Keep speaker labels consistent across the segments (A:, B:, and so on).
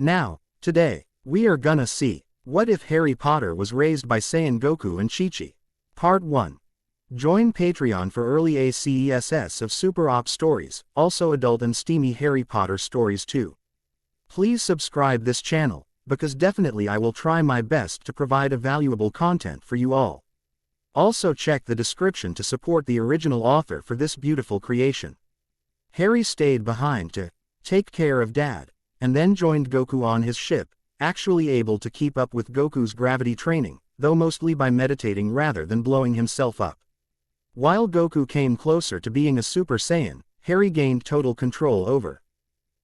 A: Now, today, we are gonna see, what if Harry Potter was raised by Saiyan Goku and Chichi? Part 1. Join Patreon for early ACESS of Super Op stories, also adult and steamy Harry Potter stories too. Please subscribe this channel, because definitely I will try my best to provide a valuable content for you all. Also check the description to support the original author for this beautiful creation. Harry stayed behind to take care of Dad, and then joined Goku on his ship, actually able to keep up with Goku's gravity training, though mostly by meditating rather than blowing himself up. While Goku came closer to being a Super Saiyan, Harry gained total control over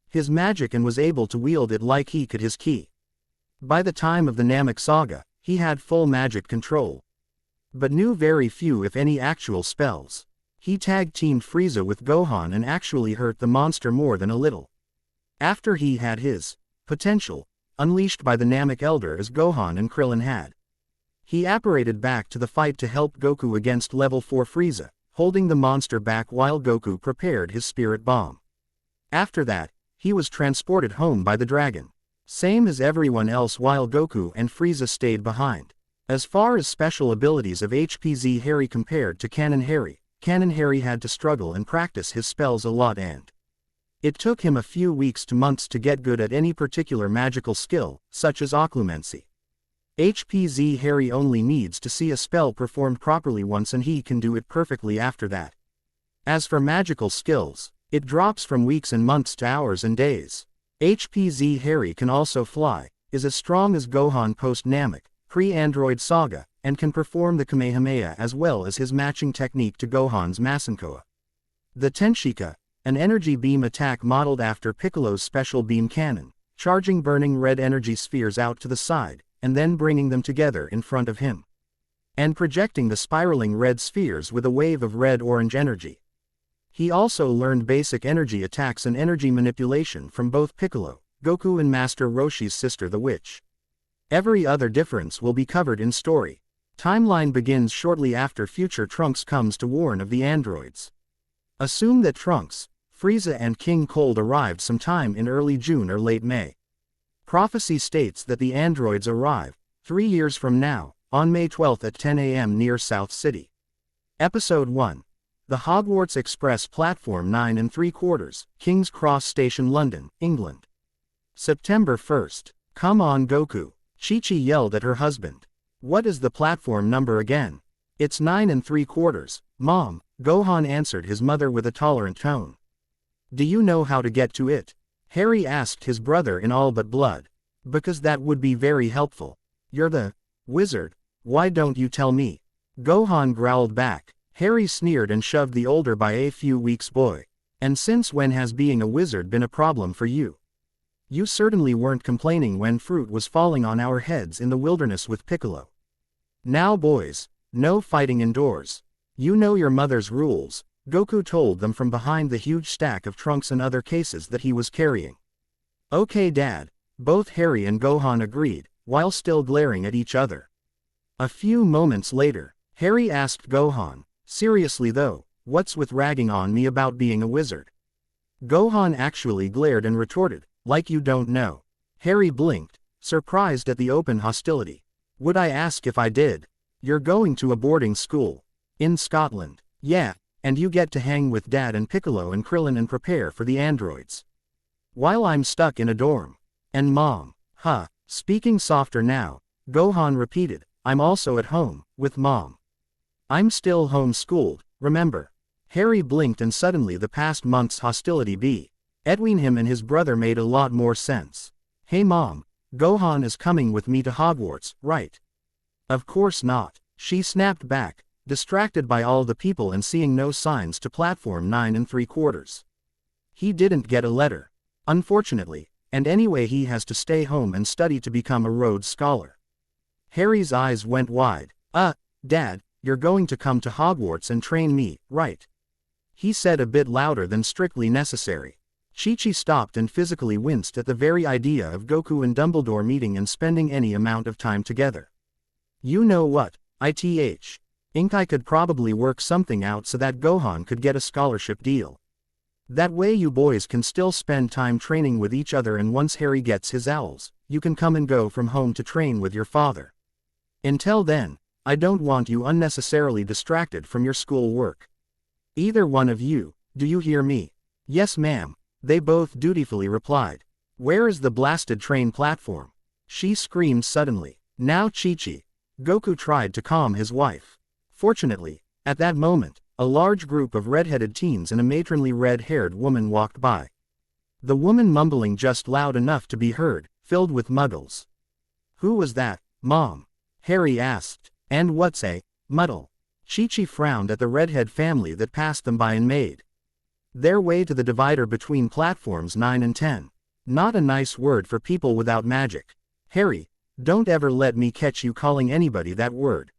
A: his magic and was able to wield it like he could his ki. By the time of the Namek Saga, he had full magic control, but knew very few if any actual spells. He tag-teamed Frieza with Gohan and actually hurt the monster more than a little. After he had his potential unleashed by the Namek Elder as Gohan and Krillin had, he apparated back to the fight to help Goku against level 4 Frieza, holding the monster back while Goku prepared his spirit bomb. After that, he was transported home by the dragon, same as everyone else, while Goku and Frieza stayed behind. As far as special abilities of HPZ Harry compared to Canon Harry had to struggle and practice his spells a lot, and it took him a few weeks to months to get good at any particular magical skill, such as occlumency. HPZ Harry only needs to see a spell performed properly once and he can do it perfectly after that. As for magical skills, it drops from weeks and months to hours and days. HPZ Harry can also fly, is as strong as Gohan post-Namek, pre-Android Saga, and can perform the Kamehameha as well as his matching technique to Gohan's Masenkoa. The Tenshika, an energy beam attack modeled after Piccolo's special beam cannon, charging burning red energy spheres out to the side, and then bringing them together in front of him, and projecting the spiraling red spheres with a wave of red-orange energy. He also learned basic energy attacks and energy manipulation from both Piccolo, Goku and Master Roshi's sister the Witch. Every other difference will be covered in story. Timeline begins shortly after future Trunks comes to warn of the androids. Assume that Trunks, Frieza and King Cold arrived sometime in early June or late May. Prophecy states that the androids arrive 3 years from now, on May 12 at 10 a.m. near South City. Episode 1. The Hogwarts Express Platform 9 3/4, King's Cross Station, London, England. September 1st. Come on Goku, Chichi yelled at her husband. What is the platform number again? It's 9 3/4, Mom, Gohan answered his mother with a tolerant tone. Do you know how to get to it? Harry asked his brother in all but blood. Because that would be very helpful. You're the wizard, why don't you tell me? Gohan growled back. Harry sneered and shoved the older by a few weeks boy. And since when has being a wizard been a problem for you? You certainly weren't complaining when fruit was falling on our heads in the wilderness with Piccolo. Now boys, no fighting indoors. You know your mother's rules, Goku told them from behind the huge stack of trunks and other cases that he was carrying. Okay Dad, both Harry and Gohan agreed, while still glaring at each other. A few moments later, Harry asked Gohan, seriously though, what's with ragging on me about being a wizard? Gohan actually glared and retorted, like you don't know. Harry blinked, surprised at the open hostility. Would I ask if I did? You're going to a boarding school. In Scotland. Yeah, and you get to hang with Dad and Piccolo and Krillin and prepare for the androids. While I'm stuck in a dorm. And Mom. Huh, speaking softer now, Gohan repeated, I'm also at home, with Mom. I'm still homeschooled, remember? Harry blinked and suddenly the past month's hostility between him and his brother made a lot more sense. Hey Mom, Gohan is coming with me to Hogwarts, right? Of course not, she snapped back, distracted by all the people and seeing no signs to platform 9 3/4. He didn't get a letter, unfortunately, and anyway he has to stay home and study to become a Rhodes Scholar. Harry's eyes went wide. Dad, you're going to come to Hogwarts and train me, right? He said a bit louder than strictly necessary. Chichi stopped and physically winced at the very idea of Goku and Dumbledore meeting and spending any amount of time together. You know what, I could probably work something out so that Gohan could get a scholarship deal. That way you boys can still spend time training with each other, and once Harry gets his owls, you can come and go from home to train with your father. Until then, I don't want you unnecessarily distracted from your school work. Either one of you, do you hear me? Yes ma'am, they both dutifully replied. Where is the blasted train platform? She screamed suddenly. Now Chichi. Goku tried to calm his wife. Fortunately, at that moment, a large group of red-headed teens and a matronly red-haired woman walked by. The woman mumbling just loud enough to be heard, filled with muddles. Who was that, Mom? Harry asked. And what's a muddle? Chichi frowned at the redhead family that passed them by and made their way to the divider between platforms 9 and 10. Not a nice word for people without magic. Harry, don't ever let me catch you calling anybody that word.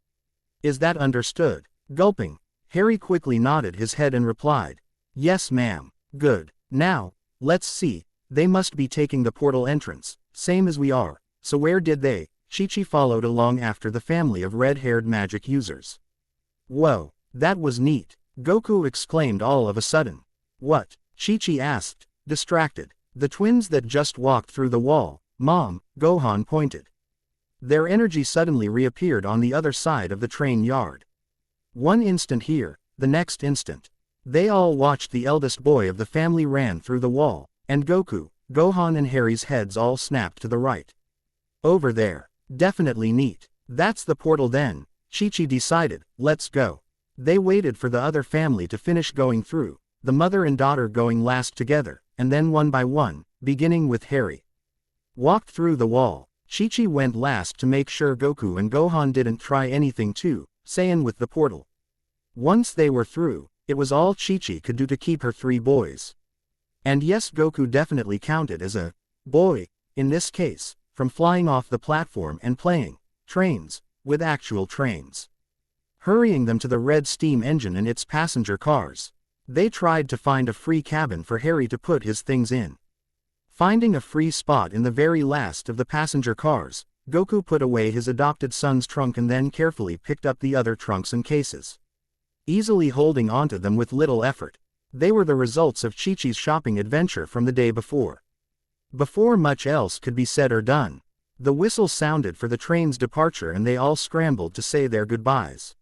A: Is that understood? Gulping, Harry quickly nodded his head and replied, Yes ma'am. Good. Now, let's see, they must be taking the portal entrance, same as we are, so where did they? Chichi followed along after the family of red-haired magic users. Whoa, that was neat, Goku exclaimed all of a sudden. What? Chichi asked, distracted. The twins that just walked through the wall, Mom, Gohan pointed. Their energy suddenly reappeared on the other side of the train yard. One instant here, the next instant. They all watched the eldest boy of the family ran through the wall, and Goku, Gohan and Harry's heads all snapped to the right. Over there. Definitely neat. That's the portal then, Chichi decided, let's go. They waited for the other family to finish going through, the mother and daughter going last together, and then one by one, beginning with Harry. Walked through the wall. Chichi went last to make sure Goku and Gohan didn't try anything too Saiyan with the portal. Once they were through, it was all Chichi could do to keep her 3 boys. And yes, Goku definitely counted as a boy, in this case, from flying off the platform and playing trains with actual trains. Hurrying them to the red steam engine and its passenger cars. They tried to find a free cabin for Harry to put his things in. Finding a free spot in the very last of the passenger cars, Goku put away his adopted son's trunk and then carefully picked up the other trunks and cases. Easily holding onto them with little effort. They were the results of Chi-Chi's shopping adventure from the day before. Before much else could be said or done, the whistle sounded for the train's departure and they all scrambled to say their goodbyes.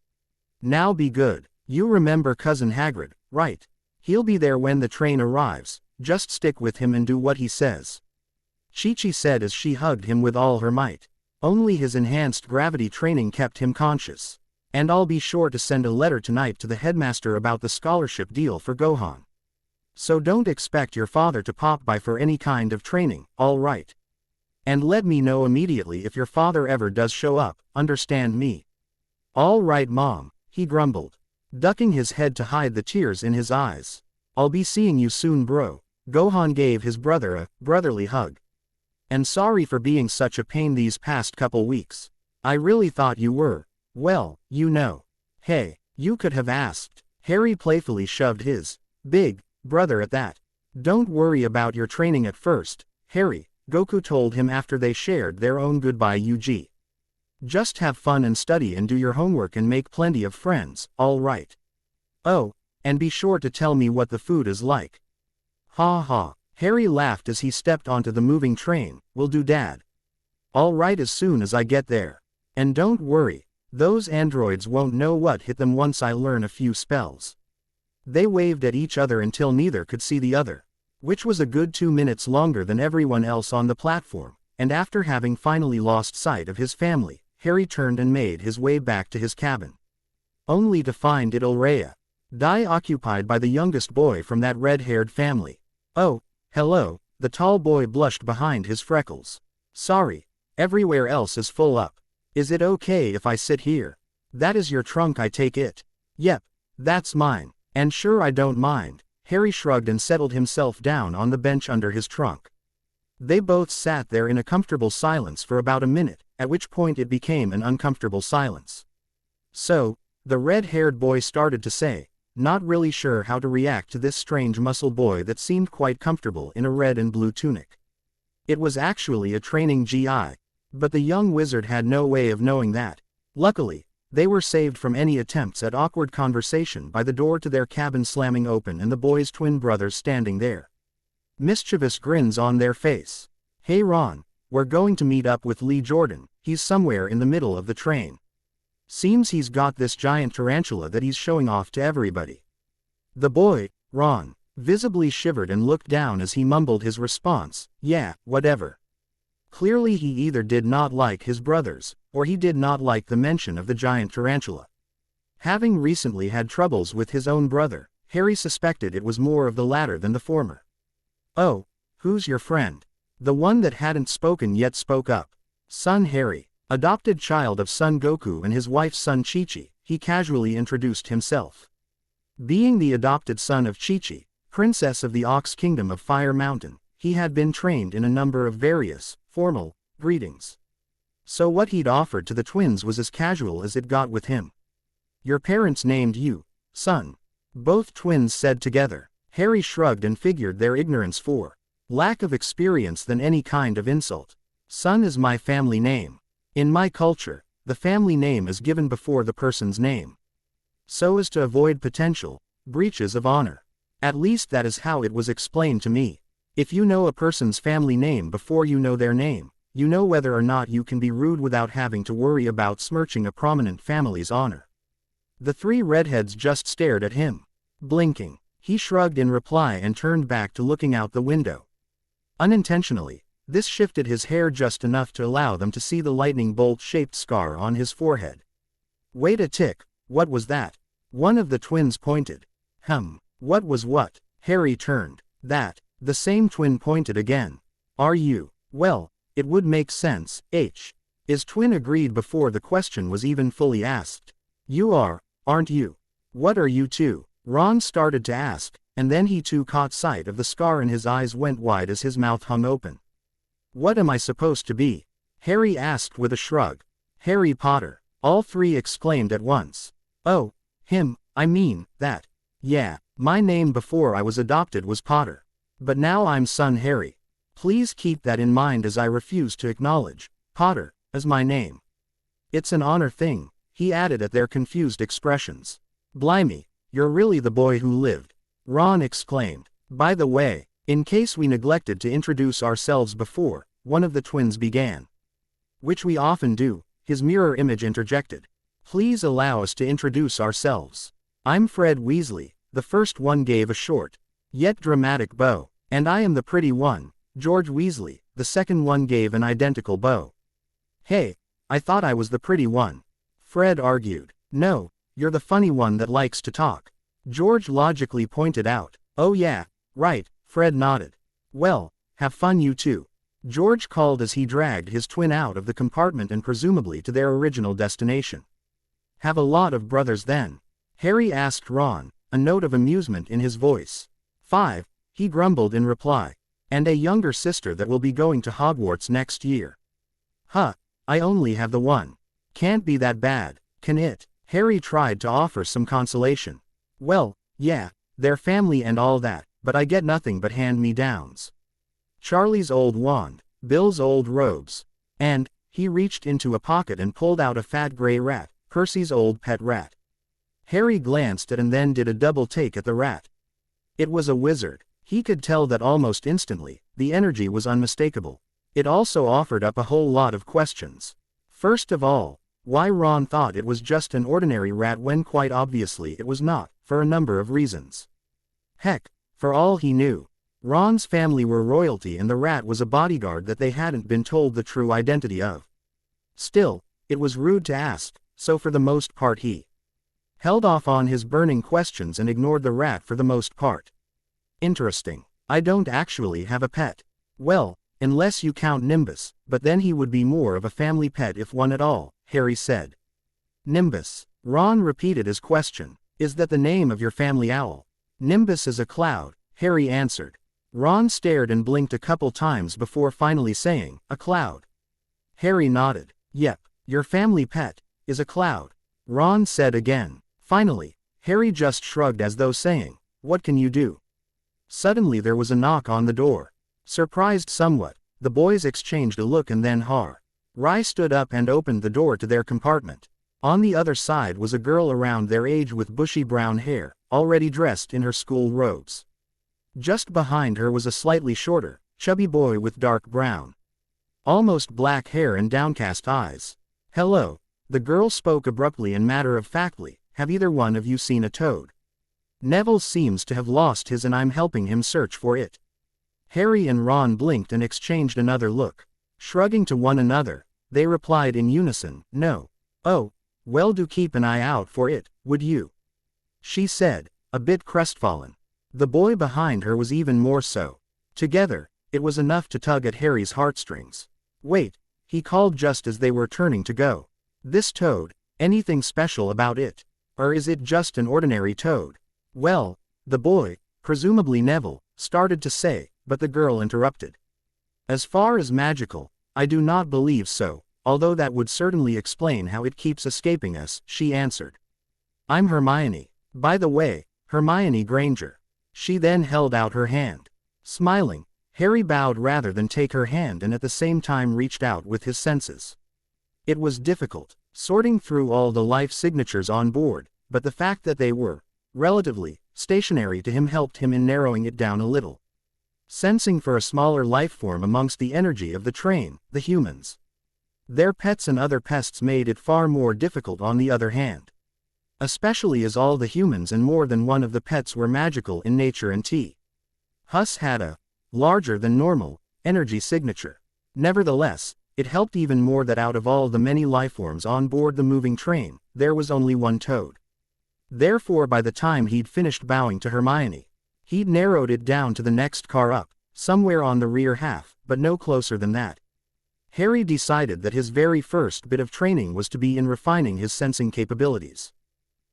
A: Now be good. You remember Cousin Hagrid, right? He'll be there when the train arrives, just stick with him and do what he says. Chi-Chi said as she hugged him with all her might. Only his enhanced gravity training kept him conscious. And I'll be sure to send a letter tonight to the headmaster about the scholarship deal for Gohan. So don't expect your father to pop by for any kind of training, all right? And let me know immediately if your father ever does show up, understand me? All right Mom, he grumbled, ducking his head to hide the tears in his eyes. I'll be seeing you soon bro. Gohan gave his brother a brotherly hug. And sorry for being such a pain these past couple weeks. I really thought you were, well, you know. Hey, you could have asked. Harry playfully shoved his big brother at that. Don't worry about your training at first, Harry, Goku told him after they shared their own goodbye UG. Just have fun and study and do your homework and make plenty of friends, all right? Oh, and be sure to tell me what the food is like. Ha ha, Harry laughed as he stepped onto the moving train. Will do Dad. All right as soon as I get there. And don't worry, those androids won't know what hit them once I learn a few spells. They waved at each other until neither could see the other, which was a good 2 minutes longer than everyone else on the platform, and after having finally lost sight of his family, Harry turned and made his way back to his cabin. Only to find it Ulraya, occupied by the youngest boy from that red-haired family. Oh, hello, the tall boy blushed behind his freckles. Sorry, everywhere else is full up. Is it okay if I sit here? That is your trunk I take it. Yep, that's mine. And sure I don't mind. Harry shrugged and settled himself down on the bench under his trunk. They both sat there in a comfortable silence for about a minute, at which point it became an uncomfortable silence. So, the red-haired boy started to say, not really sure how to react to this strange muscle boy that seemed quite comfortable in a red and blue tunic. It was actually a training GI, but the young wizard had no way of knowing that. Luckily, They were saved from any attempts at awkward conversation by the door to their cabin slamming open and the boys' twin brothers standing there. Mischievous grins on their face. "Hey Ron, we're going to meet up with Lee Jordan, he's somewhere in the middle of the train. Seems he's got this giant tarantula that he's showing off to everybody." The boy, Ron, visibly shivered and looked down as he mumbled his response, "Yeah, whatever." Clearly he either did not like his brothers, or he did not like the mention of the giant tarantula. Having recently had troubles with his own brother, Harry suspected it was more of the latter than the former. "Oh, who's your friend?" The one that hadn't spoken yet spoke up. "Son Harry, adopted child of son Goku and his wife's son Chichi," he casually introduced himself. Being the adopted son of Chichi, princess of the Ox Kingdom of Fire Mountain, he had been trained in a number of various, formal, greetings. So what he'd offered to the twins was as casual as it got with him. "Your parents named you, son," both twins said together. Harry shrugged and figured their ignorance for lack of experience than any kind of insult. "Son is my family name. In my culture, the family name is given before the person's name, so as to avoid potential breaches of honor. At least that is how it was explained to me. If you know a person's family name before you know their name, you know whether or not you can be rude without having to worry about smirching a prominent family's honor." The three redheads just stared at him. Blinking, he shrugged in reply and turned back to looking out the window. Unintentionally, this shifted his hair just enough to allow them to see the lightning bolt-shaped scar on his forehead. "Wait a tick, what was that?" One of the twins pointed. What was what?" Harry turned. "That." The same twin pointed again. "Are you?" "Well, it would make sense, His twin agreed before the question was even fully asked. "You are, aren't you?" "What are you two?" Ron started to ask, and then he too caught sight of the scar and his eyes went wide as his mouth hung open. "What am I supposed to be?" Harry asked with a shrug. "Harry Potter," all three exclaimed at once. "Oh, that. Yeah, my name before I was adopted was Potter. But now I'm son Harry. Please keep that in mind as I refuse to acknowledge Potter as my name. It's an honor thing," he added at their confused expressions. "Blimey, you're really the boy who lived," Ron exclaimed. "By the way, in case we neglected to introduce ourselves before," one of the twins began. "Which we often do," his mirror image interjected. "Please allow us to introduce ourselves. I'm Fred Weasley," the first one gave a short, yet dramatic bow. "And I am the pretty one, George Weasley," the second one gave an identical bow. "Hey, I thought I was the pretty one," Fred argued. "No, you're the funny one that likes to talk," George logically pointed out. "Oh yeah, right," Fred nodded. "Well, have fun you two," George called as he dragged his twin out of the compartment and presumably to their original destination. "Have a lot of brothers then?" Harry asked Ron, a note of amusement in his voice. "5, he grumbled in reply. "And a younger sister that will be going to Hogwarts next year." "Huh, I only have the one." "Can't be that bad, can it?" Harry tried to offer some consolation. "Well, yeah, they're family and all that, but I get nothing but hand-me-downs. Charlie's old wand, Bill's old robes, and," he reached into a pocket and pulled out a fat gray rat, Percy's old pet rat. Harry glanced at and then did a double take at the rat. It was a wizard. He could tell that almost instantly. The energy was unmistakable. It also offered up a whole lot of questions. First of all, why Ron thought it was just an ordinary rat when quite obviously it was not, for a number of reasons. Heck, for all he knew, Ron's family were royalty and the rat was a bodyguard that they hadn't been told the true identity of. Still, it was rude to ask, so for the most part he held off on his burning questions and ignored the rat for the most part. "Interesting. I don't actually have a pet." "Well, unless you count Nimbus, but then he would be more of a family pet if one at all," Harry said. "Nimbus?" Ron repeated his question. "Is that the name of your family owl?" "Nimbus is a cloud," Harry answered. Ron stared and blinked a couple times before finally saying, "A cloud." Harry nodded. "Yep, your family pet is a cloud," Ron said again. Finally, Harry just shrugged as though saying, "What can you do?" Suddenly there was a knock on the door. Surprised somewhat, the boys exchanged a look and then Har. Rai stood up and opened the door to their compartment. On the other side was a girl around their age with bushy brown hair, already dressed in her school robes. Just behind her was a slightly shorter, chubby boy with dark brown, almost black hair and downcast eyes. "Hello," the girl spoke abruptly and matter-of-factly, "have either one of you seen a toad? Neville seems to have lost his and I'm helping him search for it." Harry and Ron blinked and exchanged another look. Shrugging to one another, they replied in unison, "No." "Oh, well, do keep an eye out for it, would you?" she said, a bit crestfallen. The boy behind her was even more so. Together, it was enough to tug at Harry's heartstrings. "Wait," he called just as they were turning to go. "This toad, anything special about it? Or is it just an ordinary toad?" "Well," the boy, presumably Neville, started to say, but the girl interrupted. "As far as magical, I do not believe so, although that would certainly explain how it keeps escaping us," she answered. "I'm Hermione. By the way, Hermione Granger." She then held out her hand. Smiling, Harry bowed rather than take her hand and at the same time reached out with his senses. It was difficult, sorting through all the life signatures on board, but the fact that they were, relatively, stationary to him helped him in narrowing it down a little. Sensing for a smaller life form amongst the energy of the train, the humans. Their pets and other pests made it far more difficult on the other hand. Especially as all the humans and more than one of the pets were magical in nature and Huss had a larger than normal energy signature. Nevertheless, it helped even more that out of all the many lifeforms on board the moving train, there was only one toad. Therefore by the time he'd finished bowing to Hermione, he'd narrowed it down to the next car up, somewhere on the rear half, but no closer than that. Harry decided that his very first bit of training was to be in refining his sensing capabilities.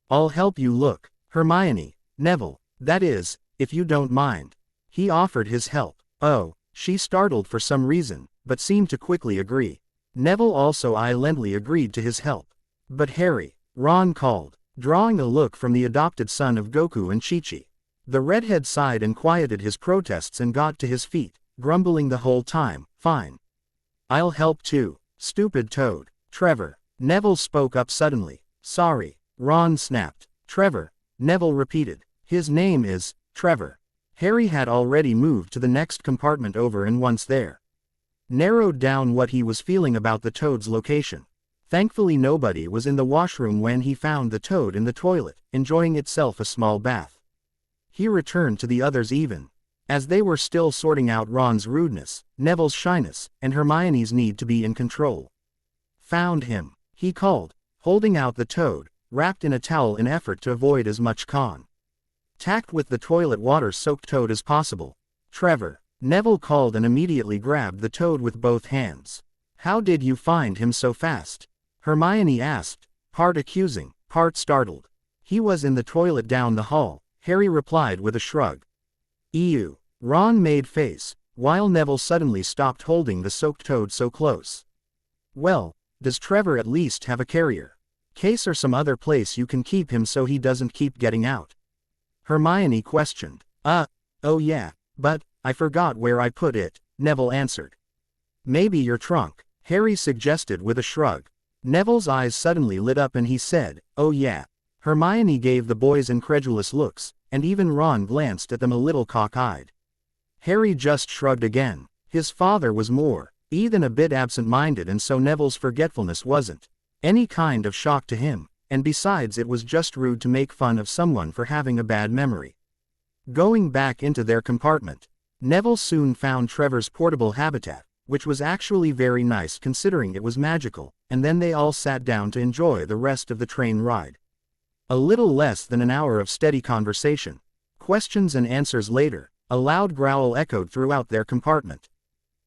A: "I'll help you look, Hermione, Neville, that is, if you don't mind." He offered his help. "Oh," she startled for some reason, but seemed to quickly agree. Neville also silently agreed to his help. "But Harry," Ron called, drawing a look from the adopted son of Goku and Chichi. The redhead sighed and quieted his protests and got to his feet, grumbling the whole time, "Fine. I'll help too, stupid toad." "Trevor," Neville spoke up suddenly. "Sorry," Ron snapped. "Trevor," Neville repeated. "His name is Trevor." Harry had already moved to the next compartment over and once there, narrowed down what he was feeling about the toad's location. Thankfully nobody was in the washroom when he found the toad in the toilet, enjoying itself a small bath. He returned to the others even as they were still sorting out Ron's rudeness, Neville's shyness, and Hermione's need to be in control. "Found him," he called, holding out the toad, wrapped in a towel in effort to avoid as much contact with the toilet water-soaked toad as possible. "Trevor," Neville called and immediately grabbed the toad with both hands. "How did you find him so fast?" Hermione asked, part accusing, part startled. "He was in the toilet down the hall," Harry replied with a shrug. "Ew," Ron made face, while Neville suddenly stopped holding the soaked toad so close. "Well, does Trevor at least have a carrier case or some other place you can keep him so he doesn't keep getting out?" Hermione questioned. Oh yeah, but I forgot where I put it," Neville answered. "Maybe your trunk," Harry suggested with a shrug. Neville's eyes suddenly lit up and he said, "Oh yeah." Hermione gave the boys incredulous looks, and even Ron glanced at them a little cock-eyed. Harry just shrugged again. His father was more than a bit absent-minded, and so Neville's forgetfulness wasn't any kind of shock to him, and besides it was just rude to make fun of someone for having a bad memory. Going back into their compartment, Neville soon found Trevor's portable habitat, which was actually very nice considering it was magical, and then they all sat down to enjoy the rest of the train ride. A little less than an hour of steady conversation, questions and answers later, a loud growl echoed throughout their compartment.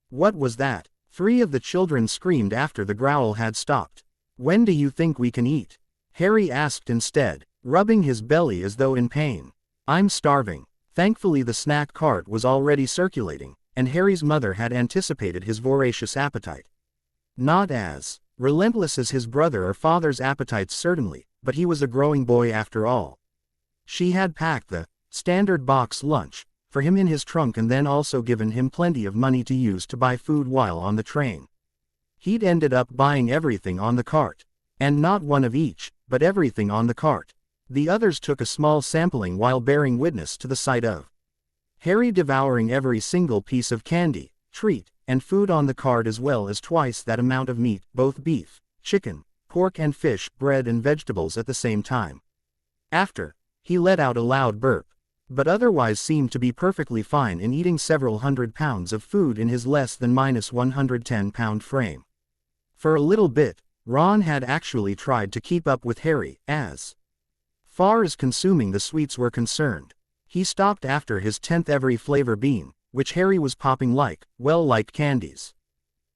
A: "What was that?" 3 of the children screamed after the growl had stopped. "When do you think we can eat?" Harry asked instead, rubbing his belly as though in pain. "I'm starving." Thankfully the snack cart was already circulating, and Harry's mother had anticipated his voracious appetite. Not as relentless as his brother or father's appetites certainly, but he was a growing boy after all. She had packed the standard box lunch for him in his trunk and then also given him plenty of money to use to buy food while on the train. He'd ended up buying everything on the cart, And not one of each, but everything on the cart. The others took a small sampling while bearing witness to the sight of Harry devouring every single piece of candy, treat, and food on the cart, as well as twice that amount of meat, both beef, chicken, pork and fish, bread and vegetables at the same time. After, he let out a loud burp, but otherwise seemed to be perfectly fine in eating several 100 pounds of food in his less than -110-pound frame. For a little bit, Ron had actually tried to keep up with Harry, as far as consuming the sweets were concerned. He stopped after his 10th every flavor bean, which Harry was popping like candies.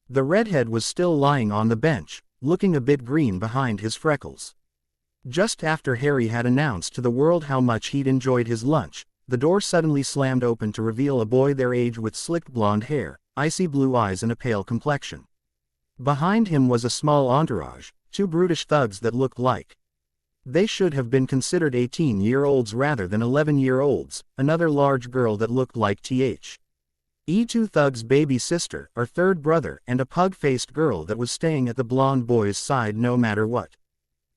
A: The redhead was still lying on the bench, looking a bit green behind his freckles. Just after Harry had announced to the world how much he'd enjoyed his lunch, the door suddenly slammed open to reveal a boy their age with slicked blonde hair, icy blue eyes and a pale complexion. Behind him was a small entourage, 2 brutish thugs that looked like they should have been considered 18-year-olds rather than 11-year-olds, another large girl that looked like two thugs' baby sister or third brother, and a pug-faced girl that was staying at the blonde boy's side no matter what.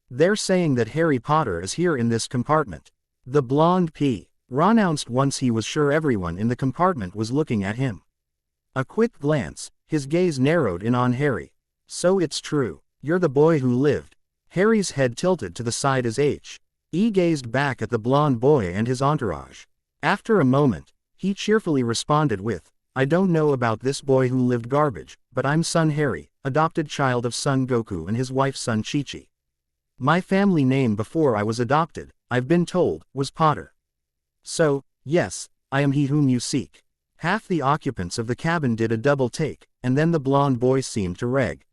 A: "They're saying that Harry Potter is here in this compartment," the blonde Ron announced once he was sure everyone in the compartment was looking at him. A quick glance, his gaze narrowed in on Harry. "So it's true. You're the boy who lived." Harry's head tilted to the side as he gazed back at the blonde boy and his entourage. After a moment, he cheerfully responded with, "I don't know about this boy who lived garbage, but I'm son Harry, adopted child of son Goku and his wife son Chichi. My family name before I was adopted, I've been told, was Potter. So, yes, I am he whom you seek." Half the occupants of the cabin did a double take, and then the blonde boy seemed to reg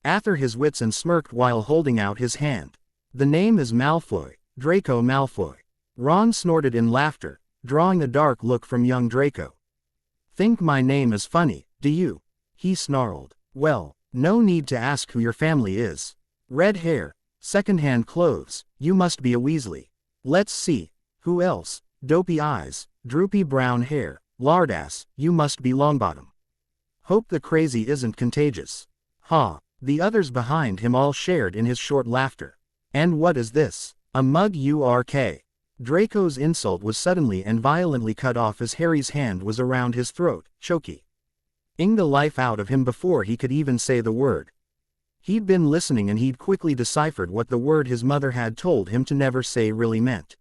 A: after his wits and smirked while holding out his hand. "The name is Malfoy, Draco Malfoy." Ron snorted in laughter, drawing a dark look from young Draco. "Think my name is funny, do you?" he snarled. "Well, no need to ask who your family is. Red hair, second-hand clothes, you must be a Weasley. Let's see, who else? Dopey eyes, droopy brown hair, lardass, you must be Longbottom. Hope the crazy isn't contagious." "Ha!" The others behind him all shared in his short laughter. "And what is this? A mug URK?" Draco's insult was suddenly and violently cut off as Harry's hand was around his throat, choking the life out of him before he could even say the word. He'd been listening and he'd quickly deciphered what the word his mother had told him to never say really meant.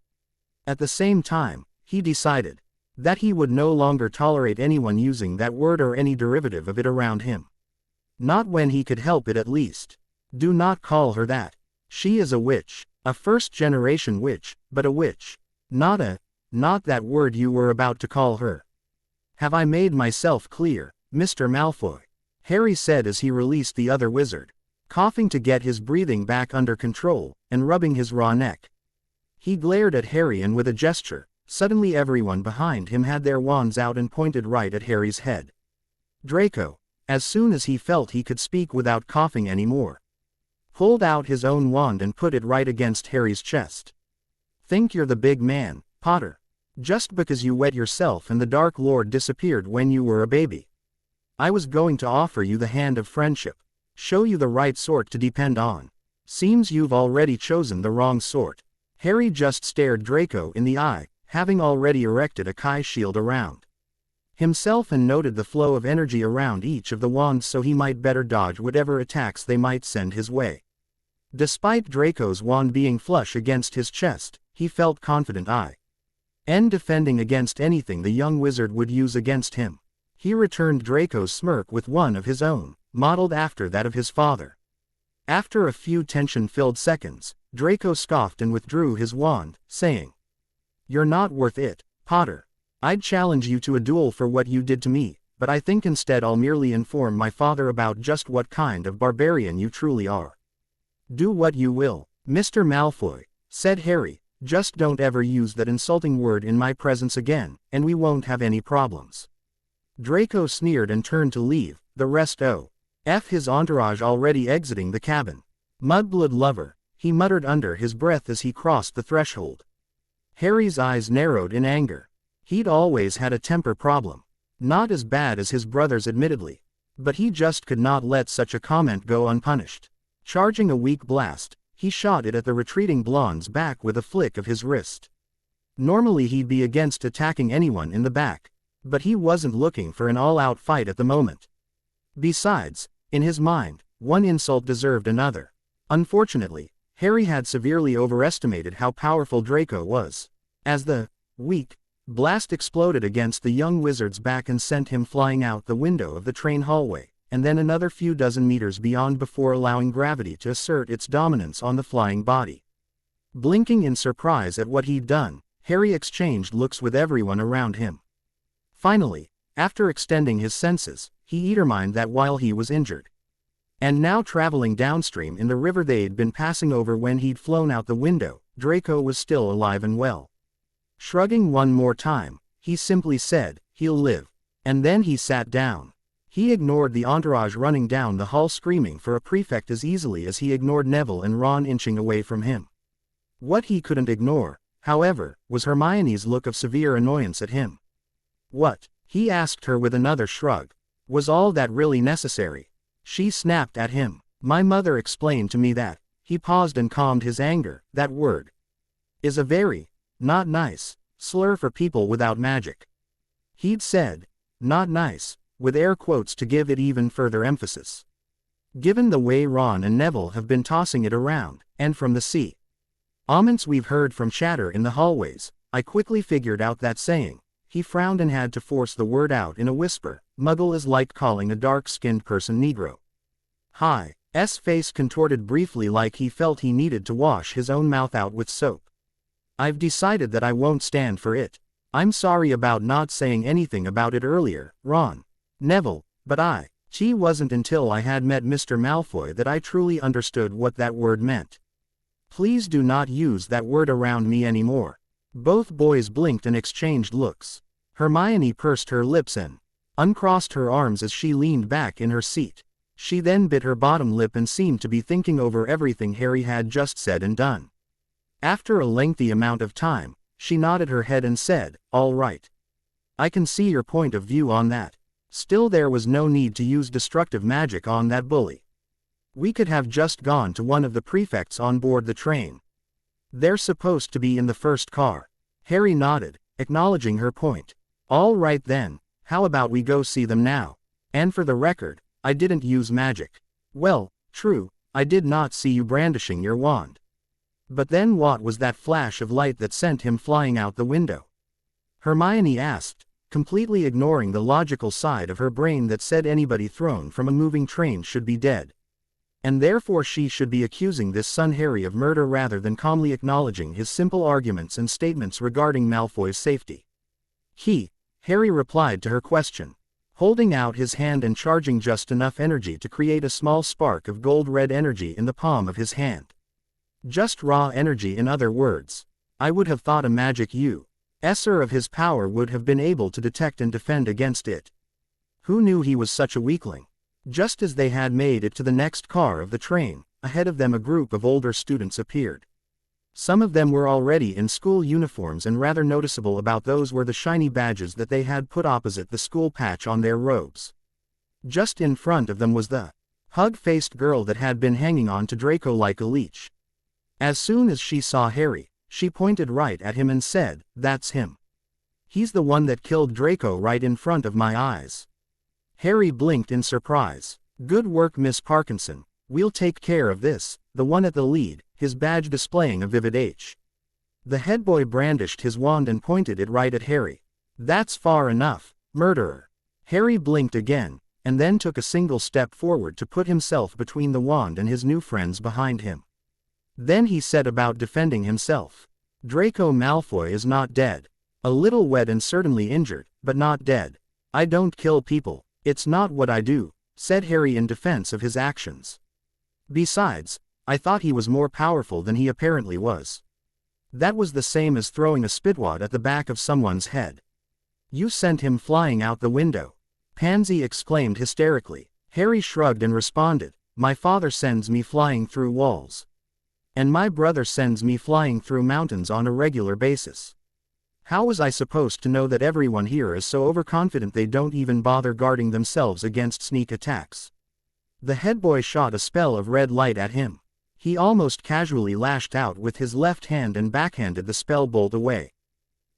A: At the same time, he decided that he would no longer tolerate anyone using that word or any derivative of it around him. Not when he could help it, at least. "Do not call her that. She is a witch. A first-generation witch, but a witch. Not that word you were about to call her. Have I made myself clear, Mr. Malfoy?" Harry said as he released the other wizard, coughing to get his breathing back under control, and rubbing his raw neck. He glared at Harry and with a gesture, suddenly everyone behind him had their wands out and pointed right at Harry's head. Draco, as soon as he felt he could speak without coughing anymore, pulled out his own wand and put it right against Harry's chest. "Think you're the big man, Potter. Just because you wet yourself and the Dark Lord disappeared when you were a baby. I was going to offer you the hand of friendship. Show you the right sort to depend on. Seems you've already chosen the wrong sort." Harry just stared Draco in the eye, having already erected a Kai shield around himself and noted the flow of energy around each of the wands so he might better dodge whatever attacks they might send his way. Despite Draco's wand being flush against his chest, he felt confident in defending against anything the young wizard would use against him. He returned Draco's smirk with one of his own, modeled after that of his father. After a few tension-filled seconds, Draco scoffed and withdrew his wand, saying, "You're not worth it, Potter. I'd challenge you to a duel for what you did to me, but I think instead I'll merely inform my father about just what kind of barbarian you truly are." "Do what you will, Mr. Malfoy," said Harry, "just don't ever use that insulting word in my presence again, and we won't have any problems." Draco sneered and turned to leave, the rest his entourage already exiting the cabin. "Mudblood lover," he muttered under his breath as he crossed the threshold. Harry's eyes narrowed in anger. He'd always had a temper problem. Not as bad as his brothers admittedly. But he just could not let such a comment go unpunished. Charging a weak blast, he shot it at the retreating blonde's back with a flick of his wrist. Normally he'd be against attacking anyone in the back, but he wasn't looking for an all-out fight at the moment. Besides, in his mind, one insult deserved another. Unfortunately, Harry had severely overestimated how powerful Draco was. As the weak blast exploded against the young wizard's back and sent him flying out the window of the train hallway, and then another few dozen meters beyond before allowing gravity to assert its dominance on the flying body. Blinking in surprise at what he'd done, Harry exchanged looks with everyone around him. Finally, after extending his senses, he determined that while he was injured, and now traveling downstream in the river they'd been passing over when he'd flown out the window, Draco was still alive and well. Shrugging one more time, he simply said, "He'll live." And then he sat down. He ignored the entourage running down the hall screaming for a prefect as easily as he ignored Neville and Ron inching away from him. What he couldn't ignore, however, was Hermione's look of severe annoyance at him. "What?" he asked her with another shrug. "Was all that really necessary?" She snapped at him. "My mother explained to me that." He paused and calmed his anger. "That word is a very not nice slur for people without magic." He'd said, "not nice," with air quotes to give it even further emphasis. Given the way Ron and Neville have been tossing it around, and from the comments we've heard from chatter in the hallways, I quickly figured out that saying. He frowned and had to force the word out in a whisper. "Muggle is like calling a dark-skinned person Negro." Hi's face contorted briefly like he felt he needed to wash his own mouth out with soap. "I've decided that I won't stand for it. I'm sorry about not saying anything about it earlier, Ron. Neville, but it wasn't until I had met Mr. Malfoy that I truly understood what that word meant. Please do not use that word around me anymore." Both boys blinked and exchanged looks. Hermione pursed her lips and uncrossed her arms as she leaned back in her seat. She then bit her bottom lip and seemed to be thinking over everything Harry had just said and done. After a lengthy amount of time, she nodded her head and said, "All right. I can see your point of view on that. Still, there was no need to use destructive magic on that bully. We could have just gone to one of the prefects on board the train. They're supposed to be in the first car." Harry nodded, acknowledging her point. "All right then, how about we go see them now? And for the record, I didn't use magic." "Well, true, I did not see you brandishing your wand. But then what was that flash of light that sent him flying out the window?" Hermione asked, completely ignoring the logical side of her brain that said anybody thrown from a moving train should be dead. And therefore she should be accusing this son Harry of murder rather than calmly acknowledging his simple arguments and statements regarding Malfoy's safety. Harry replied to her question, holding out his hand and charging just enough energy to create a small spark of gold-red energy in the palm of his hand. Just raw energy, in other words. I would have thought a magic user of his power would have been able to detect and defend against it. Who knew he was such a weakling? Just as they had made it to the next car of the train, ahead of them a group of older students appeared. Some of them were already in school uniforms, and rather noticeable about those were the shiny badges that they had put opposite the school patch on their robes. Just in front of them was the hug-faced girl that had been hanging on to Draco like a leech. As soon as she saw Harry, she pointed right at him and said, "That's him. He's the one that killed Draco right in front of my eyes." Harry blinked in surprise. "Good work, Miss Parkinson. We'll take care of this." The one at the lead, his badge displaying a vivid H. The head boy brandished his wand and pointed it right at Harry. "That's far enough, murderer." Harry blinked again, and then took a single step forward to put himself between the wand and his new friends behind him. Then he set about defending himself. "Draco Malfoy is not dead. A little wet and certainly injured, but not dead. I don't kill people. It's not what I do," said Harry in defense of his actions. "Besides, I thought he was more powerful than he apparently was. That was the same as throwing a spitwad at the back of someone's head." "You sent him flying out the window," Pansy exclaimed hysterically. Harry shrugged and responded, "My father sends me flying through walls. And my brother sends me flying through mountains on a regular basis. How was I supposed to know that everyone here is so overconfident they don't even bother guarding themselves against sneak attacks?" The head boy shot a spell of red light at him. He almost casually lashed out with his left hand and backhanded the spell bolt away.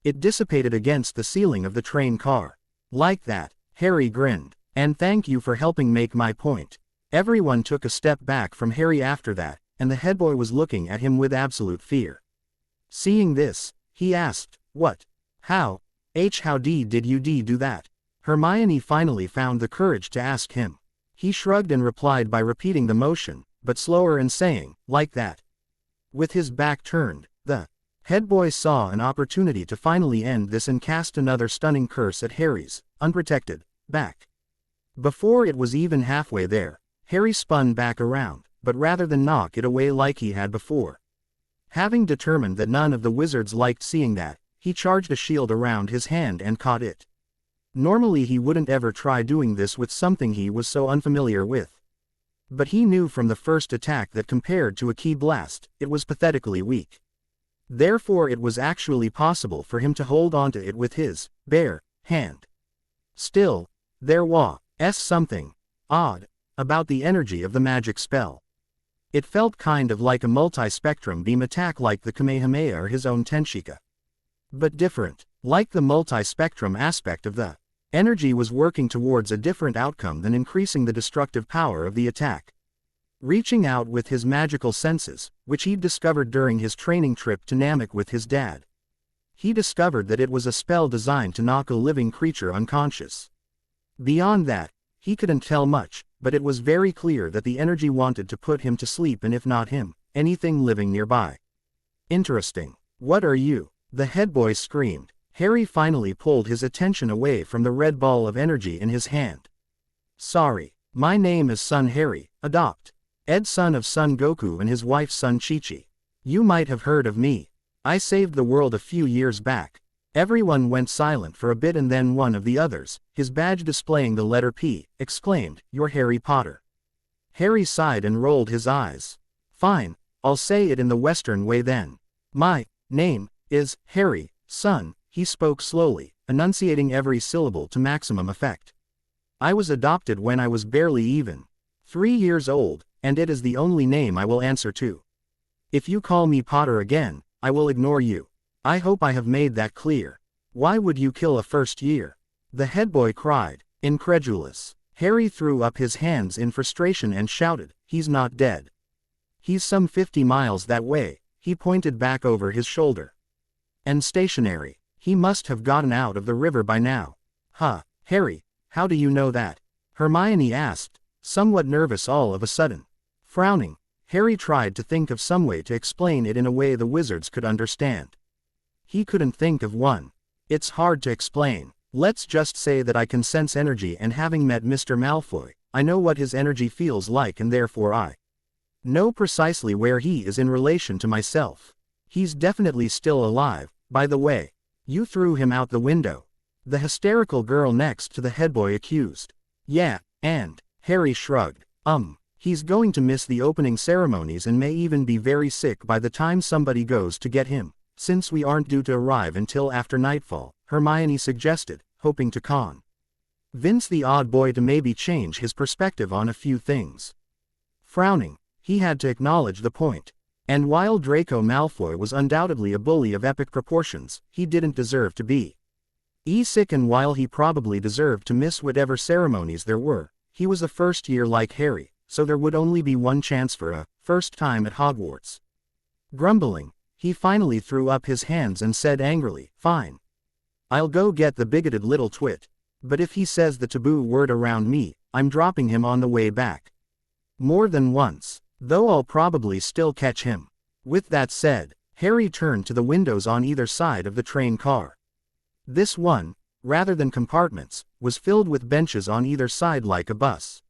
A: It dissipated against the ceiling of the train car. Like that, Harry grinned. And thank you for helping make my point. Everyone took a step back from Harry after that, and the head boy was looking at him with absolute fear. Seeing this, he asked, "What? How did you do that?" Hermione finally found the courage to ask him. He shrugged and replied by repeating the motion, but slower, and saying, "Like that." With his back turned, the head boy saw an opportunity to finally end this and cast another stunning curse at Harry's unprotected back. Before it was even halfway there, Harry spun back around, but rather than knock it away like he had before. Having determined that none of the wizards liked seeing that, he charged a shield around his hand and caught it. Normally he wouldn't ever try doing this with something he was so unfamiliar with. But he knew from the first attack that compared to a ki blast, it was pathetically weak. Therefore it was actually possible for him to hold onto it with his bare hand. Still, there was something odd about the energy of the magic spell. It felt kind of like a multi-spectrum beam attack, like the Kamehameha or his own Tenshika. But different. Like the multi-spectrum aspect of the energy was working towards a different outcome than increasing the destructive power of the attack. Reaching out with his magical senses, which he'd discovered during his training trip to Namek with his dad, he discovered that it was a spell designed to knock a living creature unconscious. Beyond that, he couldn't tell much, but it was very clear that the energy wanted to put him to sleep, and if not him, anything living nearby. Interesting. What are you? The head boy screamed. Harry finally pulled his attention away from the red ball of energy in his hand. Sorry, my name is Son Harry, adopt. Ed, son of Son Goku and his wife Son Chichi. You might have heard of me. I saved the world a few years back. Everyone went silent for a bit, and then one of the others, his badge displaying the letter P, exclaimed, "You're Harry Potter." Harry sighed and rolled his eyes. Fine, I'll say it in the Western way then. My name is Harry, son, he spoke slowly, enunciating every syllable to maximum effect. I was adopted when I was barely even 3 years old, and it is the only name I will answer to. If you call me Potter again, I will ignore you. I hope I have made that clear. Why would you kill a first year? The head boy cried, incredulous. Harry threw up his hands in frustration and shouted, "He's not dead. He's some 50 miles that way," he pointed back over his shoulder. "And stationary. He must have gotten out of the river by now." "Huh, Harry, how do you know that?" Hermione asked, somewhat nervous all of a sudden. Frowning, Harry tried to think of some way to explain it in a way the wizards could understand. He couldn't think of one. It's hard to explain. Let's just say that I can sense energy, and having met Mr. Malfoy, I know what his energy feels like, and therefore I know precisely where he is in relation to myself. He's definitely still alive, by the way. You threw him out the window. The hysterical girl next to the head boy accused. Yeah, and Harry shrugged. He's going to miss the opening ceremonies and may even be very sick by the time somebody goes to get him. Since we aren't due to arrive until after nightfall, Hermione suggested, hoping to convince the odd boy to maybe change his perspective on a few things. Frowning, he had to acknowledge the point. And while Draco Malfoy was undoubtedly a bully of epic proportions, he didn't deserve to be sick, and while he probably deserved to miss whatever ceremonies there were, he was a first year like Harry, so there would only be one chance for a first time at Hogwarts. Grumbling, he finally threw up his hands and said angrily, "Fine. I'll go get the bigoted little twit. But if he says the taboo word around me, I'm dropping him on the way back. More than once, though I'll probably still catch him." With that said, Harry turned to the windows on either side of the train car. This one, rather than compartments, was filled with benches on either side like a bus.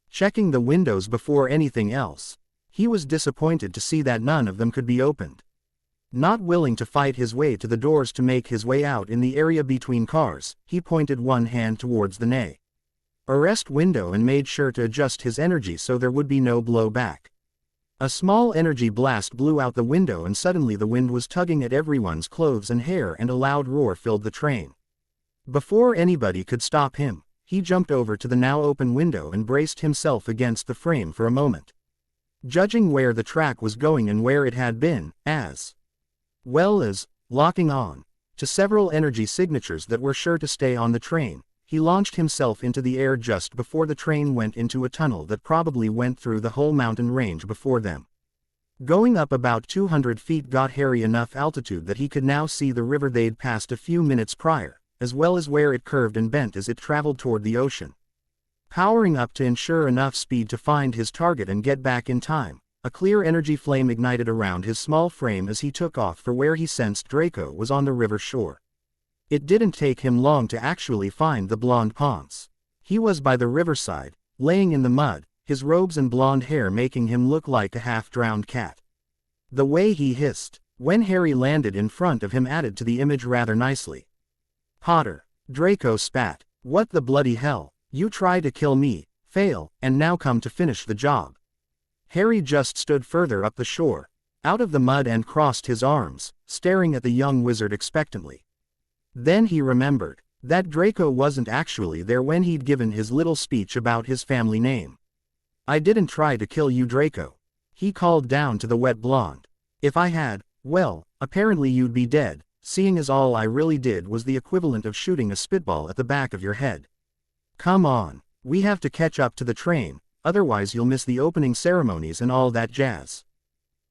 A: Checking the windows before anything else, he was disappointed to see that none of them could be opened. Not willing to fight his way to the doors to make his way out in the area between cars, he pointed one hand towards the arrest window and made sure to adjust his energy so there would be no blowback. A small energy blast blew out the window, and suddenly the wind was tugging at everyone's clothes and hair, and a loud roar filled the train. Before anybody could stop him, he jumped over to the now open window and braced himself against the frame for a moment. Judging where the track was going and where it had been, as well as locking on to several energy signatures that were sure to stay on the train, he launched himself into the air just before the train went into a tunnel that probably went through the whole mountain range before them. Going up about 200 feet got Harry enough altitude that he could now see the river they'd passed a few minutes prior, as well as where it curved and bent as it traveled toward the ocean. Powering up to ensure enough speed to find his target and get back in time, a clear energy flame ignited around his small frame as he took off for where he sensed Draco was on the river shore. It didn't take him long to actually find the blonde Ponce. He was by the riverside, laying in the mud, his robes and blonde hair making him look like a half-drowned cat. The way he hissed when Harry landed in front of him added to the image rather nicely. "Potter," Draco spat, "what the bloody hell? You try to kill me, fail, and now come to finish the job." Harry just stood further up the shore, out of the mud and crossed his arms, staring at the young wizard expectantly. Then he remembered that Draco wasn't actually there when he'd given his little speech about his family name. "I didn't try to kill you, Draco," he called down to the wet blonde. "If I had, well, apparently you'd be dead, seeing as all I really did was the equivalent of shooting a spitball at the back of your head. Come on, we have to catch up to the train, otherwise you'll miss the opening ceremonies and all that jazz.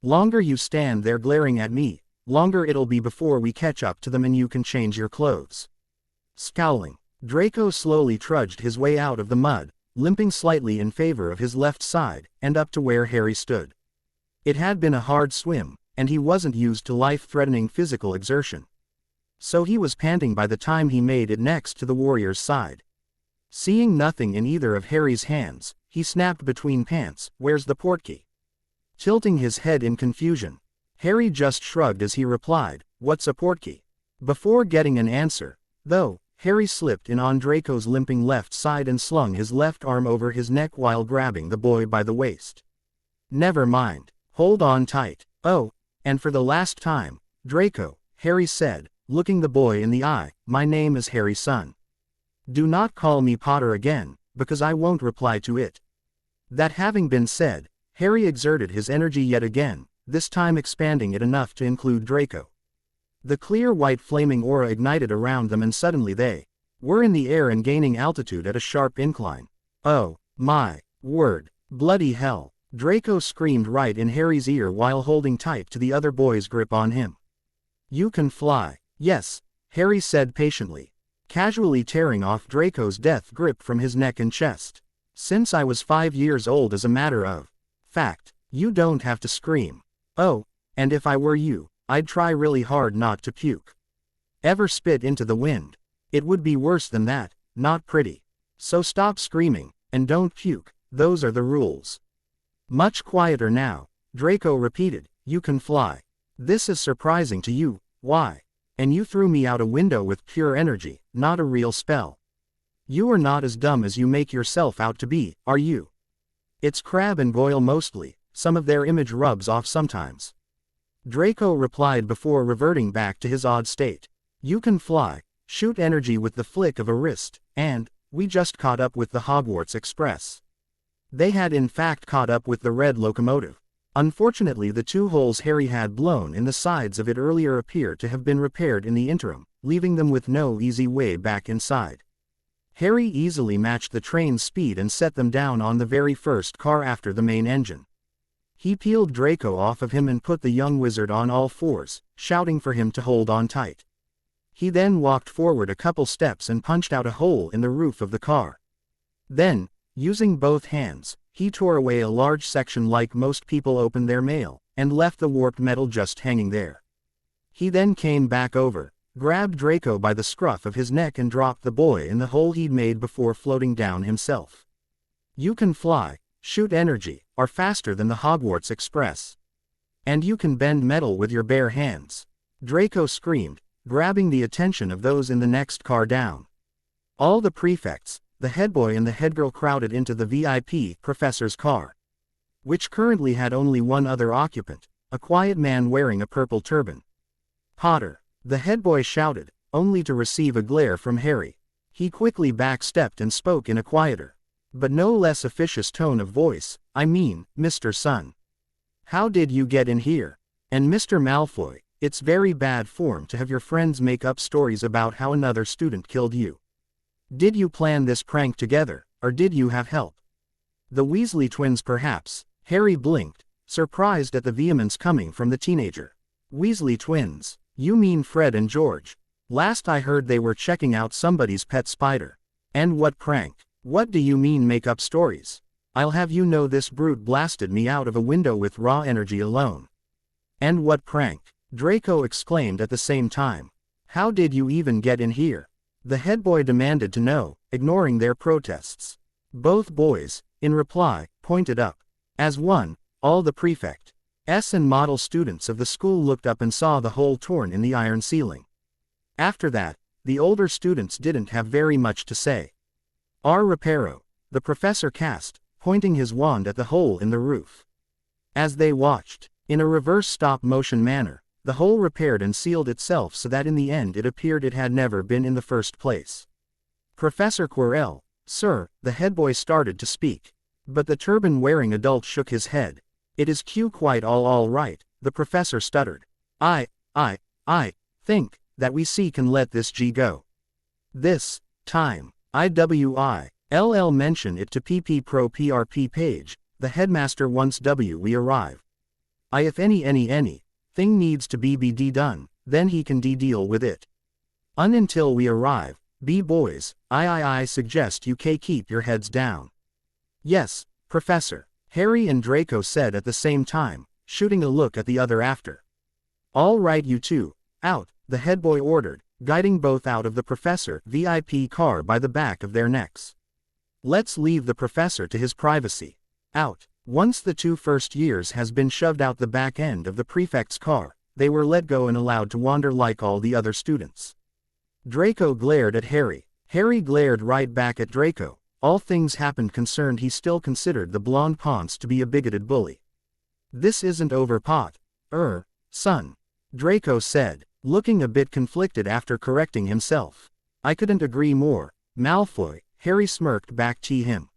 A: Longer you stand there glaring at me, longer it'll be before we catch up to them and you can change your clothes." Scowling, Draco slowly trudged his way out of the mud, limping slightly in favor of his left side, and up to where Harry stood. It had been a hard swim, and he wasn't used to life-threatening physical exertion. So he was panting by the time he made it next to the warrior's side. Seeing nothing in either of Harry's hands, he snapped between pants, "Where's the portkey?" Tilting his head in confusion, Harry just shrugged as he replied, "What's a portkey?" Before getting an answer, though, Harry slipped in on Draco's limping left side and slung his left arm over his neck while grabbing the boy by the waist. "Never mind. Hold on tight. Oh, and for the last time, Draco," Harry said, looking the boy in the eye, "my name is Harry, son. Do not call me Potter again, because I won't reply to it." That having been said, Harry exerted his energy yet again, this time expanding it enough to include Draco. The clear white flaming aura ignited around them and suddenly they were in the air and gaining altitude at a sharp incline. "Oh, my word, bloody hell," Draco screamed right in Harry's ear while holding tight to the other boy's grip on him. "You can fly." "Yes," Harry said patiently, casually tearing off Draco's death grip from his neck and chest. "Since I was 5 years old, as a matter of fact. You don't have to scream. Oh, and if I were you, I'd try really hard not to puke. Ever spit into the wind? It would be worse than that, not pretty. So stop screaming, and don't puke, those are the rules." Much quieter now, Draco repeated, "You can fly. This is surprising to you, why? And you threw me out a window with pure energy, not a real spell. You are not as dumb as you make yourself out to be, are you? It's Crab and Goyle mostly, some of their image rubs off sometimes." Draco replied before reverting back to his odd state. "You can fly, shoot energy with the flick of a wrist, and we just caught up with the Hogwarts Express." They had in fact caught up with the red locomotive. Unfortunately, the 2 holes Harry had blown in the sides of it earlier appeared to have been repaired in the interim, leaving them with no easy way back inside. Harry easily matched the train's speed and set them down on the very first car after the main engine. He peeled Draco off of him and put the young wizard on all fours, shouting for him to hold on tight. He then walked forward a couple steps and punched out a hole in the roof of the car. Then, using both hands, he tore away a large section like most people open their mail, and left the warped metal just hanging there. He then came back over, grabbed Draco by the scruff of his neck and dropped the boy in the hole he'd made before floating down himself. "You can fly, shoot energy, are faster than the Hogwarts Express. And you can bend metal with your bare hands," Draco screamed, grabbing the attention of those in the next car down. All the prefects, the headboy and the headgirl crowded into the VIP professor's car, which currently had only one other occupant, a quiet man wearing a purple turban. "Potter," the headboy shouted, only to receive a glare from Harry. He quickly backstepped and spoke in a quieter, but no less officious tone of voice. I mean, Mr. Sun. How did you get in here? And Mr. Malfoy, it's very bad form to have your friends make up stories about how another student killed you. Did you plan this prank together, or did you have help? The Weasley twins perhaps. Harry blinked, surprised at the vehemence coming from the teenager. Weasley twins? You mean Fred and George? Last I heard they were checking out somebody's pet spider. And what prank? What do you mean make up stories? I'll have you know this brute blasted me out of a window with raw energy alone. And what prank? Draco exclaimed at the same time. How did you even get in here? The head boy demanded to know, ignoring their protests. Both boys, in reply, pointed up. As one, all the prefect's and model students of the school looked up and saw the hole torn in the iron ceiling. After that, the older students didn't have very much to say. Our reparo, the professor cast, pointing his wand at the hole in the roof. As they watched, in a reverse stop-motion manner, the hole repaired and sealed itself so that in the end it appeared it had never been in the first place. Professor Quirrell, sir, the head boy started to speak. But the turban-wearing adult shook his head. It is quite all right, the professor stuttered. I think that we can let this go. This time, IWILL mention it to PP Pro PRP page, the headmaster once we arrive. If any thing needs to be done, then he can deal with it. Until we arrive, boys, I suggest you keep your heads down. Yes, Professor, Harry and Draco said at the same time, shooting a look at the other after. All right you two, out, the head boy ordered, guiding both out of the professor VIP car by the back of their necks. Let's leave the professor to his privacy. Out. Once the two first years has been shoved out the back end of the prefect's car, they were let go and allowed to wander like all the other students. Draco glared at Harry. Harry glared right back at Draco. All things happened concerned, he still considered the blonde Ponce to be a bigoted bully. This isn't over pot. Son. Draco said, looking a bit conflicted after correcting himself. I couldn't agree more, Malfoy, Harry smirked back to him.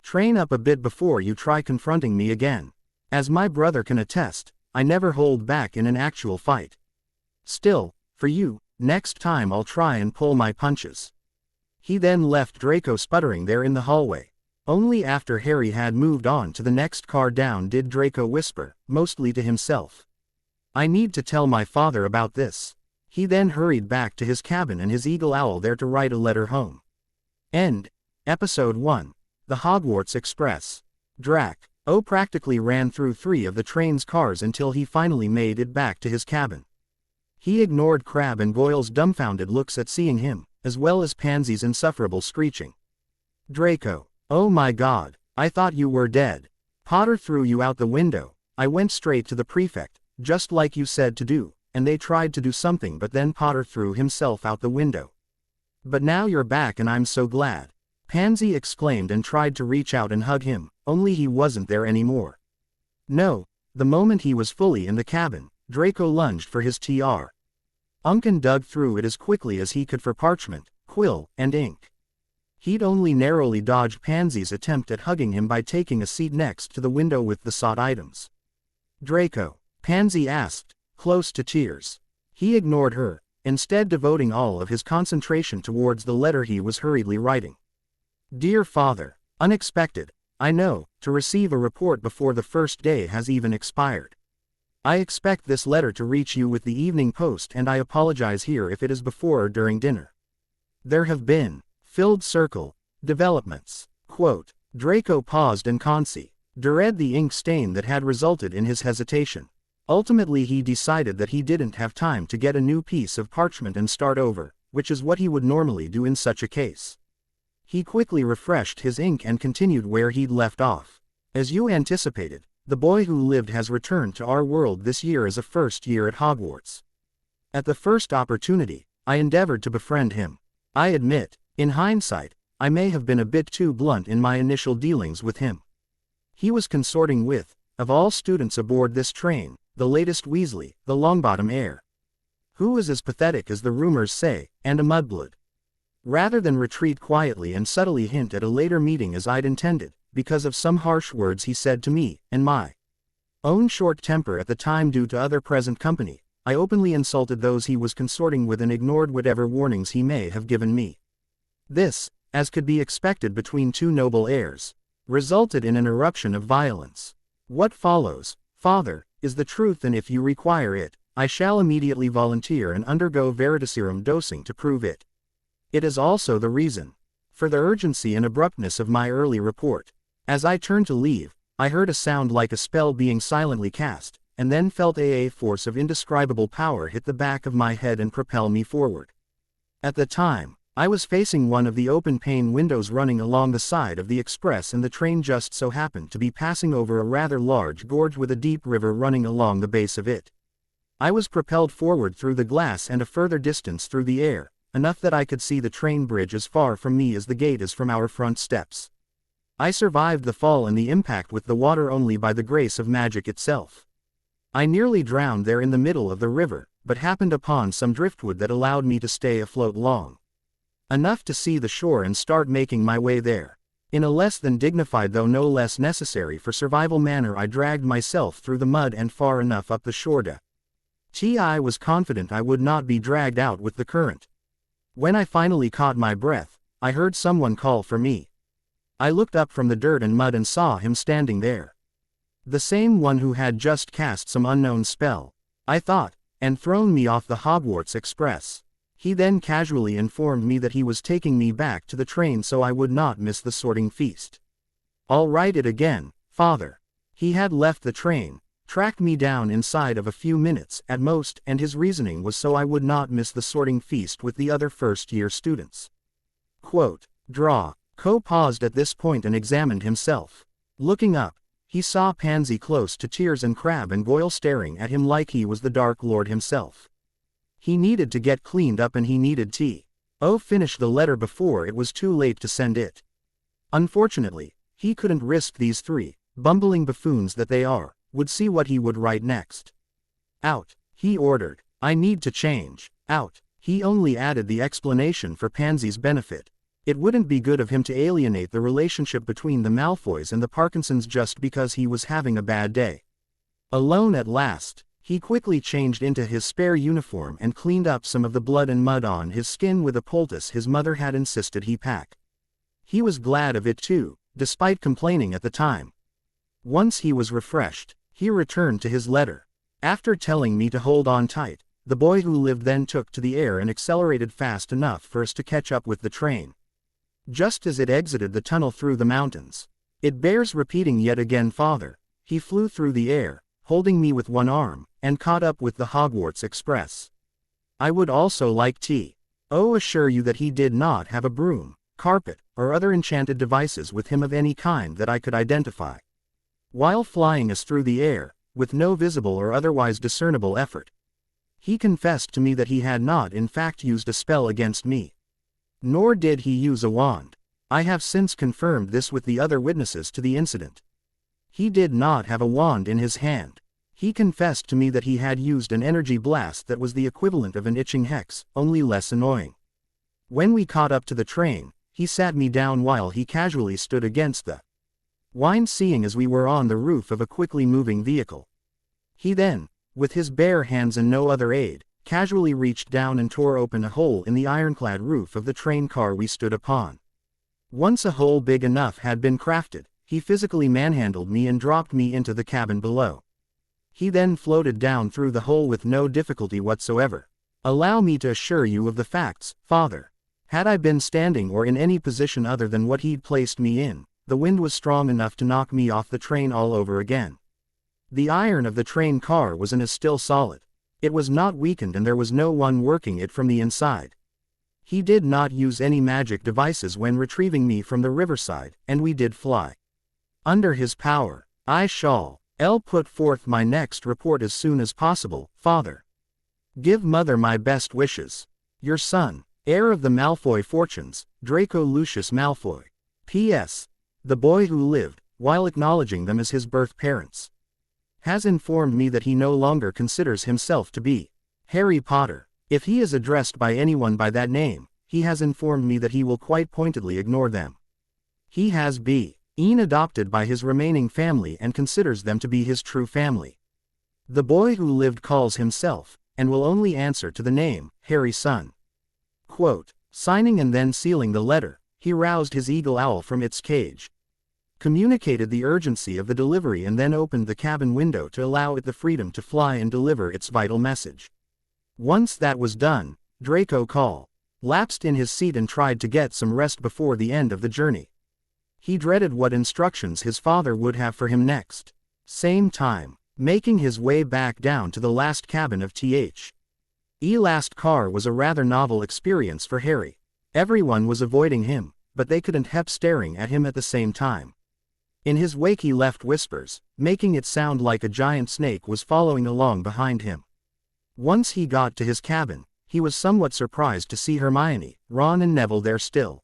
A: Train up a bit before you try confronting me again. As my brother can attest, I never hold back in an actual fight. Still, for you, next time I'll try and pull my punches. He then left Draco sputtering there in the hallway. Only after Harry had moved on to the next car down did Draco whisper, mostly to himself. I need to tell my father about this. He then hurried back to his cabin and his eagle owl there to write a letter home. End. Episode 1. The Hogwarts Express. Draco practically ran through 3 of the train's cars until he finally made it back to his cabin. He ignored Crabbe and Goyle's dumbfounded looks at seeing him, as well as Pansy's insufferable screeching. Draco, oh my god, I thought you were dead. Potter threw you out the window. I went straight to the prefect, just like you said to do, and they tried to do something but then Potter threw himself out the window. But now you're back and I'm so glad. Pansy exclaimed and tried to reach out and hug him, only he wasn't there anymore. No, the moment he was fully in the cabin, Draco lunged for his TR. Uncan dug through it as quickly as he could for parchment, quill, and ink. He'd only narrowly dodged Pansy's attempt at hugging him by taking a seat next to the window with the sought items. Draco, Pansy asked, close to tears. He ignored her, instead devoting all of his concentration towards the letter he was hurriedly writing. Dear Father, unexpected, I know, to receive a report before the first day has even expired. I expect this letter to reach you with the evening post and I apologize here if it is before or during dinner. There have been, filled circle, developments. Quote, Draco paused and considered the ink stain that had resulted in his hesitation. Ultimately he decided that he didn't have time to get a new piece of parchment and start over, which is what he would normally do in such a case. He quickly refreshed his ink and continued where he'd left off. As you anticipated, the boy who lived has returned to our world this year as a first year at Hogwarts. At the first opportunity, I endeavored to befriend him. I admit, in hindsight, I may have been a bit too blunt in my initial dealings with him. He was consorting with, of all students aboard this train, the latest Weasley, the Longbottom heir. Who is as pathetic as the rumors say, and a mudblood. rather than retreat quietly and subtly hint at a later meeting as I'd intended, because of some harsh words he said to me, and my own short temper at the time due to other present company, I openly insulted those he was consorting with and ignored whatever warnings he may have given me. This, as could be expected between two noble heirs, resulted in an eruption of violence. What follows, father, is the truth, and if you require it, I shall immediately volunteer and undergo veritaserum dosing to prove it. It is also the reason for the urgency and abruptness of my early report. As I turned to leave, I heard a sound like a spell being silently cast, and then felt a force of indescribable power hit the back of my head and propel me forward. At the time, I was facing one of the open-pane windows running along the side of the express, and the train just so happened to be passing over a rather large gorge with a deep river running along the base of it. I was propelled forward through the glass and a further distance through the air, enough that I could see the train bridge as far from me as the gate is from our front steps. I survived the fall and the impact with the water only by the grace of magic itself. I nearly drowned there in the middle of the river, but happened upon some driftwood that allowed me to stay afloat long enough to see the shore and start making my way there. In a less than dignified though no less necessary for survival manner, I dragged myself through the mud and far enough up the shore I was confident I would not be dragged out with the current. When I finally caught my breath, I heard someone call for me. I looked up from the dirt and mud and saw him standing there. The same one who had just cast some unknown spell, I thought, and thrown me off the Hogwarts Express. He then casually informed me that he was taking me back to the train so I would not miss the sorting feast. I'll write it again, father. He had left the train, tracked me down inside of a few minutes at most, and his reasoning was so I would not miss the sorting feast with the other first-year students. Quote, draw. Co paused at this point and examined himself. Looking up, he saw Pansy close to tears and Crab and Goyle staring at him like he was the Dark Lord himself. He needed to get cleaned up and he needed to finish the letter before it was too late to send it. Unfortunately, he couldn't risk these three bumbling buffoons that they would see what he would write next. Out, he ordered. I need to change. Out, he only added the explanation for Pansy's benefit. It wouldn't be good of him to alienate the relationship between the Malfoys and the Parkinsons just because he was having a bad day. Alone at last, he quickly changed into his spare uniform and cleaned up some of the blood and mud on his skin with a poultice his mother had insisted he pack. He was glad of it too, despite complaining at the time. Once he was refreshed, he returned to his letter. After telling me to hold on tight, the boy who lived then took to the air and accelerated fast enough for us to catch up with the train. Just as it exited the tunnel through the mountains. It bears repeating yet again, father. He flew through the air, holding me with one arm, and caught up with the Hogwarts Express. I would also like to assure you that he did not have a broom, carpet, or other enchanted devices with him of any kind that I could identify. While flying us through the air, with no visible or otherwise discernible effort, he confessed to me that he had not in fact used a spell against me. Nor did he use a wand. I have since confirmed this with the other witnesses to the incident. He did not have a wand in his hand. He confessed to me that he had used an energy blast that was the equivalent of an itching hex, only less annoying. When we caught up to the train, he sat me down while he casually stood against the wind, seeing as we were on the roof of a quickly moving vehicle. He then, with his bare hands and no other aid, casually reached down and tore open a hole in the ironclad roof of the train car we stood upon. Once a hole big enough had been crafted, he physically manhandled me and dropped me into the cabin below. He then floated down through the hole with no difficulty whatsoever. Allow me to assure you of the facts, father. Had I been standing or in any position other than what he'd placed me in, the wind was strong enough to knock me off the train all over again. The iron of the train car was and is still solid. It was not weakened and there was no one working it from the inside. He did not use any magic devices when retrieving me from the riverside, and we did fly under his power. I shall put forth my next report as soon as possible, father. Give mother my best wishes. Your son, heir of the Malfoy fortunes, Draco Lucius Malfoy. P.S. The boy who lived, while acknowledging them as his birth parents, has informed me that he no longer considers himself to be Harry Potter. If he is addressed by anyone by that name, he has informed me that he will quite pointedly ignore them. He has been adopted by his remaining family and considers them to be his true family. The boy who lived calls himself, and will only answer to the name, Harry's son. Quote, signing and then sealing the letter, he roused his eagle owl from its cage, communicated the urgency of the delivery and then opened the cabin window to allow it the freedom to fly and deliver its vital message. Once that was done, Draco lapsed in his seat and tried to get some rest before the end of the journey. He dreaded what instructions his father would have for him next. Same time, making his way back down to the last cabin of TH's last car was a rather novel experience for Harry. Everyone was avoiding him, but they couldn't help staring at him at the same time. In his wake he left whispers, making it sound like a giant snake was following along behind him. Once he got to his cabin, he was somewhat surprised to see Hermione, Ron and Neville there still.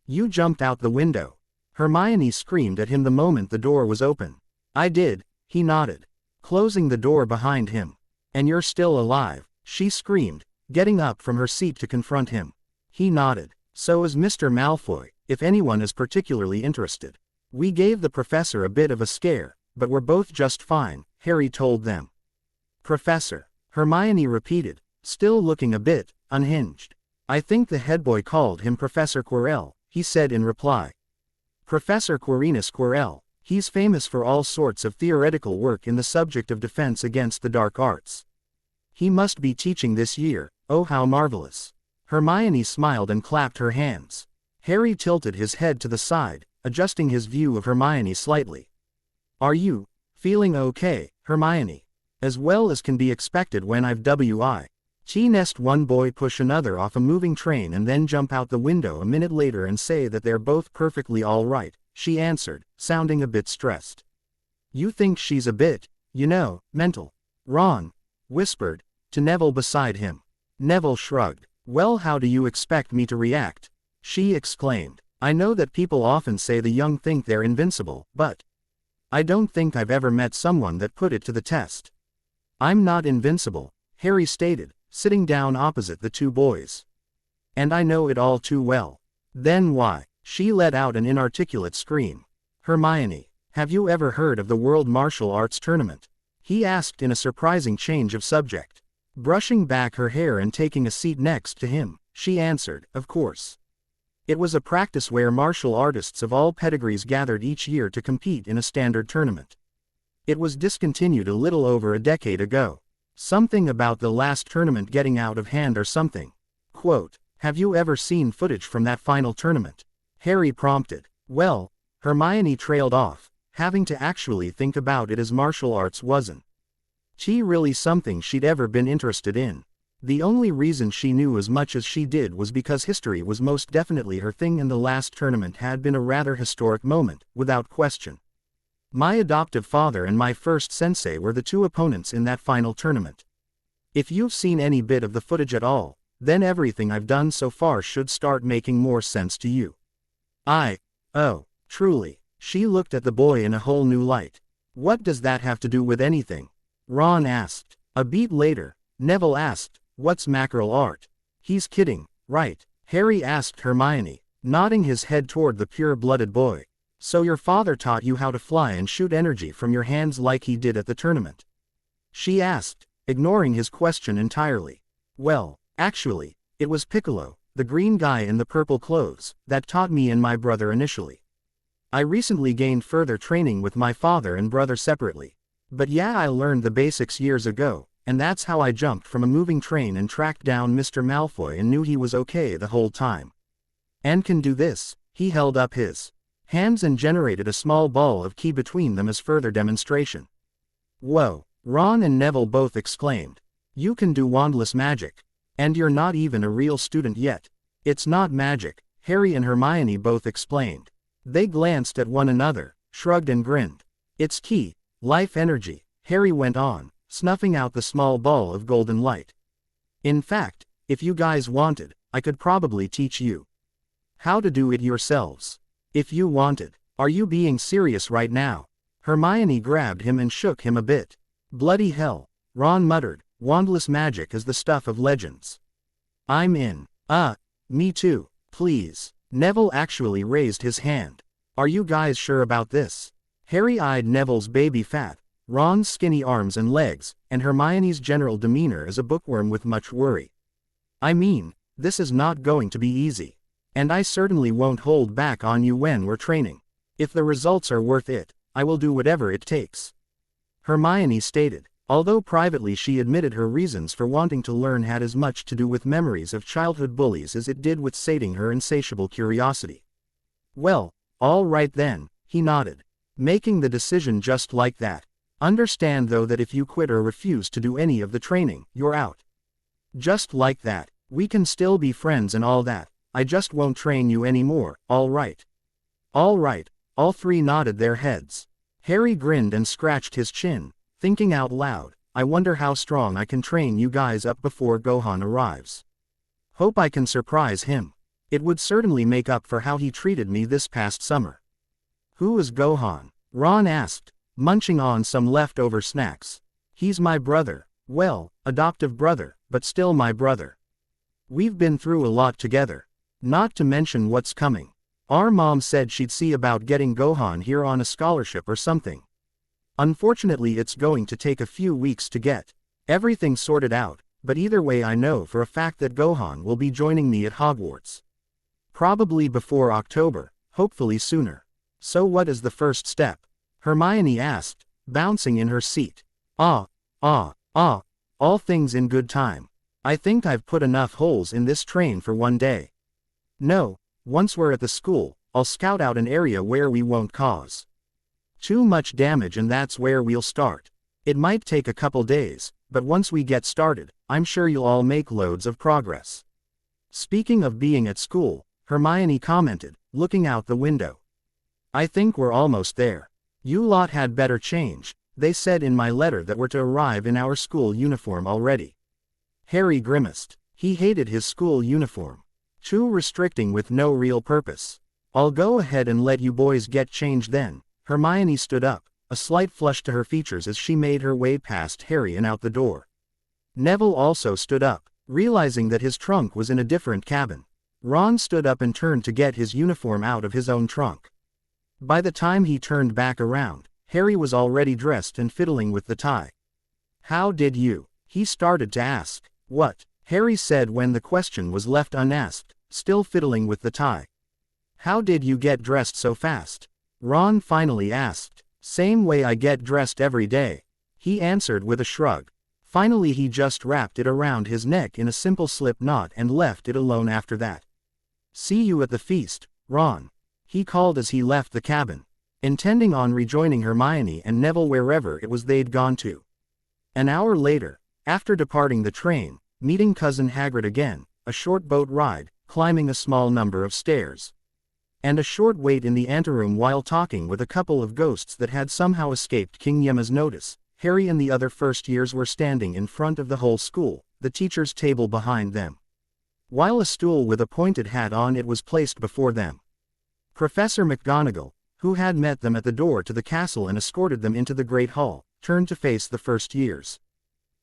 A: "You jumped out the window," Hermione screamed at him the moment the door was open. "I did," he nodded, closing the door behind him. "And you're still alive," she screamed, getting up from her seat to confront him. He nodded. "So is Mr. Malfoy, if anyone is particularly interested. We gave the professor a bit of a scare, but we're both just fine," Harry told them. "Professor," Hermione repeated, still looking a bit unhinged. "I think the headboy called him Professor Quirrell," he said in reply. "Professor Quirinus Quirrell. He's famous for all sorts of theoretical work in the subject of defense against the dark arts. He must be teaching this year. Oh, how marvelous." Hermione smiled and clapped her hands. Harry tilted his head to the side, adjusting his view of Hermione slightly. "Are you feeling okay, Hermione?" "As well as can be expected when I've watched one boy push another off a moving train and then jump out the window a minute later and say that they're both perfectly all right," she answered, sounding a bit stressed. "You think she's a bit, mental?" Ron whispered to Neville beside him. Neville shrugged. "Well, how do you expect me to react?" she exclaimed. "I know that people often say the young think they're invincible, but I don't think I've ever met someone that put it to the test." "I'm not invincible," Harry stated, sitting down opposite the two boys. "And I know it all too well." "Then why?" She let out an inarticulate scream. "Hermione, have you ever heard of the World Martial Arts Tournament?" he asked in a surprising change of subject. Brushing back her hair and taking a seat next to him, she answered, "Of course." It was a practice where martial artists of all pedigrees gathered each year to compete in a standard tournament. It was discontinued a little over a decade ago. Something about the last tournament getting out of hand or something. Quote, "Have you ever seen footage from that final tournament?" Harry prompted. "Well," Hermione trailed off, having to actually think about it as martial arts wasn't really something she'd ever been interested in. The only reason she knew as much as she did was because history was most definitely her thing and the last tournament had been a rather historic moment, without question. "My adoptive father and my first sensei were the two opponents in that final tournament. If you've seen any bit of the footage at all, then everything I've done so far should start making more sense to you." Oh, truly." She looked at the boy in a whole new light. "What does that have to do with anything?" Ron asked. A beat later, Neville asked, "What's mackerel art?" "He's kidding, right?" Harry asked Hermione, nodding his head toward the pure-blooded boy. "So your father taught you how to fly and shoot energy from your hands like he did at the tournament?" she asked, ignoring his question entirely. "Well, actually, it was Piccolo, the green guy in the purple clothes, that taught me and my brother initially. I recently gained further training with my father and brother separately. But yeah, I learned the basics years ago, and that's how I jumped from a moving train and tracked down Mr. Malfoy and knew he was okay the whole time. And can do this." He held up his hands and generated a small ball of ki between them as further demonstration. "Whoa," Ron and Neville both exclaimed. "You can do wandless magic. And you're not even a real student yet." "It's not magic," Harry and Hermione both explained. They glanced at one another, shrugged and grinned. "It's ki, life energy," Harry went on, snuffing out the small ball of golden light. "In fact, if you guys wanted, I could probably teach you how to do it yourselves. If you wanted." "Are you being serious right now?" Hermione grabbed him and shook him a bit. "Bloody hell," Ron muttered, "wandless magic is the stuff of legends." "I'm in." Me too, please. Neville actually raised his hand. Are you guys sure about this? Harry eyed Neville's baby fat, Ron's skinny arms and legs, and Hermione's general demeanor as a bookworm with much worry. I mean, this is not going to be easy. And I certainly won't hold back on you when we're training. If the results are worth it, I will do whatever it takes. Hermione stated, although privately she admitted her reasons for wanting to learn had as much to do with memories of childhood bullies as it did with sating her insatiable curiosity. Well, all right then, he nodded. Making the decision just like that. Understand though that if you quit or refuse to do any of the training, you're out. Just like that. We can still be friends and all that. I just won't train you anymore, all right? All right, all three nodded their heads. Harry grinned and scratched his chin, thinking out loud, I wonder how strong I can train you guys up before Gohan arrives. Hope I can surprise him. It would certainly make up for how he treated me this past summer. Who is Gohan? Ron asked, munching on some leftover snacks. He's my brother. Well, adoptive brother, but still my brother. We've been through a lot together. Not to mention what's coming. Our mom said she'd see about getting Gohan here on a scholarship or something. Unfortunately it's going to take a few weeks to get everything sorted out, but either way I know for a fact that Gohan will be joining me at Hogwarts. Probably before October, hopefully sooner. So what is the first step? Hermione asked, bouncing in her seat. All things in good time. I think I've put enough holes in this train for one day. No, once we're at the school, I'll scout out an area where we won't cause too much damage and that's where we'll start. It might take a couple days, but once we get started, I'm sure you'll all make loads of progress. Speaking of being at school, Hermione commented, looking out the window. I think we're almost there. You lot had better change. They said in my letter that we're to arrive in our school uniform already. Harry grimaced. He hated his school uniform. Too restricting with no real purpose. I'll go ahead and let you boys get changed then. Hermione stood up, a slight flush to her features as she made her way past Harry and out the door. Neville also stood up, realizing that his trunk was in a different cabin. Ron stood up and turned to get his uniform out of his own trunk. By the time he turned back around, Harry was already dressed and fiddling with the tie. How did you? He started to ask. What? Harry said when the question was left unasked, still fiddling with the tie. How did you get dressed so fast? Ron finally asked. Same way I get dressed every day. He answered with a shrug. Finally he just wrapped it around his neck in a simple slip knot and left it alone after that. See you at the feast, Ron. He called as he left the cabin, intending on rejoining Hermione and Neville wherever it was they'd gone to. An hour later, after departing the train, meeting Cousin Hagrid again, a short boat ride, climbing a small number of stairs, and a short wait in the anteroom while talking with a couple of ghosts that had somehow escaped King Yema's notice, Harry and the other first years were standing in front of the whole school, the teacher's table behind them, while a stool with a pointed hat on it was placed before them. Professor McGonagall, who had met them at the door to the castle and escorted them into the Great Hall, turned to face the first years,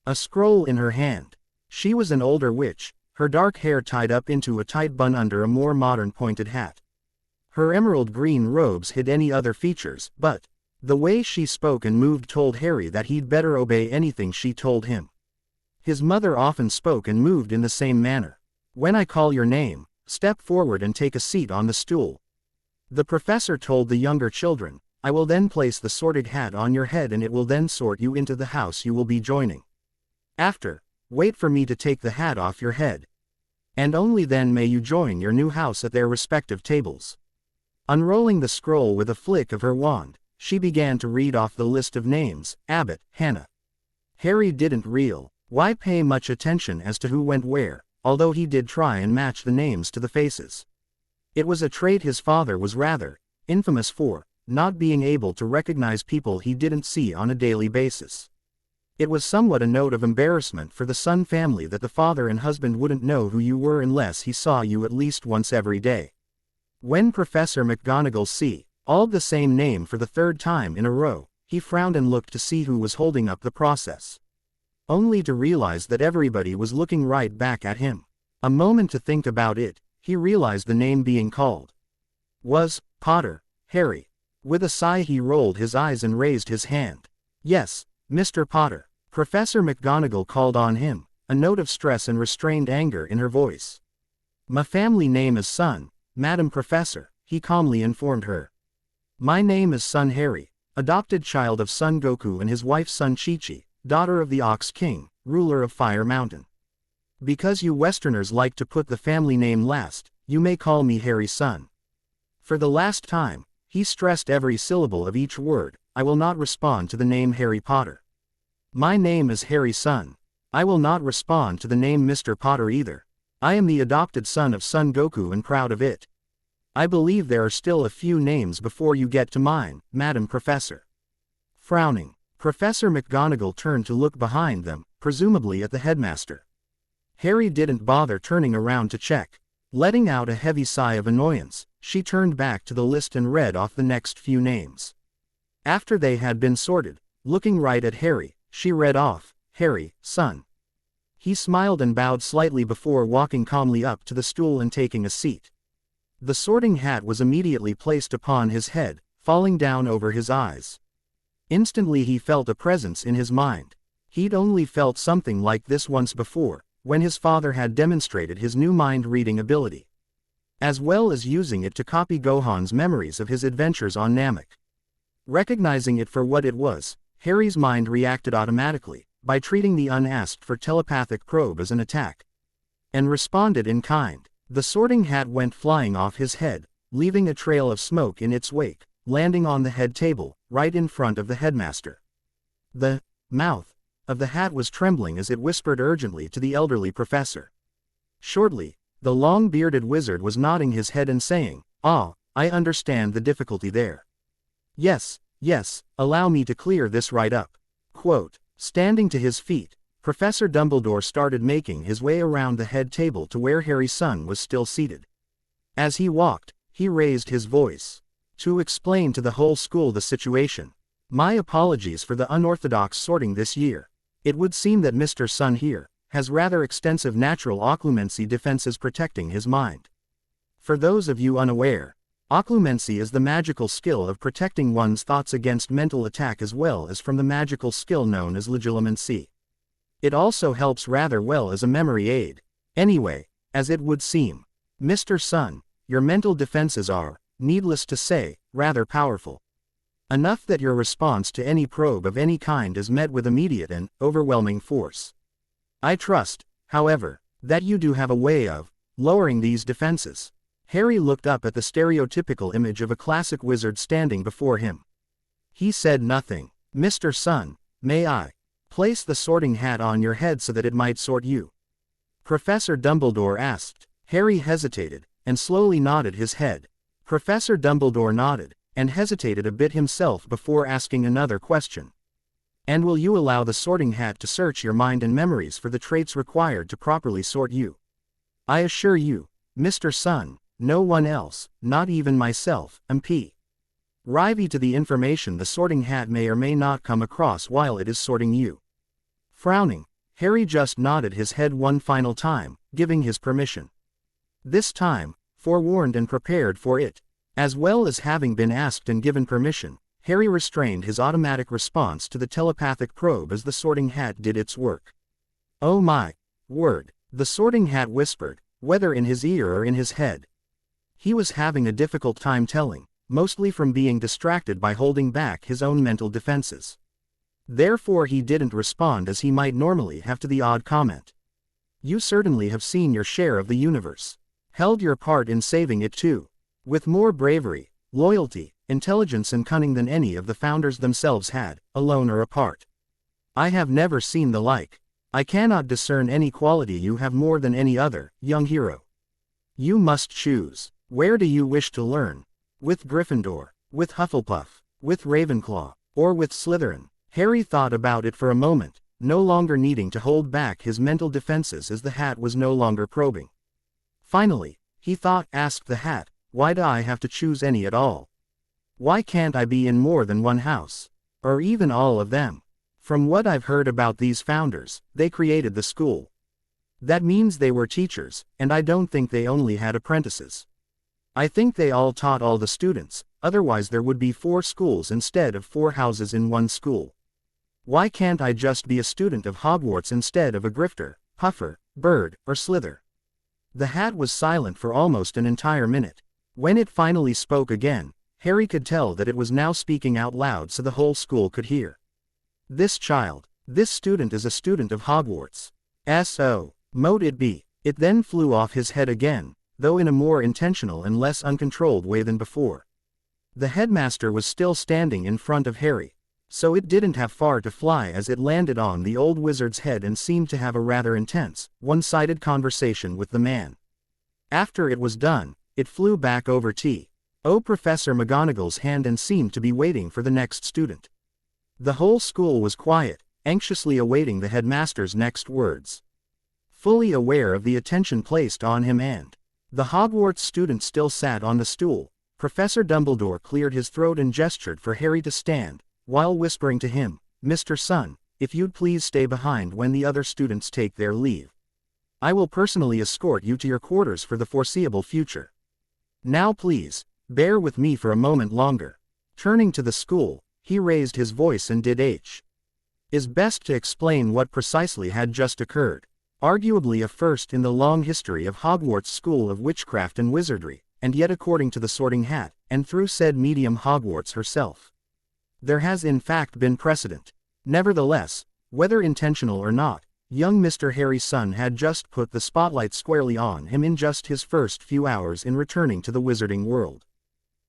A: a scroll in her hand. She was an older witch, her dark hair tied up into a tight bun under a more modern pointed hat. Her emerald green robes hid any other features, but the way she spoke and moved told Harry that he'd better obey anything she told him. His mother often spoke and moved in the same manner. When I call your name, step forward and take a seat on the stool. The professor told the younger children, I will then place the sorted hat on your head and it will then sort you into the house you will be joining. After, wait for me to take the hat off your head. And only then may you join your new house at their respective tables. Unrolling the scroll with a flick of her wand, she began to read off the list of names, Abbott, Hannah. Harry didn't why pay much attention as to who went where, although he did try and match the names to the faces. It was a trait his father was rather infamous for, not being able to recognize people he didn't see on a daily basis. It was somewhat a note of embarrassment for the Sun family that the father and husband wouldn't know who you were unless he saw you at least once every day. When Professor McGonagall all the same name for the third time in a row, he frowned and looked to see who was holding up the process, only to realize that everybody was looking right back at him. A moment to think about it, he realized the name being called was Potter, Harry. With a sigh he rolled his eyes and raised his hand. Yes, Mr. Potter. Professor McGonagall called on him, a note of stress and restrained anger in her voice. My family name is Sun, Madam Professor, he calmly informed her. My name is Sun Harry, adopted child of Son Goku and his wife Sun Chichi, daughter of the Ox King, ruler of Fire Mountain. Because you Westerners like to put the family name last, you may call me Harry Sun. For the last time, he stressed every syllable of each word, I will not respond to the name Harry Potter. My name is Harry Sun. I will not respond to the name Mr. Potter either. I am the adopted son of Son Goku and proud of it. I believe there are still a few names before you get to mine, Madam Professor. Frowning, Professor McGonagall turned to look behind them, presumably at the headmaster. Harry didn't bother turning around to check. Letting out a heavy sigh of annoyance, she turned back to the list and read off the next few names. After they had been sorted, looking right at Harry, she read off, Harry, Sun. He smiled and bowed slightly before walking calmly up to the stool and taking a seat. The sorting hat was immediately placed upon his head, falling down over his eyes. Instantly he felt a presence in his mind. He'd only felt something like this once before, when his father had demonstrated his new mind-reading ability, as well as using it to copy Gohan's memories of his adventures on Namek. Recognizing it for what it was, Harry's mind reacted automatically, by treating the unasked-for telepathic probe as an attack, and responded in kind. The sorting hat went flying off his head, leaving a trail of smoke in its wake, landing on the head table, right in front of the headmaster. The mouth of the hat was trembling as it whispered urgently to the elderly professor. Shortly, the long-bearded wizard was nodding his head and saying, "Ah, I understand the difficulty there. Yes, allow me to clear this right up." Quote, standing to his feet, Professor Dumbledore started making his way around the head table to where Harry's son was still seated. As he walked, he raised his voice to explain to the whole school the situation. My apologies for the unorthodox sorting this year. It would seem that Mr. Sun here has rather extensive natural occlumency defenses protecting his mind. For those of you unaware, occlumency is the magical skill of protecting one's thoughts against mental attack as well as from the magical skill known as legilimency. It also helps rather well as a memory aid. Anyway, as it would seem, Mr. Sun, your mental defenses are, needless to say, rather powerful. Enough that your response to any probe of any kind is met with immediate and overwhelming force. I trust, however, that you do have a way of lowering these defenses. Harry looked up at the stereotypical image of a classic wizard standing before him. He said nothing. Mr. Sun, may I place the sorting hat on your head so that it might sort you? Professor Dumbledore asked. Harry hesitated, and slowly nodded his head. Professor Dumbledore nodded, and hesitated a bit himself before asking another question. And will you allow the sorting hat to search your mind and memories for the traits required to properly sort you? I assure you, Mr. Sun, no one else, not even myself, am privy to the information the sorting hat may or may not come across while it is sorting you. Frowning, Harry just nodded his head one final time, giving his permission. This time, forewarned and prepared for it, as well as having been asked and given permission, Harry restrained his automatic response to the telepathic probe as the sorting hat did its work. Oh my word, the sorting hat whispered, whether in his ear or in his head. He was having a difficult time telling, mostly from being distracted by holding back his own mental defenses. Therefore he didn't respond as he might normally have to the odd comment. You certainly have seen your share of the universe. Held your part in saving it too. With more bravery, loyalty, intelligence and cunning than any of the founders themselves had, alone or apart. I have never seen the like. I cannot discern any quality you have more than any other, young hero. You must choose. Where do you wish to learn? With Gryffindor, with Hufflepuff, with Ravenclaw, or with Slytherin? Harry thought about it for a moment, no longer needing to hold back his mental defenses as the hat was no longer probing. Finally, he asked the hat, why do I have to choose any at all? Why can't I be in more than one house? Or even all of them? From what I've heard about these founders, they created the school. That means they were teachers, and I don't think they only had apprentices. I think they all taught all the students, otherwise there would be 4 schools instead of 4 houses in one school. Why can't I just be a student of Hogwarts instead of a grifter, puffer, bird, or slither? The hat was silent for almost an entire minute. When it finally spoke again, Harry could tell that it was now speaking out loud so the whole school could hear. This student is a student of Hogwarts. So, mote it be. It then flew off his head again, though in a more intentional and less uncontrolled way than before. The headmaster was still standing in front of Harry, so it didn't have far to fly as it landed on the old wizard's head and seemed to have a rather intense, one-sided conversation with the man. After it was done, it flew back over Professor McGonagall's hand and seemed to be waiting for the next student. The whole school was quiet, anxiously awaiting the headmaster's next words. Fully aware of the attention placed on him and the Hogwarts student still sat on the stool, Professor Dumbledore cleared his throat and gestured for Harry to stand, while whispering to him, "Mr. Sun, if you'd please stay behind when the other students take their leave. I will personally escort you to your quarters for the foreseeable future. Now please, bear with me for a moment longer." Turning to the school, he raised his voice and did his best to explain what precisely had just occurred, arguably a first in the long history of Hogwarts School of Witchcraft and Wizardry, and yet according to the Sorting Hat, and through said medium Hogwarts herself, there has in fact been precedent. Nevertheless, whether intentional or not, young Mr. Harry Sun had just put the spotlight squarely on him in just his first few hours in returning to the wizarding world.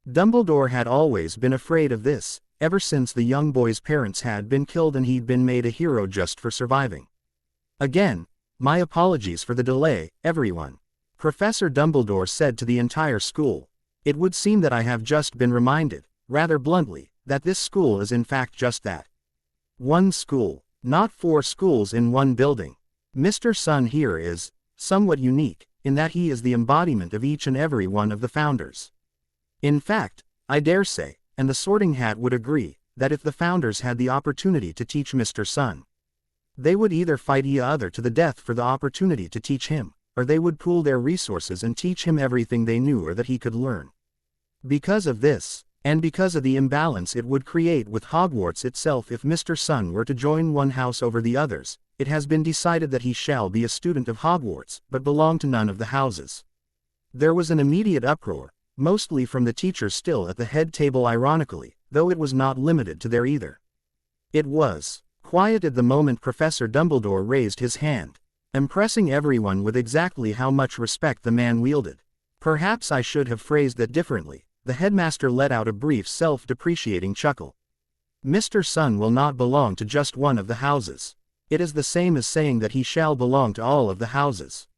A: Dumbledore had always been afraid of this, ever since the young boy's parents had been killed and he'd been made a hero just for surviving. "Again, my apologies for the delay, everyone," Professor Dumbledore said to the entire school. "It would seem that I have just been reminded, rather bluntly, that this school is in fact just that. One school, not 4 schools in one building. Mr. Sun here is somewhat unique, in that he is the embodiment of each and every one of the founders. In fact, I dare say, and the Sorting Hat would agree, that if the founders had the opportunity to teach Mr. Sun, they would either fight each other to the death for the opportunity to teach him, or they would pool their resources and teach him everything they knew or that he could learn. Because of this, and because of the imbalance it would create with Hogwarts itself if Mr. Sun were to join one house over the others, it has been decided that he shall be a student of Hogwarts, but belong to none of the houses." There was an immediate uproar, mostly from the teachers still at the head table ironically, though it was not limited to there either. It was quiet at the moment Professor Dumbledore raised his hand, impressing everyone with exactly how much respect the man wielded. "Perhaps I should have phrased that differently." The headmaster let out a brief self-depreciating chuckle. "Mr. Sun will not belong to just one of the houses. It is the same as saying that he shall belong to all of the houses.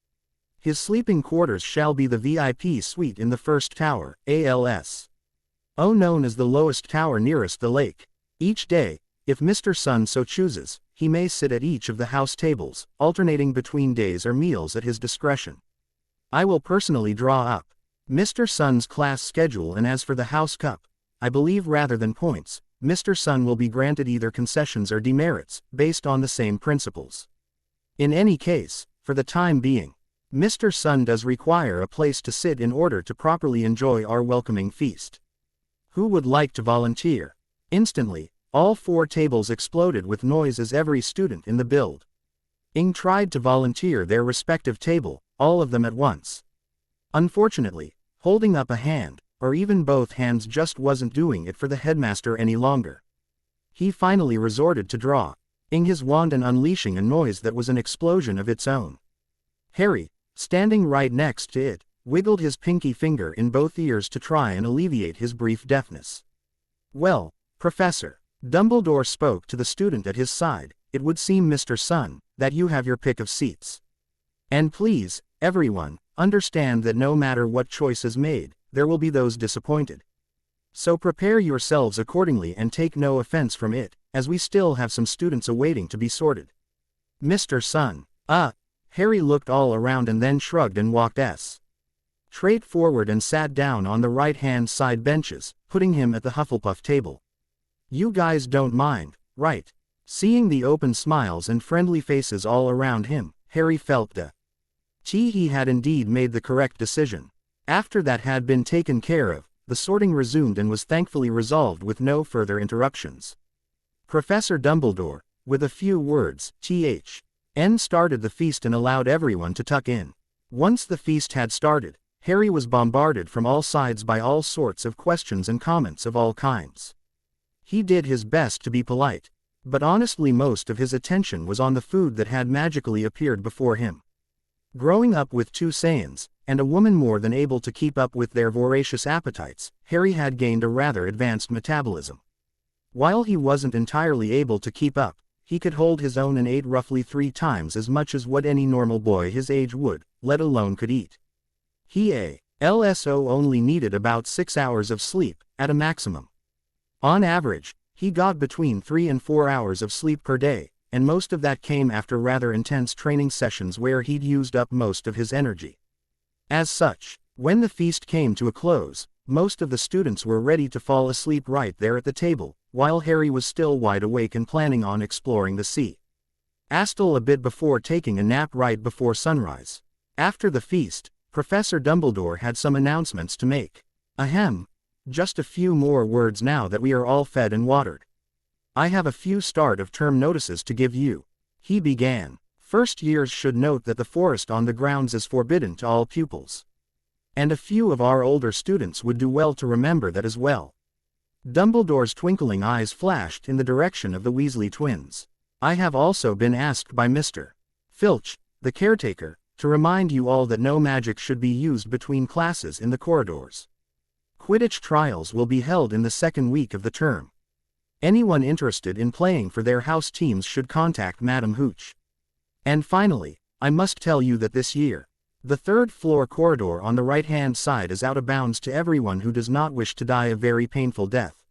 A: His sleeping quarters shall be the VIP suite in the first tower, known as the lowest tower nearest the lake. Each day, if Mr. Sun so chooses, he may sit at each of the house tables, alternating between days or meals at his discretion. I will personally draw up Mr. Sun's class schedule, and as for the house cup, I believe rather than points, Mr. Sun will be granted either concessions or demerits, based on the same principles. In any case, for the time being, Mr. Sun does require a place to sit in order to properly enjoy our welcoming feast. Who would like to volunteer?" Instantly, all 4 tables exploded with noise as every student in the building tried to volunteer their respective table, all of them at once. Unfortunately, holding up a hand, or even both hands, just wasn't doing it for the headmaster any longer. He finally resorted to drawing his wand and unleashing a noise that was an explosion of its own. Harry, standing right next to it, wiggled his pinky finger in both ears to try and alleviate his brief deafness. "Well, Professor," Dumbledore spoke to the student at his side, "it would seem, Mr. Sun, that you have your pick of seats. And please, everyone, understand that no matter what choice is made, there will be those disappointed. So prepare yourselves accordingly and take no offense from it, as we still have some students awaiting to be sorted. Mr. Sun." Harry looked all around and then shrugged and walked straight forward and sat down on the right-hand side benches, putting him at the Hufflepuff table. "You guys don't mind, right?" Seeing the open smiles and friendly faces all around him, Harry felt He had indeed made the correct decision. After that had been taken care of, the sorting resumed and was thankfully resolved with no further interruptions. Professor Dumbledore, with a few words, T.H.N. started the feast and allowed everyone to tuck in. Once the feast had started, Harry was bombarded from all sides by all sorts of questions and comments of all kinds. He did his best to be polite, but honestly most of his attention was on the food that had magically appeared before him. Growing up with two Saiyans, and a woman more than able to keep up with their voracious appetites, Harry had gained a rather advanced metabolism. While he wasn't entirely able to keep up, he could hold his own and ate roughly 3 times as much as what any normal boy his age would, let alone could eat. He only needed about 6 hours of sleep, at a maximum. On average, he got between 3 and 4 hours of sleep per day, and most of that came after rather intense training sessions where he'd used up most of his energy. As such, when the feast came to a close, most of the students were ready to fall asleep right there at the table, while Harry was still wide awake and planning on exploring the sea. Astle a bit before taking a nap right before sunrise. After the feast, Professor Dumbledore had some announcements to make. Ahem. Just a few more words now that we are all fed and watered. I have a few start-of-term notices to give you. He began. First years should note that the forest on the grounds is forbidden to all pupils. And a few of our older students would do well to remember that as well. Dumbledore's twinkling eyes flashed in the direction of the Weasley twins. I have also been asked by Mr. Filch, the caretaker, to remind you all that no magic should be used between classes in the corridors. Quidditch trials will be held in the second week of the term. Anyone interested in playing for their house teams should contact Madam Hooch. And finally, I must tell you that this year, the third-floor corridor on the right-hand side is out of bounds to everyone who does not wish to die a very painful death.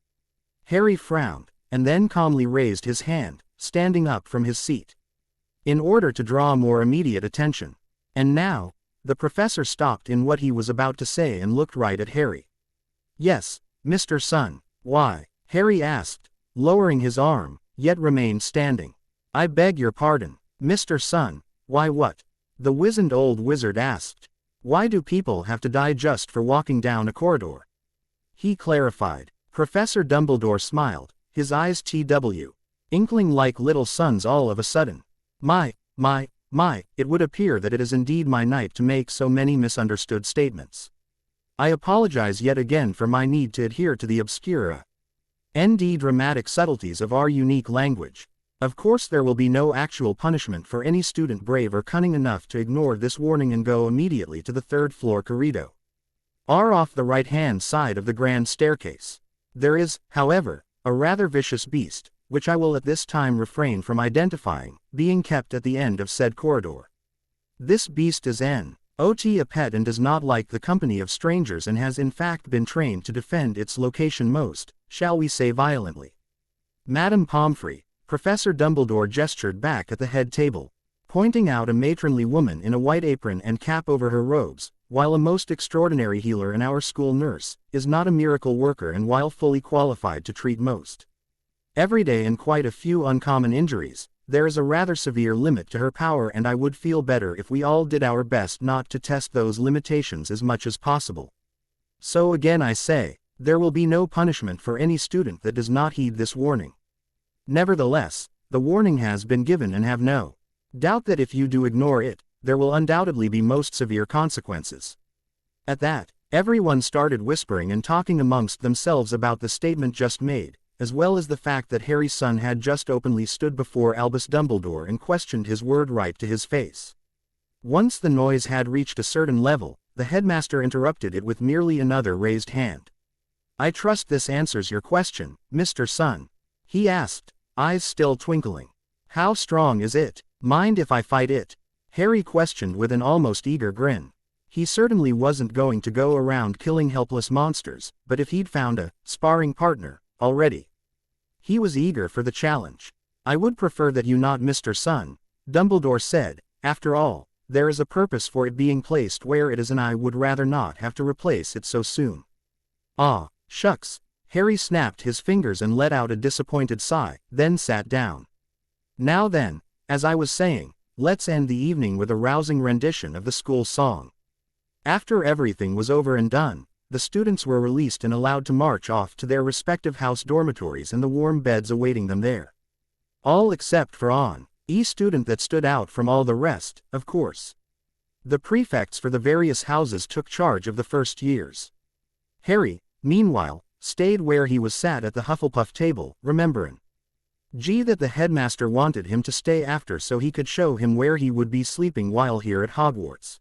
A: Harry frowned, and then calmly raised his hand, standing up from his seat, in order to draw more immediate attention. And now, the professor stopped in what he was about to say and looked right at Harry. Yes, Mr. Sun. Why? Harry asked, lowering his arm, yet remained standing. I beg your pardon, Mr. Sun. Why what? The wizened old wizard asked. Why do people have to die just for walking down a corridor? He clarified. Professor Dumbledore smiled, his eyes inkling like little suns all of a sudden. My, it would appear that it is indeed my night to make so many misunderstood statements. I apologize yet again for my need to adhere to the obscura and dramatic subtleties of our unique language. Of course there will be no actual punishment for any student brave or cunning enough to ignore this warning and go immediately to the third-floor corridor. Off the right-hand side of the grand staircase. There is, however, a rather vicious beast, which I will at this time refrain from identifying, being kept at the end of said corridor. This beast is a pet and does not like the company of strangers and has in fact been trained to defend its location most, shall we say violently. Madame Pomfrey, Professor Dumbledore gestured back at the head table, pointing out a matronly woman in a white apron and cap over her robes, while a most extraordinary healer and our school nurse, is not a miracle worker and while fully qualified to treat most everyday and quite a few uncommon injuries, there is a rather severe limit to her power and I would feel better if we all did our best not to test those limitations as much as possible. So again I say, there will be no punishment for any student that does not heed this warning. Nevertheless, the warning has been given and have no doubt that if you do ignore it, there will undoubtedly be most severe consequences. At that, everyone started whispering and talking amongst themselves about the statement just made, as well as the fact that Harry's son had just openly stood before Albus Dumbledore and questioned his word right to his face. Once the noise had reached a certain level, the headmaster interrupted it with merely another raised hand. I trust this answers your question, Mr. Sun? He asked, eyes still twinkling. How strong is it? Mind if I fight it? Harry questioned with an almost eager grin. He certainly wasn't going to go around killing helpless monsters, but if he'd found a sparring partner already, he was eager for the challenge. I would prefer that you not, Mr. Sun, Dumbledore said. After all, there is a purpose for it being placed where it is and I would rather not have to replace it so soon. Ah, shucks. Harry snapped his fingers and let out a disappointed sigh, then sat down. Now then, as I was saying, let's end the evening with a rousing rendition of the school song." After everything was over and done, the students were released and allowed to march off to their respective house dormitories and the warm beds awaiting them there. All except for a student that stood out from all the rest, of course. The prefects for the various houses took charge of the first years. Harry, meanwhile, stayed where he was sat at the Hufflepuff table, remembering that the headmaster wanted him to stay after so he could show him where he would be sleeping while here at Hogwarts.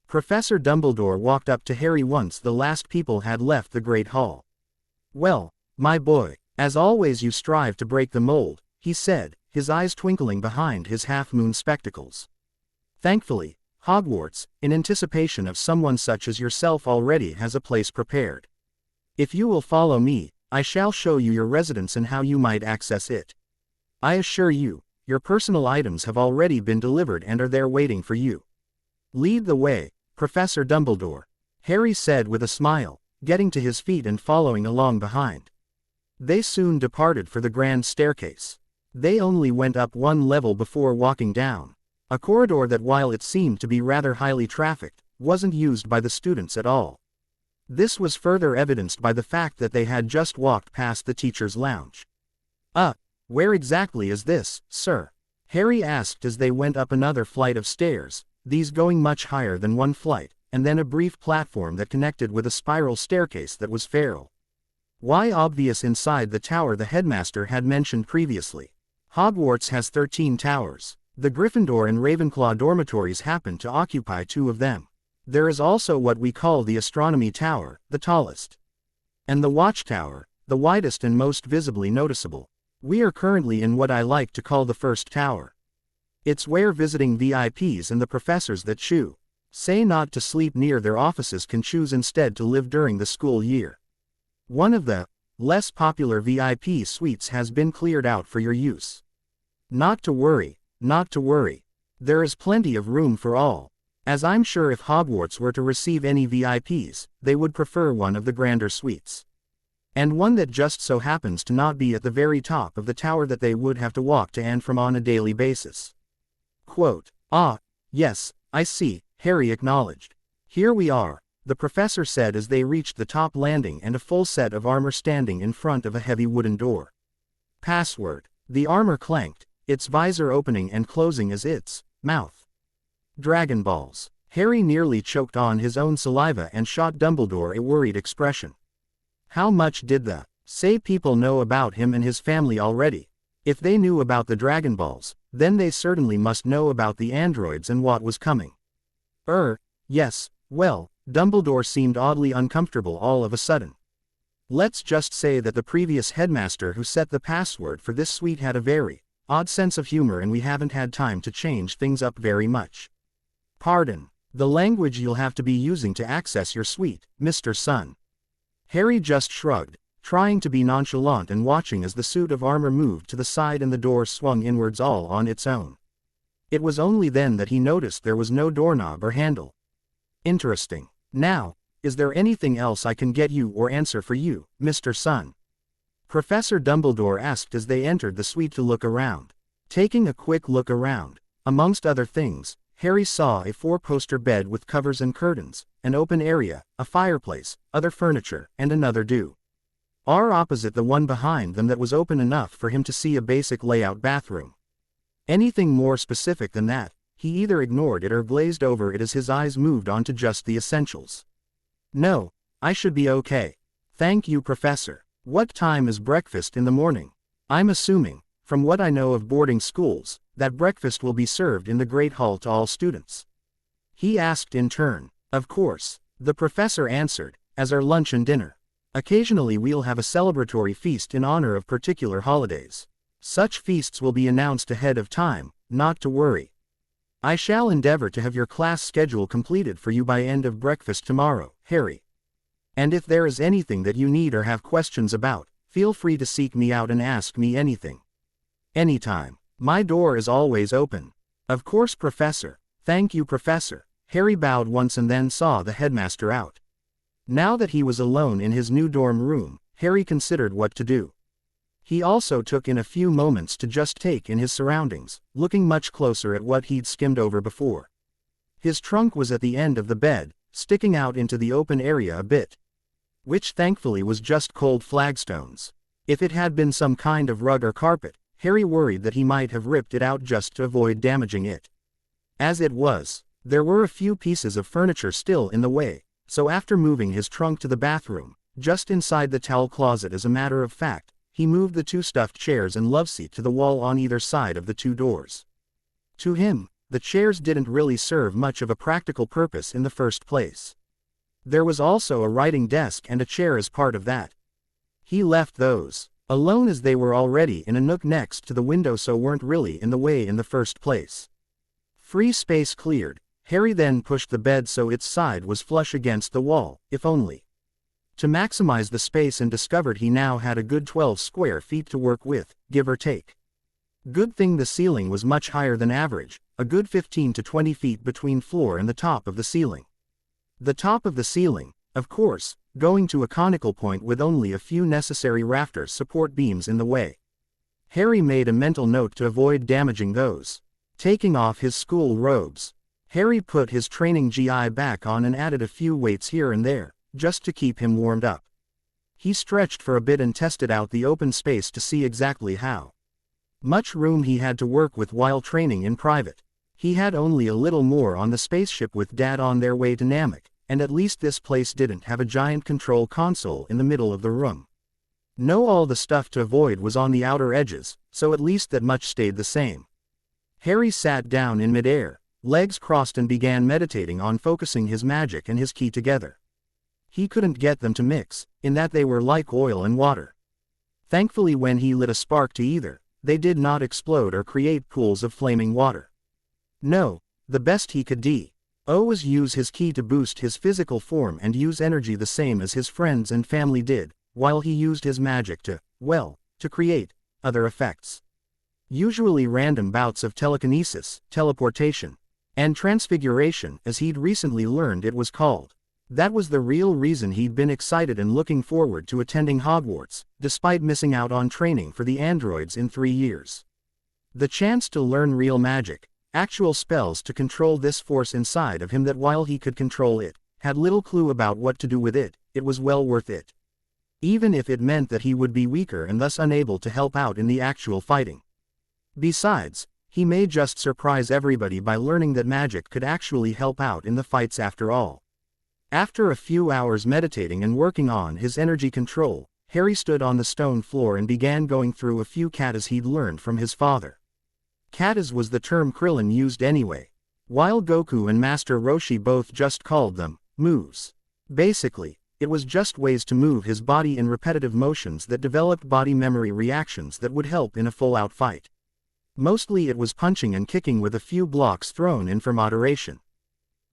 A: Professor Dumbledore walked up to Harry once the last people had left the Great Hall. "Well, my boy, as always you strive to break the mold," he said, his eyes twinkling behind his half-moon spectacles. "Thankfully, Hogwarts, in anticipation of someone such as yourself already has a place prepared. If you will follow me, I shall show you your residence and how you might access it. I assure you, your personal items have already been delivered and are there waiting for you. Lead the way, Professor Dumbledore," Harry said with a smile, getting to his feet and following along behind. They soon departed for the grand staircase. They only went up one level before walking down a corridor that, while it seemed to be rather highly trafficked, wasn't used by the students at all. This was further evidenced by the fact that they had just walked past the teacher's lounge. Where exactly is this, sir?" Harry asked as they went up another flight of stairs, these going much higher than one flight, and then a brief platform that connected with a spiral staircase that was feral. "Why, obvious inside the tower the headmaster had mentioned previously. Hogwarts has 13 towers. The Gryffindor and Ravenclaw dormitories happen to occupy 2 of them. There is also what we call the Astronomy Tower, the tallest. And the Watchtower, the widest and most visibly noticeable. We are currently in what I like to call the first tower. It's where visiting VIPs and the professors that say not to sleep near their offices can choose instead to live during the school year. One of the less popular VIP suites has been cleared out for your use. Not to worry. There is plenty of room for all, as I'm sure if Hogwarts were to receive any VIPs, they would prefer one of the grander suites. And one that just so happens to not be at the very top of the tower that they would have to walk to and from on a daily basis." Quote, "Yes, I see," Harry acknowledged. "Here we are," the professor said as they reached the top landing and a full set of armor standing in front of a heavy wooden door. "Password." The armor clanked, its visor opening and closing as its mouth. "Dragon Balls." Harry nearly choked on his own saliva and shot Dumbledore a worried expression. How much did the people know about him and his family already? If they knew about the Dragon Balls, then they certainly must know about the androids and what was coming. Yes, well, Dumbledore seemed oddly uncomfortable all of a sudden. Let's just say that the previous headmaster who set the password for this suite had a very odd sense of humor and we haven't had time to change things up very much. Pardon the language you'll have to be using to access your suite, Mr. Sun. Harry just shrugged, trying to be nonchalant and watching as the suit of armor moved to the side and the door swung inwards all on its own. It was only then that he noticed there was no doorknob or handle. Interesting. Now, is there anything else I can get you or answer for you, Mr. Sun? Professor Dumbledore asked as they entered the suite to look around. Taking a quick look around, amongst other things, Harry saw a 4-poster bed with covers and curtains, an open area, a fireplace, other furniture, and another opposite the one behind them that was open enough for him to see a basic layout bathroom. Anything more specific than that, he either ignored it or glazed over it as his eyes moved on to just the essentials. "No, I should be okay. Thank you, Professor. What time is breakfast in the morning? I'm assuming, from what I know of boarding schools, that breakfast will be served in the Great Hall to all students?" he asked in turn. "Of course," the professor answered, "as are lunch and dinner. Occasionally we'll have a celebratory feast in honor of particular holidays. Such feasts will be announced ahead of time, not to worry. I shall endeavor to have your class schedule completed for you by end of breakfast tomorrow, Harry. And if there is anything that you need or have questions about, feel free to seek me out and ask me anything. Anytime. My door is always open." "Of course, Professor. Thank you, Professor." Harry bowed once and then saw the headmaster out. Now that he was alone in his new dorm room, Harry considered what to do. He also took in a few moments to just take in his surroundings, looking much closer at what he'd skimmed over before. His trunk was at the end of the bed, sticking out into the open area a bit. Which thankfully was just cold flagstones. If it had been some kind of rug or carpet, Harry worried that he might have ripped it out just to avoid damaging it. As it was, there were a few pieces of furniture still in the way, so after moving his trunk to the bathroom, just inside the towel closet as a matter of fact, he moved the 2 stuffed chairs and loveseat to the wall on either side of the 2 doors. To him, the chairs didn't really serve much of a practical purpose in the first place. There was also a writing desk and a chair as part of that. He left those alone as they were already in a nook next to the window, so weren't really in the way in the first place. Free space cleared, Harry then pushed the bed so its side was flush against the wall, if only to maximize the space, and discovered he now had a good 12 square feet to work with, give or take. Good thing the ceiling was much higher than average, a good 15 to 20 feet between floor and the top of the ceiling. The top of the ceiling, of course, going to a conical point with only a few necessary rafter support beams in the way. Harry made a mental note to avoid damaging those. Taking off his school robes, Harry put his training GI back on and added a few weights here and there, just to keep him warmed up. He stretched for a bit and tested out the open space to see exactly how much room he had to work with while training in private. He had only a little more on the spaceship with Dad on their way to Namek, and at least this place didn't have a giant control console in the middle of the room. No, all the stuff to avoid was on the outer edges, so at least that much stayed the same. Harry sat down in midair, legs crossed, and began meditating on focusing his magic and his ki together. He couldn't get them to mix, in that they were like oil and water. Thankfully, when he lit a spark to either, they did not explode or create pools of flaming water. No, the best he could do was use his ki to boost his physical form and use energy the same as his friends and family did, while he used his magic to create other effects. Usually random bouts of telekinesis, teleportation, and transfiguration, as he'd recently learned it was called. That was the real reason he'd been excited and looking forward to attending Hogwarts, despite missing out on training for the androids in 3 years. The chance to learn real magic, actual spells to control this force inside of him that, while he could control it, had little clue about what to do with it, it was well worth it. Even if it meant that he would be weaker and thus unable to help out in the actual fighting. Besides, he may just surprise everybody by learning that magic could actually help out in the fights after all. After a few hours meditating and working on his energy control, Harry stood on the stone floor and began going through a few katas he'd learned from his father. Katas was the term Krillin used anyway, while Goku and Master Roshi both just called them moves. Basically, it was just ways to move his body in repetitive motions that developed body memory reactions that would help in a full-out fight. Mostly it was punching and kicking with a few blocks thrown in for moderation.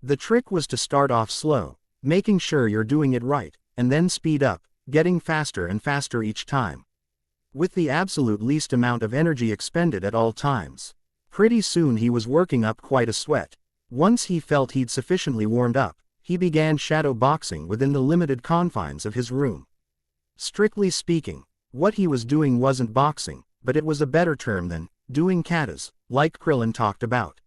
A: The trick was to start off slow, making sure you're doing it right, and then speed up, getting faster and faster each time, with the absolute least amount of energy expended at all times. Pretty soon he was working up quite a sweat. Once he felt he'd sufficiently warmed up, he began shadow boxing within the limited confines of his room. Strictly speaking, what he was doing wasn't boxing, but it was a better term than doing katas, like Krillin talked about.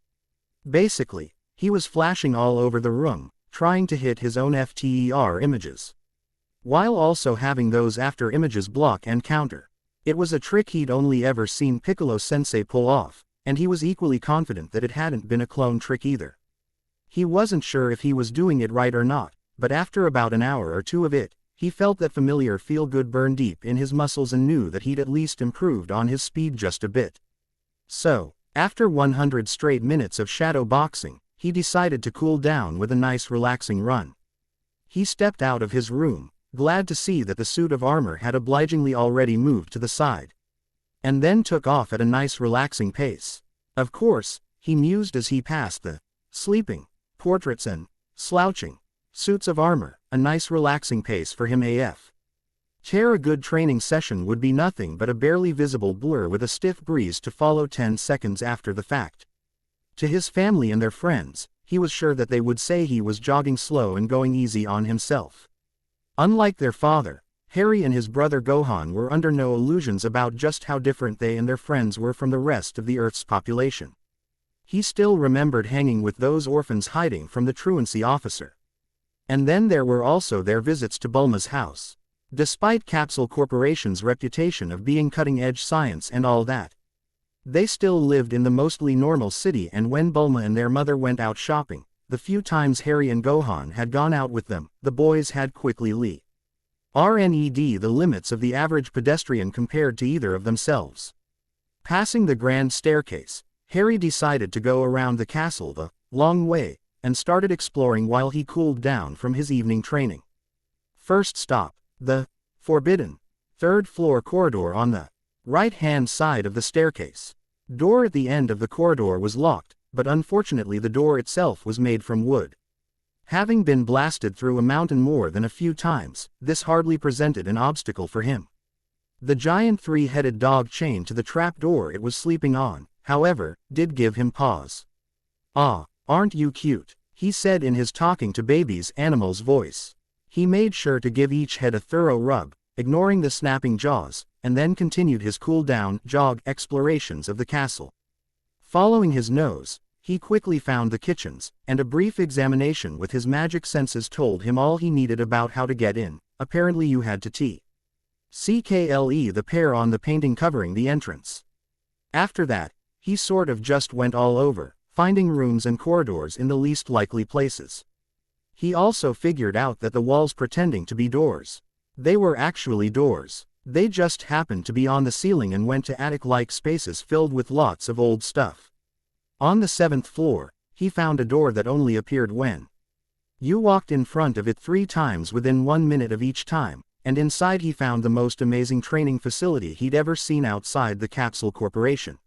A: Basically, he was flashing all over the room, trying to hit his own FTER images, while also having those after images block and counter. It was a trick he'd only ever seen Piccolo-sensei pull off, and he was equally confident that it hadn't been a clone trick either. He wasn't sure if he was doing it right or not, but after about an hour or two of it, he felt that familiar feel-good burn deep in his muscles and knew that he'd at least improved on his speed just a bit. So, after 100 straight minutes of shadow boxing, he decided to cool down with a nice relaxing run. He stepped out of his room, glad to see that the suit of armor had obligingly already moved to the side, and then took off at a nice relaxing pace. Of course, he mused as he passed the sleeping portraits and slouching suits of armor, a nice relaxing pace for him AF. A good training session would be nothing but a barely visible blur with a stiff breeze to follow 10 seconds after the fact. To his family and their friends, he was sure that they would say he was jogging slow and going easy on himself. Unlike their father, Harry and his brother Gohan were under no illusions about just how different they and their friends were from the rest of the Earth's population. He still remembered hanging with those orphans hiding from the truancy officer. And then there were also their visits to Bulma's house. Despite Capsule Corporation's reputation of being cutting-edge science and all that, they still lived in the mostly normal city, and when Bulma and their mother went out shopping, the few times Harry and Gohan had gone out with them, the boys had quickly RNED the limits of the average pedestrian compared to either of themselves. Passing the grand staircase, Harry decided to go around the castle the long way, and started exploring while he cooled down from his evening training. First stop, the forbidden third-floor corridor on the right-hand side of the staircase. Door at the end of the corridor was locked, but unfortunately the door itself was made from wood. Having been blasted through a mountain more than a few times, this hardly presented an obstacle for him. The giant three-headed dog chained to the trapdoor it was sleeping on, however, did give him pause. "Ah, aren't you cute?" he said in his talking to babies animal's voice. He made sure to give each head a thorough rub, ignoring the snapping jaws, and then continued his cool-down, jog explorations of the castle. Following his nose, he quickly found the kitchens, and a brief examination with his magic senses told him all he needed about how to get in. Apparently you had to CKLE the pair on the painting covering the entrance. After that, he sort of just went all over, finding rooms and corridors in the least likely places. He also figured out that the walls pretending to be doors, they were actually doors. They just happened to be on the ceiling and went to attic-like spaces filled with lots of old stuff. On the 7th floor, he found a door that only appeared when you walked in front of it 3 times within 1 minute of each time, and inside he found the most amazing training facility he'd ever seen outside the Capsule Corporation.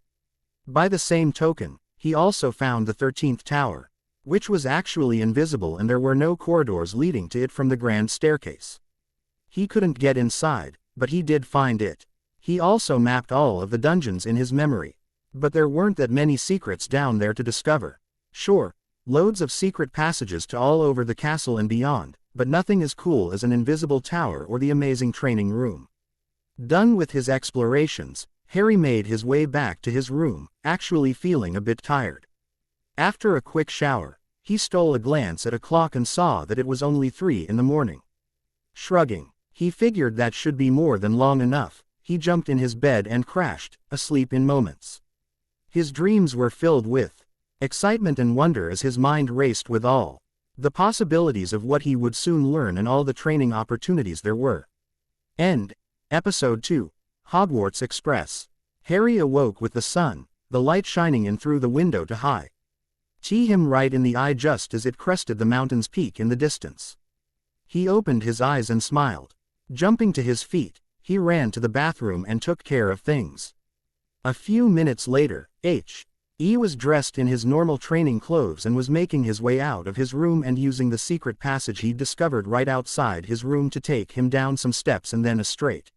A: By the same token, he also found the 13th tower, which was actually invisible, and there were no corridors leading to it from the grand staircase. He couldn't get inside, but he did find it. He also mapped all of the dungeons in his memory. But there weren't that many secrets down there to discover. Sure, loads of secret passages to all over the castle and beyond, but nothing as cool as an invisible tower or the amazing training room. Done with his explorations, Harry made his way back to his room, actually feeling a bit tired. After a quick shower, he stole a glance at a clock and saw that it was only 3 in the morning. Shrugging, he figured that should be more than long enough. He jumped in his bed and crashed, asleep in moments. His dreams were filled with excitement and wonder as his mind raced with all the possibilities of what he would soon learn and all the training opportunities there were. End. Episode 2. Hogwarts Express. Harry awoke with the sun, the light shining in through the window to him right in the eye just as it crested the mountain's peak in the distance. He opened his eyes and smiled. Jumping to his feet, he ran to the bathroom and took care of things. A few minutes later, He was dressed in his normal training clothes and was making his way out of his room and using the secret passage he'd discovered right outside his room to take him down some steps and then a straight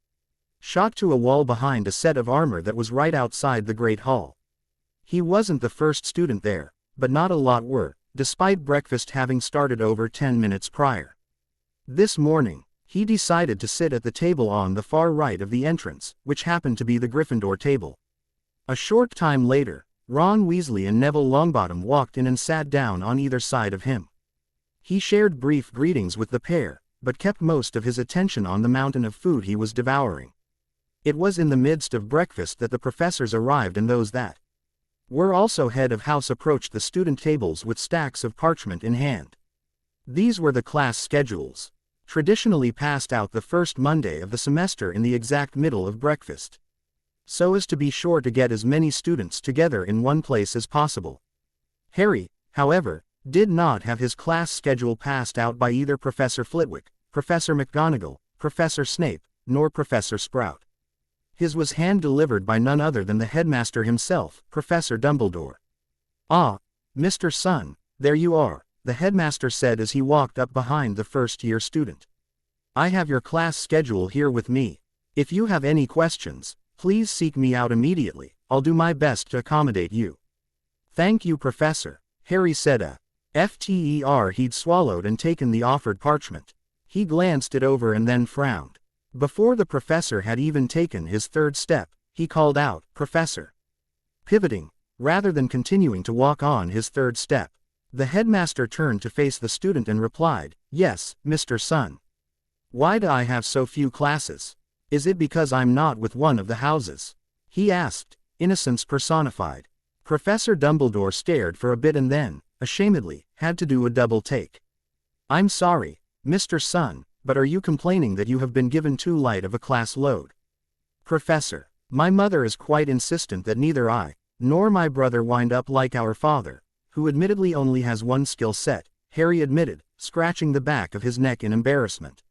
A: shot to a wall behind a set of armor that was right outside the Great Hall. He wasn't the first student there, but not a lot were, despite breakfast having started over 10 minutes prior. This morning, he decided to sit at the table on the far right of the entrance, which happened to be the Gryffindor table. A short time later, Ron Weasley and Neville Longbottom walked in and sat down on either side of him. He shared brief greetings with the pair, but kept most of his attention on the mountain of food he was devouring. It was in the midst of breakfast that the professors arrived, and those that were also head of house approached the student tables with stacks of parchment in hand. These were the class schedules, traditionally passed out the first Monday of the semester in the exact middle of breakfast, so as to be sure to get as many students together in one place as possible. Harry, however, did not have his class schedule passed out by either Professor Flitwick, Professor McGonagall, Professor Snape, nor Professor Sprout. His was hand-delivered by none other than the headmaster himself, Professor Dumbledore. "Ah, Mr. Sun, there you are," the headmaster said as he walked up behind the first-year student. "I have your class schedule here with me. If you have any questions, please seek me out immediately. I'll do my best to accommodate you." "Thank you, Professor," Harry said. He'd swallowed and taken the offered parchment. He glanced it over and then frowned. Before the professor had even taken his third step, he called out, "Professor." Pivoting, rather than continuing to walk on his third step, the headmaster turned to face the student and replied, "Yes, Mr. Sun. Why do I have so few classes? Is it because I'm not with one of the houses?" he asked, innocence personified. Professor Dumbledore stared for a bit and then, ashamedly, had to do a double take. "I'm sorry, Mr. Sun, but are you complaining that you have been given too light of a class load?" "Professor, my mother is quite insistent that neither I, nor my brother wind up like our father, who admittedly only has one skill set," Harry admitted, scratching the back of his neck in embarrassment.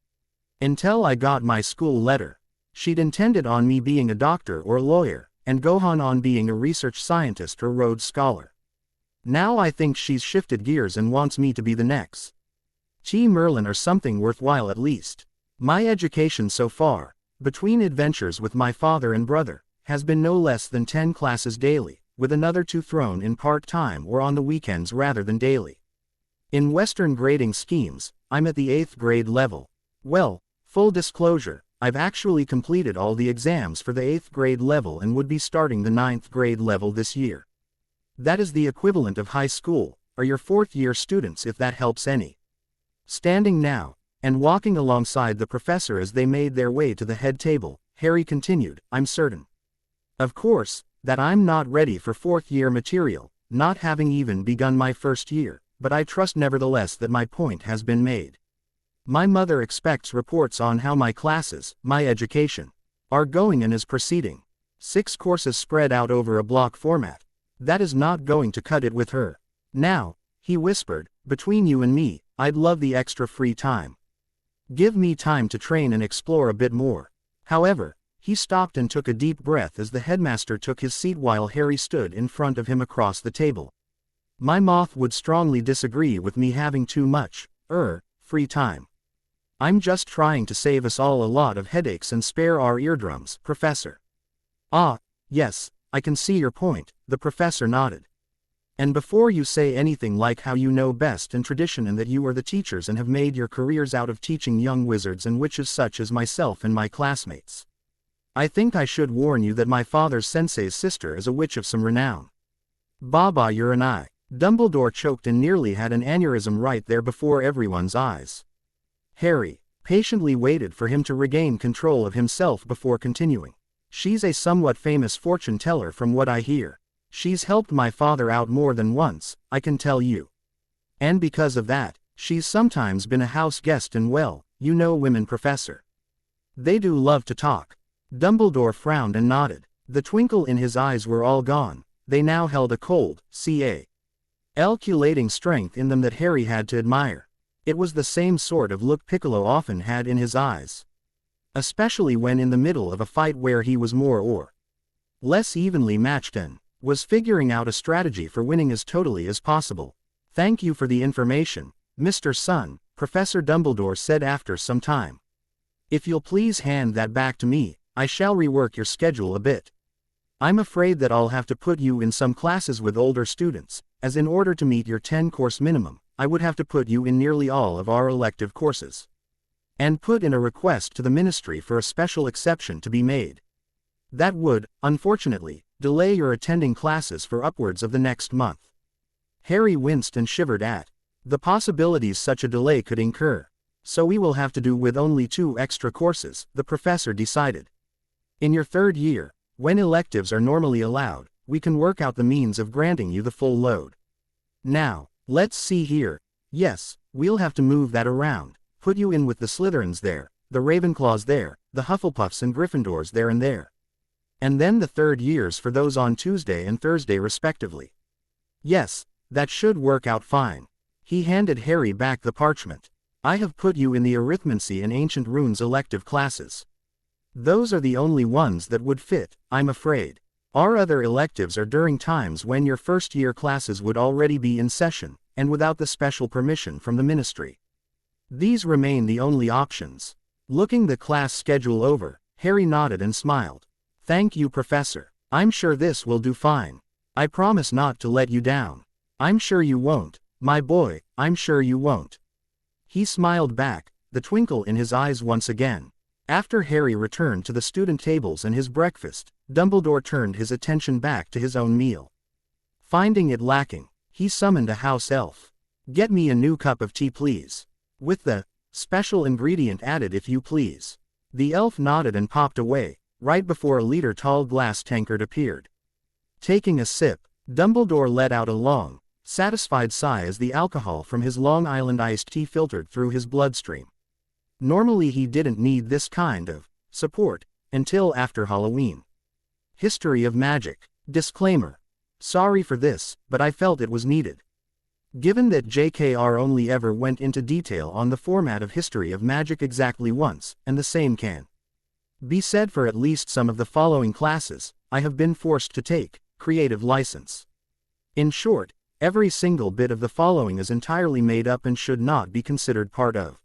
A: "Until I got my school letter. She'd intended on me being a doctor or a lawyer, and Gohan on being a research scientist or Rhodes Scholar. Now I think she's shifted gears and wants me to be the next T. Merlin or something worthwhile at least. My education so far, between adventures with my father and brother, has been no less than 10 classes daily, with another 2 thrown in part-time or on the weekends rather than daily. In Western grading schemes, I'm at the 8th grade level. Well, full disclosure, I've actually completed all the exams for the 8th grade level and would be starting the 9th grade level this year. That is the equivalent of high school, or your 4th-year students if that helps any." Standing now, and walking alongside the professor as they made their way to the head table, Harry continued, "I'm certain, of course, that I'm not ready for 4th-year material, not having even begun my 1st year, but I trust nevertheless that my point has been made. My mother expects reports on how my classes, my education, are going and is proceeding. 6 courses spread out over a block format. That is not going to cut it with her. Now," he whispered, "between you and me, I'd love the extra free time. Give me time to train and explore a bit more." However, he stopped and took a deep breath as the headmaster took his seat while Harry stood in front of him across the table. "My moth would strongly disagree with me having too much, free time. I'm just trying to save us all a lot of headaches and spare our eardrums, Professor." "Ah, yes, I can see your point," the professor nodded. "And before you say anything like how you know best and tradition and that you are the teachers and have made your careers out of teaching young wizards and witches such as myself and my classmates, I think I should warn you that my father's sensei's sister is a witch of some renown." "Baba, you're an eye." Dumbledore choked and nearly had an aneurysm right there before everyone's eyes. Harry patiently waited for him to regain control of himself before continuing. "She's a somewhat famous fortune teller from what I hear. She's helped my father out more than once, I can tell you. And because of that, she's sometimes been a house guest and well, you know women, Professor. They do love to talk." Dumbledore frowned and nodded. The twinkle in his eyes were all gone. They now held a cold, calculating strength in them that Harry had to admire. It was the same sort of look Piccolo often had in his eyes, especially when in the middle of a fight where he was more or less evenly matched and was figuring out a strategy for winning as totally as possible. "Thank you for the information, Mr. Sun," Professor Dumbledore said after some time. "If you'll please hand that back to me, I shall rework your schedule a bit. I'm afraid that I'll have to put you in some classes with older students, as in order to meet your 10-course minimum, I would have to put you in nearly all of our elective courses. And put in a request to the ministry for a special exception to be made. That would, unfortunately, delay your attending classes for upwards of the next month." Harry winced and shivered at the possibilities such a delay could incur. "So we will have to do with only 2 extra courses," the professor decided. "In your 3rd year, when electives are normally allowed, we can work out the means of granting you the full load. Now, let's see here. Yes, we'll have to move that around, put you in with the Slytherins there, the Ravenclaws there, the Hufflepuffs and Gryffindors there and there. And then the 3rd years for those on Tuesday and Thursday respectively. Yes, that should work out fine." He handed Harry back the parchment. "I have put you in the Arithmancy and Ancient Runes elective classes. Those are the only ones that would fit, I'm afraid. Our other electives are during times when your 1st-year classes would already be in session, and without the special permission from the ministry. These remain the only options." Looking the class schedule over, Harry nodded and smiled. "Thank you, Professor. I'm sure this will do fine. I promise not to let you down." "I'm sure you won't, my boy, I'm sure you won't." He smiled back, the twinkle in his eyes once again. After Harry returned to the student tables and his breakfast, Dumbledore turned his attention back to his own meal. Finding it lacking, he summoned a house elf. "Get me a new cup of tea, please. With the special ingredient added, if you please." The elf nodded and popped away, right before a liter-tall glass tankard appeared. Taking a sip, Dumbledore let out a long, satisfied sigh as the alcohol from his Long Island iced tea filtered through his bloodstream. Normally he didn't need this kind of support until after Halloween. History of Magic. Disclaimer. Sorry for this, but I felt it was needed. Given that JKR only ever went into detail on the format of History of Magic exactly once, and the same can be said for at least some of the following classes I have been forced to take: creative license. In short, every single bit of the following is entirely made up and should not be considered part of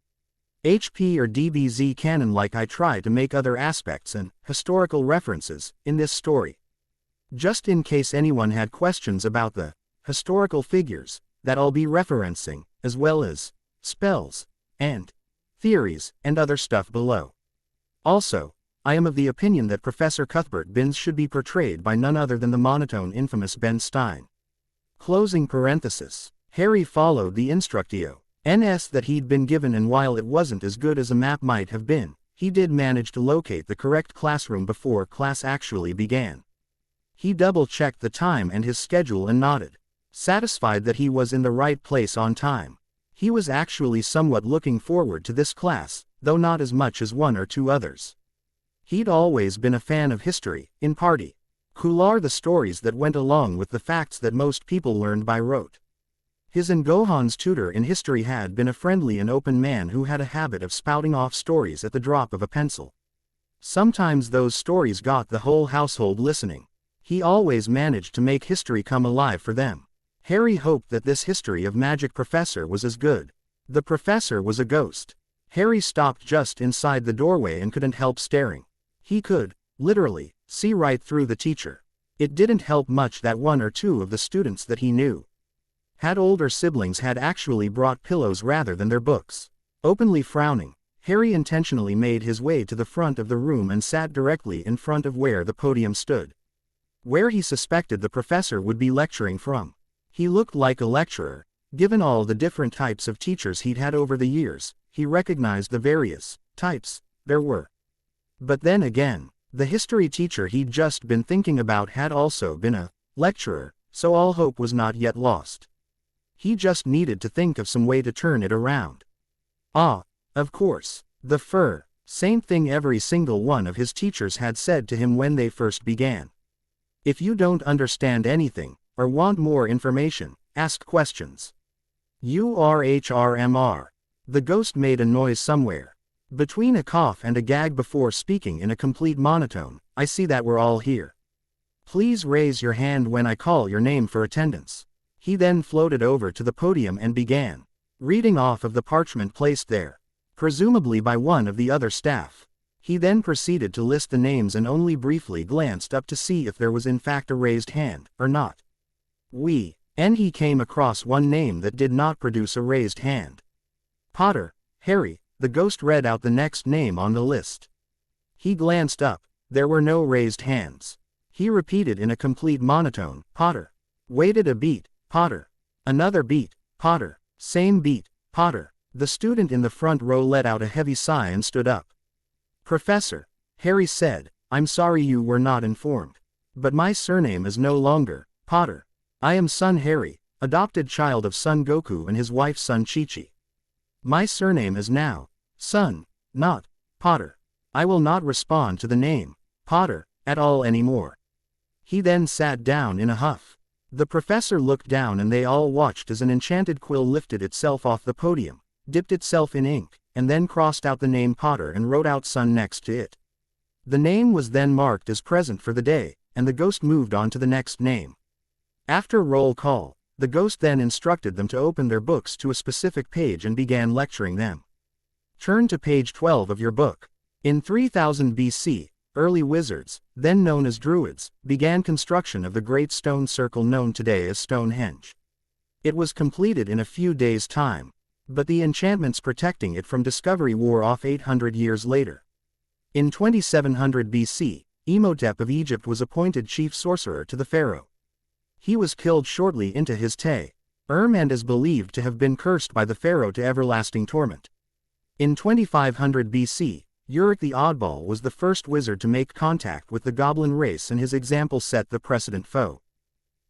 A: HP or DBZ canon like I try to make other aspects and historical references in this story. Just in case anyone had questions about the historical figures that I'll be referencing, as well as spells and theories and other stuff below. Also, I am of the opinion that Professor Cuthbert Binns should be portrayed by none other than the monotone infamous Ben Stein. Closing parenthesis. Harry followed the instructio NS that he'd been given, and while it wasn't as good as a map might have been, he did manage to locate the correct classroom before class actually began. He double-checked the time and his schedule and nodded, satisfied that he was in the right place on time. He was actually somewhat looking forward to this class, though not as much as one or two others. He'd always been a fan of history, in party. Coular, the stories that went along with the facts that most people learned by rote. His and Gohan's tutor in history had been a friendly and open man who had a habit of spouting off stories at the drop of a pencil. Sometimes those stories got the whole household listening. He always managed to make history come alive for them. Harry hoped that this History of Magic professor was as good. The professor was a ghost. Harry stopped just inside the doorway and couldn't help staring. He could, literally, see right through the teacher. It didn't help much that one or two of the students that he knew had older siblings had actually brought pillows rather than their books. Openly frowning, Harry intentionally made his way to the front of the room and sat directly in front of where the podium stood, where he suspected the professor would be lecturing from. He looked like a lecturer. Given all the different types of teachers he'd had over the years, he recognized the various types there were. But then again, the history teacher he'd just been thinking about had also been a lecturer, so all hope was not yet lost. He just needed to think of some way to turn it around. Ah, of course, the same thing every single one of his teachers had said to him when they first began. If you don't understand anything, or want more information, ask questions. URHRMR. The ghost made a noise somewhere. Between a cough and a gag before speaking in a complete monotone, "I see that we're all here. Please raise your hand when I call your name for attendance." He then floated over to the podium and began reading off of the parchment placed there, presumably by one of the other staff. He then proceeded to list the names and only briefly glanced up to see if there was in fact a raised hand, or not. And he came across one name that did not produce a raised hand. Potter. Harry. The ghost read out the next name on the list. He glanced up. There were no raised hands. He repeated in a complete monotone, "Potter." Waited a beat. "Potter." Another beat. "Potter." Same beat. "Potter." The student in the front row let out a heavy sigh and stood up. "Professor," Harry said, "I'm sorry you were not informed. But my surname is no longer Potter. I am Son Harry, adopted child of Son Goku and his wife Son Chichi. My surname is now Son, not Potter. I will not respond to the name Potter at all anymore." He then sat down in a huff. The professor looked down and they all watched as an enchanted quill lifted itself off the podium, dipped itself in ink, and then crossed out the name Potter and wrote out Son next to it. The name was then marked as present for the day, and the ghost moved on to the next name. After roll call, the ghost then instructed them to open their books to a specific page and began lecturing them. Turn to page 12 of your book. In 3000 BC, early wizards, then known as druids, began construction of the great stone circle known today as Stonehenge. It was completed in a few days' time, but the enchantments protecting it from discovery wore off 800 years later. In 2700 BC, Imhotep of Egypt was appointed chief sorcerer to the pharaoh. He was killed shortly into his and is believed to have been cursed by the pharaoh to everlasting torment. In 2500 BC, Uruk the Oddball was the first wizard to make contact with the goblin race, and his example set the precedent for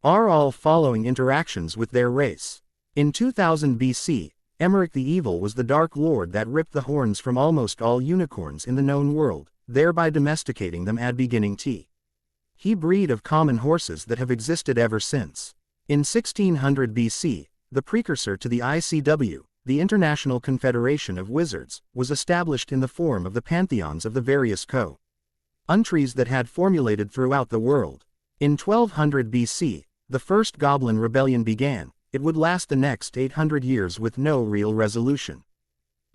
A: all following interactions with their race. In 2000 BC, Emmerich the Evil was the Dark Lord that ripped the horns from almost all unicorns in the known world, thereby domesticating them at beginning he breed of common horses that have existed ever since. In 1600 BC, the precursor to the ICW, the International Confederation of Wizards, was established in the form of the pantheons of the various countries that had formulated throughout the world. In 1200 BC, the first Goblin Rebellion began. It would last the next 800 years with no real resolution.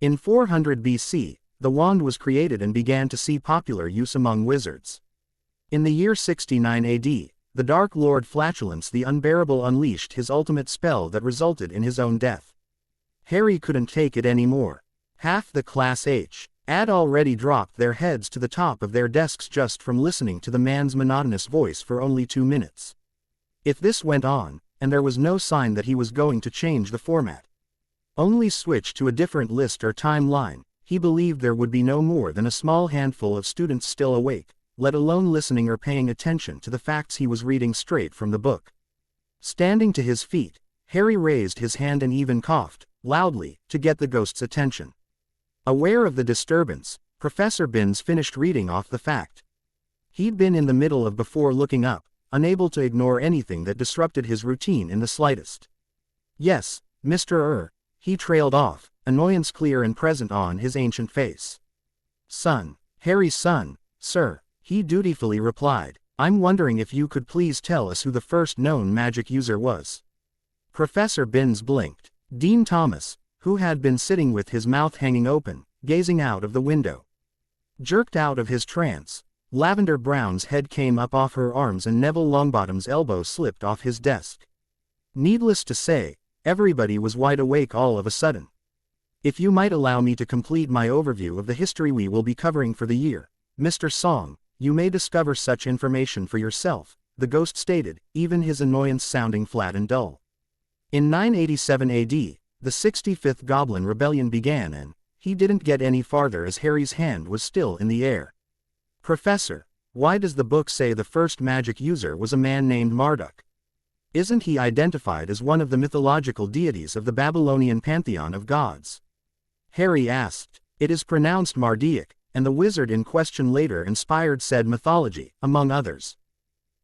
A: In 400 BC, the wand was created and began to see popular use among wizards. In the year 69 AD, the Dark Lord Flatulence the Unbearable unleashed his ultimate spell that resulted in his own death. Harry couldn't take it anymore. Half the Class H had already dropped their heads to the top of their desks just from listening to the man's monotonous voice for only 2 minutes. If this went on, and there was no sign that he was going to change the format, only switch to a different list or timeline, he believed there would be no more than a small handful of students still awake, let alone listening or paying attention to the facts he was reading straight from the book. Standing to his feet, Harry raised his hand and even coughed loudly to get the ghost's attention. Aware of the disturbance, Professor Binns finished reading off the fact he'd been in the middle of before looking up, unable to ignore anything that disrupted his routine in the slightest. Yes, Mr. He trailed off, annoyance clear and present on his ancient face. Son, Harry's son, sir, he dutifully replied. I'm wondering if you could please tell us who the first known magic user was. Professor Binns blinked. Dean Thomas, who had been sitting with his mouth hanging open, gazing out of the window, jerked out of his trance. Lavender Brown's head came up off her arms and Neville Longbottom's elbow slipped off his desk. Needless to say, everybody was wide awake all of a sudden. If you might allow me to complete my overview of the history we will be covering for the year, Mr. Song, you may discover such information for yourself, the ghost stated, even his annoyance sounding flat and dull. In 987 AD, the 65th Goblin Rebellion began and he didn't get any farther as Harry's hand was still in the air. Professor, why does the book say the first magic user was a man named Marduk? Isn't he identified as one of the mythological deities of the Babylonian pantheon of gods? Harry asked. It is pronounced Mardiak, and the wizard in question later inspired said mythology, among others.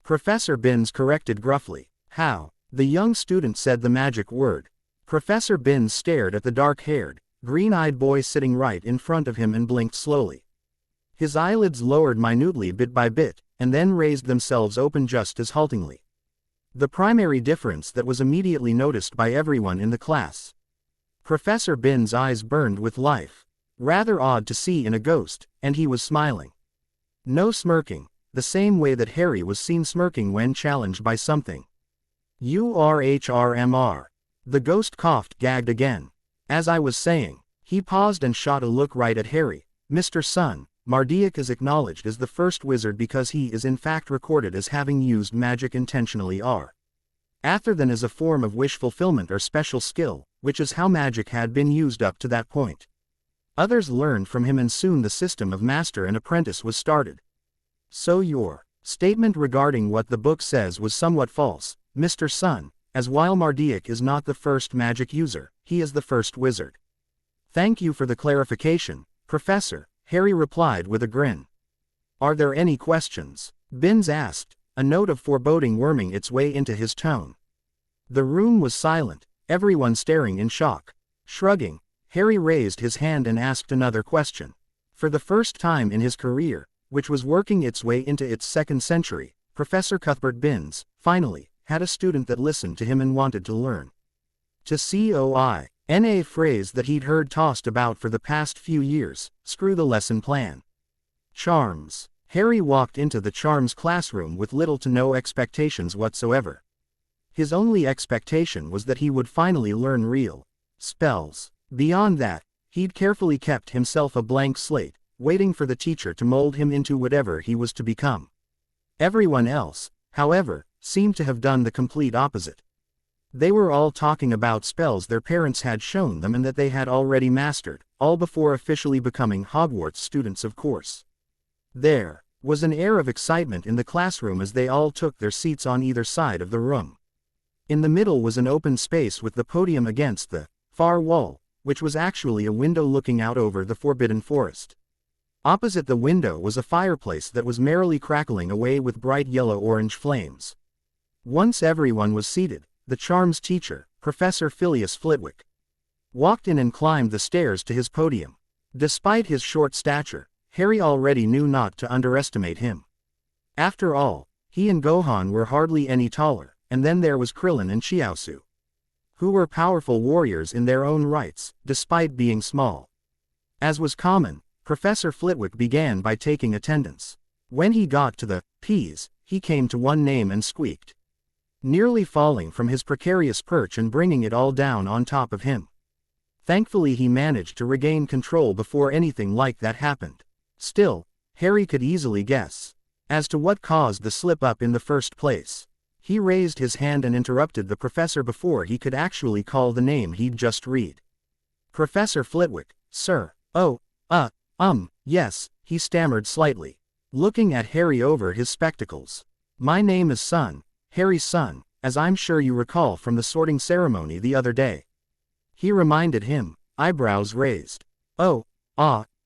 A: Professor Binns corrected gruffly. How? The young student said the magic word. Professor Binns stared at the dark-haired, green-eyed boy sitting right in front of him and blinked slowly. His eyelids lowered minutely bit by bit, and then raised themselves open just as haltingly. The primary difference that was immediately noticed by everyone in the class. Professor Binns' eyes burned with life. Rather odd to see in a ghost, and he was smiling. No smirking, the same way that Harry was seen smirking when challenged by something. URHRMR. The ghost coughed, gagged again. As I was saying, he paused and shot a look right at Harry. Mr. Sun, Mardiak is acknowledged as the first wizard because he is in fact recorded as having used magic intentionally rather than as a form of wish fulfillment or special skill, which is how magic had been used up to that point. Others learned from him and soon the system of master and apprentice was started. So your statement regarding what the book says was somewhat false, Mr. Sun, as while Mardiak is not the first magic user, he is the first wizard. Thank you for the clarification, Professor, Harry replied with a grin. Are there any questions? Binns asked, a note of foreboding worming its way into his tone. The room was silent, everyone staring in shock. Shrugging, Harry raised his hand and asked another question. For the first time in his career, which was working its way into its second century, Professor Cuthbert Binns, finally, had a student that listened to him and wanted to learn. To COI, phrase that he'd heard tossed about for the past few years, screw the lesson plan. Charms. Harry walked into the charms classroom with little to no expectations whatsoever. His only expectation was that he would finally learn real spells. Beyond that, he'd carefully kept himself a blank slate, waiting for the teacher to mold him into whatever he was to become. Everyone else, however, seemed to have done the complete opposite. They were all talking about spells their parents had shown them and that they had already mastered, all before officially becoming Hogwarts students, of course. There was an air of excitement in the classroom as they all took their seats on either side of the room. In the middle was an open space with the podium against the far wall, which was actually a window looking out over the Forbidden Forest. Opposite the window was a fireplace that was merrily crackling away with bright yellow-orange flames. Once everyone was seated, the charms teacher, Professor Phileas Flitwick, walked in and climbed the stairs to his podium. Despite his short stature, Harry already knew not to underestimate him. After all, he and Gohan were hardly any taller, and then there was Krillin and Chiaozu, who were powerful warriors in their own rights, despite being small. As was common, Professor Flitwick began by taking attendance. When he got to the P's, he came to one name and squeaked, nearly falling from his precarious perch and bringing it all down on top of him. Thankfully he managed to regain control before anything like that happened. Still, Harry could easily guess as to what caused the slip-up in the first place. He raised his hand and interrupted the professor before he could actually call the name he'd just read. "Professor Flitwick, sir." "Oh, yes," he stammered slightly, looking at Harry over his spectacles. "My name is Sun, Harry's son, as I'm sure you recall from the sorting ceremony the other day," he reminded him, eyebrows raised. "Oh,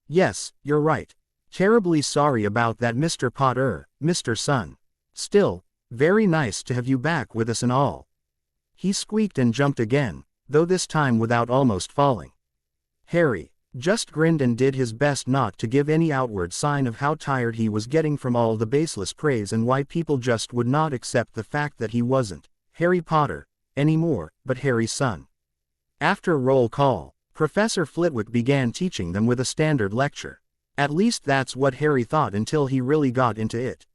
A: yes, you're right. Terribly sorry about that, Mr. Potter, Mr. Sun. Still, very nice to have you back with us and all." He squeaked and jumped again, though this time without almost falling. Harry just grinned and did his best not to give any outward sign of how tired he was getting from all the baseless praise and why people just would not accept the fact that he wasn't Harry Potter anymore, but Harry's son. After roll call, Professor Flitwick began teaching them with a standard lecture. At least that's what Harry thought until he really got into it.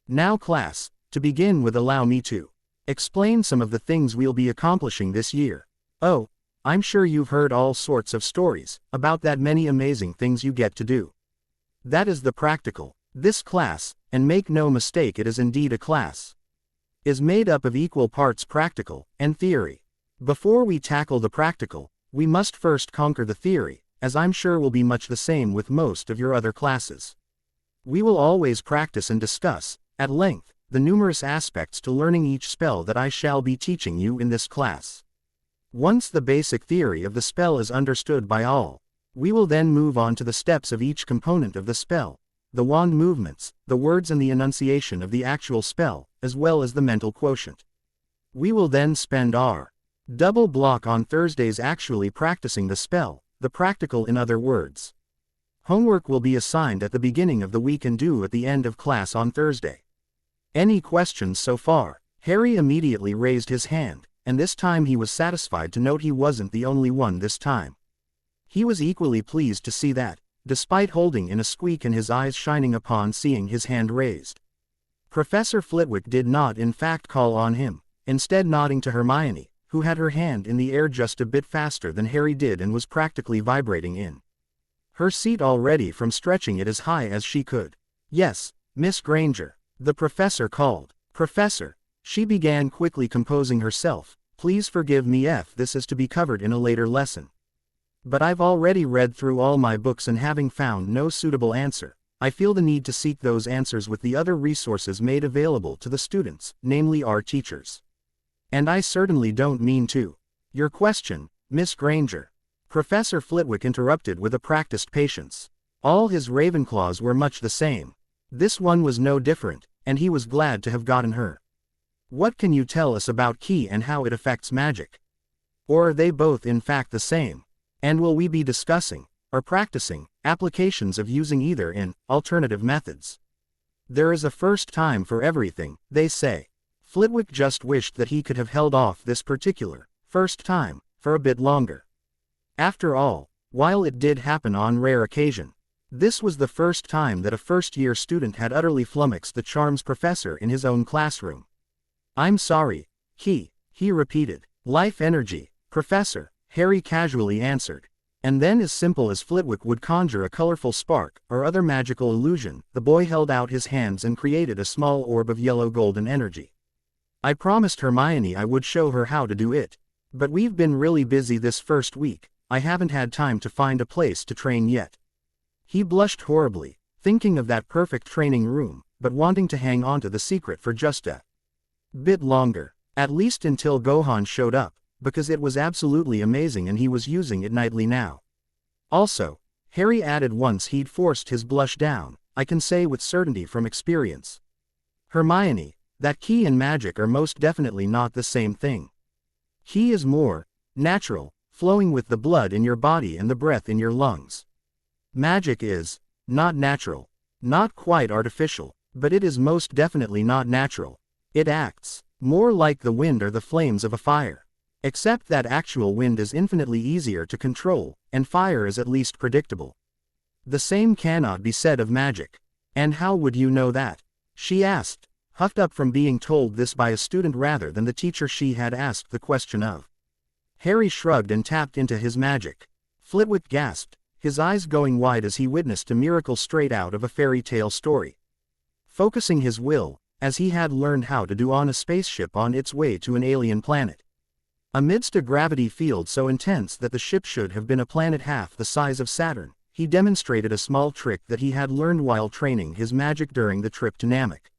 A: "Now class, to begin with, allow me to explain some of the things we'll be accomplishing this year. Oh, I'm sure you've heard all sorts of stories about that many amazing things you get to do. That is the practical. This class, and make no mistake, it is indeed a class, is made up of equal parts practical and theory. Before we tackle the practical, we must first conquer the theory, as I'm sure will be much the same with most of your other classes. We will always practice and discuss, at length, the numerous aspects to learning each spell that I shall be teaching you in this class. Once the basic theory of the spell is understood by all, we will then move on to the steps of each component of the spell, the wand movements, the words and the enunciation of the actual spell, as well as the mental quotient. We will then spend our double block on Thursdays actually practicing the spell, the practical in other words. Homework will be assigned at the beginning of the week and due at the end of class on Thursday. Any questions so far? Harry immediately raised his hand, and this time he was satisfied to note he wasn't the only one this time. He was equally pleased to see that, despite holding in a squeak and his eyes shining upon seeing his hand raised, Professor Flitwick did not in fact call on him, instead nodding to Hermione, who had her hand in the air just a bit faster than Harry did and was practically vibrating in her seat already from stretching it as high as she could. "Yes, Miss Granger," the professor called. "Professor," she began quickly composing herself, "please forgive me if this is to be covered in a later lesson. But I've already read through all my books and having found no suitable answer, I feel the need to seek those answers with the other resources made available to the students, namely our teachers. And I certainly don't mean to your question, Miss Granger," Professor Flitwick interrupted with a practiced patience. All his Ravenclaws were much the same. This one was no different, and he was glad to have gotten her. "What can you tell us about Ki and how it affects magic? Or are they both in fact the same? And will we be discussing, or practicing, applications of using either in alternative methods? There is a first time for everything, they say." Flitwick just wished that he could have held off this particular first time for a bit longer. After all, while it did happen on rare occasion, this was the first time that a first-year student had utterly flummoxed the charms professor in his own classroom. "I'm sorry, he repeated. "Life energy, Professor," Harry casually answered. And then, as simple as Flitwick would conjure a colorful spark or other magical illusion, the boy held out his hands and created a small orb of yellow golden energy. I promised Hermione I would show her how to do it. But we've been really busy this first week. I haven't had time to find a place to train yet. He blushed horribly, thinking of that perfect training room, but wanting to hang on to the secret for just a bit longer. At least until Gohan showed up, because it was absolutely amazing and he was using it nightly now. Also, Harry added once he'd forced his blush down, I can say with certainty from experience. Hermione, that ki and magic are most definitely not the same thing. Ki is more natural, flowing with the blood in your body and the breath in your lungs. Magic is not natural, not quite artificial, but it is most definitely not natural. It acts more like the wind or the flames of a fire. Except that actual wind is infinitely easier to control, and fire is at least predictable. The same cannot be said of magic. And how would you know that? She asked, huffed up from being told this by a student rather than the teacher she had asked the question of. Harry shrugged and tapped into his magic. Flitwick gasped, his eyes going wide as he witnessed a miracle straight out of a fairy tale story. Focusing his will, as he had learned how to do on a spaceship on its way to an alien planet. Amidst a gravity field so intense that the ship should have been a planet half the size of Saturn, he demonstrated a small trick that he had learned while training his magic during the trip to Namek.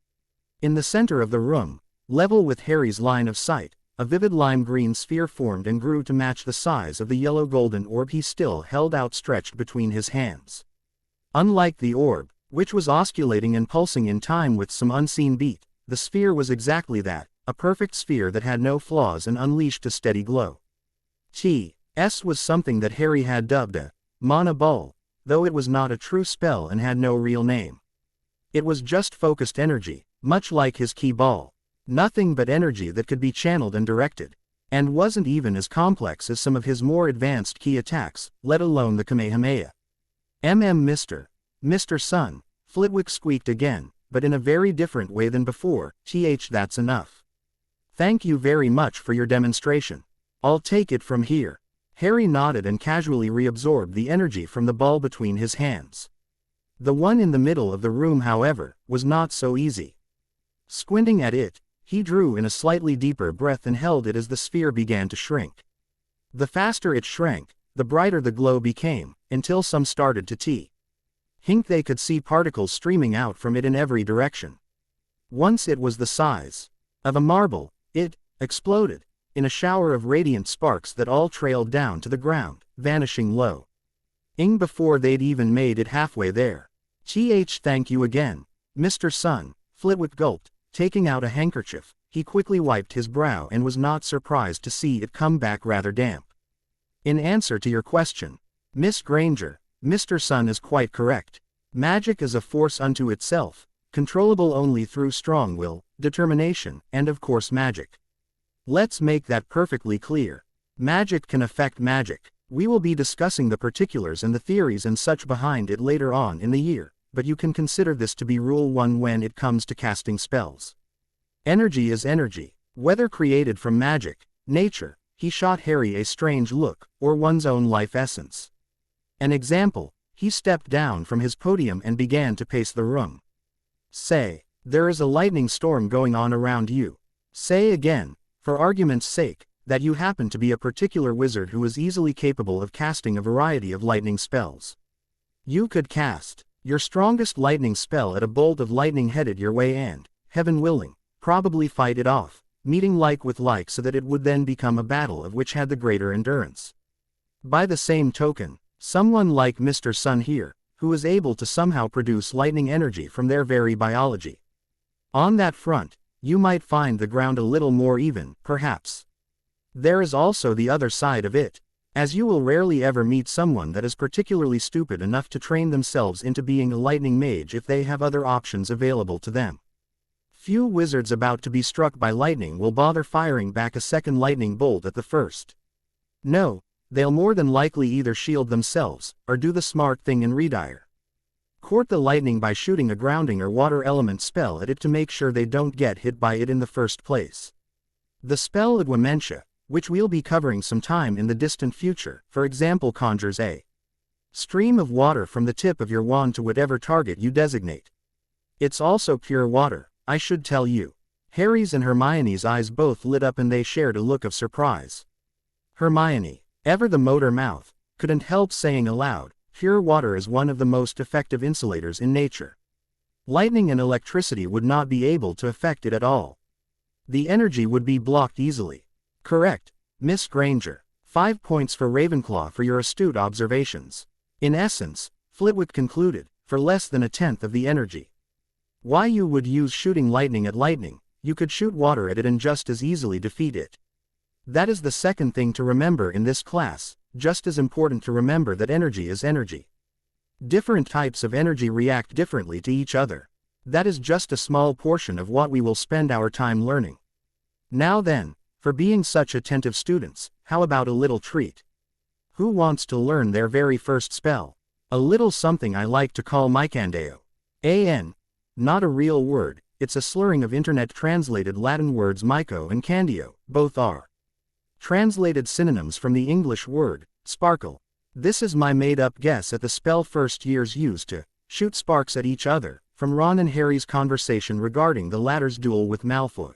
A: In the center of the room, level with Harry's line of sight, a vivid lime-green sphere formed and grew to match the size of the yellow-golden orb he still held outstretched between his hands. Unlike the orb, which was osculating and pulsing in time with some unseen beat, the sphere was exactly that, a perfect sphere that had no flaws and unleashed a steady glow. T.S. was something that Harry had dubbed a mana ball, though it was not a true spell and had no real name. It was just focused energy, much like his ki ball. Nothing but energy that could be channeled and directed, and wasn't even as complex as some of his more advanced ki attacks, let alone the Kamehameha. Mr. Sun, Flitwick squeaked again, but in a very different way than before. That's enough. Thank you very much for your demonstration. I'll take it from here. Harry nodded and casually reabsorbed the energy from the ball between his hands. The one in the middle of the room, however, was not so easy. Squinting at it, he drew in a slightly deeper breath and held it as the sphere began to shrink. The faster it shrank, the brighter the glow became, until some started to hink they could see particles streaming out from it in every direction. Once it was the size of a marble, it exploded in a shower of radiant sparks that all trailed down to the ground, vanishing low. Before they'd even made it halfway there. Thank you again, Mr. Sun, Flitwick gulped, taking out a handkerchief. He quickly wiped his brow and was not surprised to see it come back rather damp. In answer to your question, Miss Granger, Mr. Sun is quite correct. Magic is a force unto itself, controllable only through strong will, determination, and of course magic. Let's make that perfectly clear. Magic can affect magic. We will be discussing the particulars and the theories and such behind it later on in the year, but you can consider this to be Rule 1 when it comes to casting spells. Energy is energy, whether created from magic, nature, he shot Harry a strange look, or one's own life essence. An example, he stepped down from his podium and began to pace the room. Say, there is a lightning storm going on around you. Say again, for argument's sake, that you happen to be a particular wizard who is easily capable of casting a variety of lightning spells. You could cast your strongest lightning spell at a bolt of lightning headed your way and, heaven willing, probably fight it off, meeting like with like so that it would then become a battle of which had the greater endurance. By the same token, someone like Mr. Sun here, who is able to somehow produce lightning energy from their very biology. On that front, you might find the ground a little more even, perhaps. There is also the other side of it, as you will rarely ever meet someone that is particularly stupid enough to train themselves into being a lightning mage if they have other options available to them. Few wizards about to be struck by lightning will bother firing back a second lightning bolt at the first. No, they'll more than likely either shield themselves, or do the smart thing and redir. Court the lightning by shooting a grounding or water element spell at it to make sure they don't get hit by it in the first place. The spell Adwamentia, which we'll be covering sometime in the distant future, for example conjures a stream of water from the tip of your wand to whatever target you designate. It's also pure water, I should tell you. Harry's and Hermione's eyes both lit up and they shared a look of surprise. Hermione, ever the motor mouth, couldn't help saying aloud, pure water is one of the most effective insulators in nature. Lightning and electricity would not be able to affect it at all. The energy would be blocked easily. Correct, Miss Granger. 5 points for Ravenclaw for your astute observations. In essence, Flitwick concluded, for less than a tenth of the energy. Why you would use shooting lightning at lightning, you could shoot water at it and just as easily defeat it. That is the second thing to remember in this class, just as important to remember that energy is energy. Different types of energy react differently to each other. That is just a small portion of what we will spend our time learning. Now then, for being such attentive students, how about a little treat? Who wants to learn their very first spell? A little something I like to call mycandeo. Not a real word, it's a slurring of internet-translated Latin words myco and candio, both are translated synonyms from the English word, sparkle. This is my made-up guess at the spell first years used to shoot sparks at each other, from Ron and Harry's conversation regarding the latter's duel with Malfoy.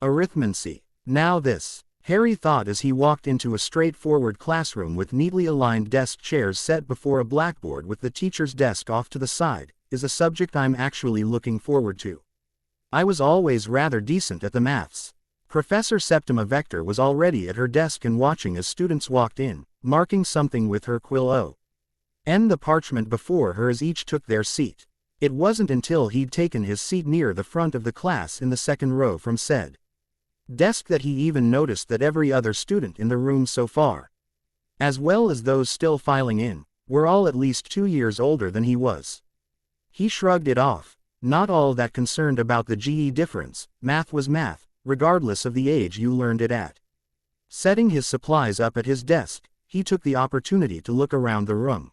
A: Arithmancy. Now this, Harry thought as he walked into a straightforward classroom with neatly aligned desk chairs set before a blackboard with the teacher's desk off to the side, is a subject I'm actually looking forward to. I was always rather decent at the maths. Professor Septima Vector was already at her desk and watching as students walked in, marking something with her quill O. And the parchment before her as each took their seat. It wasn't until he'd taken his seat near the front of the class in the second row from said desk that he even noticed that every other student in the room so far, as well as those still filing in, were all at least 2 years older than he was. He shrugged it off, not all that concerned about the GE difference. Math was math, regardless of the age you learned it at. Setting his supplies up at his desk, he took the opportunity to look around the room.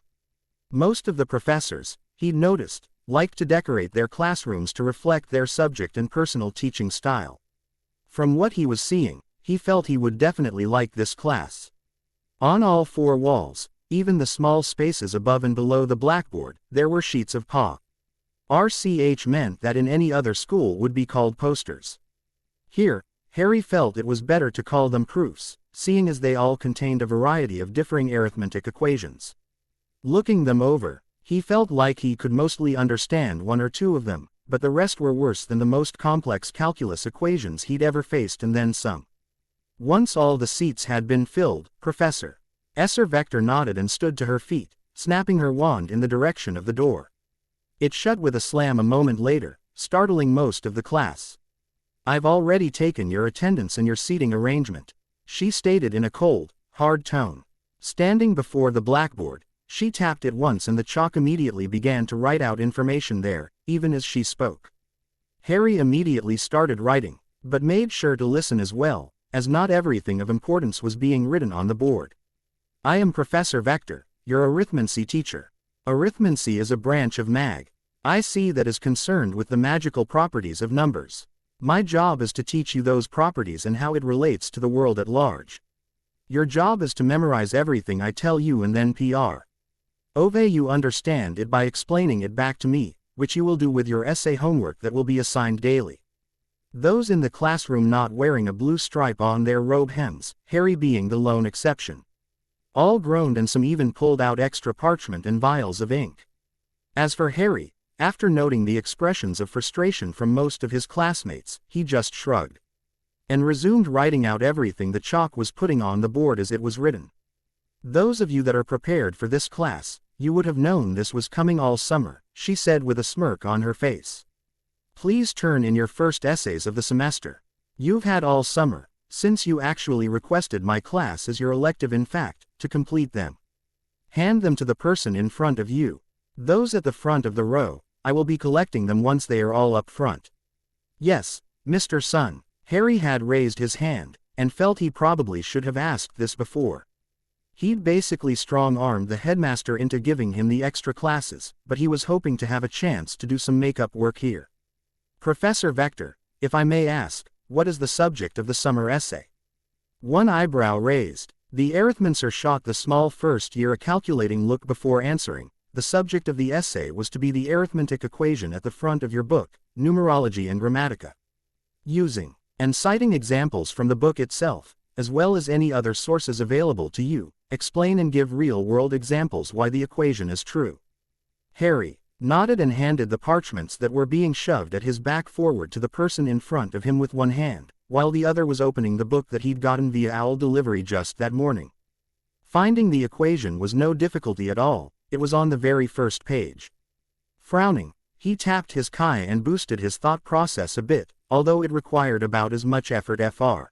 A: Most of the professors, he'd noticed, liked to decorate their classrooms to reflect their subject and personal teaching style. From what he was seeing, he felt he would definitely like this class. On all 4 walls, even the small spaces above and below the blackboard, there were sheets of RCH meant that in any other school would be called posters. Here, Harry felt it was better to call them proofs, seeing as they all contained a variety of differing arithmetic equations. Looking them over, he felt like he could mostly understand 1 or 2 of them, but the rest were worse than the most complex calculus equations he'd ever faced and then some. Once all the seats had been filled, Professor Vector nodded and stood to her feet, snapping her wand in the direction of the door. It shut with a slam a moment later, startling most of the class. I've already taken your attendance and your seating arrangement, she stated in a cold, hard tone. Standing before the blackboard, she tapped it once and the chalk immediately began to write out information there, even as she spoke. Harry immediately started writing, but made sure to listen as well, as not everything of importance was being written on the board. I am Professor Vector, your arithmancy teacher. Arithmancy is a branch of IC that is concerned with the magical properties of numbers. My job is to teach you those properties and how it relates to the world at large. Your job is to memorize everything I tell you and then you understand it by explaining it back to me, which you will do with your essay homework that will be assigned daily. Those in the classroom not wearing a blue stripe on their robe hems, Harry being the lone exception, all groaned and some even pulled out extra parchment and vials of ink. As for Harry, after noting the expressions of frustration from most of his classmates, he just shrugged and resumed writing out everything the chalk was putting on the board as it was written. Those of you that are prepared for this class, you would have known this was coming all summer, she said with a smirk on her face. Please turn in your first essays of the semester. You've had all summer, since you actually requested my class as your elective in fact, to complete them. Hand them to the person in front of you. Those at the front of the row, I will be collecting them once they are all up front. Yes, Mr. Sun. Harry had raised his hand, and felt he probably should have asked this before. He'd basically strong-armed the headmaster into giving him the extra classes, but he was hoping to have a chance to do some make-up work here. Professor Vector, if I may ask, what is the subject of the summer essay? One eyebrow raised. The arithmancer shot the small first-year a calculating look before answering. The subject of the essay was to be the arithmetic equation at the front of your book, Numerology and Grammatica. Using and citing examples from the book itself, as well as any other sources available to you, explain and give real-world examples why the equation is true. Harry nodded and handed the parchments that were being shoved at his back forward to the person in front of him with one hand, while the other was opening the book that he'd gotten via owl delivery just that morning. Finding the equation was no difficulty at all, it was on the very first page. Frowning, he tapped his kai and boosted his thought process a bit, although it required about as much effort fr.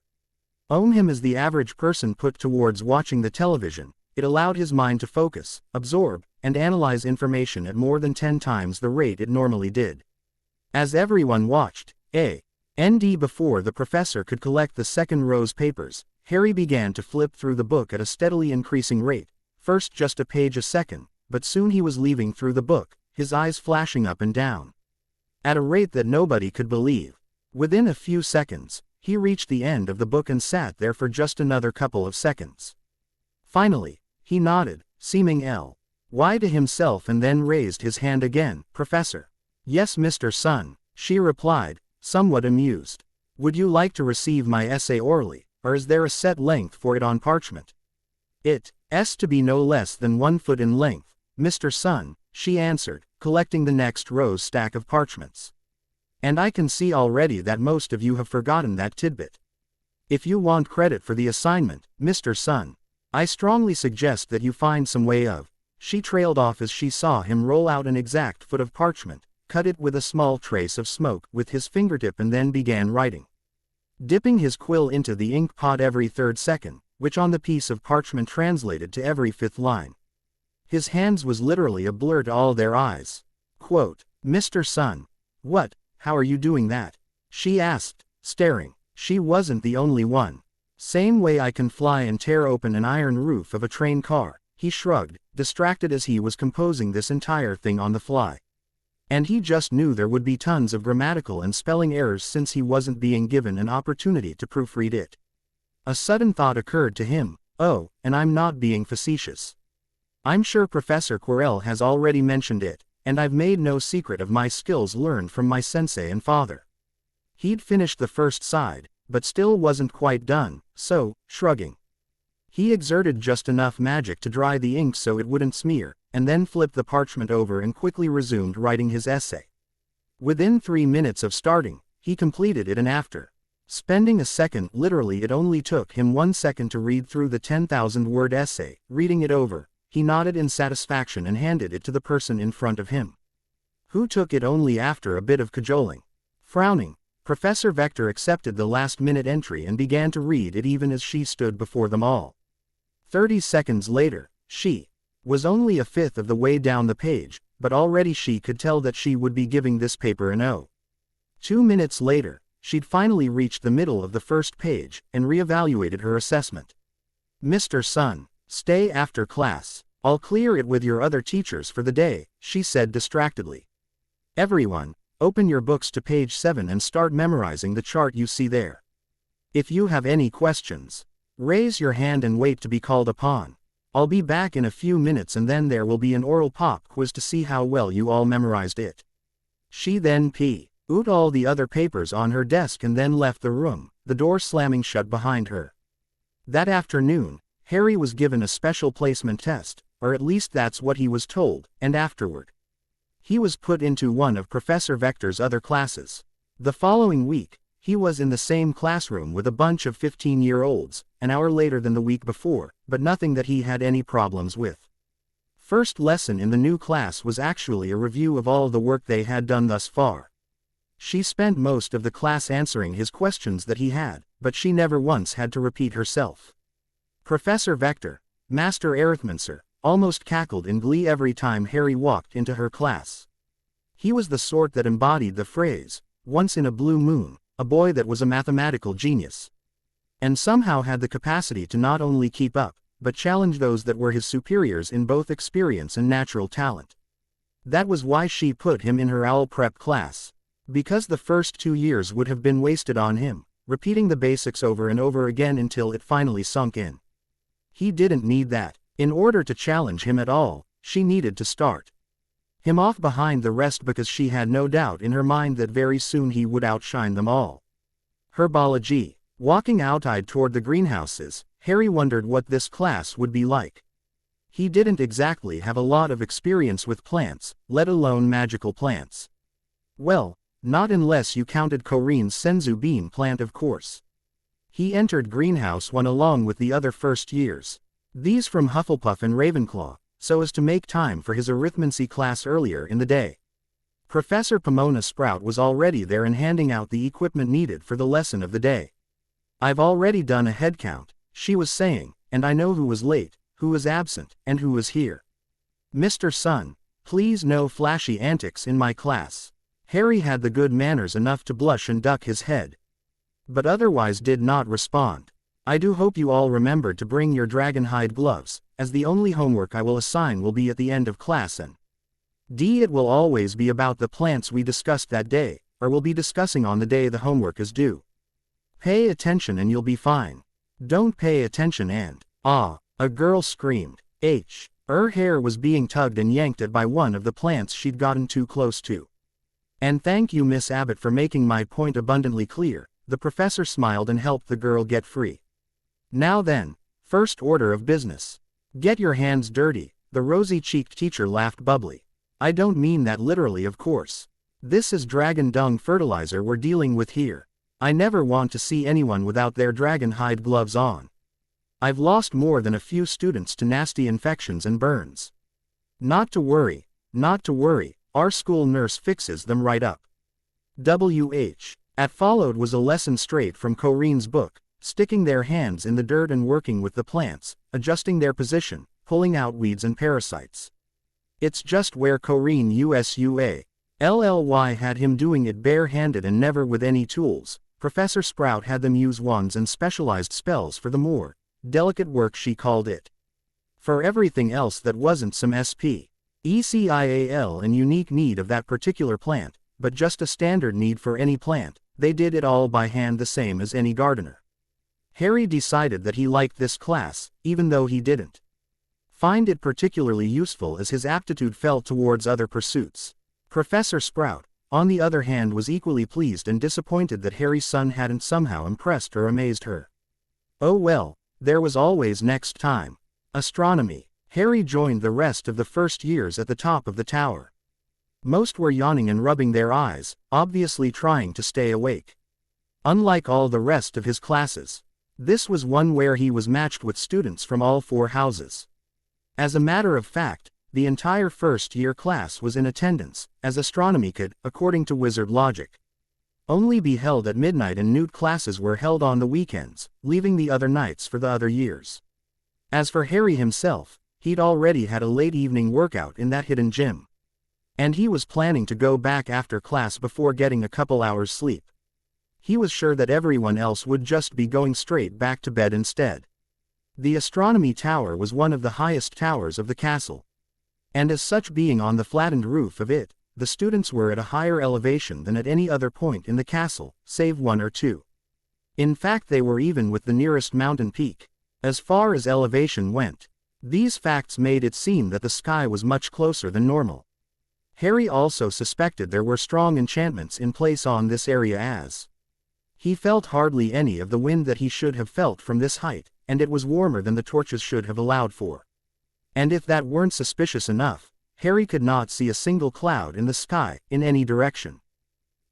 A: Him as the average person put towards watching the television. It allowed his mind to focus, absorb, and analyze information at more than 10 times the rate it normally did. As everyone watched, and before the professor could collect the second row's papers, Harry began to flip through the book at a steadily increasing rate, first just a page a second, but soon he was leaving through the book, his eyes flashing up and down. At a rate that nobody could believe. Within a few seconds, he reached the end of the book and sat there for just another couple of seconds. Finally, he nodded, seeming why to himself, and then raised his hand again. Professor. Yes, Mr. Sun, she replied, somewhat amused. Would you like to receive my essay orally, or is there a set length for it on parchment? It's to be no less than 1 foot in length, Mr. Sun, she answered, collecting the next row's stack of parchments. And I can see already that most of you have forgotten that tidbit. If you want credit for the assignment, Mr. Sun, I strongly suggest that you find some way of. She trailed off as she saw him roll out an exact foot of parchment, cut it with a small trace of smoke with his fingertip, and then began writing. Dipping his quill into the ink pot every 3rd second, which on the piece of parchment translated to every 5th line. His hands was literally a blur to all their eyes. Quote, Mr. Sun. What, how are you doing that? She asked, staring. She wasn't the only one. Same way I can fly and tear open an iron roof of a train car, he shrugged, distracted as he was composing this entire thing on the fly. And he just knew there would be tons of grammatical and spelling errors since he wasn't being given an opportunity to proofread it. A sudden thought occurred to him, and I'm not being facetious. I'm sure Professor Quirrell has already mentioned it, and I've made no secret of my skills learned from my sensei and father. He'd finished the first side, but still wasn't quite done, so, shrugging. He exerted just enough magic to dry the ink so it wouldn't smear, and then flipped the parchment over and quickly resumed writing his essay. Within 3 minutes of starting, he completed it, and after spending a second, literally it only took him 1 second to read through the 10,000-word essay. Reading it over, he nodded in satisfaction and handed it to the person in front of him, who took it only after a bit of cajoling. Frowning, Professor Vector accepted the last-minute entry and began to read it even as she stood before them all. 30 seconds later, she was only a fifth of the way down the page, but already she could tell that she would be giving this paper an O. 2 minutes later, she'd finally reached the middle of the first page and reevaluated her assessment. Mr. Sun, stay after class. I'll clear it with your other teachers for the day, she said distractedly. Everyone, open your books to page 7 and start memorizing the chart you see there. If you have any questions, raise your hand and wait to be called upon. I'll be back in a few minutes, and then there will be an oral pop quiz to see how well you all memorized it. She then put all the other papers on her desk and then left the room, the door slamming shut behind her. That afternoon, Harry was given a special placement test, or at least that's what he was told, and afterward, he was put into one of Professor Vector's other classes. The following week, he was in the same classroom with a bunch of 15-year-olds, an hour later than the week before, but nothing that he had any problems with. First lesson in the new class was actually a review of all the work they had done thus far. She spent most of the class answering his questions that he had, but she never once had to repeat herself. Professor Vector, Master Arithmancer, almost cackled in glee every time Harry walked into her class. He was the sort that embodied the phrase, once in a blue moon, a boy that was a mathematical genius. And somehow had the capacity to not only keep up, but challenge those that were his superiors in both experience and natural talent. That was why she put him in her owl prep class. Because the first 2 years would have been wasted on him, repeating the basics over and over again until it finally sunk in. He didn't need that. In order to challenge him at all, she needed to start him off behind the rest because she had no doubt in her mind that very soon he would outshine them all. Herbology. Walking out-eyed toward the greenhouses, Harry wondered what this class would be like. He didn't exactly have a lot of experience with plants, let alone magical plants. Well, not unless you counted Corinne's senzu bean plant, of course. He entered Greenhouse 1 along with the other first years. These from Hufflepuff and Ravenclaw, so as to make time for his arithmancy class earlier in the day. Professor Pomona Sprout was already there and handing out the equipment needed for the lesson of the day. "I've already done a head count," she was saying, "and I know who was late, who was absent, and who was here. Mr. Sun, please no flashy antics in my class." Harry had the good manners enough to blush and duck his head, but otherwise did not respond. "I do hope you all remembered to bring your dragonhide gloves, as the only homework I will assign will be at the end of class, and it will always be about the plants we discussed that day, or will be discussing on the day the homework is due. Pay attention and you'll be fine. Don't pay attention and, a girl screamed. Her hair was being tugged and yanked at by one of the plants she'd gotten too close to. "And thank you, Miss Abbott, for making my point abundantly clear." The professor smiled and helped the girl get free. "Now then, first order of business. Get your hands dirty." The rosy-cheeked teacher laughed bubbly. "I don't mean that literally, of course. This is dragon dung fertilizer we're dealing with here. I never want to see anyone without their dragon hide gloves on. I've lost more than a few students to nasty infections and burns. Not to worry, our school nurse fixes them right up." At followed was a lesson straight from Corinne's book, sticking their hands in the dirt and working with the plants, adjusting their position, pulling out weeds and parasites. It's just where Corinne had him doing it bare-handed and never with any tools. Professor Sprout had them use wands and specialized spells for the more delicate work, she called it. For everything else that wasn't some SPECIAL and unique need of that particular plant, but just a standard need for any plant, they did it all by hand, the same as any gardener. Harry decided that he liked this class, even though he didn't find it particularly useful as his aptitude fell towards other pursuits. Professor Sprout, on the other hand, was equally pleased and disappointed that Harry's son hadn't somehow impressed or amazed her. Oh well, there was always next time. Astronomy. Harry joined the rest of the first years at the top of the tower. Most were yawning and rubbing their eyes, obviously trying to stay awake. Unlike all the rest of his classes, this was one where he was matched with students from all 4 houses. As a matter of fact, the entire first-year class was in attendance, as astronomy could, according to wizard logic, only be held at midnight, and Newt classes were held on the weekends, leaving the other nights for the other years. As for Harry himself, he'd already had a late evening workout in that hidden gym, and he was planning to go back after class before getting a couple hours sleep. He was sure that everyone else would just be going straight back to bed instead. The astronomy tower was one of the highest towers of the castle, and as such, being on the flattened roof of it, the students were at a higher elevation than at any other point in the castle, save 1 or 2. In fact, they were even with the nearest mountain peak, as far as elevation went. These facts made it seem that the sky was much closer than normal. Harry also suspected there were strong enchantments in place on this area, as he felt hardly any of the wind that he should have felt from this height, and it was warmer than the torches should have allowed for. And if that weren't suspicious enough, Harry could not see a single cloud in the sky, in any direction.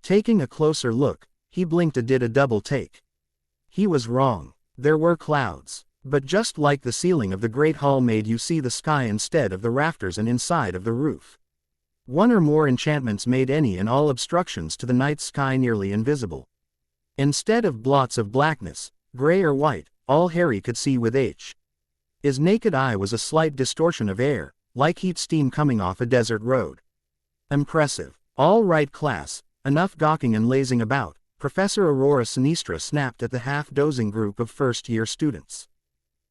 A: Taking a closer look, he blinked and did a double take. He was wrong. There were clouds, but just like the ceiling of the Great Hall made you see the sky instead of the rafters and inside of the roof. 1 or more enchantments made any and all obstructions to the night sky nearly invisible. Instead of blots of blackness, gray or white, all Harry could see with his naked eye was a slight distortion of air, like heat steam coming off a desert road. Impressive. All right, class, enough gawking and lazing about. Professor Aurora Sinistra snapped at the half-dozing group of first-year students.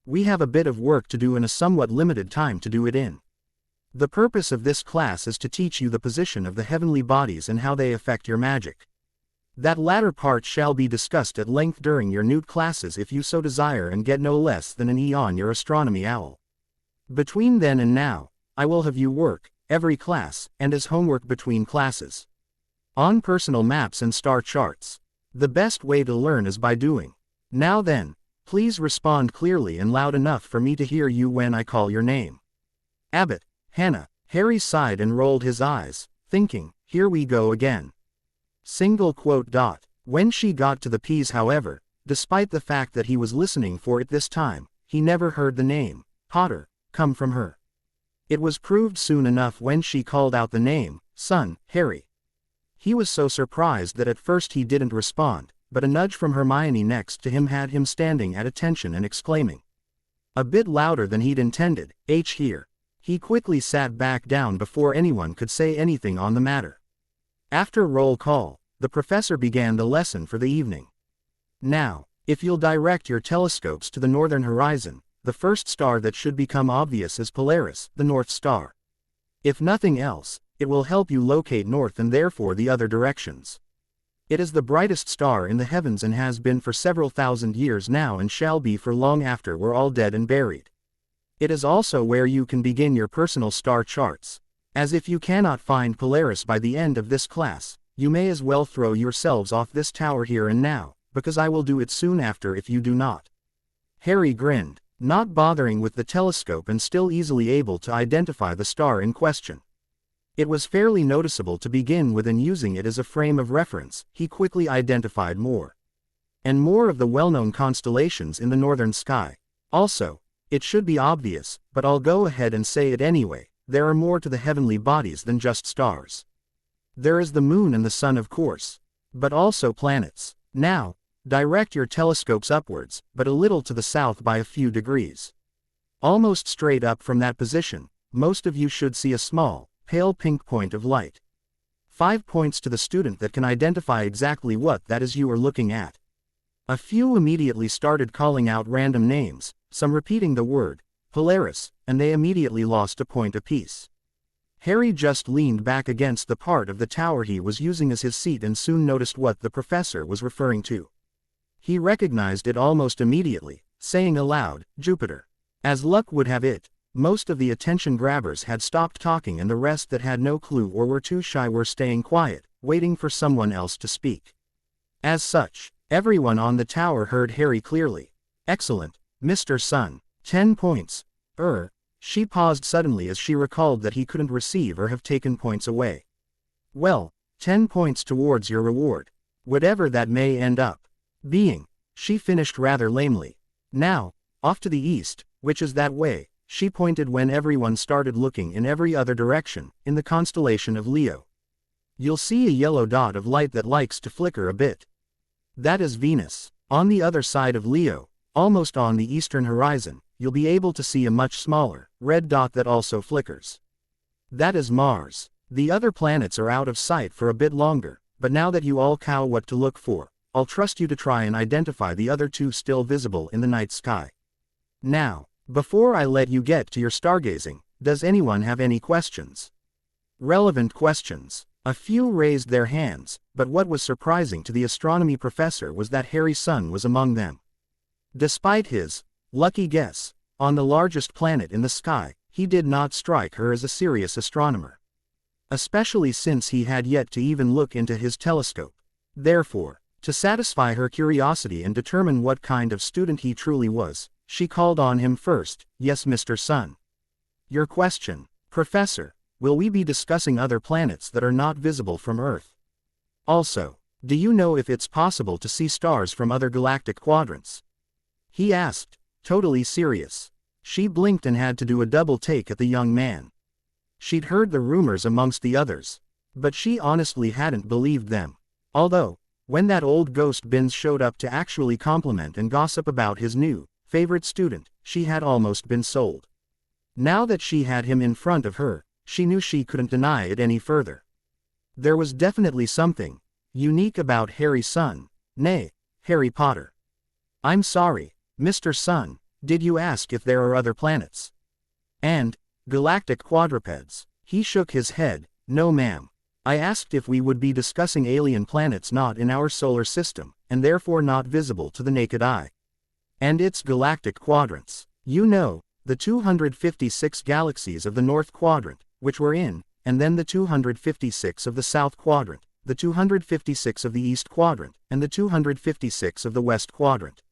A: We have a bit of work to do in a somewhat limited time to do it in. The purpose of this class is to teach you the position of the heavenly bodies and how they affect your magic. That latter part shall be discussed at length during your newt classes if you so desire and get no less than an E on your astronomy owl. Between then and now, I will have you work, every class, and as homework between classes, on personal maps and star charts. The best way to learn is by doing. Now then, please respond clearly and loud enough for me to hear you when I call your name. Abbott, Hannah. Harry sighed and rolled his eyes, thinking, here we go again. Single quote dot. When she got to the P's, however, despite the fact that he was listening for it this time, he never heard the name, Potter, come from her. It was proved soon enough when she called out the name, son, Harry. He was so surprised that at first he didn't respond, but a nudge from Hermione next to him had him standing at attention and exclaiming, a bit louder than he'd intended, H here. He quickly sat back down before anyone could say anything on the matter. After roll call, the professor began the lesson for the evening. Now, if you'll direct your telescopes to the northern horizon, the first star that should become obvious is Polaris, the North Star. If nothing else, it will help you locate north and therefore the other directions. It is the brightest star in the heavens and has been for several thousand years now and shall be for long after we're all dead and buried. It is also where you can begin your personal star charts. As if you cannot find Polaris by the end of this class, you may as well throw yourselves off this tower here and now, because I will do it soon after if you do not. Harry grinned, not bothering with the telescope and still easily able to identify the star in question. It was fairly noticeable to begin with, and using it as a frame of reference, he quickly identified more and more of the well-known constellations in the northern sky. Also, it should be obvious, but I'll go ahead and say it anyway, there are more to the heavenly bodies than just stars. There is the moon and the sun, of course, but also planets. Now, direct your telescopes upwards, but a little to the south by a few degrees. Almost straight up from that position, most of you should see a small, pale pink point of light. 5 points to the student that can identify exactly what that is you are looking at. A few immediately started calling out random names, some repeating the word, Polaris, and they immediately lost a point apiece. Harry just leaned back against the part of the tower he was using as his seat and soon noticed what the professor was referring to. He recognized it almost immediately, saying aloud, Jupiter. As luck would have it, most of the attention grabbers had stopped talking and the rest that had no clue or were too shy were staying quiet, waiting for someone else to speak. As such, everyone on the tower heard Harry clearly. Excellent, Mr. Sun. 10 points. She paused suddenly as she recalled that he couldn't receive or have taken points away. Well, 10 points towards your reward. Whatever that may end up being, she finished rather lamely. Now, off to the east, which is that way, she pointed when everyone started looking in every other direction, in the constellation of Leo. You'll see a yellow dot of light that likes to flicker a bit. That is Venus. On the other side of Leo, almost on the eastern horizon, you'll be able to see a much smaller, red dot that also flickers. That is Mars. The other planets are out of sight for a bit longer, but now that you all know what to look for, I'll trust you to try and identify the other two still visible in the night sky. Now, before I let you get to your stargazing, does anyone have any questions? Relevant questions. A few raised their hands, but what was surprising to the astronomy professor was that Harry's son was among them. Despite his lucky guess on the largest planet in the sky, he did not strike her as a serious astronomer. Especially since he had yet to even look into his telescope. Therefore, to satisfy her curiosity and determine what kind of student he truly was, she called on him first. Yes, Mr. Sun. Your question, Professor, will we be discussing other planets that are not visible from Earth? Also, do you know if it's possible to see stars from other galactic quadrants? He asked, totally serious. She blinked and had to do a double take at the young man. She'd heard the rumors amongst the others, but she honestly hadn't believed them. Although, when that old ghost Binns showed up to actually compliment and gossip about his new, favorite student, she had almost been sold. Now that she had him in front of her, she knew she couldn't deny it any further. There was definitely something unique about Harry's son, nay, Harry Potter. I'm sorry, Mr. Sun, did you ask if there are other planets? And galactic quadrupeds? He shook his head. No, ma'am. I asked if we would be discussing alien planets not in our solar system, and therefore not visible to the naked eye. And its galactic quadrants. You know, the 256 galaxies of the North Quadrant, which we're in, and then the 256 of the South Quadrant, the 256 of the East Quadrant, and the 256 of the West Quadrant.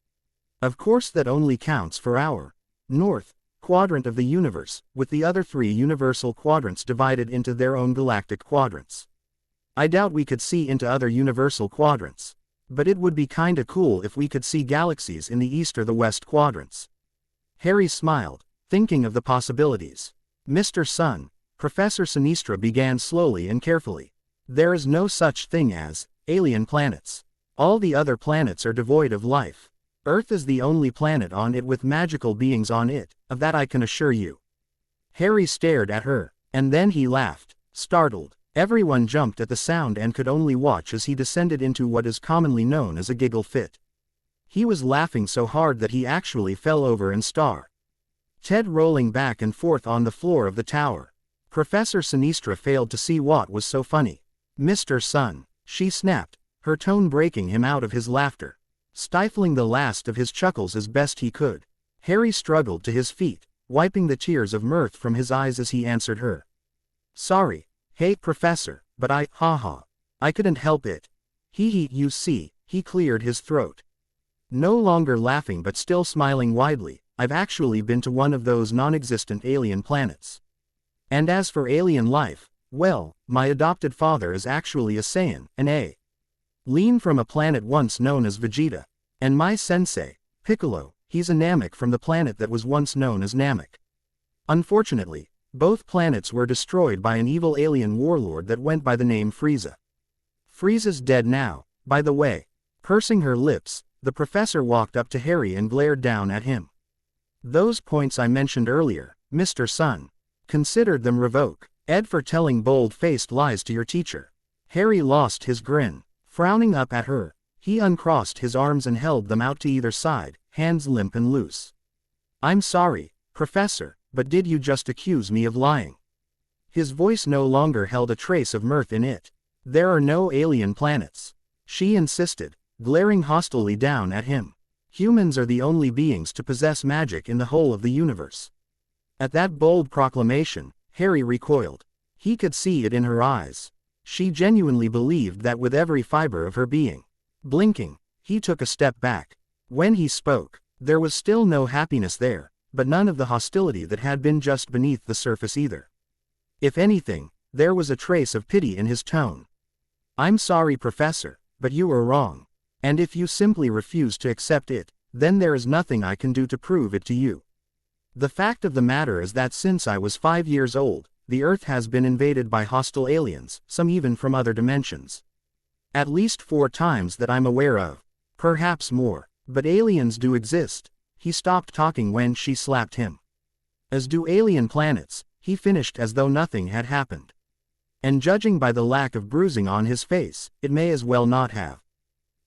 A: Of course that only counts for our North Quadrant of the universe, with the other 3 universal quadrants divided into their own galactic quadrants. I doubt we could see into other universal quadrants. But it would be kinda cool if we could see galaxies in the East or the West quadrants. Harry smiled, thinking of the possibilities. Mr. Sun, Professor Sinistra began slowly and carefully. There is no such thing as alien planets. All the other planets are devoid of life. Earth is the only planet on it with magical beings on it, of that I can assure you. Harry stared at her, and then he laughed, startled. Everyone jumped at the sound and could only watch as he descended into what is commonly known as a giggle fit. He was laughing so hard that he actually fell over and Ted rolling back and forth on the floor of the tower. Professor Sinistra failed to see what was so funny. Mr. Sun, she snapped, her tone breaking him out of his laughter. Stifling the last of his chuckles as best he could, Harry struggled to his feet, wiping the tears of mirth from his eyes as he answered her. Sorry. Hey Professor, but I couldn't help it. You see, he cleared his throat. No longer laughing but still smiling widely, I've actually been to one of those non-existent alien planets. And as for alien life, well, my adopted father is actually a Saiyan, an alien from a planet once known as Vegeta. And my sensei, Piccolo, he's a Namek from the planet that was once known as Namek. Unfortunately, both planets were destroyed by an evil alien warlord that went by the name Frieza. Frieza's dead now, by the way. Pursing her lips, the professor walked up to Harry and glared down at him. Those points I mentioned earlier, Mr. Sun. Considered them revoke. Ed for telling bold-faced lies to your teacher. Harry lost his grin. Frowning up at her, he uncrossed his arms and held them out to either side, hands limp and loose. I'm sorry, Professor. But did you just accuse me of lying? His voice no longer held a trace of mirth in it. There are no alien planets. She insisted, glaring hostilely down at him. Humans are the only beings to possess magic in the whole of the universe. At that bold proclamation, Harry recoiled. He could see it in her eyes. She genuinely believed that with every fiber of her being. Blinking, he took a step back. When he spoke, there was still no happiness there, but none of the hostility that had been just beneath the surface either. If anything, there was a trace of pity in his tone. I'm sorry, Professor, but you are wrong. And if you simply refuse to accept it, then there is nothing I can do to prove it to you. The fact of the matter is that since I was 5 years old, the Earth has been invaded by hostile aliens, some even from other dimensions. At least 4 times that I'm aware of. Perhaps more. But aliens do exist. He stopped talking when she slapped him. As do alien planets, he finished as though nothing had happened. And judging by the lack of bruising on his face, it may as well not have.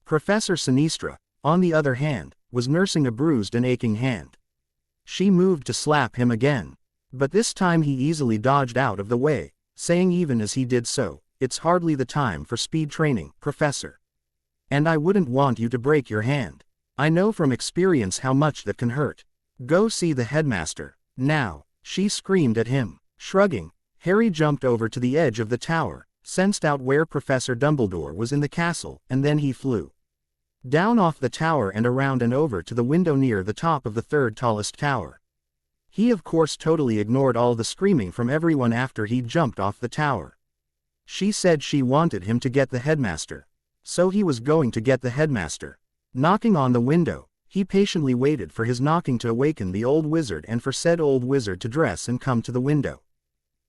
A: Professor Sinistra, on the other hand, was nursing a bruised and aching hand. She moved to slap him again. But this time he easily dodged out of the way, saying even as he did so, "It's hardly the time for speed training, Professor. And I wouldn't want you to break your hand. I know from experience how much that can hurt. Go see the headmaster, now," she screamed at him. Shrugging, Harry jumped over to the edge of the tower, sensed out where Professor Dumbledore was in the castle, and then he flew down off the tower and around and over to the window near the top of the 3rd tallest tower. He of course totally ignored all the screaming from everyone after he'd jumped off the tower. She said she wanted him to get the headmaster. So he was going to get the headmaster. Knocking on the window, he patiently waited for his knocking to awaken the old wizard and for said old wizard to dress and come to the window.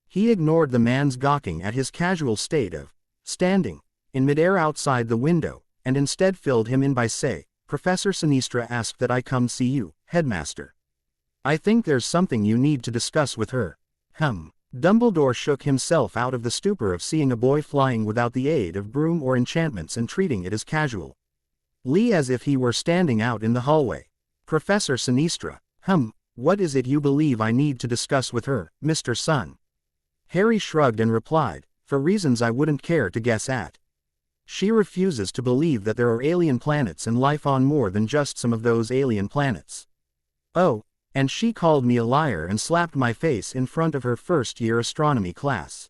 A: He ignored the man's gawking at his casual state of standing in midair outside the window, and instead filled him in by say, "Professor Sinistra asked that I come see you, headmaster. I think there's something you need to discuss with her." Dumbledore shook himself out of the stupor of seeing a boy flying without the aid of broom or enchantments and treating it as casual. As if he were standing out in the hallway. "Professor Sinistra, what is it you believe I need to discuss with her, Mr. Sun?" Harry shrugged and replied, for reasons I wouldn't care to guess at. She refuses to believe that there are alien planets and life on more than just some of those alien planets. Oh, and she called me a liar and slapped my face in front of her first-year astronomy class.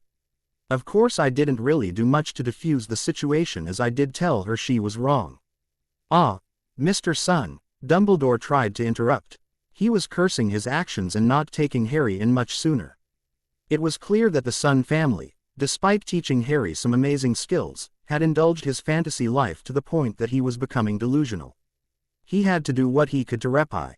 A: Of course I didn't really do much to diffuse the situation as I did tell her she was wrong. Ah, Mr. Sun, Dumbledore tried to interrupt. He was cursing his actions and not taking Harry in much sooner. It was clear that the Sun family, despite teaching Harry some amazing skills, had indulged his fantasy life to the point that he was becoming delusional. He had to do what he could to repair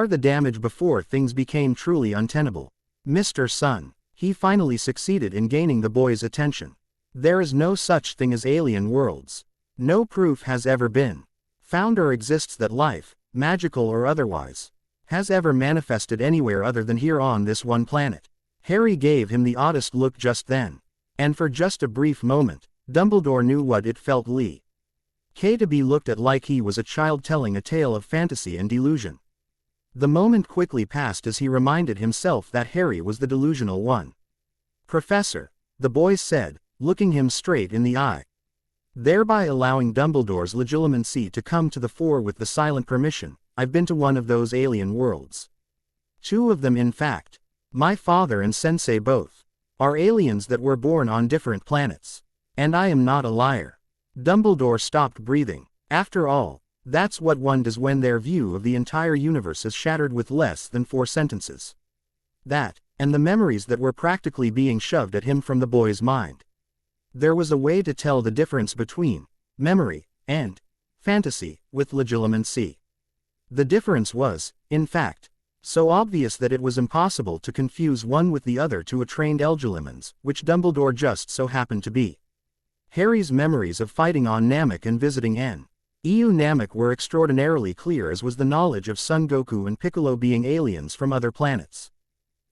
A: the damage before things became truly untenable. Mr. Sun, he finally succeeded in gaining the boy's attention. There is no such thing as alien worlds. No proof has ever been found or exists that life, magical or otherwise, has ever manifested anywhere other than here on this one planet. Harry gave him the oddest look just then, and for just a brief moment, Dumbledore knew what it felt to be looked at like he was a child telling a tale of fantasy and delusion. The moment quickly passed as he reminded himself that Harry was the delusional one. "Professor," the boy said, looking him straight in the eye, thereby allowing Dumbledore's legitimacy to come to the fore with the silent permission, "I've been to one of those alien worlds. 2 of them in fact. My father and Sensei both are aliens that were born on different planets. And I am not a liar." Dumbledore stopped breathing. After all, that's what one does when their view of the entire universe is shattered with less than 4 sentences. That, and the memories that were practically being shoved at him from the boy's mind. There was a way to tell the difference between memory and fantasy with legitimacy. The difference was, in fact, so obvious that it was impossible to confuse one with the other to a trained Elgelimans, which Dumbledore just so happened to be. Harry's memories of fighting on Namek and visiting N.E.U. Namek were extraordinarily clear, as was the knowledge of Son Goku and Piccolo being aliens from other planets.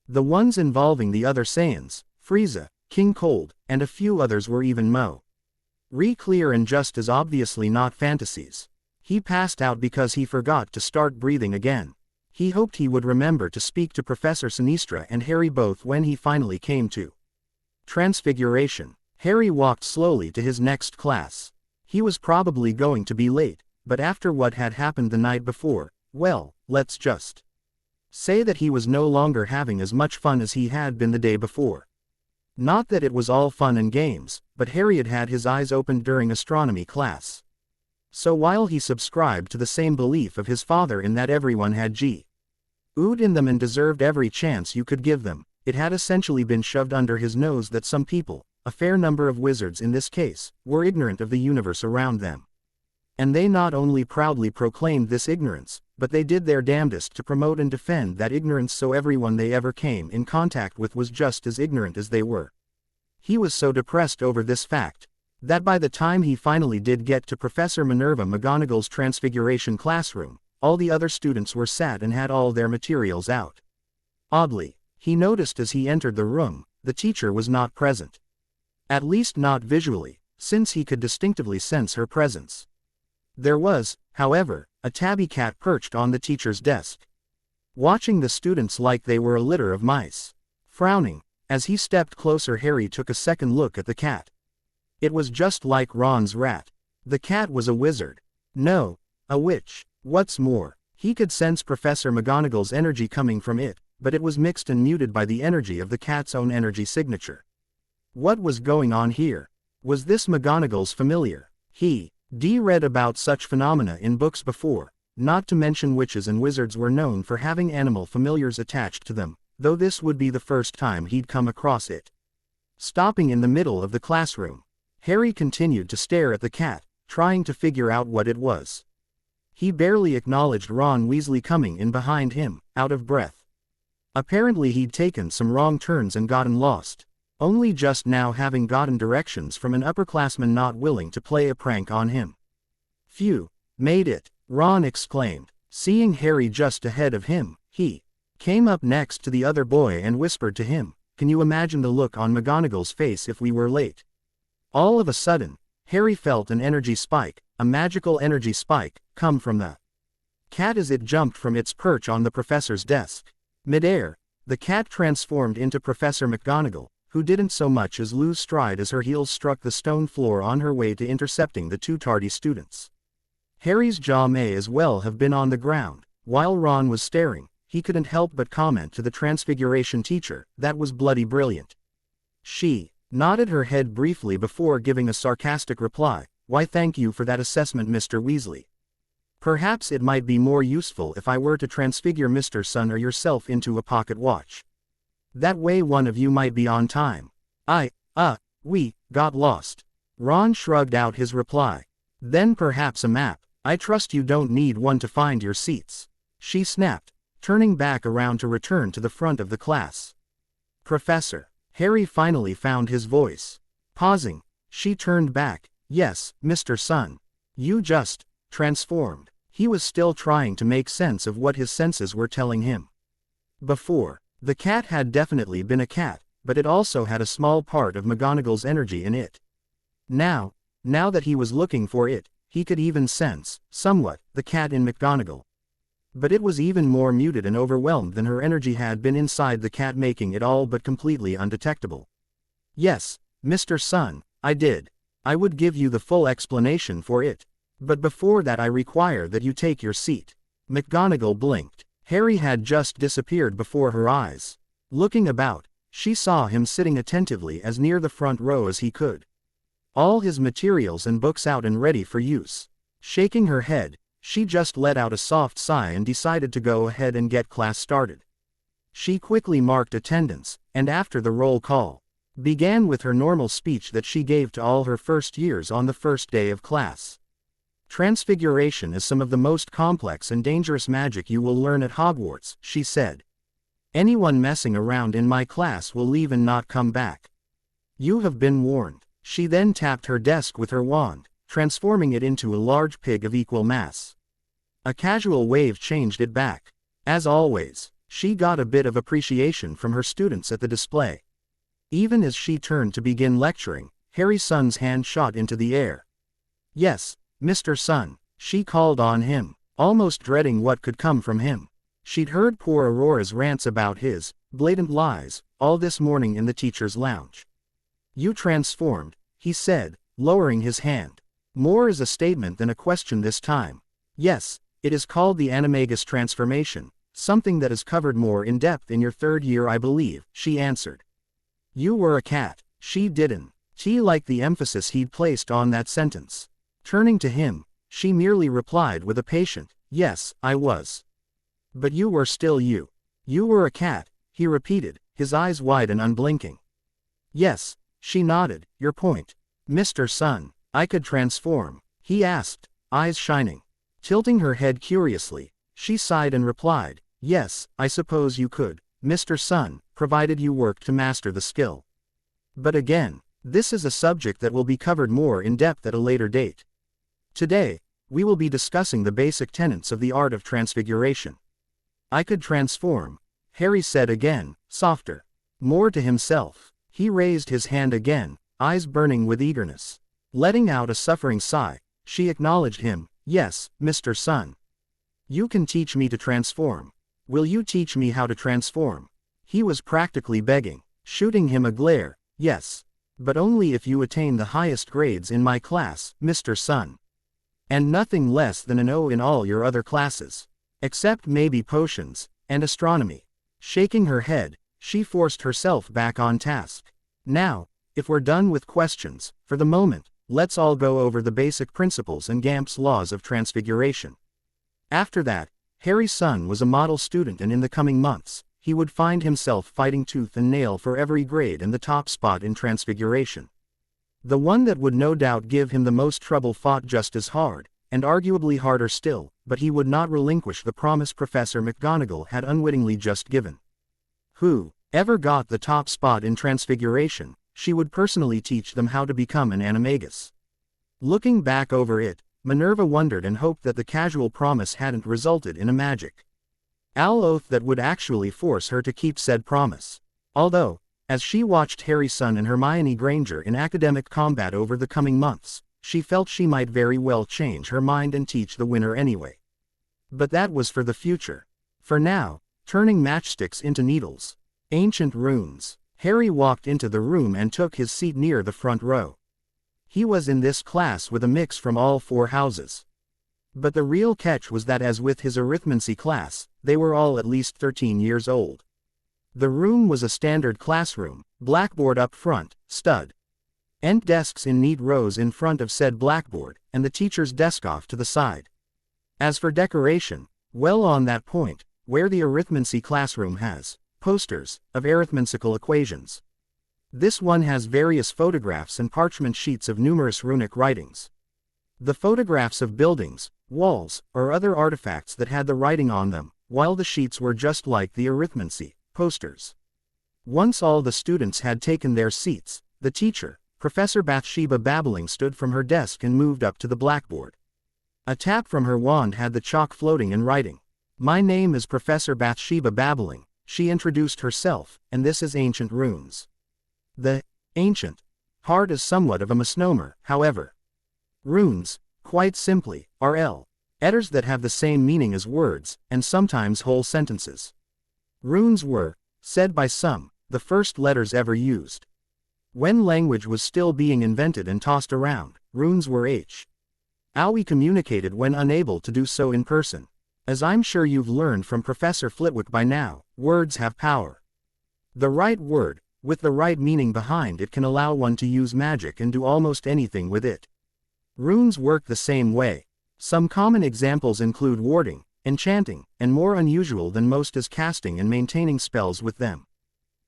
A: The ones involving the other Saiyans, Frieza, King Cold, and a few others were even more clear and just as obviously not fantasies. He passed out because he forgot to start breathing again. He hoped he would remember to speak to Professor Sinistra and Harry both when he finally came to Transfiguration. Harry walked slowly to his next class. He was probably going to be late, but after what had happened the night before, well, let's just say that he was no longer having as much fun as he had been the day before. Not that it was all fun and games, but Harry had had his eyes opened during astronomy class. So while he subscribed to the same belief of his father in that everyone had G.U'd in them and deserved every chance you could give them, it had essentially been shoved under his nose that some people, a fair number of wizards in this case, were ignorant of the universe around them. And they not only proudly proclaimed this ignorance, but they did their damnedest to promote and defend that ignorance, so everyone they ever came in contact with was just as ignorant as they were. He was so depressed over this fact, that by the time he finally did get to Professor Minerva McGonagall's Transfiguration classroom, all the other students were sat and had all their materials out. Oddly, he noticed as he entered the room, the teacher was not present. At least not visually, since he could distinctively sense her presence. There was, however, a tabby cat perched on the teacher's desk, watching the students like they were a litter of mice. Frowning, as he stepped closer, Harry took a second look at the cat. It was just like Ron's rat. The cat was a wizard. No, a witch. What's more, he could sense Professor McGonagall's energy coming from it, but it was mixed and muted by the energy of the cat's own energy signature. What was going on here? Was this McGonagall's familiar? He'd read about such phenomena in books before, not to mention witches and wizards were known for having animal familiars attached to them, though this would be the first time he'd come across it. Stopping in the middle of the classroom, Harry continued to stare at the cat, trying to figure out what it was. He barely acknowledged Ron Weasley coming in behind him, out of breath. Apparently he'd taken some wrong turns and gotten lost, only just now having gotten directions from an upperclassman not willing to play a prank on him. "Phew, made it," Ron exclaimed. Seeing Harry just ahead of him, he came up next to the other boy and whispered to him, "Can you imagine the look on McGonagall's face if we were late?" All of a sudden, Harry felt an energy spike, a magical energy spike, come from the cat as it jumped from its perch on the professor's desk. Mid-air, the cat transformed into Professor McGonagall, who didn't so much as lose stride as her heels struck the stone floor on her way to intercepting the two tardy students. Harry's jaw may as well have been on the ground. While Ron was staring, he couldn't help but comment to the Transfiguration teacher, "That was bloody brilliant." She nodded her head briefly before giving a sarcastic reply, "Why, thank you for that assessment, Mr. Weasley. Perhaps it might be more useful if I were to transfigure Mr. Sun or yourself into a pocket watch. That way one of you might be on time." We got lost." Ron shrugged out his reply. "Then perhaps a map. I trust you don't need one to find your seats," she snapped, turning back around to return to the front of the class. "Professor." Harry finally found his voice. Pausing, she turned back. "Yes, Mr. Sun. You just transformed." He was still trying to make sense of what his senses were telling him. Before, the cat had definitely been a cat, but it also had a small part of McGonagall's energy in it. Now that he was looking for it, he could even sense, somewhat, the cat in McGonagall. But it was even more muted and overwhelmed than her energy had been inside the cat, making it all but completely undetectable. "Yes, Mr. Sun, I did. I would give you the full explanation for it. But before that I require that you take your seat." McGonagall blinked. Harry had just disappeared before her eyes. Looking about, she saw him sitting attentively as near the front row as he could. All his materials and books out and ready for use. Shaking her head, she just let out a soft sigh and decided to go ahead and get class started. She quickly marked attendance, and after the roll call, began with her normal speech that she gave to all her first years on the first day of class. "Transfiguration is some of the most complex and dangerous magic you will learn at Hogwarts," she said. "Anyone messing around in my class will leave and not come back. You have been warned." She then tapped her desk with her wand, transforming it into a large pig of equal mass. A casual wave changed it back. As always, she got a bit of appreciation from her students at the display. Even as she turned to begin lecturing, Harry Sun's hand shot into the air. "Yes, Mr. Sun," she called on him, almost dreading what could come from him. She'd heard poor Aurora's rants about his blatant lies all this morning in the teacher's lounge. "You transformed," he said, lowering his hand. More as a statement than a question this time. "Yes, it is called the Animagus transformation, something that is covered more in depth in your third year, I believe," she answered. "You were a cat." She didn't like the emphasis he'd placed on that sentence. Turning to him, she merely replied with a patient, "Yes, I was." "But you were still you." "You were a cat," he repeated, his eyes wide and unblinking. "Yes," she nodded. "Your point, Mr. Sun. I could transform?" he asked, eyes shining. Tilting her head curiously, she sighed and replied, "Yes, I suppose you could, Mr. Sun, provided you worked to master the skill. But again, this is a subject that will be covered more in depth at a later date. Today, we will be discussing the basic tenets of the art of transfiguration." "I could transform," Harry said again, softer. More to himself. He raised his hand again, eyes burning with eagerness. Letting out a suffering sigh, she acknowledged him, "Yes, Mr. Sun. You can teach me to transform. Will you teach me how to transform?" He was practically begging, shooting him a glare. "Yes. But only if you attain the highest grades in my class, Mr. Sun. And nothing less than an O in all your other classes. Except maybe potions, and astronomy." Shaking her head, she forced herself back on task. "Now, if we're done with questions, for the moment, let's all go over the basic principles and Gamp's laws of transfiguration." After that, Harry Sun was a model student, and in the coming months, he would find himself fighting tooth and nail for every grade and the top spot in transfiguration. The one that would no doubt give him the most trouble fought just as hard, and arguably harder still, but he would not relinquish the promise Professor McGonagall had unwittingly just given. Whoever got the top spot in transfiguration, she would personally teach them how to become an animagus. Looking back over it, Minerva wondered and hoped that the casual promise hadn't resulted in a magic oath that would actually force her to keep said promise. Although, as she watched Harry Sun and Hermione Granger in academic combat over the coming months, she felt she might very well change her mind and teach the winner anyway. But that was for the future. For now, turning matchsticks into needles. Ancient runes. Harry walked into the room and took his seat near the front row. He was in this class with a mix from all 4 houses. But the real catch was that, as with his arithmancy class, they were all at least 13 years old. The room was a standard classroom, blackboard up front, stud and desks in neat rows in front of said blackboard, and the teacher's desk off to the side. As for decoration, well, on that point, where the arithmancy classroom has posters of arithmetical equations, this one has various photographs and parchment sheets of numerous runic writings. The photographs of buildings, walls, or other artifacts that had the writing on them, while the sheets were just like the arithmancy posters. Once all the students had taken their seats, the teacher, Professor Bathsheba Babbling, stood from her desk and moved up to the blackboard. A tap from her wand had the chalk floating in writing. "My name is Professor Bathsheba Babbling," she introduced herself, "and this is Ancient Runes." The ancient part is somewhat of a misnomer, however. Runes, quite simply, are letters that have the same meaning as words, and sometimes whole sentences. Runes were, said by some, the first letters ever used. When language was still being invented and tossed around, runes were how we communicated when unable to do so in person. As I'm sure you've learned from Professor Flitwick by now, words have power. The right word, with the right meaning behind it, can allow one to use magic and do almost anything with it. Runes work the same way. Some common examples include warding, enchanting, and more unusual than most is casting and maintaining spells with them.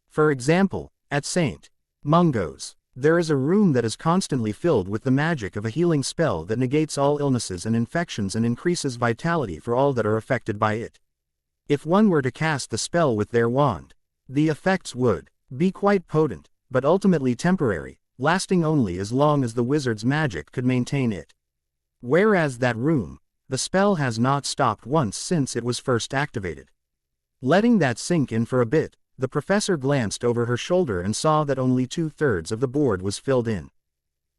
A: For example, at St. Mungo's, there is a room that is constantly filled with the magic of a healing spell that negates all illnesses and infections and increases vitality for all that are affected by it. If one were to cast the spell with their wand, the effects would be quite potent, but ultimately temporary, lasting only as long as the wizard's magic could maintain it. Whereas that room, the spell has not stopped once since it was first activated. Letting that sink in for a bit, the professor glanced over her shoulder and saw that only 2/3 of the board was filled in.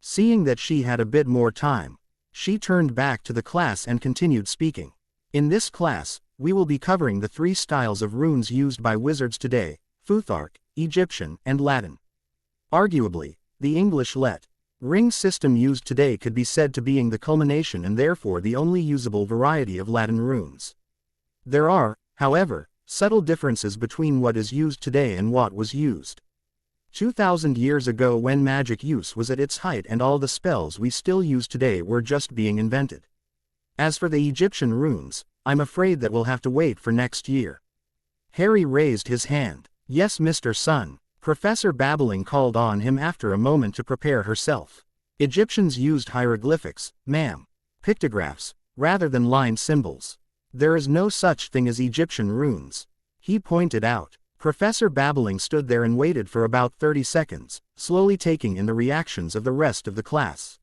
A: Seeing that she had a bit more time, she turned back to the class and continued speaking. "In this class, we will be covering the 3 styles of runes used by wizards today: Futhark, Egyptian, and Latin. Arguably, the English ring system used today could be said to being the culmination and therefore the only usable variety of Latin runes. There are, however, subtle differences between what is used today and what was used 2,000 years ago, when magic use was at its height and all the spells we still use today were just being invented. As for the Egyptian runes, I'm afraid that we'll have to wait for next year." Harry raised his hand. "Yes, Mr. Sun," Professor Babbling called on him after a moment to prepare herself. "Egyptians used hieroglyphics, ma'am. Pictographs, rather than line symbols. There is no such thing as Egyptian runes," he pointed out. Professor Babbling stood there and waited for about 30 seconds, slowly taking in the reactions of the rest of the class.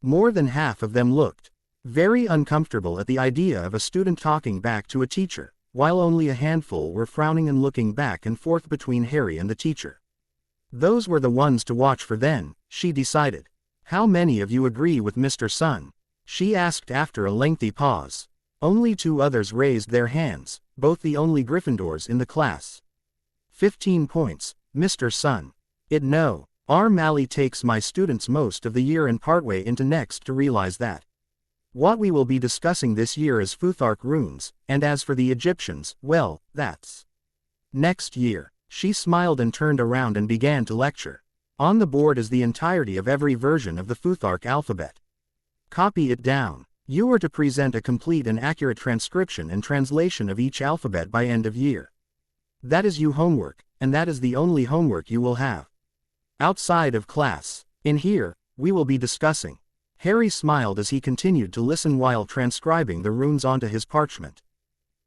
A: More than half of them looked very uncomfortable at the idea of a student talking back to a teacher, while only a handful were frowning and looking back and forth between Harry and the teacher. Those were the ones to watch for then, she decided. "How many of you agree with Mr. Sun?" she asked after a lengthy pause. Only 2 others raised their hands, both the only Gryffindors in the class. 15 points, Mr. Sun. No. Our Mally takes my students most of the year and partway into next to realize that. What we will be discussing this year is Futhark runes, and as for the Egyptians, well, that's next year. She smiled and turned around and began to lecture. "On the board is the entirety of every version of the Futhark alphabet. Copy it down. You are to present a complete and accurate transcription and translation of each alphabet by end of year. That is your homework, and that is the only homework you will have. Outside of class. In here, we will be discussing." Harry smiled as he continued to listen while transcribing the runes onto his parchment.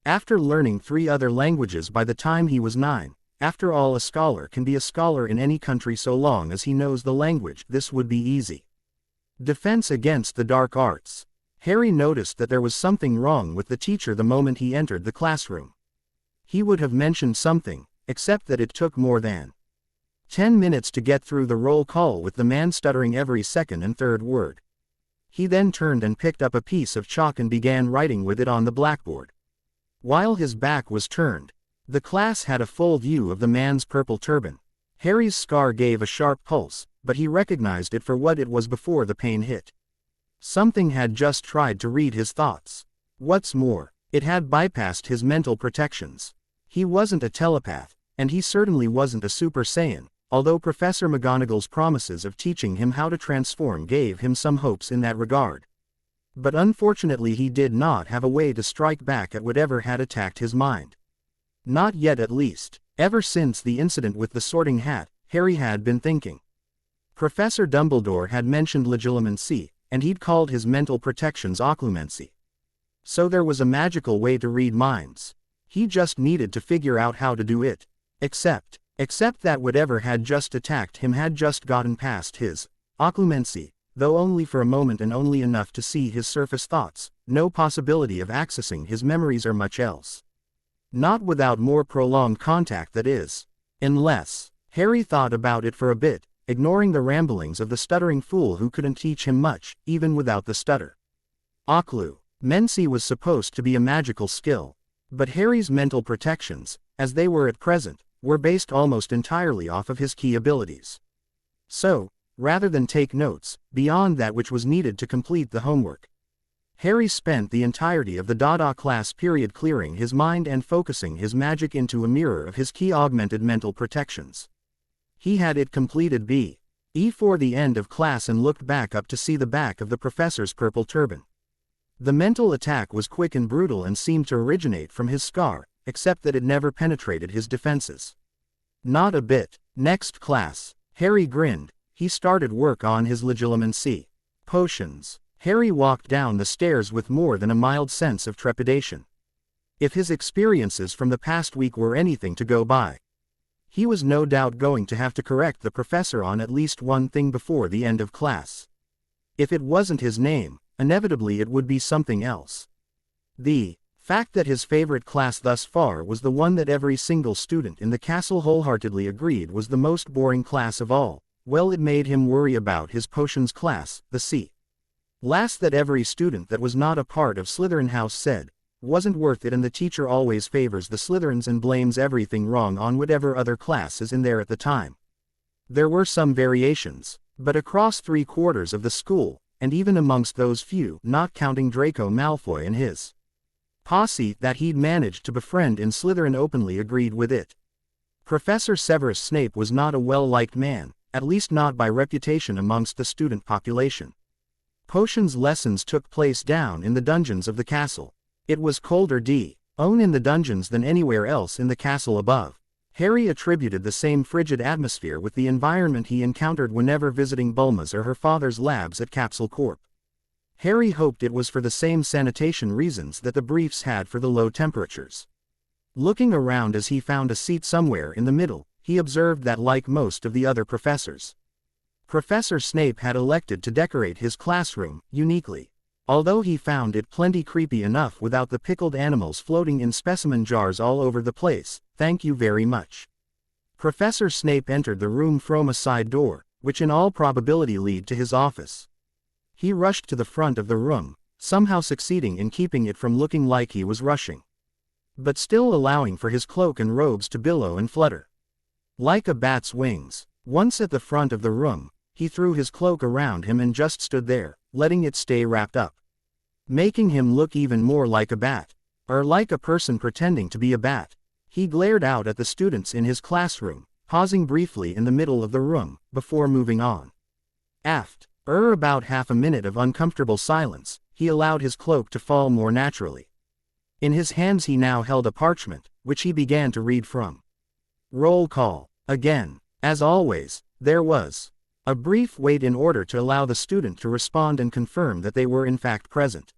A: After learning 3 other languages by the time he was 9, after all, a scholar can be a scholar in any country so long as he knows the language, this would be easy. Defense against the dark arts. Harry noticed that there was something wrong with the teacher the moment he entered the classroom. He would have mentioned something, except that it took more than 10 minutes to get through the roll call with the man stuttering every second and third word. He then turned and picked up a piece of chalk and began writing with it on the blackboard. While his back was turned, the class had a full view of the man's purple turban. Harry's scar gave a sharp pulse, but he recognized it for what it was before the pain hit. Something had just tried to read his thoughts. What's more, it had bypassed his mental protections. He wasn't a telepath, and he certainly wasn't a Super Saiyan, although Professor McGonagall's promises of teaching him how to transform gave him some hopes in that regard. But unfortunately he did not have a way to strike back at whatever had attacked his mind. Not yet at least. Ever since the incident with the Sorting Hat, Harry had been thinking. Professor Dumbledore had mentioned legilimency, and he'd called his mental protections occlumency. So there was a magical way to read minds. He just needed to figure out how to do it. Except that whatever had just attacked him had just gotten past his occlumency, though only for a moment and only enough to see his surface thoughts, no possibility of accessing his memories or much else. Not without more prolonged contact, that is. Unless, Harry thought about it for a bit, ignoring the ramblings of the stuttering fool who couldn't teach him much, even without the stutter. Occlumency was supposed to be a magical skill. But Harry's mental protections, as they were at present, were based almost entirely off of his key abilities. So, rather than take notes, beyond that which was needed to complete the homework, Harry spent the entirety of the Dada class period clearing his mind and focusing his magic into a mirror of his key augmented mental protections. He had it completed before the end of class and looked back up to see the back of the professor's purple turban. The mental attack was quick and brutal and seemed to originate from his scar, except that it never penetrated his defenses. Not a bit. Next class, Harry grinned. He started work on his legilimency potions. Harry walked down the stairs with more than a mild sense of trepidation. If his experiences from the past week were anything to go by, he was no doubt going to have to correct the professor on at least one thing before the end of class. If it wasn't his name, inevitably it would be something else. The fact that his favorite class thus far was the one that every single student in the castle wholeheartedly agreed was the most boring class of all, well, it made him worry about his potions class, the C. Last that every student that was not a part of Slytherin House said wasn't worth it, and the teacher always favors the Slytherins and blames everything wrong on whatever other class is in there at the time. There were some variations, but across 3/4 of the school, and even amongst those few, not counting Draco Malfoy and his posse that he'd managed to befriend in Slytherin, openly agreed with it. Professor Severus Snape was not a well-liked man, at least not by reputation amongst the student population. Potions lessons took place down in the dungeons of the castle. It was colder in the dungeons than anywhere else in the castle above. Harry attributed the same frigid atmosphere with the environment he encountered whenever visiting Bulma's or her father's labs at Capsule Corp. Harry hoped it was for the same sanitation reasons that the briefs had for the low temperatures. Looking around as he found a seat somewhere in the middle, he observed that, like most of the other professors, Professor Snape had elected to decorate his classroom uniquely. Although he found it plenty creepy enough without the pickled animals floating in specimen jars all over the place, thank you very much. Professor Snape entered the room from a side door, which in all probability led to his office. He rushed to the front of the room, somehow succeeding in keeping it from looking like he was rushing, but still allowing for his cloak and robes to billow and flutter like a bat's wings. Once at the front of the room, he threw his cloak around him and just stood there, letting it stay wrapped up, making him look even more like a bat, or like a person pretending to be a bat. He glared out at the students in his classroom, pausing briefly in the middle of the room, before moving on. After about half a minute of uncomfortable silence, he allowed his cloak to fall more naturally. In his hands he now held a parchment, which he began to read from. Roll call. Again, as always, there was a brief wait in order to allow the student to respond and confirm that they were in fact present.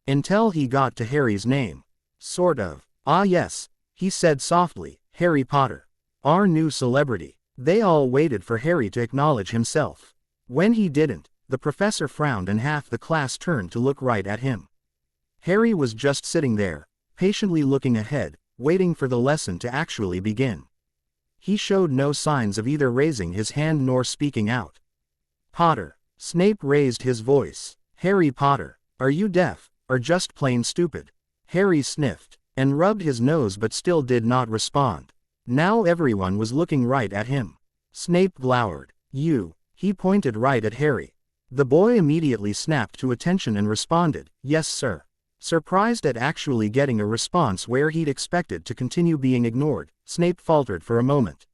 A: Until he got to Harry's name. Sort of. Ah yes, he said softly, Harry Potter. Our new celebrity. They all waited for Harry to acknowledge himself. When he didn't, the professor frowned and half the class turned to look right at him. Harry was just sitting there, patiently looking ahead, waiting for the lesson to actually begin. He showed no signs of either raising his hand nor speaking out. Potter. Snape raised his voice. Harry Potter, are you deaf, or just plain stupid? Harry sniffed, and rubbed his nose but still did not respond. Now everyone was looking right at him. Snape glowered. You. He pointed right at Harry. The boy immediately snapped to attention and responded, "Yes, sir." Surprised at actually getting a response where he'd expected to continue being ignored, Snape faltered for a moment.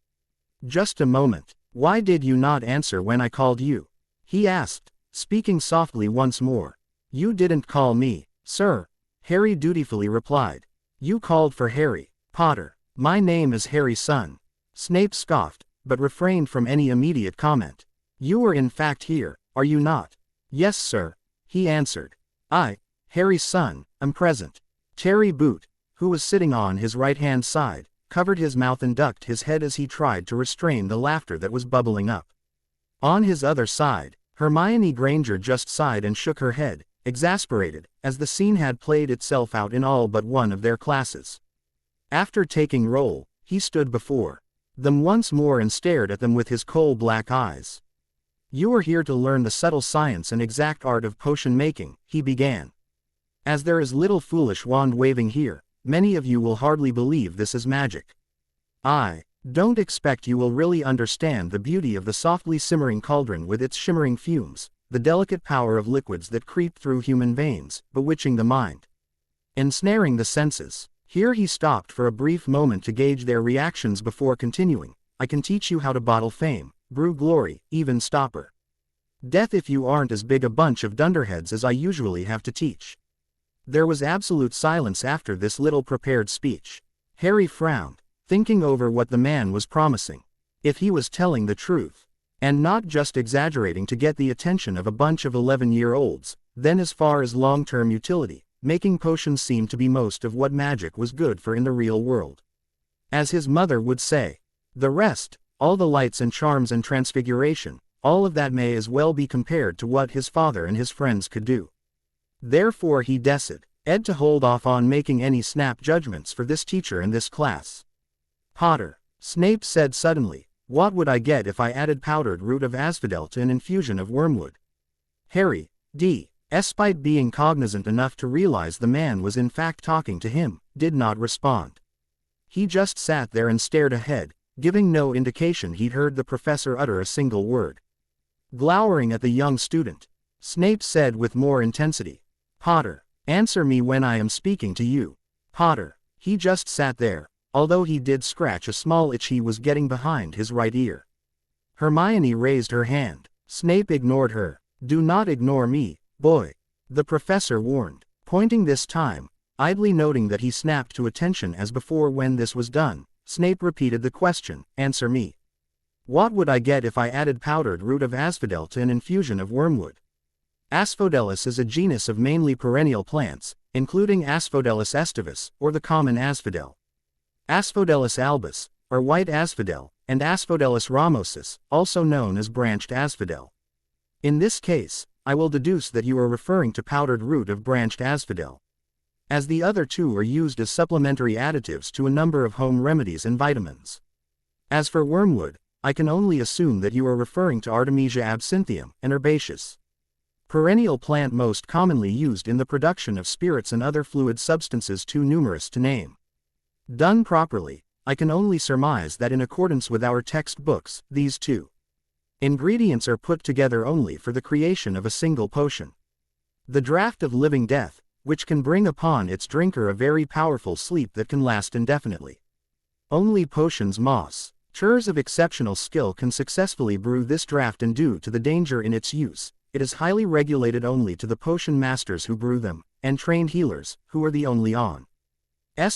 A: "Just a moment. Why did you not answer when I called you?" he asked, speaking softly once more. "You didn't call me, sir," Harry dutifully replied. "You called for Harry Potter. My name is Harry's son." Snape scoffed, but refrained from any immediate comment. "You are in fact here, are you not?" "Yes, sir," he answered. "I, Harry's son, am present." Terry Boot, who was sitting on his right-hand side, covered his mouth and ducked his head as he tried to restrain the laughter that was bubbling up. On his other side, Hermione Granger just sighed and shook her head, exasperated, as the scene had played itself out in all but one of their classes. After taking roll, he stood before them once more and stared at them with his coal-black eyes. "You are here to learn the subtle science and exact art of potion making," he began. "As there is little foolish wand-waving here, many of you will hardly believe this is magic. I don't expect you will really understand the beauty of the softly simmering cauldron with its shimmering fumes, the delicate power of liquids that creep through human veins, bewitching the mind, ensnaring the senses." Here he stopped for a brief moment to gauge their reactions before continuing. "I can teach you how to bottle fame, brew glory, even stopper death if you aren't as big a bunch of dunderheads as I usually have to teach." There was absolute silence after this little prepared speech. Harry frowned, thinking over what the man was promising. If he was telling the truth, and not just exaggerating to get the attention of a bunch of 11-year-olds, then as far as long-term utility, making potions seemed to be most of what magic was good for in the real world. As his mother would say, the rest, all the lights and charms and transfiguration, all of that may as well be compared to what his father and his friends could do. Therefore he decided to hold off on making any snap judgments for this teacher and this class. "Potter," Snape said suddenly, "what would I get if I added powdered root of asphodel to an infusion of wormwood?" Harry, despite being cognizant enough to realize the man was in fact talking to him, did not respond. He just sat there and stared ahead, giving no indication he'd heard the professor utter a single word. Glowering at the young student, Snape said with more intensity, "Potter, answer me when I am speaking to you." Potter, he just sat there, although he did scratch a small itch he was getting behind his right ear. Hermione raised her hand. Snape ignored her. "Do not ignore me, boy," the professor warned, pointing this time, idly noting that he snapped to attention as before. When this was done, Snape repeated the question, "Answer me. What would I get if I added powdered root of asphodel to an infusion of wormwood?" Asphodelus is a genus of mainly perennial plants, including Asphodelus estivus, or the common asphodel, Asphodelus albus, or white asphodel, and Asphodelus ramosus, also known as branched asphodel. In this case, I will deduce that you are referring to powdered root of branched asphodel, as the other two are used as supplementary additives to a number of home remedies and vitamins. As for wormwood, I can only assume that you are referring to Artemisia absinthium, an herbaceous perennial plant most commonly used in the production of spirits and other fluid substances too numerous to name. Done properly, I can only surmise that in accordance with our textbooks, these two ingredients are put together only for the creation of a single potion. The draught of living death, which can bring upon its drinker a very powerful sleep that can last indefinitely. Only potions masters of exceptional skill can successfully brew this draught, and due to the danger in its use, it is highly regulated only to the potion masters who brew them, and trained healers, who are the only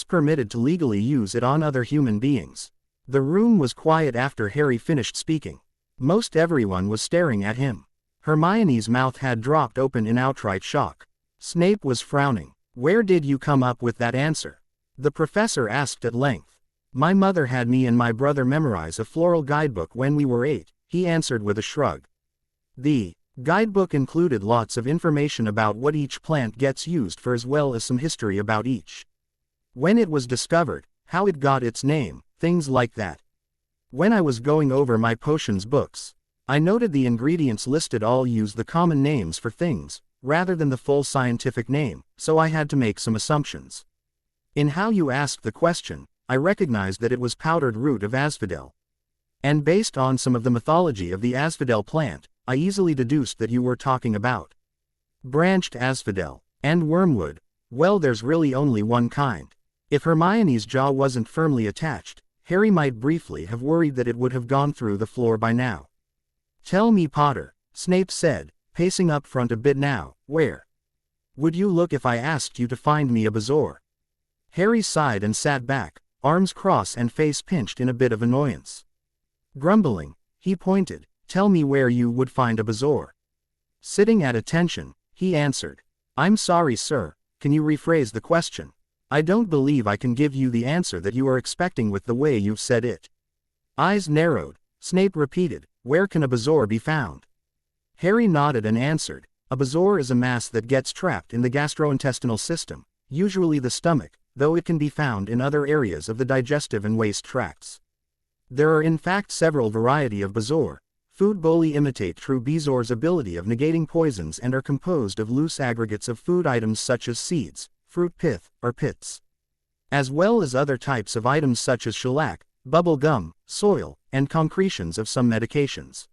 A: permitted to legally use it on other human beings. The room was quiet after Harry finished speaking. Most everyone was staring at him. Hermione's mouth had dropped open in outright shock. Snape was frowning. "Where did you come up with that answer?" the professor asked at length. "My mother had me and my brother memorize a floral guidebook when we were 8, he answered with a shrug. The guidebook included lots of information about what each plant gets used for, as well as some history about each, when it was discovered, how it got its name, things like that. When I was going over my potions books, I noted the ingredients listed all use the common names for things, rather than the full scientific name, so I had to make some assumptions. In how you asked the question, I recognized that it was powdered root of asphodel. And based on some of the mythology of the asphodel plant, I easily deduced that you were talking about branched asphodel and wormwood. Well, there's really only one kind. If Hermione's jaw wasn't firmly attached, Harry might briefly have worried that it would have gone through the floor by now. Tell me, Potter, Snape said, pacing up front a bit now, where would you look if I asked you to find me a bazaar? Harry sighed and sat back, arms crossed and face pinched in a bit of annoyance. Grumbling, he pointed, tell me where you would find a bazaar. Sitting at attention, he answered, I'm sorry, sir, can you rephrase the question? I don't believe I can give you the answer that you are expecting with the way you've said it. Eyes narrowed, Snape repeated, where can a bazaar be found? Harry nodded and answered, a bazaar is a mass that gets trapped in the gastrointestinal system, usually the stomach, though it can be found in other areas of the digestive and waste tracts. There are in fact several varieties of bazaar. Food boli imitate true bezoar's ability of negating poisons and are composed of loose aggregates of food items such as seeds, fruit pith, or pits, as well as other types of items such as shellac, bubble gum, soil, and concretions of some medications.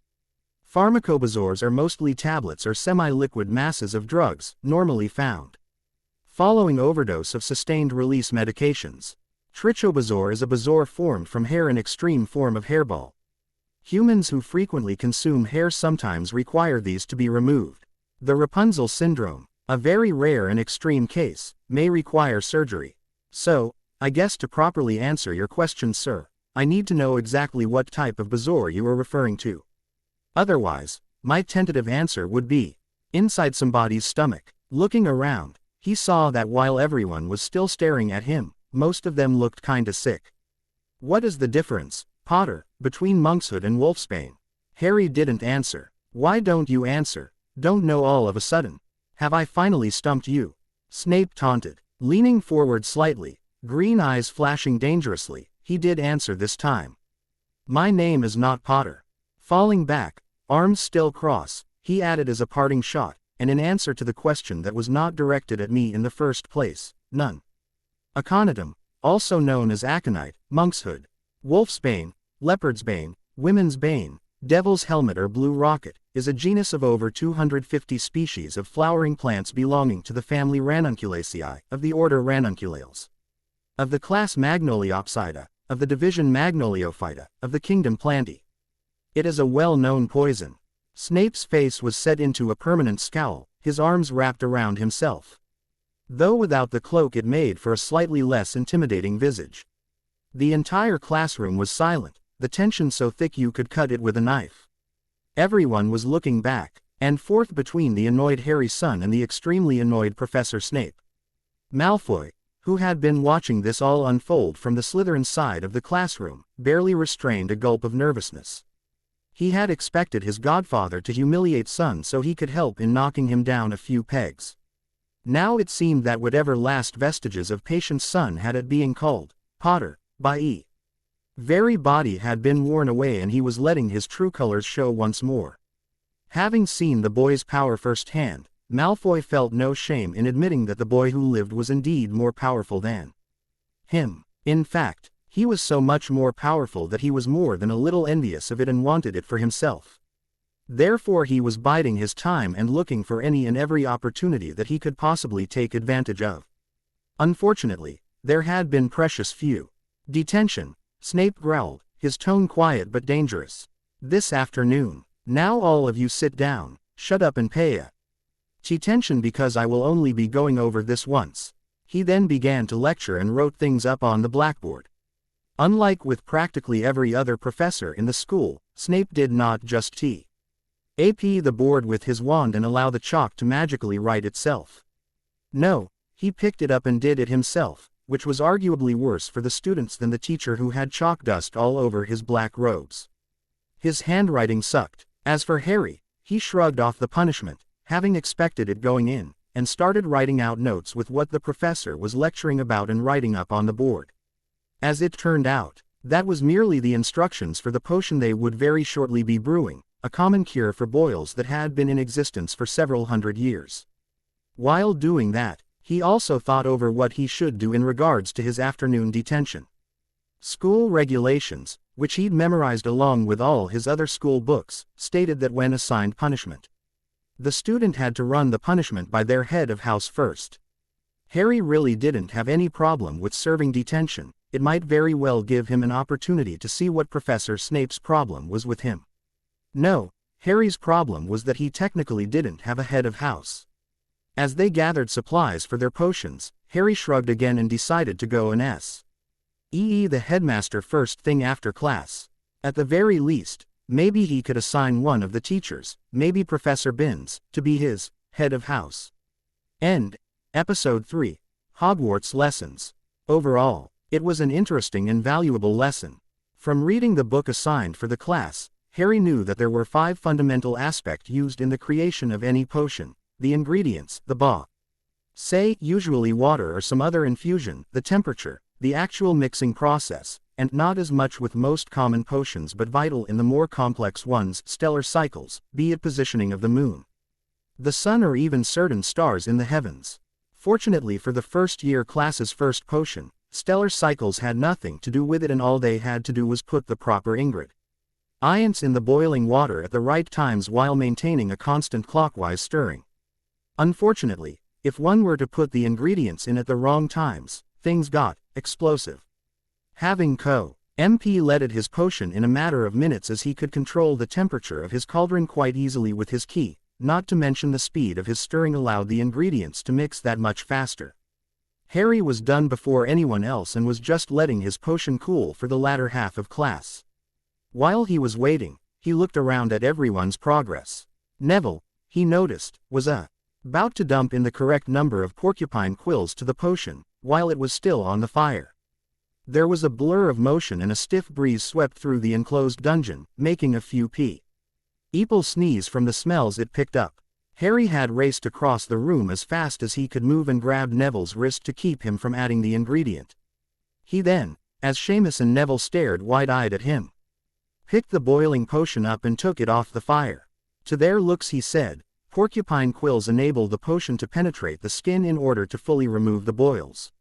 A: Pharmacobazaars are mostly tablets or semi-liquid masses of drugs, normally found following overdose of sustained-release medications. Trichobazaar is a bazaar formed from hair, an extreme form of hairball. Humans who frequently consume hair sometimes require these to be removed. The Rapunzel syndrome, a very rare and extreme case, may require surgery. So, I guess to properly answer your question, sir, I need to know exactly what type of bazaar you are referring to. Otherwise, my tentative answer would be inside somebody's stomach. Looking around, he saw that while everyone was still staring at him, most of them looked kinda sick. What is the difference, Potter, between monkshood and wolfsbane? Harry didn't answer. Why don't you answer? Don't know all of a sudden. Have I finally stumped you? Snape taunted. Leaning forward slightly, green eyes flashing dangerously, he did answer this time. My name is not Potter. Falling back, arms still crossed, he added as a parting shot, and in answer to the question that was not directed at me in the first place, none. Aconitum, also known as aconite, monkshood, wolfsbane, leopard's bane, women's bane, devil's helmet or blue rocket, is a genus of over 250 species of flowering plants belonging to the family Ranunculaceae, of the order Ranunculales, of the class Magnoliopsida, of the division Magnoliophyta, of the kingdom Plantae. It is a well-known poison. Snape's face was set into a permanent scowl, his arms wrapped around himself. Though without the cloak it made for a slightly less intimidating visage. The entire classroom was silent, the tension so thick you could cut it with a knife. Everyone was looking back and forth between the annoyed Harry's son and the extremely annoyed Professor Snape. Malfoy, who had been watching this all unfold from the Slytherin side of the classroom, barely restrained a gulp of nervousness. He had expected his godfather to humiliate son so he could help in knocking him down a few pegs. Now it seemed that whatever last vestiges of patience son had at being called Potter by E. very body had been worn away, and he was letting his true colors show once more. Having seen the boy's power firsthand, Malfoy felt no shame in admitting that the boy who lived was indeed more powerful than him. In fact, he was so much more powerful that he was more than a little envious of it and wanted it for himself. Therefore he was biding his time and looking for any and every opportunity that he could possibly take advantage of. Unfortunately, there had been precious few. Detention, Snape growled, his tone quiet but dangerous. This afternoon. Now all of you sit down, shut up and pay attention because I will only be going over this once. He then began to lecture and wrote things up on the blackboard. Unlike with practically every other professor in the school, Snape did not just tap the board with his wand and allow the chalk to magically write itself. No, he picked it up and did it himself, which was arguably worse for the students than the teacher who had chalk dust all over his black robes. His handwriting sucked. As for Harry, he shrugged off the punishment, having expected it going in, and started writing out notes with what the professor was lecturing about and writing up on the board. As it turned out, that was merely the instructions for the potion they would very shortly be brewing, a common cure for boils that had been in existence for several hundred years. While doing that, he also thought over what he should do in regards to his afternoon detention. School regulations, which he'd memorized along with all his other school books, stated that when assigned punishment, the student had to run the punishment by their head of house first. Harry really didn't have any problem with serving detention. It might very well give him an opportunity to see what Professor Snape's problem was with him. No, Harry's problem was that he technically didn't have a head of house. As they gathered supplies for their potions, Harry shrugged again and decided to go and see the headmaster first thing after class. At the very least, maybe he could assign one of the teachers, maybe Professor Binns, to be his head of house. End. Episode 3. Hogwarts Lessons. Overall, it was an interesting and valuable lesson. From reading the book assigned for the class, Harry knew that there were 5 fundamental aspects used in the creation of any potion: the ingredients, the say, usually water or some other infusion, the temperature, the actual mixing process, and not as much with most common potions but vital in the more complex ones, stellar cycles, be it positioning of the moon, the sun, or even certain stars in the heavens. Fortunately for the first year class's first potion, stellar cycles had nothing to do with it, and all they had to do was put the proper ingredients in the boiling water at the right times while maintaining a constant clockwise stirring. Unfortunately, if one were to put the ingredients in at the wrong times, things got explosive. Having Co-MP leaded his potion in a matter of minutes, as he could control the temperature of his cauldron quite easily with his key, not to mention the speed of his stirring allowed the ingredients to mix that much faster. Harry was done before anyone else and was just letting his potion cool for the latter half of class. While he was waiting, he looked around at everyone's progress. Neville, he noticed, was about to dump in the correct number of porcupine quills to the potion, while it was still on the fire. There was a blur of motion and a stiff breeze swept through the enclosed dungeon, making a few people sneeze from the smells it picked up. Harry had raced across the room as fast as he could move and grabbed Neville's wrist to keep him from adding the ingredient. He then, as Seamus and Neville stared wide-eyed at him, picked the boiling potion up and took it off the fire. To their looks he said, "Porcupine quills enable the potion to penetrate the skin in order to fully remove the boils.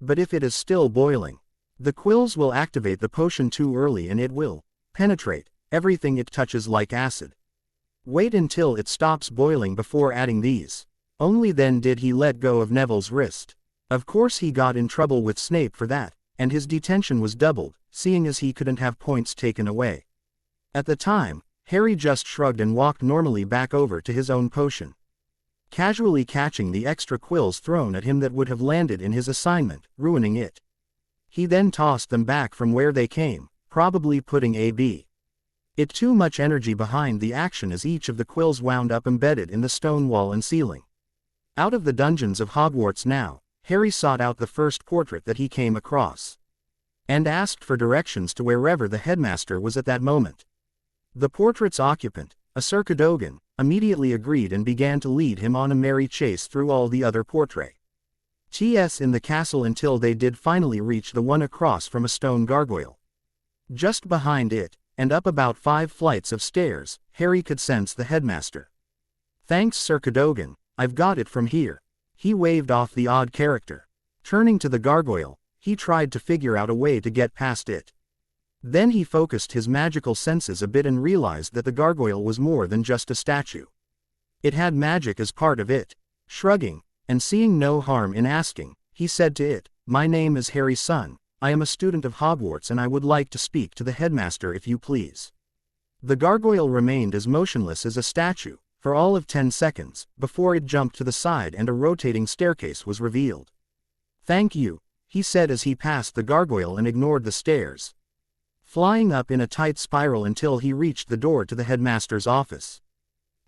A: But if it is still boiling, the quills will activate the potion too early and it will penetrate everything it touches like acid. Wait until it stops boiling before adding these." Only then did he let go of Neville's wrist. Of course he got in trouble with Snape for that, and his detention was doubled, seeing as he couldn't have points taken away. At the time, Harry just shrugged and walked normally back over to his own potion, casually catching the extra quills thrown at him that would have landed in his assignment, ruining it. He then tossed them back from where they came, probably putting it too much energy behind the action as each of the quills wound up embedded in the stone wall and ceiling. Out of the dungeons of Hogwarts now, Harry sought out the first portrait that he came across, and asked for directions to wherever the headmaster was at that moment. The portrait's occupant, a Sir Cadogan, immediately agreed and began to lead him on a merry chase through all the other portraits in the castle until they did finally reach the one across from a stone gargoyle. Just behind it, and up about 5 flights of stairs, Harry could sense the headmaster. "Thanks, Sir Cadogan, I've got it from here." He waved off the odd character. Turning to the gargoyle, he tried to figure out a way to get past it. Then he focused his magical senses a bit and realized that the gargoyle was more than just a statue. It had magic as part of it. Shrugging, and seeing no harm in asking, he said to it, "My name is Harry Sun. I am a student of Hogwarts and I would like to speak to the headmaster if you please." The gargoyle remained as motionless as a statue for all of 10 seconds, before it jumped to the side and a rotating staircase was revealed. "Thank you," he said as he passed the gargoyle and ignored the stairs, flying up in a tight spiral until he reached the door to the headmaster's office.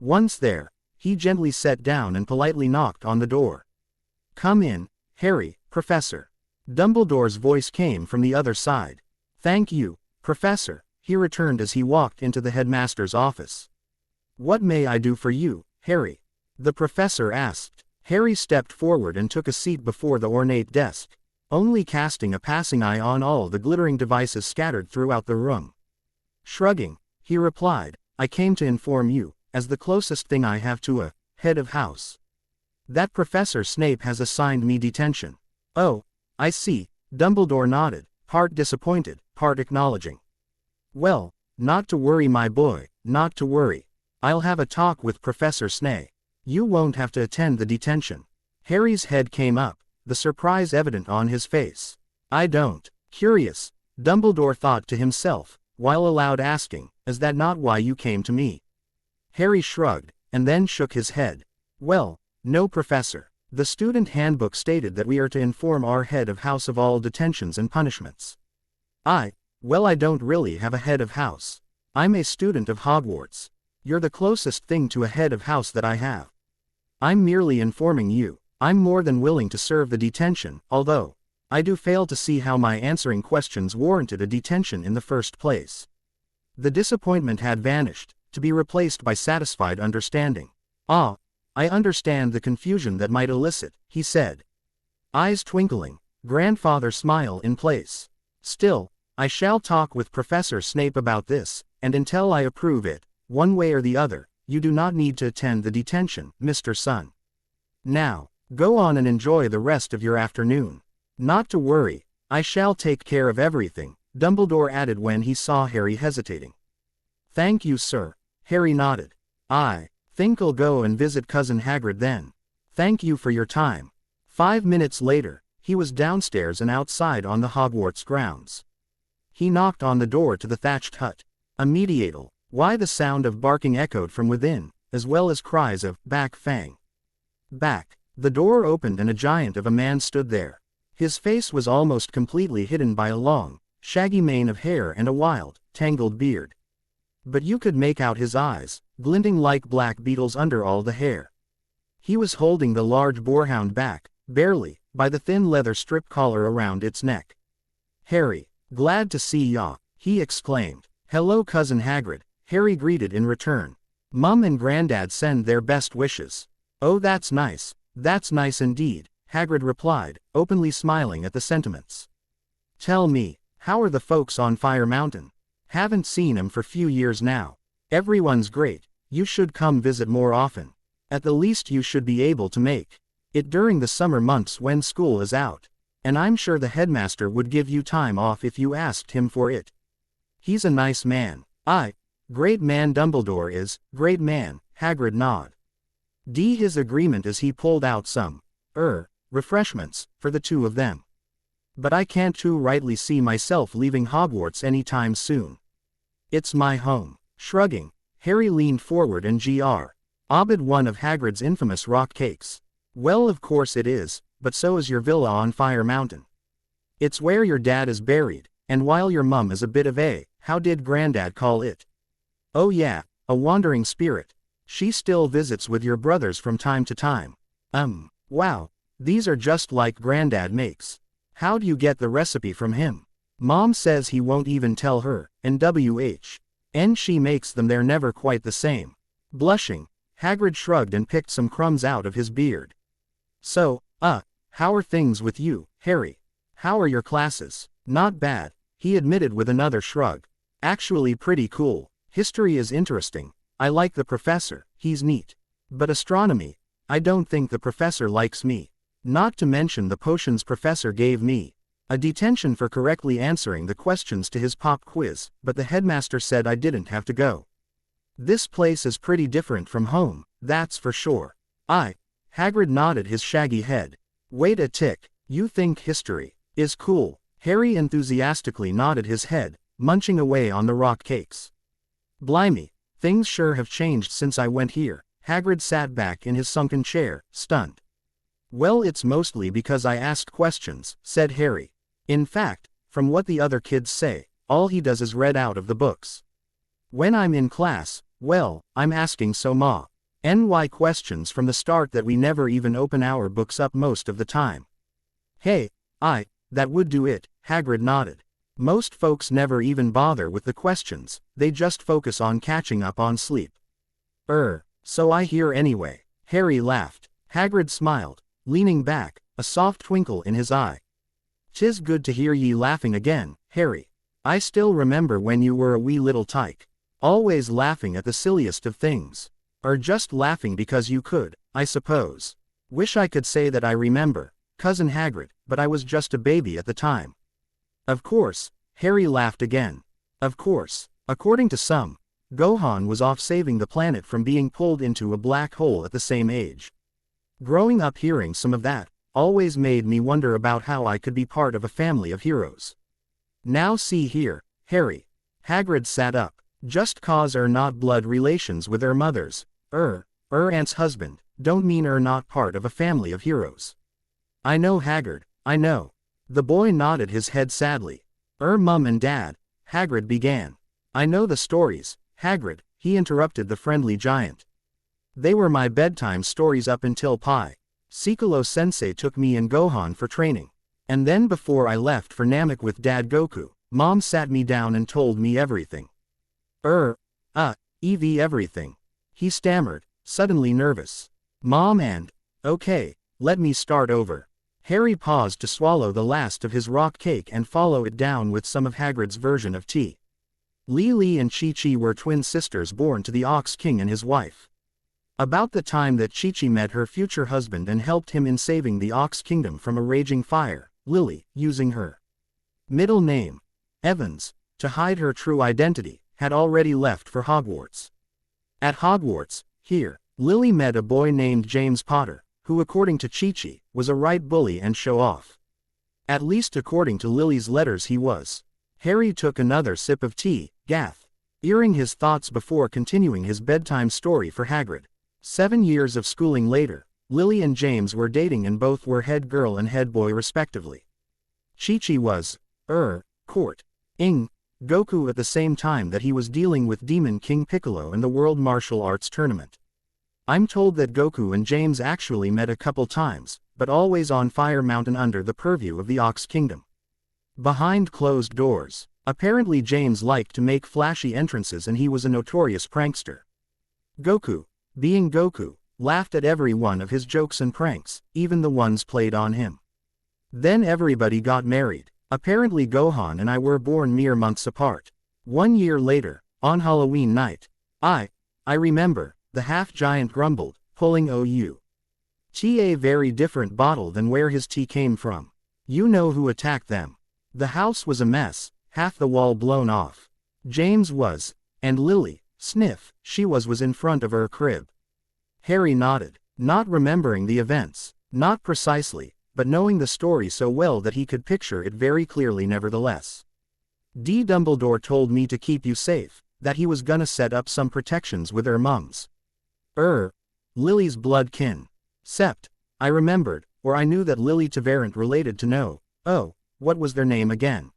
A: Once there, he gently sat down and politely knocked on the door. "Come in, Harry, Professor." Dumbledore's voice came from the other side. "Thank you, Professor," he returned as he walked into the headmaster's office. "What may I do for you, Harry?" the professor asked. Harry stepped forward and took a seat before the ornate desk, only casting a passing eye on all the glittering devices scattered throughout the room. Shrugging, he replied, "I came to inform you, as the closest thing I have to a head of house, that Professor Snape has assigned me detention." "Oh, I see," Dumbledore nodded, part disappointed, part acknowledging. Well, not to worry my boy, not to worry. I'll have a talk with Professor Snape. You won't have to attend the detention. Harry's head came up, the surprise evident on his face. I don't. Curious, Dumbledore thought to himself, while aloud asking, is that not why you came to me? Harry shrugged, and then shook his head. Well, no professor. The student handbook stated that we are to inform our head of house of all detentions and punishments. Well, I don't really have a head of house. I'm a student of Hogwarts. You're the closest thing to a head of house that I have. I'm merely informing you. I'm more than willing to serve the detention, although I do fail to see how my answering questions warranted a detention in the first place. The disappointment had vanished, to be replaced by satisfied understanding. Ah, I understand the confusion that might elicit, he said. Eyes twinkling, grandfather smile in place. Still, I shall talk with Professor Snape about this, and until I approve it, one way or the other, you do not need to attend the detention, Mr. Sun. Now, go on and enjoy the rest of your afternoon. Not to worry, I shall take care of everything, Dumbledore added when he saw Harry hesitating. Thank you, sir. Harry nodded. I think I'll go and visit Cousin Hagrid then. Thank you for your time. 5 minutes later, he was downstairs and outside on the Hogwarts grounds. He knocked on the door to the thatched hut. Immediately, why the sound of barking echoed from within, as well as cries of, "Back, Fang! Back!" The door opened and a giant of a man stood there. His face was almost completely hidden by a long, shaggy mane of hair and a wild, tangled beard. But you could make out his eyes, glinting like black beetles under all the hair. He was holding the large boarhound back, barely, by the thin leather strip collar around its neck. Harry, glad to see ya, he exclaimed. Hello, Cousin Hagrid, Harry greeted in return. Mum and Grandad send their best wishes. Oh, that's nice indeed, Hagrid replied, openly smiling at the sentiments. Tell me, how are the folks on Fire Mountain? Haven't seen 'em for few years now. Everyone's great, you should come visit more often. At the least you should be able to make it during the summer months when school is out. And I'm sure the headmaster would give you time off if you asked him for it. He's a nice man. Great man Dumbledore is, great man, Hagrid nodded. His agreement as he pulled out some, refreshments, for the two of them. But I can't too rightly see myself leaving Hogwarts any time soon. It's my home. Shrugging, Harry leaned forward and obeyed one of Hagrid's infamous rock cakes. Well, of course it is, but so is your villa on Fire Mountain. It's where your dad is buried, and while your mum is a bit of a, how did Grandad call it? Oh yeah, a wandering spirit. She still visits with your brothers from time to time. Wow, these are just like Grandad makes. How do you get the recipe from him? Mom says he won't even tell her, and she makes them, they're never quite the same. Blushing, Hagrid shrugged and picked some crumbs out of his beard. So, how are things with you, Harry? How are your classes? Not bad, he admitted with another shrug. Actually pretty cool. History is interesting. I like the professor, he's neat. But astronomy, I don't think the professor likes me. Not to mention the potions professor gave me a detention for correctly answering the questions to his pop quiz, but the headmaster said I didn't have to go. This place is pretty different from home, that's for sure. Hagrid nodded his shaggy head. Wait a tick, you think history is cool? Harry enthusiastically nodded his head, munching away on the rock cakes. Blimey, things sure have changed since I went here. Hagrid sat back in his sunken chair, stunned. Well, it's mostly because I asked questions, said Harry. In fact, from what the other kids say, all he does is read out of the books. When I'm in class, well, I'm asking so many questions from the start that we never even open our books up most of the time. Hey, that would do it, Hagrid nodded. Most folks never even bother with the questions, they just focus on catching up on sleep. So I hear anyway. Harry laughed. Hagrid smiled, leaning back, a soft twinkle in his eye. 'Tis good to hear ye laughing again, Harry. I still remember when you were a wee little tyke. Always laughing at the silliest of things. Or just laughing because you could, I suppose. Wish I could say that I remember, Cousin Hagrid, but I was just a baby at the time. Of course, Harry laughed again. Of course, according to some, Gohan was off saving the planet from being pulled into a black hole at the same age. Growing up hearing some of that, always made me wonder about how I could be part of a family of heroes. Now see here, Harry. Hagrid sat up. Just cause not blood relations with mothers, aunt's husband, don't mean not part of a family of heroes. I know Hagrid, I know. The boy nodded his head sadly. Mum and Dad, Hagrid began. I know the stories, Hagrid, he interrupted the friendly giant. They were my bedtime stories up until Piccolo-sensei took me and Gohan for training. And then before I left for Namek with Dad Goku, Mom sat me down and told me everything. Everything. He stammered, suddenly nervous. Mom and, okay, let me start over. Harry paused to swallow the last of his rock cake and follow it down with some of Hagrid's version of tea. Li and Chichi were twin sisters born to the Ox King and his wife. About the time that Chichi met her future husband and helped him in saving the Ox Kingdom from a raging fire, Lily, using her middle name, Evans, to hide her true identity, had already left for Hogwarts. At Hogwarts, here, Lily met a boy named James Potter, who according to Chichi, was a right bully and show-off. At least according to Lily's letters he was. Harry took another sip of tea, earing his thoughts before continuing his bedtime story for Hagrid. 7 years of schooling later, Lily and James were dating and both were head girl and head boy respectively. Chichi was, courting Goku at the same time that he was dealing with Demon King Piccolo in the World Martial Arts Tournament. I'm told that Goku and James actually met a couple times, but always on Fire Mountain under the purview of the Ox Kingdom. Behind closed doors. Apparently James liked to make flashy entrances and he was a notorious prankster. Goku, being Goku, laughed at every one of his jokes and pranks, even the ones played on him. Then everybody got married. Apparently Gohan and I were born mere months apart. 1 year later, on Halloween night. I remember, the half-giant grumbled, pulling a very different bottle than where his tea came from. You know who attacked them. The house was a mess, half the wall blown off. James was, and Lily, sniff, she was in front of her crib. Harry nodded, not remembering the events, not precisely, but knowing the story so well that he could picture it very clearly nevertheless. Dumbledore told me to keep you safe, that he was gonna set up some protections with mums. Lily's blood kin. Sept, I remembered, or I knew that Lily Tavarant related to what was their name again?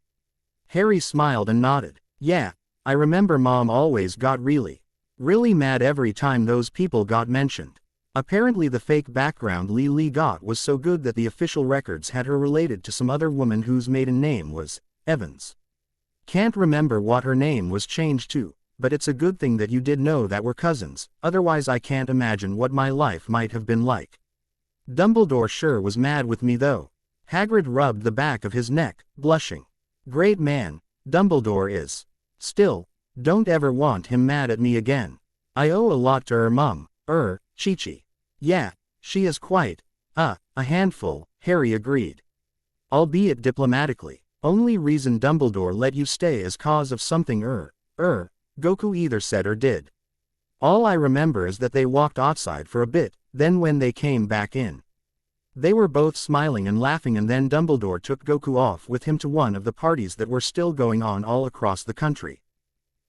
A: Harry smiled and nodded. Yeah, I remember Mom always got really mad every time those people got mentioned. Apparently the fake background Lily got was so good that the official records had her related to some other woman whose maiden name was Evans. Can't remember what her name was changed to, but it's a good thing that you did know that we're cousins, otherwise I can't imagine what my life might have been like. Dumbledore sure was mad with me though. Hagrid rubbed the back of his neck, blushing. Great man, Dumbledore is. Still, don't ever want him mad at me again. I owe a lot to her mum, Chichi. Yeah, she is quite, a handful, Harry agreed. Albeit diplomatically. Only reason Dumbledore let you stay is cause of something Goku either said or did. All I remember is that they walked outside for a bit, then when they came back in. They were both smiling and laughing and then Dumbledore took Goku off with him to one of the parties that were still going on all across the country.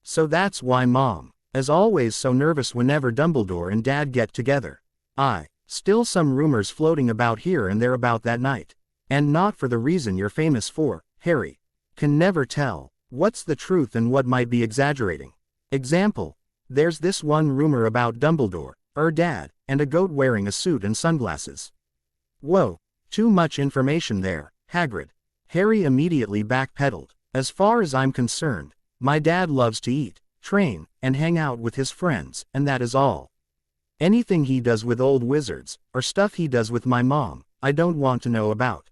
A: So that's why Mom, as always so nervous whenever Dumbledore and Dad get together. Still some rumors floating about here and there about that night. And not for the reason you're famous for, Harry. Can never tell what's the truth and what might be exaggerating. Example, there's this one rumor about Dumbledore, Dad, and a goat wearing a suit and sunglasses. Whoa, too much information there, Hagrid. Harry immediately backpedaled. As far as I'm concerned, my dad loves to eat, train, and hang out with his friends, and that is all. Anything he does with old wizards, or stuff he does with my mom, I don't want to know about.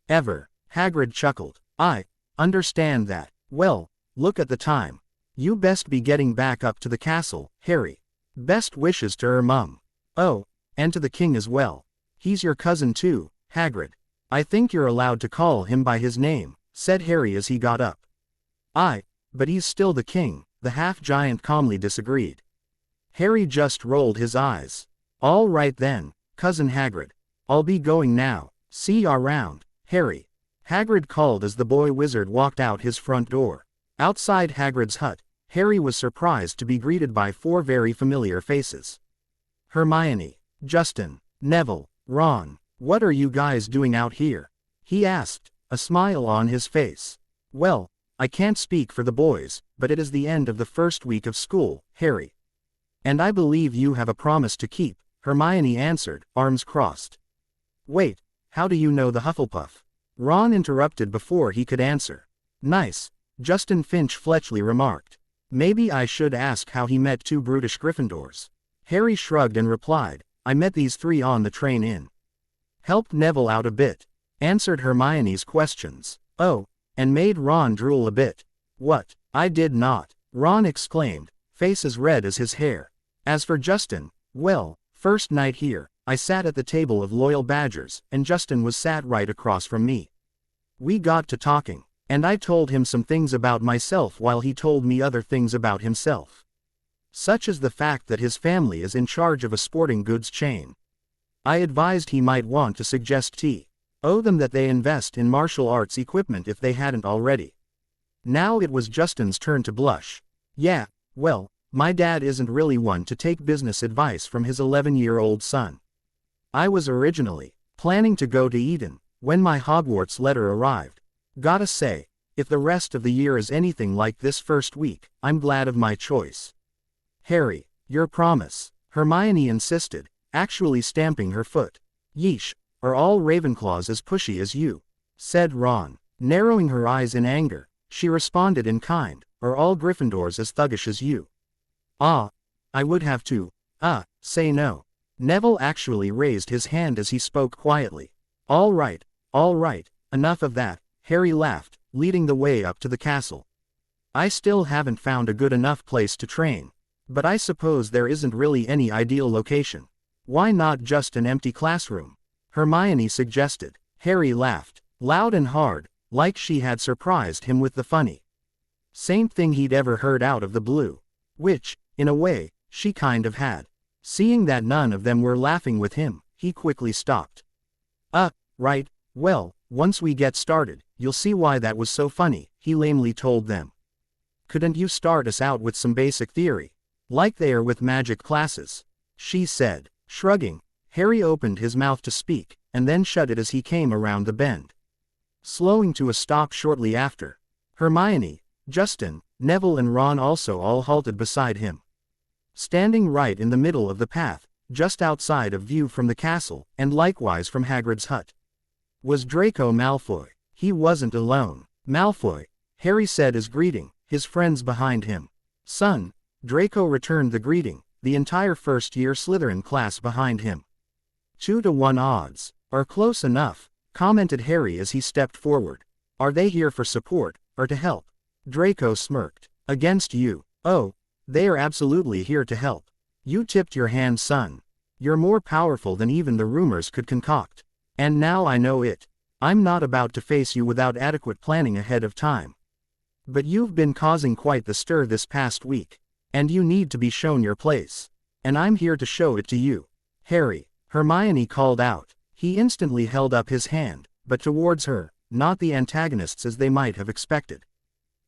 A: Ever. Hagrid chuckled. I understand that. Well, look at the time. You best be getting back up to the castle, Harry. Best wishes to her mum. Oh, and to the king as well. He's your cousin too, Hagrid. I think you're allowed to call him by his name, said Harry as he got up. But he's still the king, the half-giant calmly disagreed. Harry just rolled his eyes. All right then, Cousin Hagrid. I'll be going now. See ya around, Harry. Hagrid called as the boy wizard walked out his front door. Outside Hagrid's hut, Harry was surprised to be greeted by 4 very familiar faces. Hermione, Justin, Neville, Ron. What are you guys doing out here? He asked, a smile on his face. Well, I can't speak for the boys, but it is the end of the first week of school, Harry. And I believe you have a promise to keep, Hermione answered, arms crossed. Wait, how do you know the Hufflepuff? Ron interrupted before he could answer. Nice, Justin Finch-Fletchley remarked. Maybe I should ask how he met 2 brutish Gryffindors. Harry shrugged and replied, I met these 3 on the train in. Helped Neville out a bit. Answered Hermione's questions. Oh, and made Ron drool a bit. What? I did not, Ron exclaimed, face as red as his hair. As for Justin, well, first night here, I sat at the table of loyal badgers, and Justin was sat right across from me. We got to talking, and I told him some things about myself while he told me other things about himself. Such as the fact that his family is in charge of a sporting goods chain. I advised he might want to suggest T.O. them that they invest in martial arts equipment if they hadn't already. Now it was Justin's turn to blush. Yeah, well, my dad isn't really one to take business advice from his 11-year-old son. I was originally planning to go to Eden when my Hogwarts letter arrived. Gotta say, if the rest of the year is anything like this first week, I'm glad of my choice. Harry, your promise, Hermione insisted, actually stamping her foot. Yeesh, are all Ravenclaws as pushy as you? Said Ron. Narrowing her eyes in anger, she responded in kind, are all Gryffindors as thuggish as you? Ah, I would have to, say no. Neville actually raised his hand as he spoke quietly. All right, enough of that, Harry laughed, leading the way up to the castle. I still haven't found a good enough place to train. But I suppose there isn't really any ideal location. Why not just an empty classroom? Hermione suggested. Harry laughed, loud and hard, like she had surprised him with the funny same thing he'd ever heard out of the blue. Which, in a way, she kind of had. Seeing that none of them were laughing with him, he quickly stopped. Right, well, once we get started, you'll see why that was so funny, he lamely told them. Couldn't you start us out with some basic theory? Like they are with magic classes, she said. Shrugging, Harry opened his mouth to speak, and then shut it as he came around the bend. Slowing to a stop shortly after, Hermione, Justin, Neville and Ron also all halted beside him. Standing right in the middle of the path, just outside of view from the castle, and likewise from Hagrid's hut, was Draco Malfoy. He wasn't alone. Malfoy, Harry said as greeting, his friends behind him. Son, Draco returned the greeting, the entire first-year Slytherin class behind him. 2-to-1 odds. Are close enough, commented Harry as he stepped forward. Are they here for support, or to help? Draco smirked. Against you. Oh, they are absolutely here to help. You tipped your hand, son. You're more powerful than even the rumors could concoct. And now I know it. I'm not about to face you without adequate planning ahead of time. But you've been causing quite the stir this past week. And you need to be shown your place. And I'm here to show it to you. Harry, Hermione called out. He instantly held up his hand, but towards her, not the antagonists as they might have expected.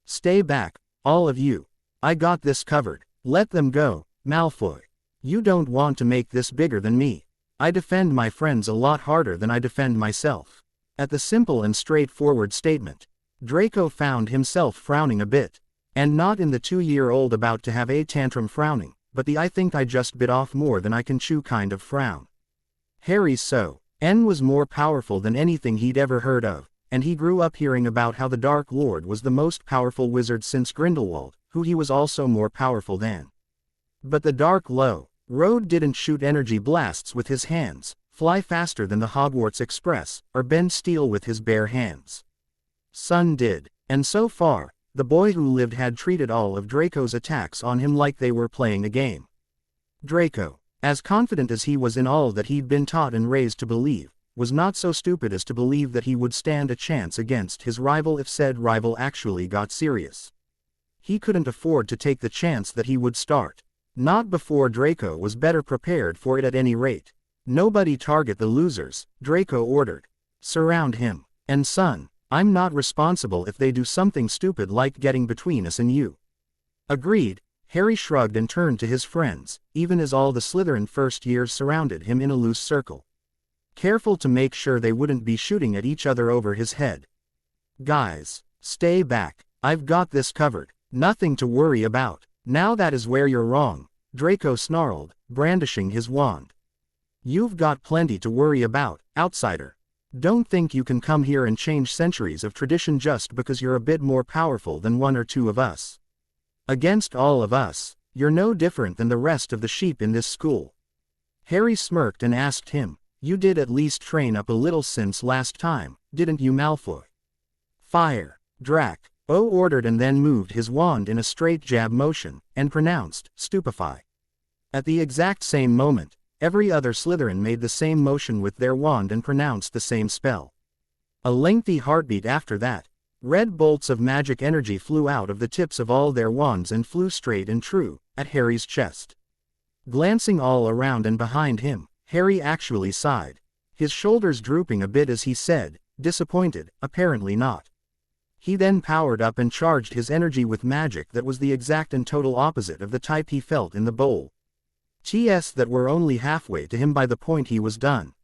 A: Stay back, all of you. I got this covered. Let them go, Malfoy. You don't want to make this bigger than me. I defend my friends a lot harder than I defend myself. At the simple and straightforward statement, Draco found himself frowning a bit. And not in the 2-year-old about to have a tantrum frowning, but the I think I just bit off more than I can chew kind of frown. Harry's N was more powerful than anything he'd ever heard of, and he grew up hearing about how the Dark Lord was the most powerful wizard since Grindelwald, who he was also more powerful than. But the Dark Lord didn't shoot energy blasts with his hands, fly faster than the Hogwarts Express, or bend steel with his bare hands. Son did, and so far, the boy who lived had treated all of Draco's attacks on him like they were playing a game. Draco, as confident as he was in all that he'd been taught and raised to believe, was not so stupid as to believe that he would stand a chance against his rival if said rival actually got serious. he couldn't afford to take the chance that he would start. Not before Draco was better prepared for it at any rate. Nobody target the losers, Draco ordered. Surround him. And son, I'm not responsible if they do something stupid like getting between us and you. Agreed, Harry shrugged and turned to his friends, even as all the Slytherin first years surrounded him in a loose circle. Careful to make sure they wouldn't be shooting at each other over his head. Guys, stay back, I've got this covered, nothing to worry about. Now that is where you're wrong, Draco snarled, brandishing his wand. You've got plenty to worry about, outsider. Don't think you can come here and change centuries of tradition just because you're a bit more powerful than one or two of us. Against all of us, you're no different than the rest of the sheep in this school. Harry smirked and asked him, you did at least train up a little since last time, didn't you, Malfoy? Fire, Draco ordered and then moved his wand in a straight jab motion, and pronounced, stupefy. At the exact same moment, every other Slytherin made the same motion with their wand and pronounced the same spell. A lengthy heartbeat after that, red bolts of magic energy flew out of the tips of all their wands and flew straight and true, at Harry's chest. Glancing all around and behind him, Harry actually sighed, his shoulders drooping a bit as he said, disappointed, apparently not. He then powered up and charged his energy with magic that was the exact and total opposite of the type he felt in the bowl. TS that were only halfway to him by the point he was done.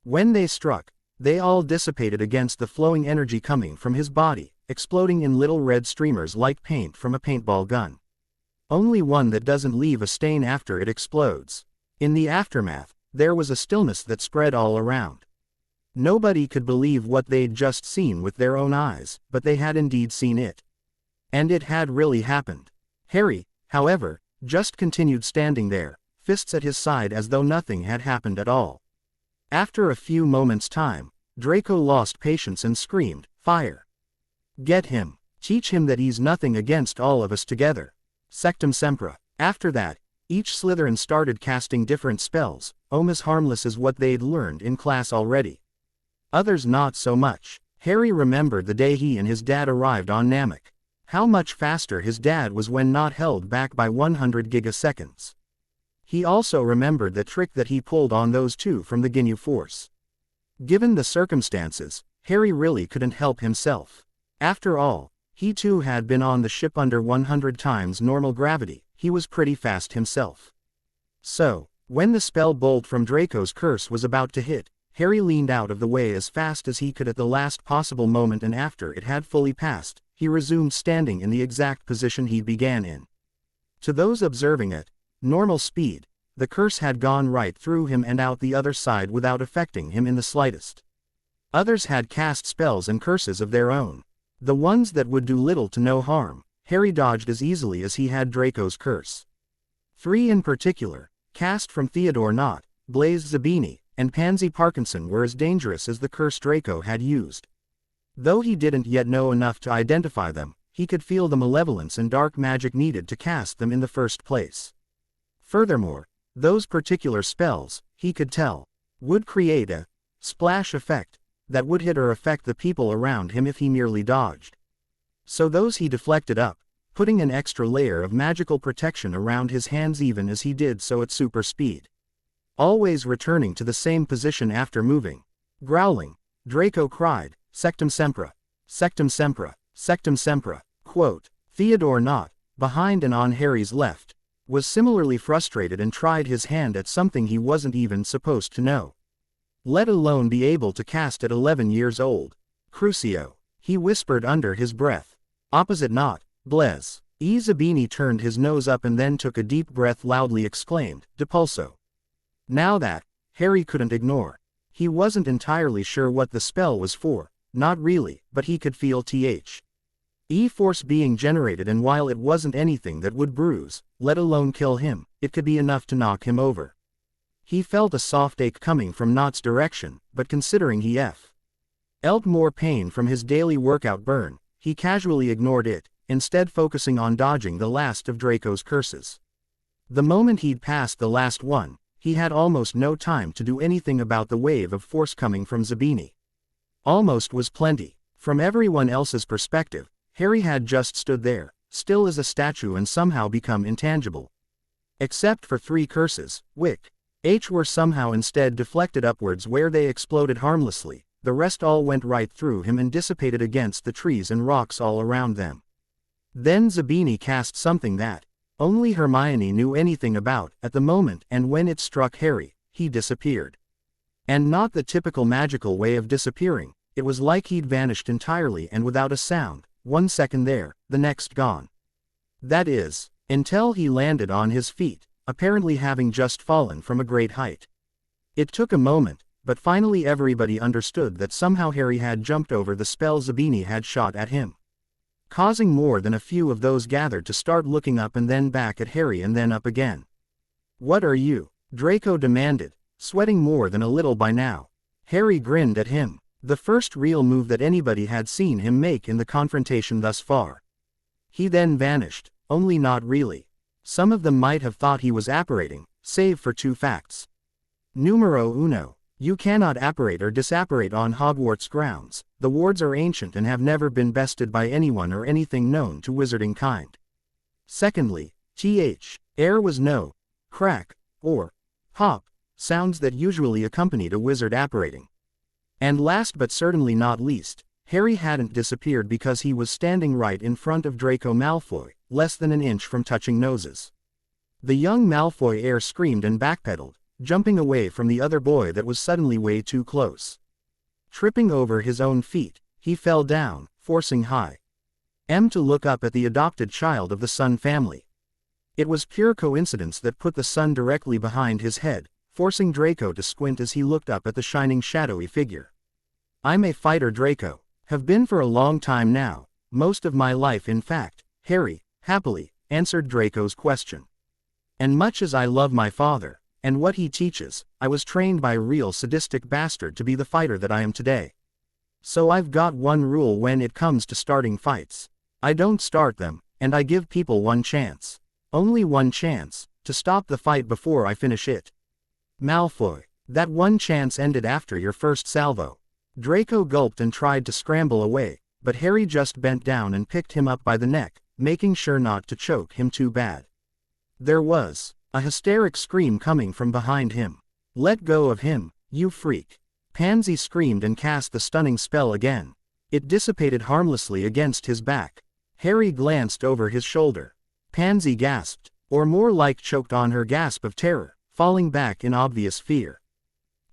A: When they struck, they all dissipated against the flowing energy coming from his body, exploding in little red streamers like paint from a paintball gun. Only one that doesn't leave a stain after it explodes. In the aftermath, there was a stillness that spread all around. Nobody could believe what they'd just seen with their own eyes, but they had indeed seen it. And it had really happened. Harry, however, just continued standing there, fists at his side as though nothing had happened at all. After a few moments' time, Draco lost patience and screamed, fire. Get him. Teach him that he's nothing against all of us together. Sectum Sempra. After that, each Slytherin started casting different spells, as harmless as what they'd learned in class already. Others not so much. Harry remembered the day he and his dad arrived on Namek. How much faster his dad was when not held back by 100 gigaseconds. He also remembered the trick that he pulled on those two from the Ginyu Force. Given the circumstances, Harry really couldn't help himself. After all, he too had been on the ship under 100 times normal gravity, he was pretty fast himself. So, when the spell bolt from Draco's curse was about to hit, Harry leaned out of the way as fast as he could at the last possible moment, and after it had fully passed, he resumed standing in the exact position he began in. To those observing at normal speed, the curse had gone right through him and out the other side without affecting him in the slightest. Others had cast spells and curses of their own. The ones that would do little to no harm, Harry dodged as easily as he had Draco's curse. 3 in particular, cast from Theodore Nott, Blaise Zabini, and Pansy Parkinson, were as dangerous as the curse Draco had used. Though he didn't yet know enough to identify them, he could feel the malevolence and dark magic needed to cast them in the first place. Furthermore, those particular spells, he could tell, would create a splash effect that would hit or affect the people around him if he merely dodged. So those he deflected up, putting an extra layer of magical protection around his hands even as he did so at super speed. Always returning to the same position after moving. Growling, Draco cried, Sectum Sempra, Sectum Sempra, Sectum Sempra. Quote, Theodore Nott, behind and on Harry's left, was similarly frustrated and tried his hand at something he wasn't even supposed to know, let alone be able to cast at 11 years old. Crucio, he whispered under his breath. Opposite Nott, Blaise Zabini turned his nose up and then took a deep breath, loudly exclaimed, Depulso. Now that, Harry couldn't ignore. He wasn't entirely sure what the spell was for, not really, but he could feel E-force being generated, and while it wasn't anything that would bruise, let alone kill him, it could be enough to knock him over. He felt a soft ache coming from Nott's direction, but considering he felt more pain from his daily workout burn, he casually ignored it, instead focusing on dodging the last of Draco's curses. The moment he'd passed the last one, he had almost no time to do anything about the wave of force coming from Zabini. Almost was plenty. From everyone else's perspective, Harry had just stood there, still as a statue and somehow become intangible. Except for 3 curses, which were somehow instead deflected upwards where they exploded harmlessly, the rest all went right through him and dissipated against the trees and rocks all around them. Then Zabini cast something that only Hermione knew anything about at the moment, and when it struck Harry, he disappeared. And not the typical magical way of disappearing, it was like he'd vanished entirely and without a sound, 1 second there, the next gone. That is, until he landed on his feet, apparently having just fallen from a great height. It took a moment, but finally everybody understood that somehow Harry had jumped over the spell Zabini had shot at him, causing more than a few of those gathered to start looking up and then back at Harry and then up again. "What are you?" Draco demanded, sweating more than a little by now. Harry grinned at him, the first real move that anybody had seen him make in the confrontation thus far. He then vanished, only not really. Some of them might have thought he was apparating, save for 2 facts. Numero uno, you cannot apparate or disapparate on Hogwarts grounds. The wards are ancient and have never been bested by anyone or anything known to wizarding kind. Secondly, air was no crack or pop sounds that usually accompanied a wizard apparating. And last but certainly not least, Harry hadn't disappeared because he was standing right in front of Draco Malfoy, less than an inch from touching noses. The young Malfoy heir screamed and backpedaled, jumping away from the other boy that was suddenly way too close. Tripping over his own feet, he fell down, forcing to look up at the adopted child of the Sun family. It was pure coincidence that put the sun directly behind his head, forcing Draco to squint as he looked up at the shining shadowy figure. "I'm a fighter, Draco. Have been for a long time now, most of my life in fact," Harry happily answered Draco's question. "And much as I love my father, and what he teaches, I was trained by a real sadistic bastard to be the fighter that I am today. So I've got one rule when it comes to starting fights. I don't start them, and I give people one chance. Only one chance, to stop the fight before I finish it." "Malfoy, that one chance ended after your first salvo." Draco gulped and tried to scramble away, but Harry just bent down and picked him up by the neck, making sure not to choke him too bad. There was a hysteric scream coming from behind him. "Let go of him, you freak." Pansy screamed and cast the stunning spell again. It dissipated harmlessly against his back. Harry glanced over his shoulder. Pansy gasped, or more like choked on her gasp of terror, falling back in obvious fear.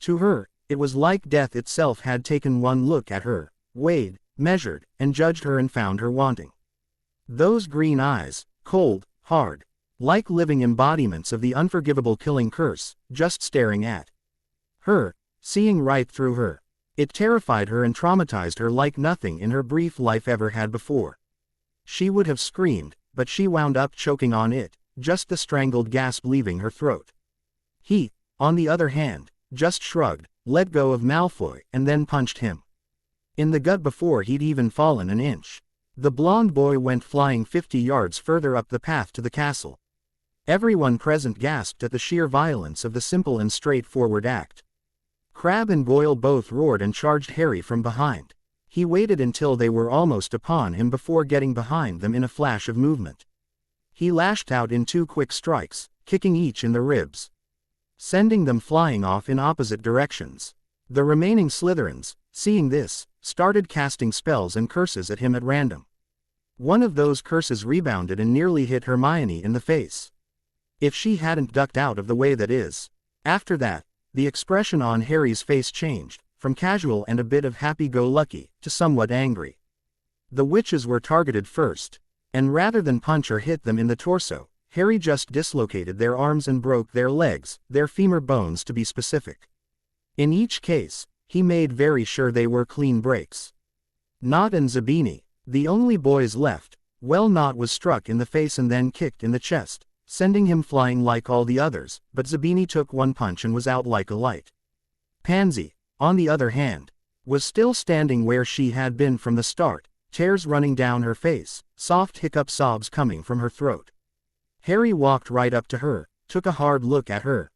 A: To her, it was like death itself had taken one look at her, weighed, measured, and judged her and found her wanting. Those green eyes, cold, hard, like living embodiments of the unforgivable killing curse, just staring at her, seeing right through her. It terrified her and traumatized her like nothing in her brief life ever had before. She would have screamed, but she wound up choking on it, just the strangled gasp leaving her throat. He, on the other hand, just shrugged, let go of Malfoy, and then punched him in the gut before he'd even fallen an inch. The blonde boy went flying 50 yards further up the path to the castle. Everyone present gasped at the sheer violence of the simple and straightforward act. Crabbe and Goyle both roared and charged Harry from behind. He waited until they were almost upon him before getting behind them in a flash of movement. He lashed out in 2 quick strikes, kicking each in the ribs, sending them flying off in opposite directions. The remaining Slytherins, seeing this, started casting spells and curses at him at random. One of those curses rebounded and nearly hit Hermione in the face, if she hadn't ducked out of the way that is. After that, the expression on Harry's face changed, from casual and a bit of happy-go-lucky, to somewhat angry. The witches were targeted first, and rather than punch or hit them in the torso, Harry just dislocated their arms and broke their legs, their femur bones to be specific. In each case, he made very sure they were clean breaks. Nott and Zabini, the only boys left, well, Nott was struck in the face and then kicked in the chest, sending him flying like all the others, but Zabini took one punch and was out like a light. Pansy, on the other hand, was still standing where she had been from the start, tears running down her face, soft hiccup sobs coming from her throat. Harry walked right up to her, took a hard look at her,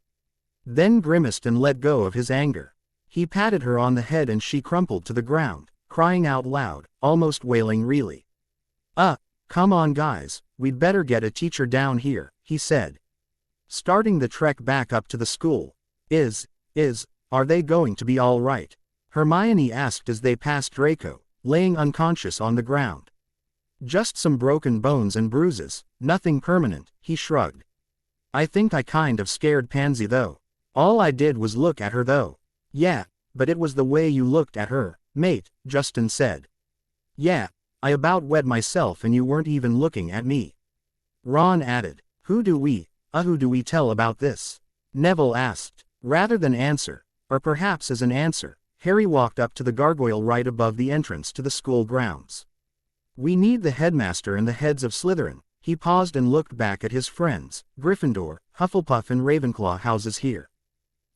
A: then grimaced and let go of his anger. He patted her on the head and she crumpled to the ground, crying out loud, almost wailing, "Really? Come on guys, we'd better get a teacher down here, he said. Starting the trek back up to the school. Are they going to be all right? Hermione asked as they passed Draco, laying unconscious on the ground. Just some broken bones and bruises, nothing permanent, he shrugged. I think I kind of scared Pansy though. All I did was look at her though. Yeah, but it was the way you looked at her, mate, Justin said. Yeah, I about wet myself and you weren't even looking at me. Ron added. Who do we tell about this? Neville asked. Rather than answer, or perhaps as an answer, Harry walked up to the gargoyle right above the entrance to the school grounds. We need the headmaster and the heads of Slytherin. He paused and looked back at his friends, Gryffindor, Hufflepuff and Ravenclaw houses here.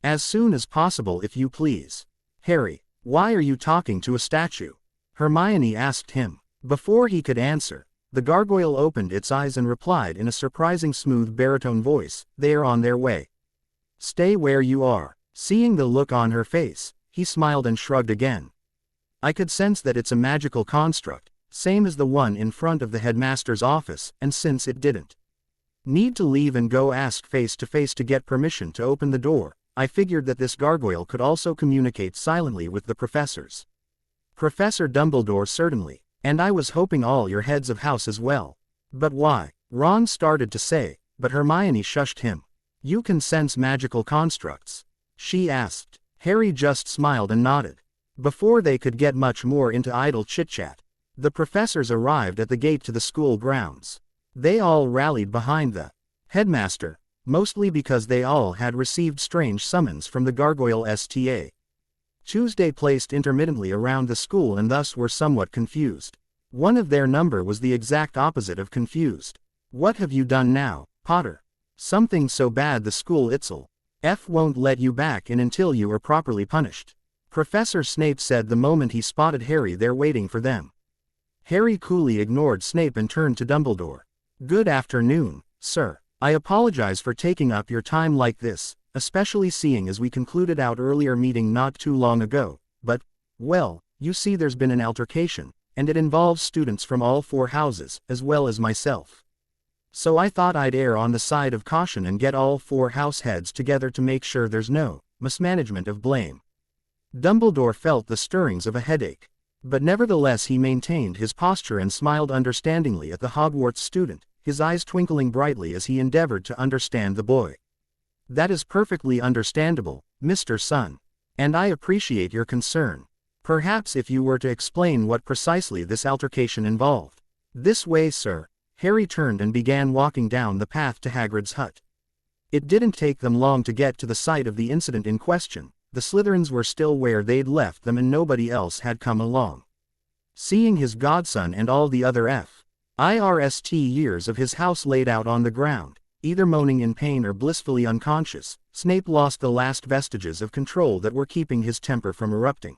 A: As soon as possible if you please. Harry, why are you talking to a statue? Hermione asked him. Before he could answer, the gargoyle opened its eyes and replied in a surprising smooth baritone voice, they are on their way. Stay where you are. Seeing the look on her face, he smiled and shrugged again. I could sense that it's a magical construct, same as the one in front of the headmaster's office, and since it didn't need to leave and go ask face to face to get permission to open the door, I figured that this gargoyle could also communicate silently with the professors. Professor Dumbledore certainly, and I was hoping all your heads of house as well. But why? Ron started to say, but Hermione shushed him. You can sense magical constructs? She asked. Harry just smiled and nodded. Before they could get much more into idle chit-chat, the professors arrived at the gate to the school grounds. They all rallied behind the headmaster, mostly because they all had received strange summons from the Gargoyle STA. Tuesday placed intermittently around the school and thus were somewhat confused. One of their number was the exact opposite of confused. What have you done now, Potter? Something so bad the school it'll won't let you back in until you are properly punished. Professor Snape said the moment he spotted Harry there waiting for them. Harry coolly ignored Snape and turned to Dumbledore. Good afternoon, sir. I apologize for taking up your time like this, especially seeing as we concluded our earlier meeting not too long ago, but, well, you see there's been an altercation, and it involves students from all 4 houses, as well as myself. So I thought I'd err on the side of caution and get all 4 house heads together to make sure there's no mismanagement of blame. Dumbledore felt the stirrings of a headache, but nevertheless he maintained his posture and smiled understandingly at the Hogwarts student, his eyes twinkling brightly as he endeavored to understand the boy. That is perfectly understandable, Mr. Sun. And I appreciate your concern. Perhaps if you were to explain what precisely this altercation involved. This way, sir. Harry turned and began walking down the path to Hagrid's hut. It didn't take them long to get to the site of the incident in question. The Slytherins were still where they'd left them and nobody else had come along. Seeing his godson and all the other IRST years of his house laid out on the ground, either moaning in pain or blissfully unconscious, Snape lost the last vestiges of control that were keeping his temper from erupting.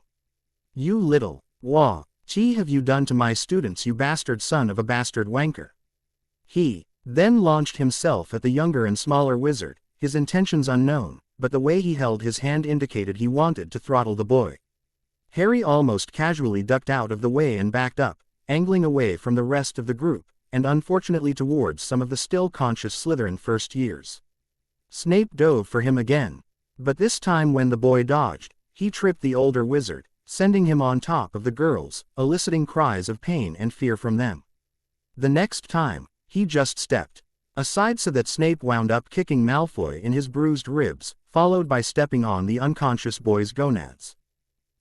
A: You little, what have you done to my students, you bastard son of a bastard wanker? He then launched himself at the younger and smaller wizard, his intentions unknown, but the way he held his hand indicated he wanted to throttle the boy. Harry almost casually ducked out of the way and backed up, angling away from the rest of the group, and unfortunately towards some of the still conscious Slytherin first years. Snape dove for him again, but this time when the boy dodged, he tripped the older wizard, sending him on top of the girls, eliciting cries of pain and fear from them. The next time, he just stepped aside so that Snape wound up kicking Malfoy in his bruised ribs, followed by stepping on the unconscious boy's gonads.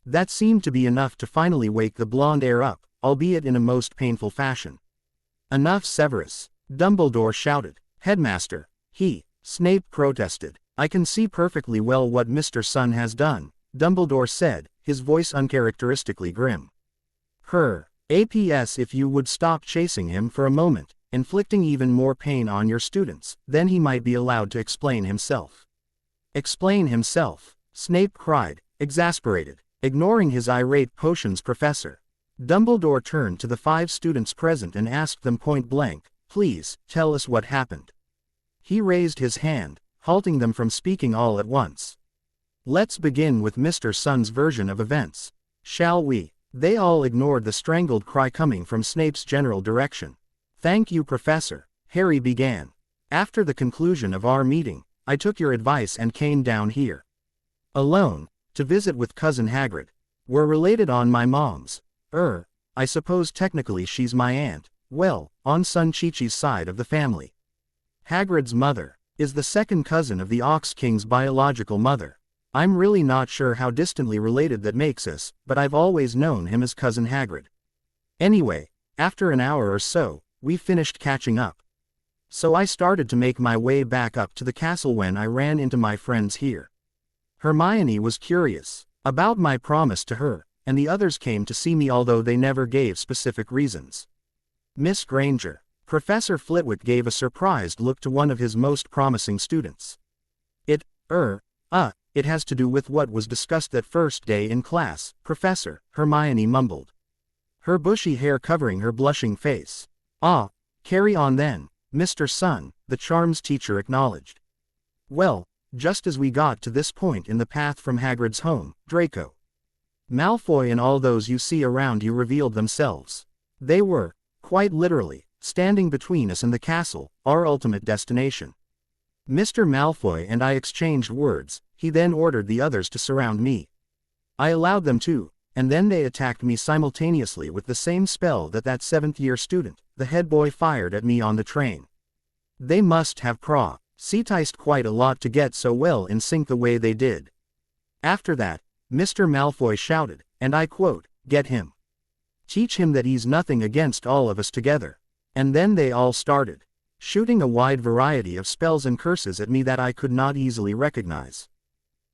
A: That seemed to be enough to finally wake the blonde heir up, albeit in a most painful fashion. Enough, Severus! Dumbledore shouted. Headmaster! Snape protested. I can see perfectly well what Mr. Sun has done, Dumbledore said, his voice uncharacteristically grim. APS if you would stop chasing him for a moment, inflicting even more pain on your students, then he might be allowed to explain himself. Explain himself, Snape cried, exasperated, ignoring his irate potions professor. Dumbledore turned to the 5 students present and asked them point blank, please, tell us what happened. He raised his hand, halting them from speaking all at once. Let's begin with Mr. Sun's version of events, shall we? They all ignored the strangled cry coming from Snape's general direction. Thank you, Professor, Harry began. After the conclusion of our meeting, I took your advice and came down here. Alone, to visit with Cousin Hagrid. We're related on my mom's. I suppose technically she's my aunt. Well, on son Chichi's side of the family. Hagrid's mother is the second cousin of the Ox King's biological mother. I'm really not sure how distantly related that makes us, but I've always known him as Cousin Hagrid. Anyway, after an hour or so, we finished catching up. So I started to make my way back up to the castle when I ran into my friends here. Hermione was curious about my promise to her, and the others came to see me although they never gave specific reasons. Miss Granger, Professor Flitwick gave a surprised look to one of his most promising students. It has to do with what was discussed that first day in class, Professor, Hermione mumbled, her bushy hair covering her blushing face. Carry on then, Mr. Sun, the charms teacher acknowledged. Well, just as we got to this point in the path from Hagrid's home, Draco Malfoy and all those you see around you revealed themselves. They were, quite literally, standing between us and the castle, our ultimate destination. Mr. Malfoy and I exchanged words. He then ordered the others to surround me. I allowed them to, and then they attacked me simultaneously with the same spell that 7th-year student, the head boy, fired at me on the train. They must have practiced quite a lot to get so well in sync the way they did. After that, Mr. Malfoy shouted, and I quote, "Get him. Teach him that he's nothing against all of us together." And then they all started shooting a wide variety of spells and curses at me that I could not easily recognize.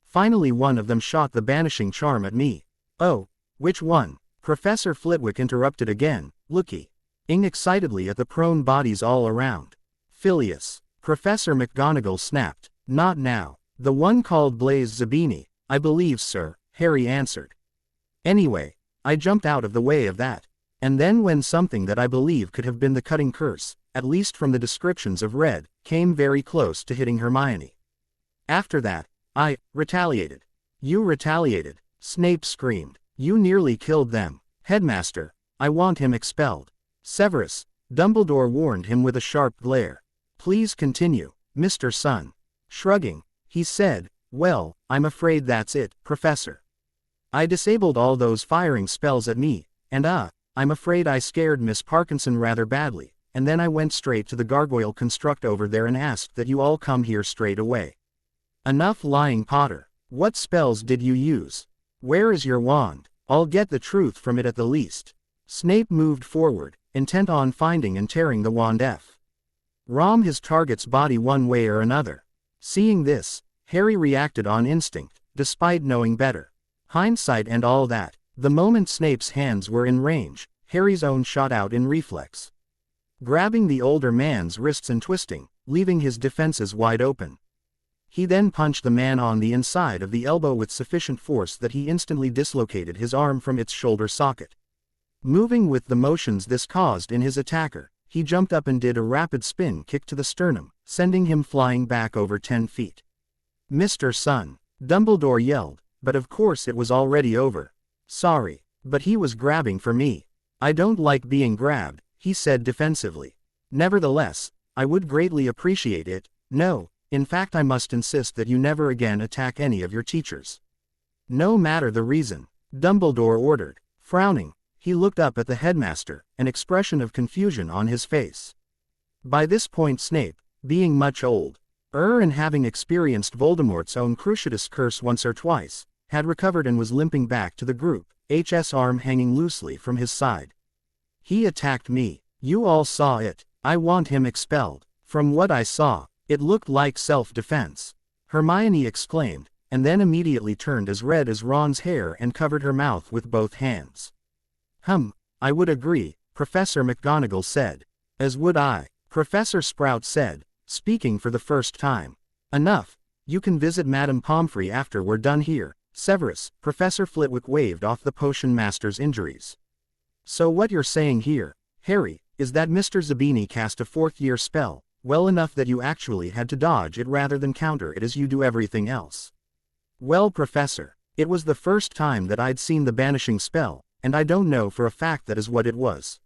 A: Finally one of them shot the banishing charm at me. "Oh, which one?" Professor Flitwick interrupted again, looking excitedly at the prone bodies all around. "Phileas," Professor McGonagall snapped. "Not now. The one called Blaise Zabini, I believe, sir," Harry answered. Anyway, I jumped out of the way of that. And then when something that I believe could have been the cutting curse, at least from the descriptions of Red, came very close to hitting Hermione. After that, I retaliated. "You retaliated," Snape screamed. "You nearly killed them. Headmaster, I want him expelled." "Severus," Dumbledore warned him with a sharp glare. "Please continue, Mr. Sun." Shrugging, he said, "Well, I'm afraid that's it, Professor. I disabled all those firing spells at me, and I'm afraid I scared Miss Parkinson rather badly, and then I went straight to the gargoyle construct over there and asked that you all come here straight away." "Enough lying, Potter. What spells did you use? Where is your wand? I'll get the truth from it at the least." Snape moved forward, intent on finding and tearing the wand from his target's body one way or another. Seeing this, Harry reacted on instinct, despite knowing better. Hindsight and all that, the moment Snape's hands were in range, Harry's own shot out in reflex, grabbing the older man's wrists and twisting, leaving his defenses wide open. He then punched the man on the inside of the elbow with sufficient force that he instantly dislocated his arm from its shoulder socket. Moving with the motions this caused in his attacker, he jumped up and did a rapid spin kick to the sternum, sending him flying back over 10 feet. "Mr. Sun," Dumbledore yelled, but of course it was already over. "Sorry, but he was grabbing for me. I don't like being grabbed," he said defensively. "Nevertheless, I would greatly appreciate it. No, in fact I must insist that you never again attack any of your teachers. No matter the reason," Dumbledore ordered. Frowning, he looked up at the headmaster, an expression of confusion on his face. By this point Snape, being much older and having experienced Voldemort's own Cruciatus curse once or twice, had recovered and was limping back to the group, his arm hanging loosely from his side. "He attacked me. You all saw it. I want him expelled. From what I saw, it looked like self-defense," Hermione exclaimed, and then immediately turned as red as Ron's hair and covered her mouth with both hands. I would agree," Professor McGonagall said. "As would I," Professor Sprout said, speaking for the first time. "Enough. You can visit Madame Pomfrey after we're done here, Severus." Professor Flitwick waved off the potion master's injuries. "So what you're saying here, Harry, is that Mr. Zabini cast a 4th-year spell, well enough that you actually had to dodge it rather than counter it as you do everything else." "Well, Professor, it was the first time that I'd seen the banishing spell, and I don't know for a fact that is what it was.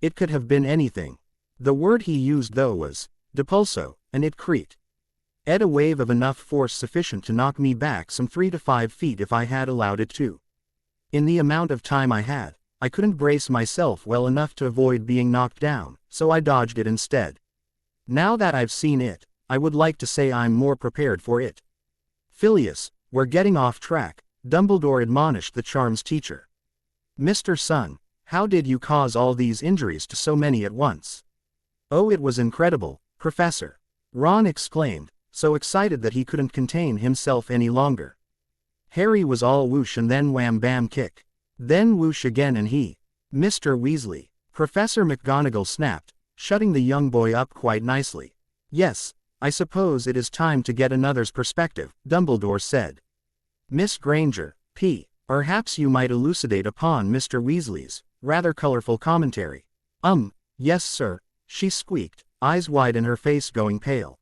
A: It could have been anything. The word he used though was, depulso, and it creaked. A wave of enough force sufficient to knock me back some 3 to 5 feet if I had allowed it to. In the amount of time I had, I couldn't brace myself well enough to avoid being knocked down, so I dodged it instead. Now that I've seen it, I would like to say I'm more prepared for it. Phileas, we're getting off track, Dumbledore admonished the charms teacher. Mr. Sun, how did you cause all these injuries to so many at once? Oh, it was incredible, Professor. Ron exclaimed, so excited that he couldn't contain himself any longer. Harry was all whoosh and then wham bam kick. Then whoosh again and he. Mr. Weasley. Professor McGonagall snapped, shutting the young boy up quite nicely. Yes, I suppose it is time to get another's perspective, Dumbledore said. Miss Granger, perhaps you might elucidate upon Mr. Weasley's rather colorful commentary. Yes sir, she squeaked, eyes wide and her face going pale.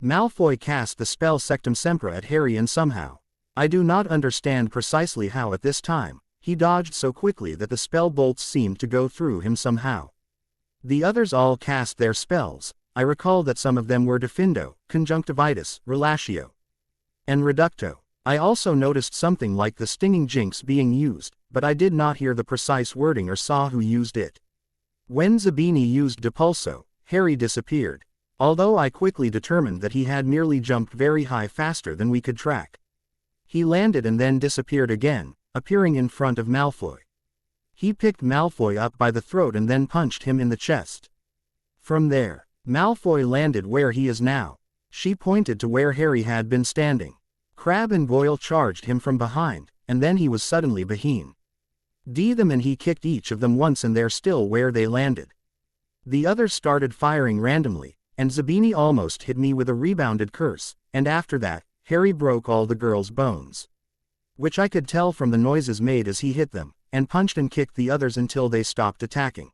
A: Malfoy cast the spell Sectum Sempra at Harry and somehow, I do not understand precisely how at this time, he dodged so quickly that the spell bolts seemed to go through him somehow. The others all cast their spells. I recall that some of them were Diffindo, Conjunctivitis, Relatio, and Reducto. I also noticed something like the stinging jinx being used, but I did not hear the precise wording or saw who used it. When Zabini used Depulso, Harry disappeared, although I quickly determined that he had merely jumped very high faster than we could track. He landed and then disappeared again, appearing in front of Malfoy. He picked Malfoy up by the throat and then punched him in the chest. From there, Malfoy landed where he is now. She pointed to where Harry had been standing. Crabbe and Goyle charged him from behind, and then he was suddenly behind them and he kicked each of them once and they're still where they landed. The others started firing randomly, and Zabini almost hit me with a rebounded curse, and after that, Harry broke all the girls' bones. Which I could tell from the noises made as he hit them, and punched and kicked the others until they stopped attacking.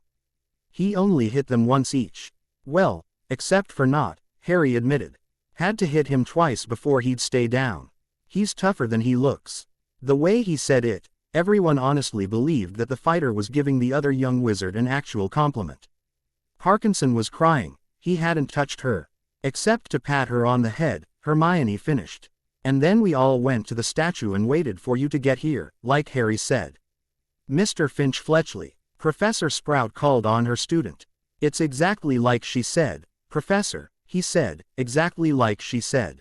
A: He only hit them once each. Well, except for not, Harry admitted. Had to hit him twice before he'd stay down. He's tougher than he looks. The way he said it, everyone honestly believed that the fighter was giving the other young wizard an actual compliment. Parkinson was crying, he hadn't touched her. Except to pat her on the head, Hermione finished. And then we all went to the statue and waited for you to get here, like Harry said. Mr. Finch Fletchley, Professor Sprout called on her student. It's exactly like she said, Professor, he said, exactly like she said.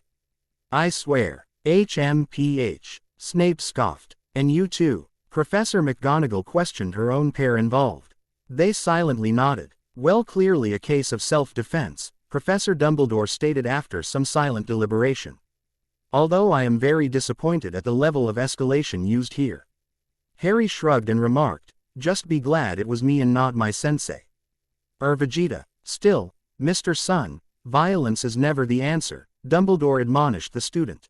A: I swear, HMPH, Snape scoffed. And you too, Professor McGonagall questioned her own pair involved. They silently nodded. Well, clearly a case of self-defense, Professor Dumbledore stated after some silent deliberation. Although I am very disappointed at the level of escalation used here. Harry shrugged and remarked, just be glad it was me and not my sensei. Vegeta, still, Mr. Sun, violence is never the answer, Dumbledore admonished the student.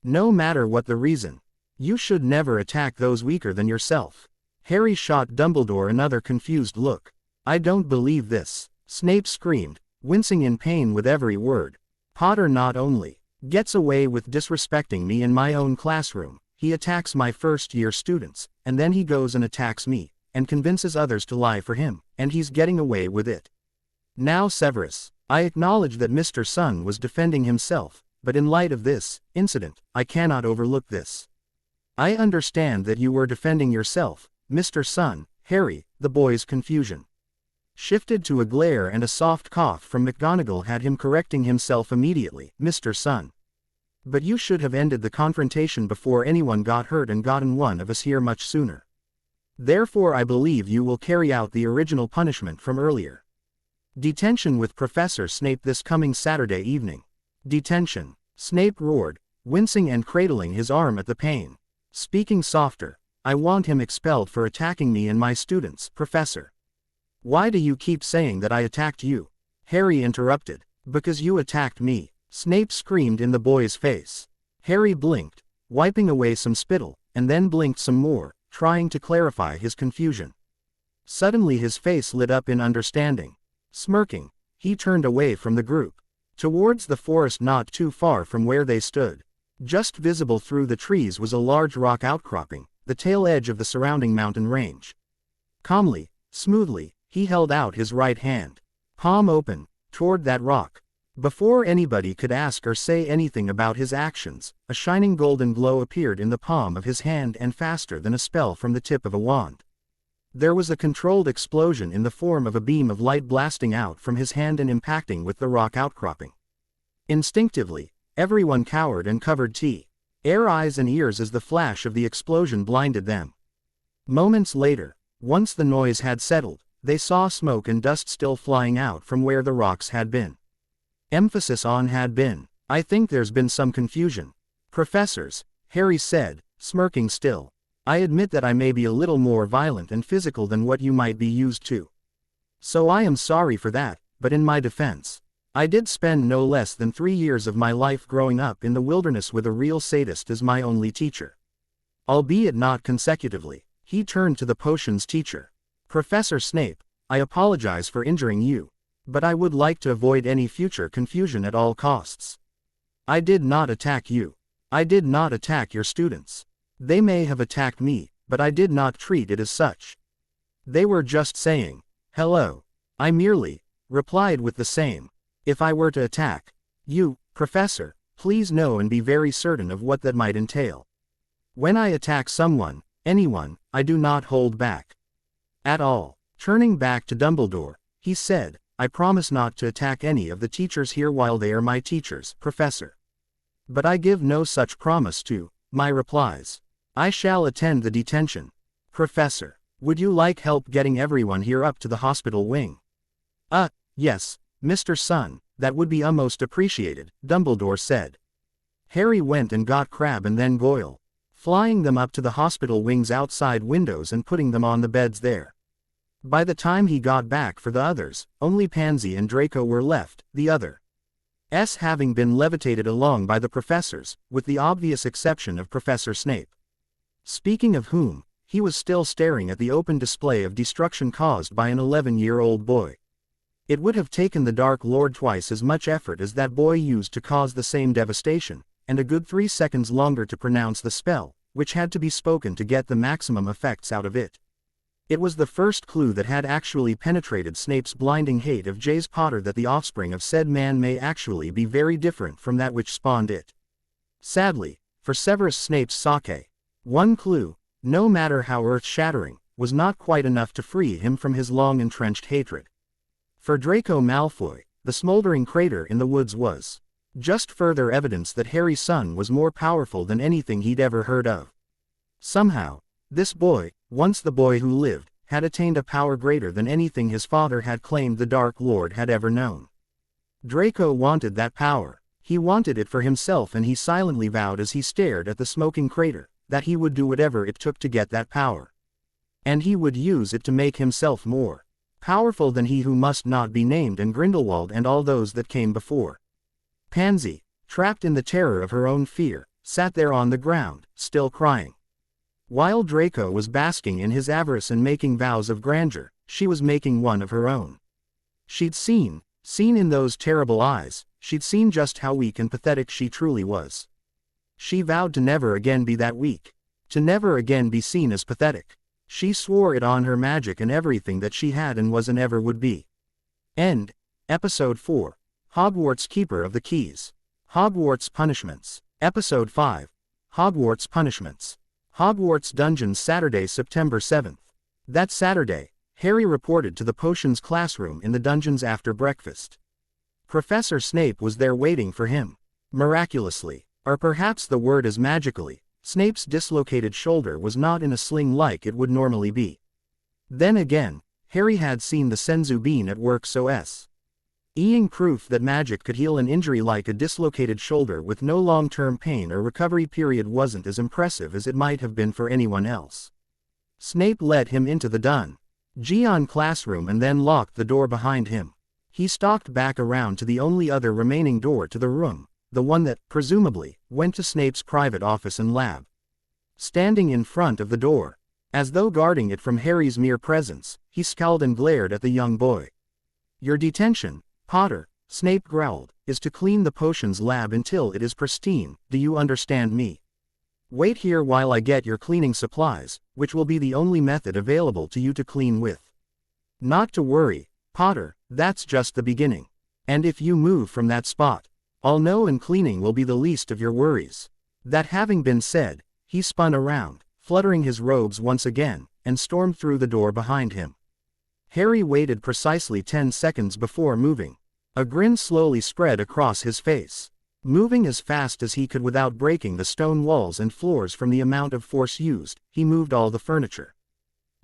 A: No matter what the reason, you should never attack those weaker than yourself. Harry shot Dumbledore another confused look. I don't believe this, Snape screamed, wincing in pain with every word. Potter not only gets away with disrespecting me in my own classroom, he attacks my first-year students, and then he goes and attacks me, and convinces others to lie for him, and he's getting away with it. Now Severus, I acknowledge that Mr. Sun was defending himself, but in light of this incident, I cannot overlook this. I understand that you were defending yourself, Mr. Sun, Harry, the boy's confusion shifted to a glare and a soft cough from McGonagall had him correcting himself immediately, Mr. Sun. But you should have ended the confrontation before anyone got hurt and gotten one of us here much sooner. Therefore I believe you will carry out the original punishment from earlier. Detention with Professor Snape this coming Saturday evening. Detention, Snape roared, wincing and cradling his arm at the pain. Speaking softer, I want him expelled for attacking me and my students, Professor. Why do you keep saying that I attacked you? Harry interrupted. Because you attacked me, Snape screamed in the boy's face. Harry blinked, wiping away some spittle, and then blinked some more, trying to clarify his confusion. Suddenly his face lit up in understanding. Smirking, he turned away from the group, towards the forest not too far from where they stood. Just visible through the trees was a large rock outcropping, the tail edge of the surrounding mountain range. Calmly, smoothly, he held out his right hand. Palm open, toward that rock. Before anybody could ask or say anything about his actions, a shining golden glow appeared in the palm of his hand and faster than a spell from the tip of a wand. There was a controlled explosion in the form of a beam of light blasting out from his hand and impacting with the rock outcropping. Instinctively, everyone cowered and covered their eyes and ears as the flash of the explosion blinded them. Moments later, once the noise had settled, they saw smoke and dust still flying out from where the rocks had been. Emphasis on had been. I think there's been some confusion. Professors, Harry said, smirking still. I admit that I may be a little more violent and physical than what you might be used to. So I am sorry for that, but in my defense, I did spend no less than 3 years of my life growing up in the wilderness with a real sadist as my only teacher. Albeit not consecutively, he turned to the potions teacher. Professor Snape, I apologize for injuring you, but I would like to avoid any future confusion at all costs. I did not attack you. I did not attack your students. They may have attacked me, but I did not treat it as such. They were just saying, hello. I merely replied with the same. If I were to attack you, Professor, please know and be very certain of what that might entail. When I attack someone, anyone, I do not hold back. At all. Turning back to Dumbledore, he said, I promise not to attack any of the teachers here while they are my teachers, Professor. But I give no such promise to my replies. I shall attend the detention. Professor, would you like help getting everyone here up to the hospital wing? Yes, Mr. Sun, that would be most appreciated, Dumbledore said. Harry went and got Crabbe and then Goyle, flying them up to the hospital wing's outside windows and putting them on the beds there. By the time he got back for the others, only Pansy and Draco were left, the others having been levitated along by the professors, with the obvious exception of Professor Snape. Speaking of whom, he was still staring at the open display of destruction caused by an 11-year-old boy. It would have taken the Dark Lord twice as much effort as that boy used to cause the same devastation, and a good 3 seconds longer to pronounce the spell, which had to be spoken to get the maximum effects out of it. It was the first clue that had actually penetrated Snape's blinding hate of James Potter that the offspring of said man may actually be very different from that which spawned it. Sadly, for Severus Snape's sake, one clue, no matter how earth-shattering, was not quite enough to free him from his long-entrenched hatred. For Draco Malfoy, the smoldering crater in the woods was just further evidence that Harry's son was more powerful than anything he'd ever heard of. Somehow, this boy, once the boy who lived, had attained a power greater than anything his father had claimed the Dark Lord had ever known. Draco wanted that power. He wanted it for himself, and he silently vowed as he stared at the smoking crater, that he would do whatever it took to get that power. And he would use it to make himself more powerful than he who must not be named, and Grindelwald and all those that came before. Pansy, trapped in the terror of her own fear, sat there on the ground, still crying. While Draco was basking in his avarice and making vows of grandeur, she was making one of her own. She'd seen in those terrible eyes, she'd seen just how weak and pathetic she truly was. She vowed to never again be that weak. To never again be seen as pathetic. She swore it on her magic and everything that she had and was and ever would be. End. Episode 4. Hogwarts Keeper of the Keys. Hogwarts Punishments. Episode 5. Hogwarts Punishments. Hogwarts Dungeons, Saturday, September 7th. That Saturday, Harry reported to the potions classroom in the dungeons after breakfast. Professor Snape was there waiting for him. Miraculously, or perhaps the word is magically, Snape's dislocated shoulder was not in a sling like it would normally be. Then again, Harry had seen the Senzu Bean at work, so ing proof that magic could heal an injury like a dislocated shoulder with no long-term pain or recovery period wasn't as impressive as it might have been for anyone else. Snape led him into the dungeon classroom and then locked the door behind him. He stalked back around to the only other remaining door to the room, the one that, presumably, went to Snape's private office and lab. Standing in front of the door, as though guarding it from Harry's mere presence, he scowled and glared at the young boy. Your detention, Potter, Snape growled, is to clean the potions lab until it is pristine, do you understand me? Wait here while I get your cleaning supplies, which will be the only method available to you to clean with. Not to worry, Potter, that's just the beginning. And if you move from that spot, I'll know, and cleaning will be the least of your worries. That having been said, he spun around, fluttering his robes once again, and stormed through the door behind him. Harry waited precisely 10 seconds before moving. A grin slowly spread across his face. Moving as fast as he could without breaking the stone walls and floors from the amount of force used, he moved all the furniture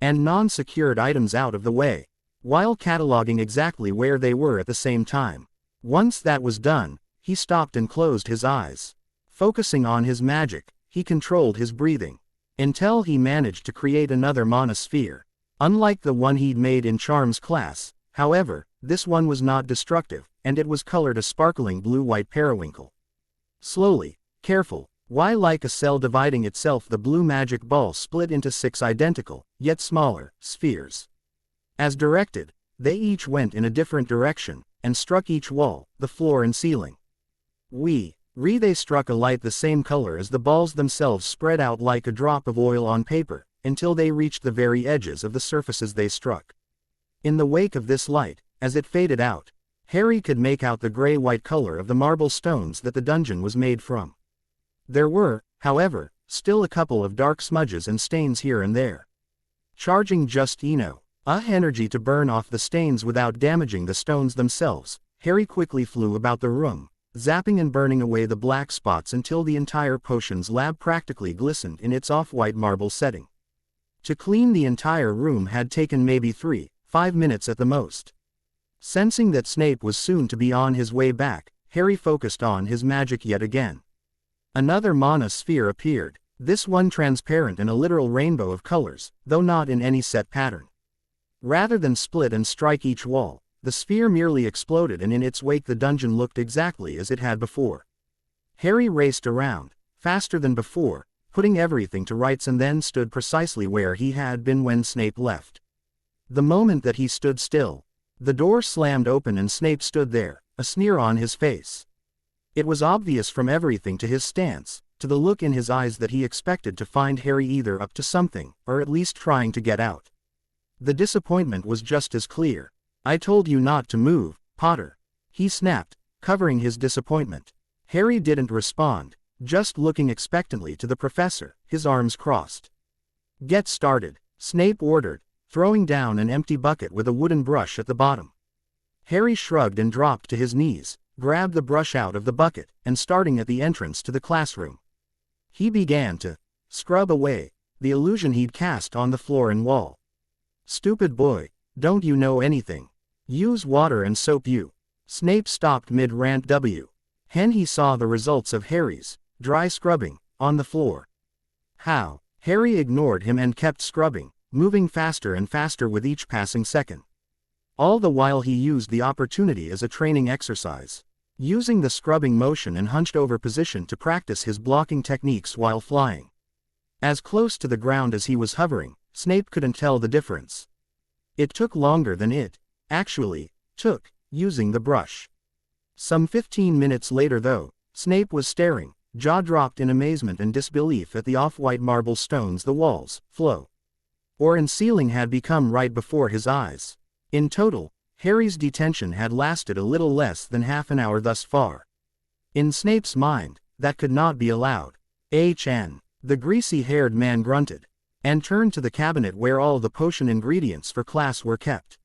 A: and non-secured items out of the way, while cataloging exactly where they were at the same time. Once that was done, he stopped and closed his eyes. Focusing on his magic, he controlled his breathing, until he managed to create another mana sphere. Unlike the one he'd made in Charms class, however, this one was not destructive, and it was colored a sparkling blue-white periwinkle. Slowly, careful, while like a cell dividing itself, the blue magic ball split into 6 identical, yet smaller, spheres. As directed, they each went in a different direction, and struck each wall, the floor and ceiling. They struck a light the same color as the balls themselves, spread out like a drop of oil on paper, until they reached the very edges of the surfaces they struck. In the wake of this light, as it faded out, Harry could make out the gray-white color of the marble stones that the dungeon was made from. There were, however, still a couple of dark smudges and stains here and there. Charging just enough energy to burn off the stains without damaging the stones themselves, Harry quickly flew about the room, zapping and burning away the black spots until the entire potions lab practically glistened in its off-white marble setting. To clean the entire room had taken maybe 3-5 minutes at the most. Sensing that Snape was soon to be on his way back, Harry focused on his magic yet again. Another mana sphere appeared, this one transparent in a literal rainbow of colors, though not in any set pattern. Rather than split and strike each wall, the sphere merely exploded, and in its wake the dungeon looked exactly as it had before. Harry raced around, faster than before, putting everything to rights, and then stood precisely where he had been when Snape left. The moment that he stood still, the door slammed open and Snape stood there, a sneer on his face. It was obvious from everything, to his stance, to the look in his eyes, that he expected to find Harry either up to something, or at least trying to get out. The disappointment was just as clear. "I told you not to move, Potter," he snapped, covering his disappointment. Harry didn't respond, just looking expectantly to the professor, his arms crossed. "Get started," Snape ordered, throwing down an empty bucket with a wooden brush at the bottom. Harry shrugged and dropped to his knees, grabbed the brush out of the bucket, and starting at the entrance to the classroom, he began to scrub away the illusion he'd cast on the floor and wall. "Stupid boy, don't you know anything? Use water and soap, you." Snape stopped mid-rant. Then he saw the results of Harry's dry scrubbing on the floor. How? Harry ignored him and kept scrubbing, moving faster and faster with each passing second. All the while he used the opportunity as a training exercise, using the scrubbing motion and hunched over position to practice his blocking techniques while flying. As close to the ground as he was hovering, Snape couldn't tell the difference. It took longer than it actually took, using the brush. Some 15 minutes later though, Snape was staring, jaw-dropped in amazement and disbelief at the off-white marble stones the walls, floor, and ceiling had become right before his eyes. In total, Harry's detention had lasted a little less than half an hour thus far. In Snape's mind, that could not be allowed. The greasy-haired man grunted, and turned to the cabinet where all the potion ingredients for class were kept.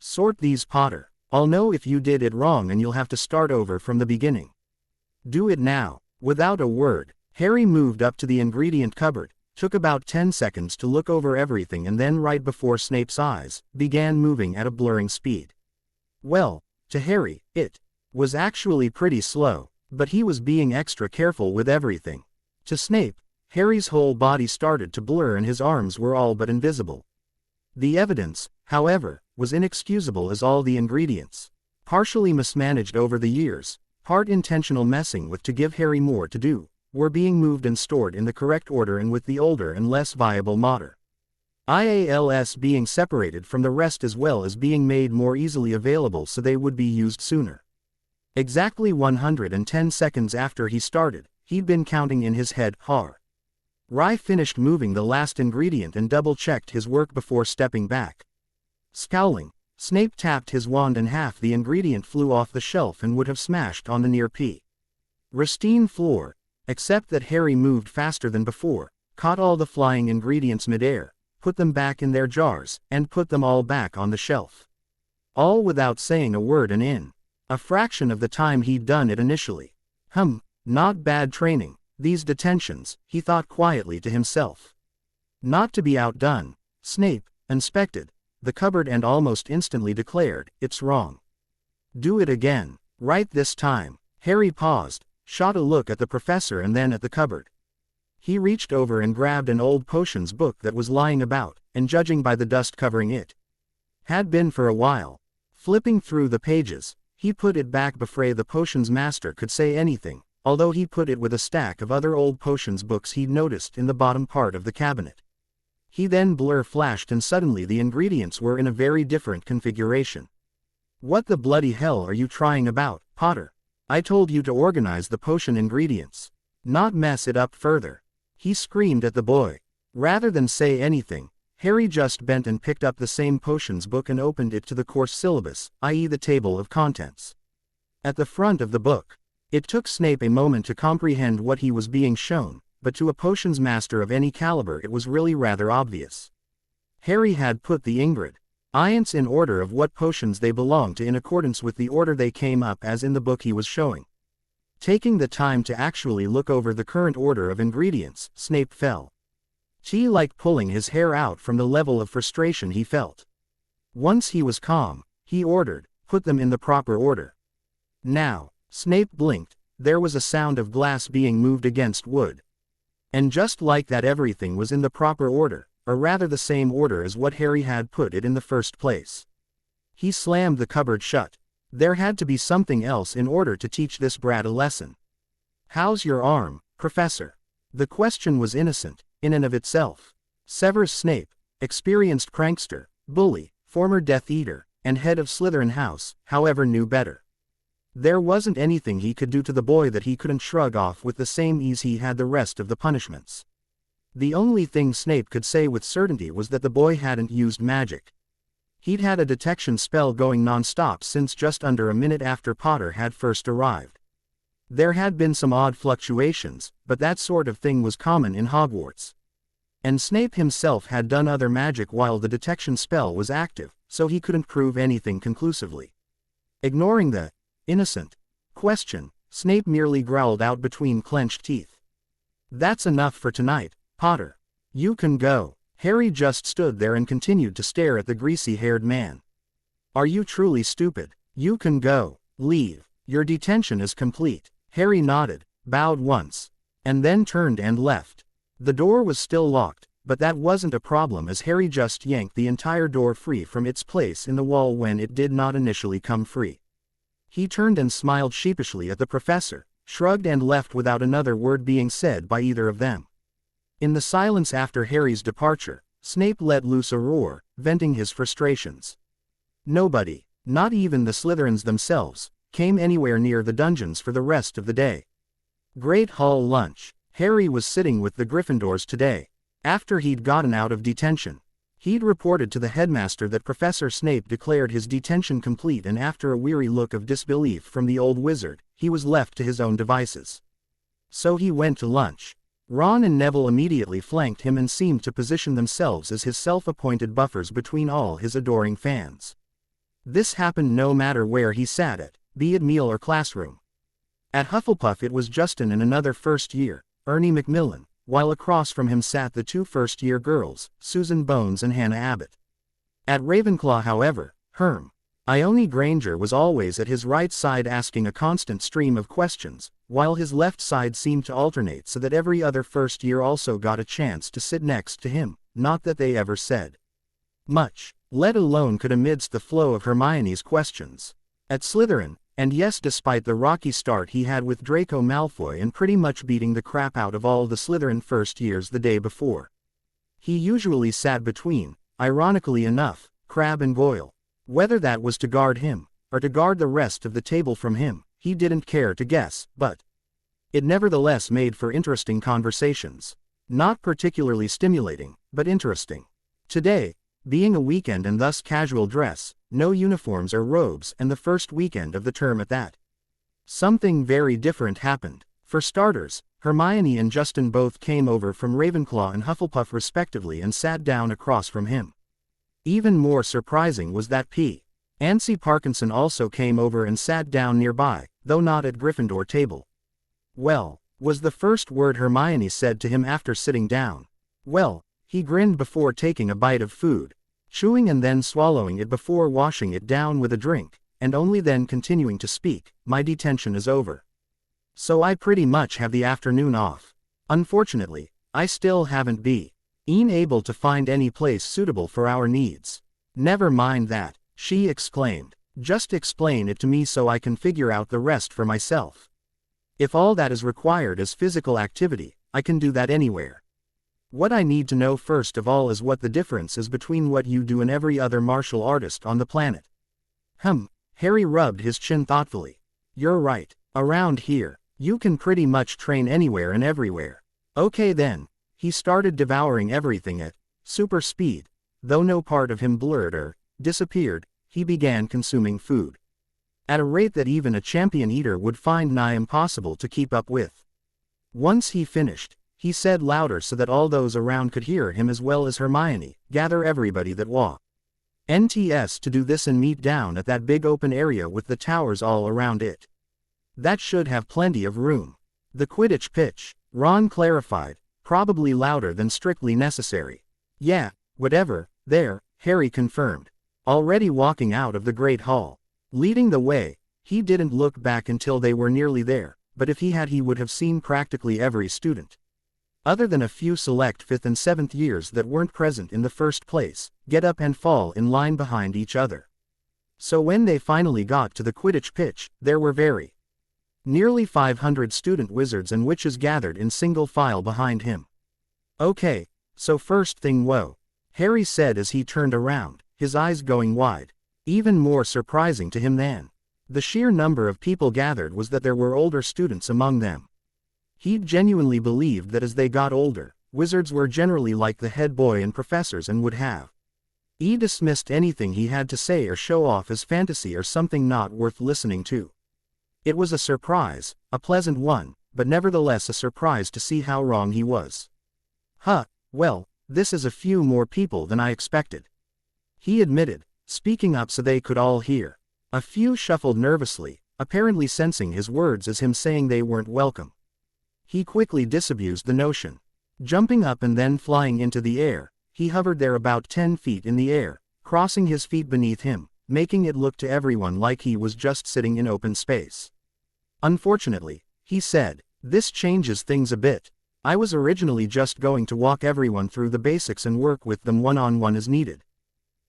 A: "Sort these, Potter. I'll know if you did it wrong and you'll have to start over from the beginning. Do it now." Without a word, Harry moved up to the ingredient cupboard, took about 10 seconds to look over everything, and then right before Snape's eyes, began moving at a blurring speed. Well, to Harry, it was actually pretty slow, but he was being extra careful with everything. To Snape, Harry's whole body started to blur and his arms were all but invisible. The evidence, however, was inexcusable, as all the ingredients, partially mismanaged over the years, part intentional messing with to give Harry more to do, were being moved and stored in the correct order and with the older and less viable matter IALS being separated from the rest, as well as being made more easily available so they would be used sooner. Exactly 110 seconds after he started, he'd been counting in his head, Harry finished moving the last ingredient and double-checked his work before stepping back. Scowling, Snape tapped his wand and half the ingredient flew off the shelf and would have smashed on the near pristine floor, except that Harry moved faster than before, caught all the flying ingredients midair, put them back in their jars, and put them all back on the shelf. All without saying a word and in a fraction of the time he'd done it initially. Not bad training, these detentions, he thought quietly to himself. Not to be outdone, Snape inspected the cupboard and almost instantly declared, "It's wrong. Do it again, right this time." Harry paused, shot a look at the professor and then at the cupboard. He reached over and grabbed an old potions book that was lying about, and judging by the dust covering it, had been for a while. Flipping through the pages, he put it back before the potions master could say anything, although he put it with a stack of other old potions books he'd noticed in the bottom part of the cabinet. He then blur flashed and suddenly the ingredients were in a very different configuration. "What the bloody hell are you trying about, Potter? I told you to organize the potion ingredients, not mess it up further," he screamed at the boy. Rather than say anything, Harry just bent and picked up the same potions book and opened it to the course syllabus, i.e. the table of contents. At the front of the book, it took Snape a moment to comprehend what he was being shown, but to a potions master of any caliber it was really rather obvious. Harry had put the ingredients in order of what potions they belonged to in accordance with the order they came up as in the book he was showing. Taking the time to actually look over the current order of ingredients, Snape felt like pulling his hair out from the level of frustration he felt. Once he was calm, he ordered, "Put them in the proper order." Now, Snape blinked, there was a sound of glass being moved against wood. And just like that everything was in the proper order, or rather the same order as what Harry had put it in the first place. He slammed the cupboard shut. There had to be something else in order to teach this brat a lesson. "How's your arm, Professor?" The question was innocent, in and of itself. Severus Snape, experienced prankster, bully, former Death Eater, and head of Slytherin House, however knew better. There wasn't anything he could do to the boy that he couldn't shrug off with the same ease he had the rest of the punishments. The only thing Snape could say with certainty was that the boy hadn't used magic. He'd had a detection spell going non-stop since just under a minute after Potter had first arrived. There had been some odd fluctuations, but that sort of thing was common in Hogwarts. And Snape himself had done other magic while the detection spell was active, so he couldn't prove anything conclusively. Ignoring the innocent question, Snape merely growled out between clenched teeth. "That's enough for tonight, Potter. You can go." Harry just stood there and continued to stare at the greasy-haired man. "Are you truly stupid? You can go. Leave. Your detention is complete." Harry nodded, bowed once, and then turned and left. The door was still locked, but that wasn't a problem as Harry just yanked the entire door free from its place in the wall when it did not initially come free. He turned and smiled sheepishly at the professor, shrugged and left without another word being said by either of them. In the silence after Harry's departure, Snape let loose a roar, venting his frustrations. Nobody, not even the Slytherins themselves, came anywhere near the dungeons for the rest of the day. Great Hall lunch. Harry was sitting with the Gryffindors today. After he'd gotten out of detention, he'd reported to the headmaster that Professor Snape declared his detention complete, and after a weary look of disbelief from the old wizard, he was left to his own devices. So he went to lunch. Ron and Neville immediately flanked him and seemed to position themselves as his self-appointed buffers between all his adoring fans. This happened no matter where he sat at, be it meal or classroom. At Hufflepuff it was Justin and another first-year, Ernie Macmillan, while across from him sat the two first-year girls, Susan Bones and Hannah Abbott. At Ravenclaw, however, Hermione Granger was always at his right side asking a constant stream of questions, while his left side seemed to alternate so that every other first-year also got a chance to sit next to him, not that they ever said much, let alone could amidst the flow of Hermione's questions. At Slytherin, and yes, despite the rocky start he had with Draco Malfoy and pretty much beating the crap out of all the Slytherin first years the day before, he usually sat between, ironically enough, Crabbe and Goyle. Whether that was to guard him, or to guard the rest of the table from him, he didn't care to guess, but it nevertheless made for interesting conversations. Not particularly stimulating, but interesting. Today, being a weekend and thus casual dress, no uniforms or robes, and the first weekend of the term at that. Something very different happened. For starters, Hermione and Justin both came over from Ravenclaw and Hufflepuff respectively and sat down across from him. Even more surprising was that Nancy Parkinson also came over and sat down nearby, though not at Gryffindor table. "Well," was the first word Hermione said to him after sitting down. "Well," he grinned before taking a bite of food, chewing and then swallowing it before washing it down with a drink, and only then continuing to speak, "My detention is over. So I pretty much have the afternoon off. Unfortunately, I still haven't been able to find any place suitable for our needs." "Never mind that," she exclaimed. "Just explain it to me so I can figure out the rest for myself. If all that is required is physical activity, I can do that anywhere. What I need to know first of all is what the difference is between what you do and every other martial artist on the planet." Harry rubbed his chin thoughtfully. "You're right. Around here, you can pretty much train anywhere and everywhere." Okay then. He started devouring everything at super speed. Though no part of him blurred or disappeared, he began consuming food at a rate that even a champion eater would find nigh impossible to keep up with. Once he finished, he said louder so that all those around could hear him as well as Hermione, "Gather everybody that NTS to do this and meet down at that big open area with the towers all around it. That should have plenty of room." "The Quidditch pitch," Ron clarified, probably louder than strictly necessary. "Yeah, whatever, there," Harry confirmed, already walking out of the Great Hall. Leading the way, he didn't look back until they were nearly there, but if he had he would have seen practically every student, other than a few select 5th and 7th years that weren't present in the first place, get up and fall in line behind each other. So when they finally got to the Quidditch pitch, there were nearly 500 student wizards and witches gathered in single file behind him. "Okay, so first thing Harry said as he turned around, his eyes going wide. Even more surprising to him than the sheer number of people gathered was that there were older students among them. He'd genuinely believed that as they got older, wizards were generally like the head boy and professors and would have dismissed anything he had to say or show off as fantasy or something not worth listening to. It was a surprise, a pleasant one, but nevertheless a surprise to see how wrong he was. Well, this is a few more people than I expected," he admitted, speaking up so they could all hear. A few shuffled nervously, apparently sensing his words as him saying they weren't welcome. He quickly disabused the notion. Jumping up and then flying into the air, he hovered there about 10 feet in the air, crossing his feet beneath him, making it look to everyone like he was just sitting in open space. "Unfortunately," he said, "this changes things a bit. I was originally just going to walk everyone through the basics and work with them one-on-one as needed.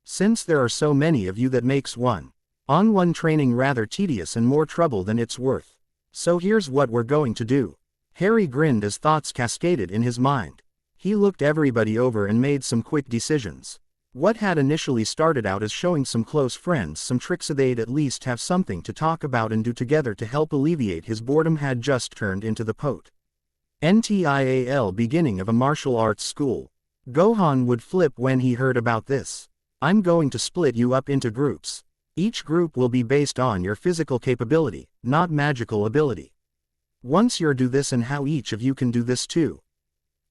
A: Since there are so many of you, that makes one-on-one training rather tedious and more trouble than it's worth. So here's what we're going to do." Harry grinned as thoughts cascaded in his mind. He looked everybody over and made some quick decisions. What had initially started out as showing some close friends some tricks so they'd at least have something to talk about and do together to help alleviate his boredom had just turned into the NTIAL beginning of a martial arts school. Gohan would flip when he heard about this. "I'm going to split you up into groups. Each group will be based on your physical capability, not magical ability. Once you're do this and how each of you can do this too."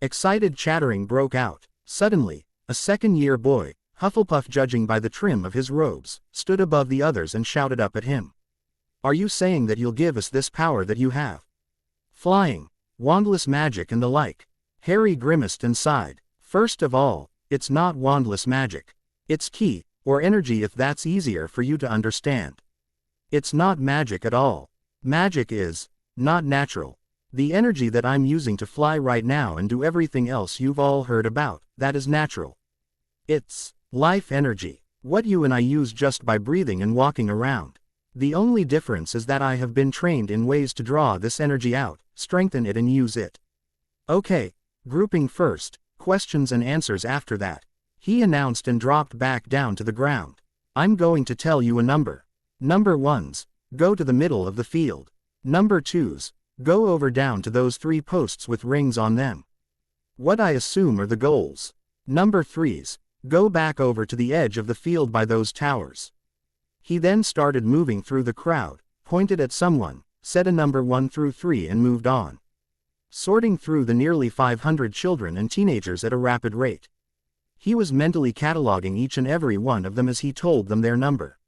A: Excited chattering broke out. Suddenly, a second-year boy, Hufflepuff judging by the trim of his robes, stood above the others and shouted up at him. "Are you saying that you'll give us this power that you have? Flying, wandless magic and the like?" Harry grimaced and sighed. "First of all, it's not wandless magic. It's ki, or energy if that's easier for you to understand. It's not magic at all. Magic is not natural. The energy that I'm using to fly right now and do everything else you've all heard about, that is natural. It's life energy, what you and I use just by breathing and walking around. The only difference is that I have been trained in ways to draw this energy out, strengthen it and use it. Okay, grouping first, questions and answers after that," he announced and dropped back down to the ground. "I'm going to tell you a number. Number 1s, go to the middle of the field. Number 2s, go over down to those 3 posts with rings on them. What I assume are the goals. Number 3s, go back over to the edge of the field by those towers. He then started moving through the crowd, pointed at someone, said a number 1 through 3 and moved on, sorting through the nearly 500 children and teenagers at a rapid rate. He was mentally cataloging each and every one of them as he told them their number.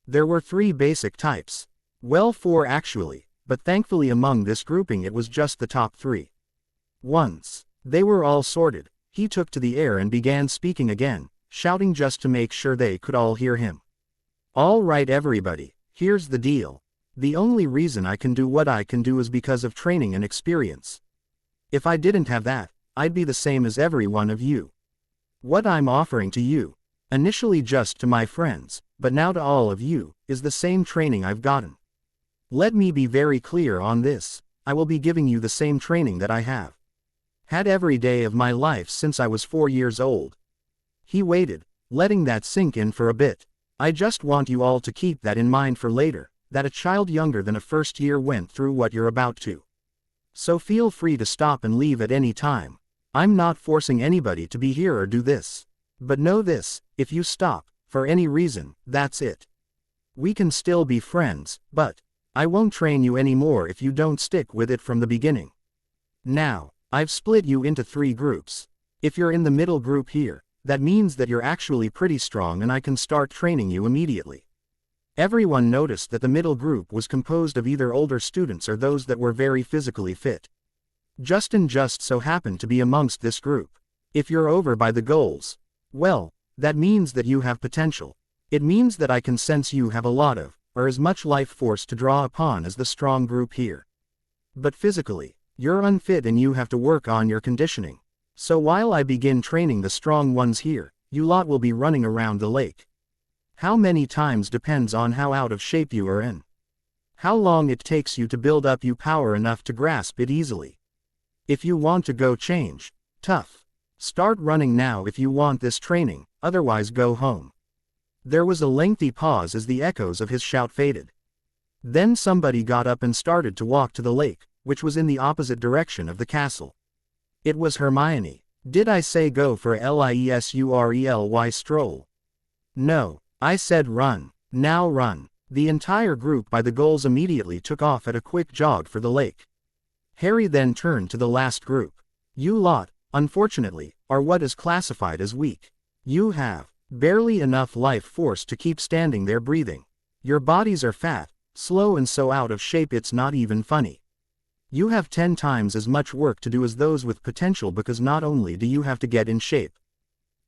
A: There were 3 basic types. Well, 4 actually, but thankfully among this grouping it was just the top 3. Once they were all sorted, he took to the air and began speaking again, shouting just to make sure they could all hear him. All right everybody, here's the deal. The only reason I can do what I can do is because of training and experience. If I didn't have that, I'd be the same as every one of you. What I'm offering to you, initially just to my friends, but now to all of you, is the same training I've gotten. Let me be very clear on this, I will be giving you the same training that I have had every day of my life since I was 4 years old. He waited, letting that sink in for a bit. I just want you all to keep that in mind for later, that a child younger than a first year went through what you're about to. So feel free to stop and leave at any time. I'm not forcing anybody to be here or do this. But know this, if you stop, for any reason, that's it. We can still be friends, but I won't train you anymore if you don't stick with it from the beginning. Now, I've split you into 3 groups. If you're in the middle group here, that means that you're actually pretty strong and I can start training you immediately. Everyone noticed that the middle group was composed of either older students or those that were very physically fit. Justin just so happened to be amongst this group. If you're over by the goals, well, that means that you have potential. It means that I can sense you have a lot of, or as much life force to draw upon as the strong group here. But physically, you're unfit and you have to work on your conditioning. So while I begin training the strong ones here, you lot will be running around the lake. How many times depends on how out of shape you are in. How long it takes you to build up you power enough to grasp it easily. If you want to go change, tough. Start running now if you want this training, otherwise go home. There was a lengthy pause as the echoes of his shout faded. Then somebody got up and started to walk to the lake, which was in the opposite direction of the castle. It was Hermione. Did I say go for a LIESURELY stroll? No, I said run. Now run. The entire group by the goals immediately took off at a quick jog for the lake. Harry then turned to the last group. You lot, unfortunately, are what is classified as weak. You have barely enough life force to keep standing there breathing. Your bodies are fat, slow and so out of shape it's not even funny. You have 10 times as much work to do as those with potential because not only do you have to get in shape,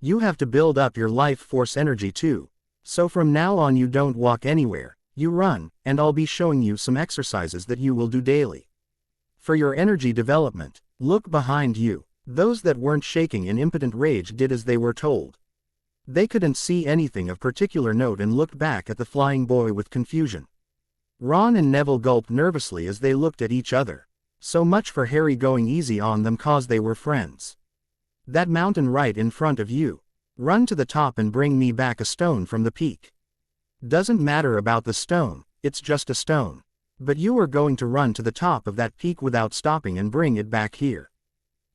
A: you have to build up your life force energy too. So from now on you don't walk anywhere, you run, and I'll be showing you some exercises that you will do daily. For your energy development, look behind you. Those that weren't shaking in impotent rage did as they were told. They couldn't see anything of particular note and looked back at the flying boy with confusion. Ron and Neville gulped nervously as they looked at each other. So much for Harry going easy on them cause they were friends. That mountain right in front of you. Run to the top and bring me back a stone from the peak. Doesn't matter about the stone, it's just a stone. But you are going to run to the top of that peak without stopping and bring it back here.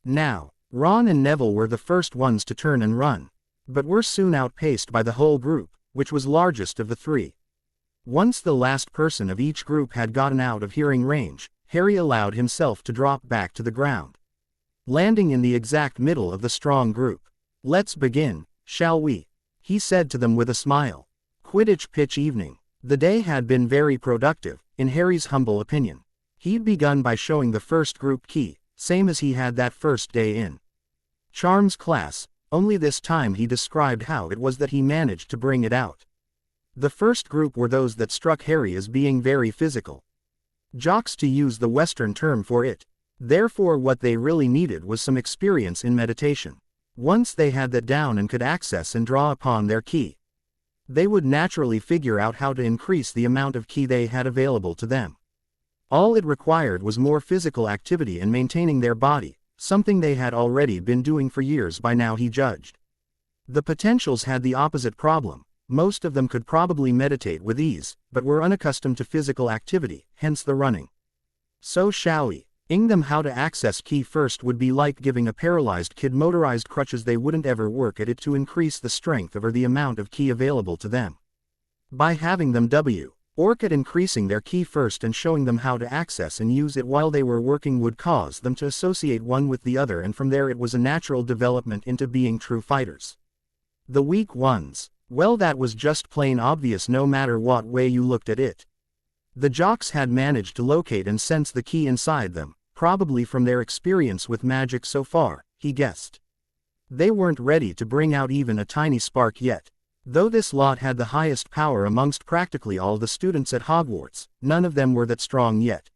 A: Now, Ron and Neville were the first ones to turn and run, but were soon outpaced by the whole group, which was largest of the 3. Once the last person of each group had gotten out of hearing range, Harry allowed himself to drop back to the ground, landing in the exact middle of the strong group. Let's begin, shall we? He said to them with a smile. Quidditch pitch evening. The day had been very productive, in Harry's humble opinion. He'd begun by showing the first group key, same as he had that first day in Charms class, only this time he described how it was that he managed to bring it out. The first group were those that struck Harry as being very physical. Jocks to use the Western term for it. Therefore what they really needed was some experience in meditation. Once they had that down and could access and draw upon their ki, they would naturally figure out how to increase the amount of ki they had available to them. All it required was more physical activity and maintaining their body, something they had already been doing for years by now he judged. The potentials had the opposite problem. Most of them could probably meditate with ease, but were unaccustomed to physical activity, hence the running. So shall we? Ing them how to access ki first would be like giving a paralyzed kid motorized crutches. They wouldn't ever work at it to increase the strength or the amount of ki available to them. By having them work at increasing their ki first and showing them how to access and use it while they were working would cause them to associate one with the other, and from there it was a natural development into being true fighters. The weak ones, well, that was just plain obvious no matter what way you looked at it. The jocks had managed to locate and sense the ki inside them, probably from their experience with magic so far, he guessed. They weren't ready to bring out even a tiny spark yet. Though this lot had the highest power amongst practically all the students at Hogwarts, none of them were that strong yet.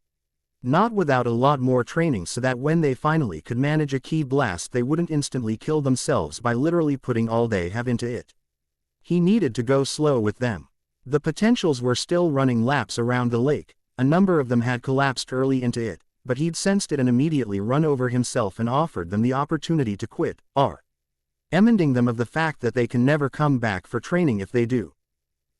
A: Not without a lot more training, so that when they finally could manage a ki blast they wouldn't instantly kill themselves by literally putting all they have into it. He needed to go slow with them. The potentials were still running laps around the lake, a number of them had collapsed early into it, but he'd sensed it and immediately run over himself and offered them the opportunity to quit, reminding them of the fact that they can never come back for training if they do.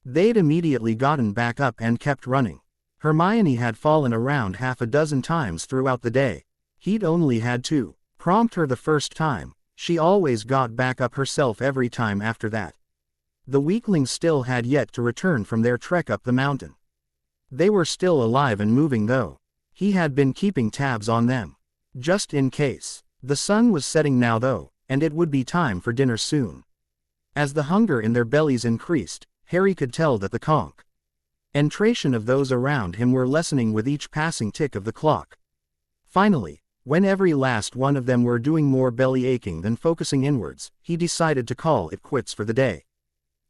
A: They'd immediately gotten back up and kept running. Hermione had fallen around half a dozen times throughout the day. He'd only had to prompt her the first time. She always got back up herself every time after that. The weaklings still had yet to return from their trek up the mountain. They were still alive and moving though. He had been keeping tabs on them, just in case. The sun was setting now though, and it would be time for dinner soon. As the hunger in their bellies increased, Harry could tell that the concentration of those around him were lessening with each passing tick of the clock. Finally, when every last one of them were doing more belly aching than focusing inwards, he decided to call it quits for the day.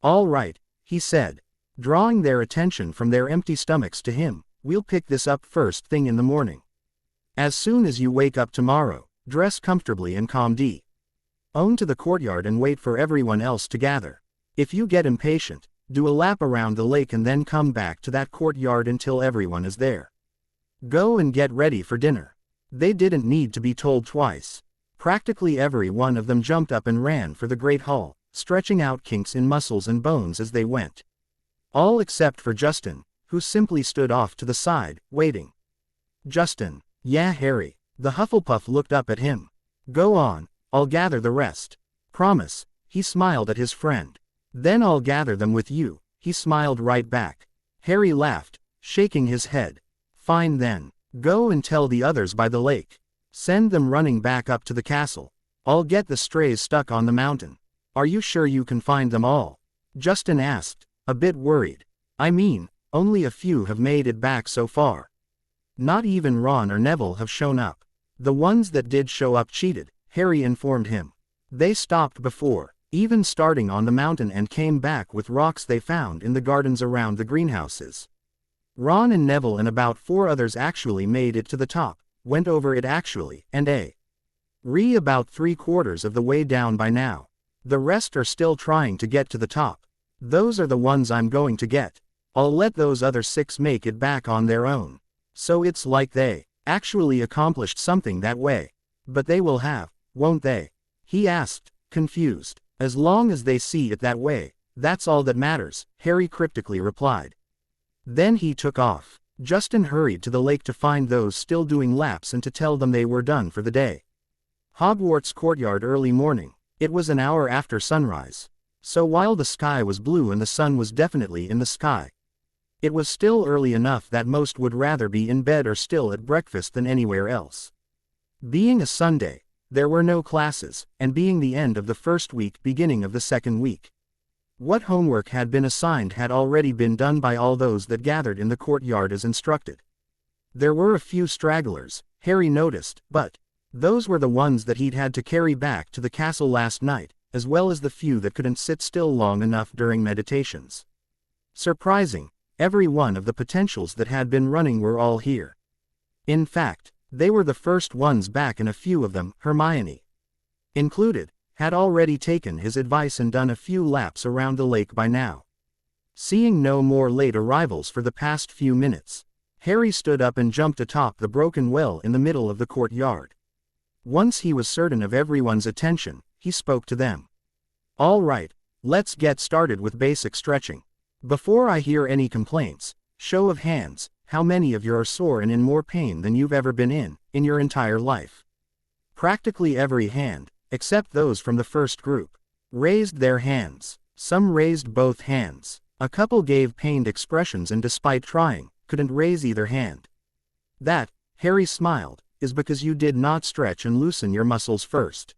A: "All right," he said, drawing their attention from their empty stomachs to him, "we'll pick this up first thing in the morning. As soon as you wake up tomorrow, dress comfortably and calm down to the courtyard and wait for everyone else to gather. If you get impatient, do a lap around the lake and then come back to that courtyard until everyone is there. Go and get ready for dinner." They didn't need to be told twice. Practically every one of them jumped up and ran for the great hall, stretching out kinks in muscles and bones as they went. All except for Justin, who simply stood off to the side, waiting. "Justin." "Yeah, Harry." The Hufflepuff looked up at him. "Go on, I'll gather the rest." "Promise." He smiled at his friend. "Then I'll gather them with you." He smiled right back. Harry laughed, shaking his head. "Fine then. Go and tell the others by the lake. Send them running back up to the castle. I'll get the strays stuck on the mountain." "Are you sure you can find them all?" Justin asked, a bit worried. "I mean, only a few have made it back so far. Not even Ron or Neville have shown up." "The ones that did show up cheated," Harry informed him. "They stopped before even starting on the mountain and came back with rocks they found in the gardens around the greenhouses. Ron and Neville and about 4 others actually made it to the top, went over it actually, and about 3/4 of the way down by now. The rest are still trying to get to the top. Those are the ones I'm going to get. I'll let those other 6 make it back on their own. So it's like they actually accomplished something that way. But they will have, won't they?" he asked, confused. "As long as they see it that way, that's all that matters," Harry cryptically replied. Then he took off. Justin hurried to the lake to find those still doing laps and to tell them they were done for the day. Hogwarts courtyard, early morning. It was an hour after sunrise. So while the sky was blue and the sun was definitely in the sky, it was still early enough that most would rather be in bed or still at breakfast than anywhere else. Being a Sunday, there were no classes, and being the end of the first week, beginning of the second week, what homework had been assigned had already been done by all those that gathered in the courtyard as instructed. There were a few stragglers, Harry noticed, but those were the ones that he'd had to carry back to the castle last night, as well as the few that couldn't sit still long enough during meditations. Surprising, every one of the potentials that had been running were all here. In fact, they were the first ones back, and a few of them, Hermione included, had already taken his advice and done a few laps around the lake by now. Seeing no more late arrivals for the past few minutes, Harry stood up and jumped atop the broken well in the middle of the courtyard. Once he was certain of everyone's attention, he spoke to them. "All right, let's get started with basic stretching. Before I hear any complaints, show of hands, how many of you are sore and in more pain than you've ever been in your entire life?" Practically every hand, except those from the first group, raised their hands. Some raised both hands. A couple gave pained expressions and despite trying, couldn't raise either hand. That, Harry smiled, is because you did not stretch and loosen your muscles first.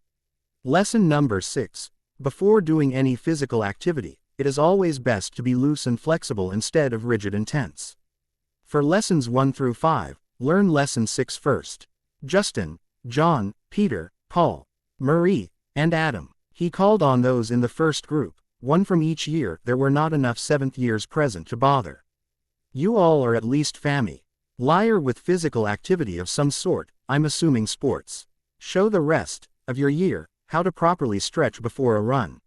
A: Lesson number 6. Before doing any physical activity, it is always best to be loose and flexible instead of rigid and tense. For lessons 1 through 5, learn lesson 6 first. Justin, John, Peter, Paul, Marie, and Adam. He called on those in the first group, one from each year. There were not enough 7th years present to bother. You all are at least fammy. Liar with physical activity of some sort, I'm assuming sports. Show the rest of your year how to properly stretch before a run.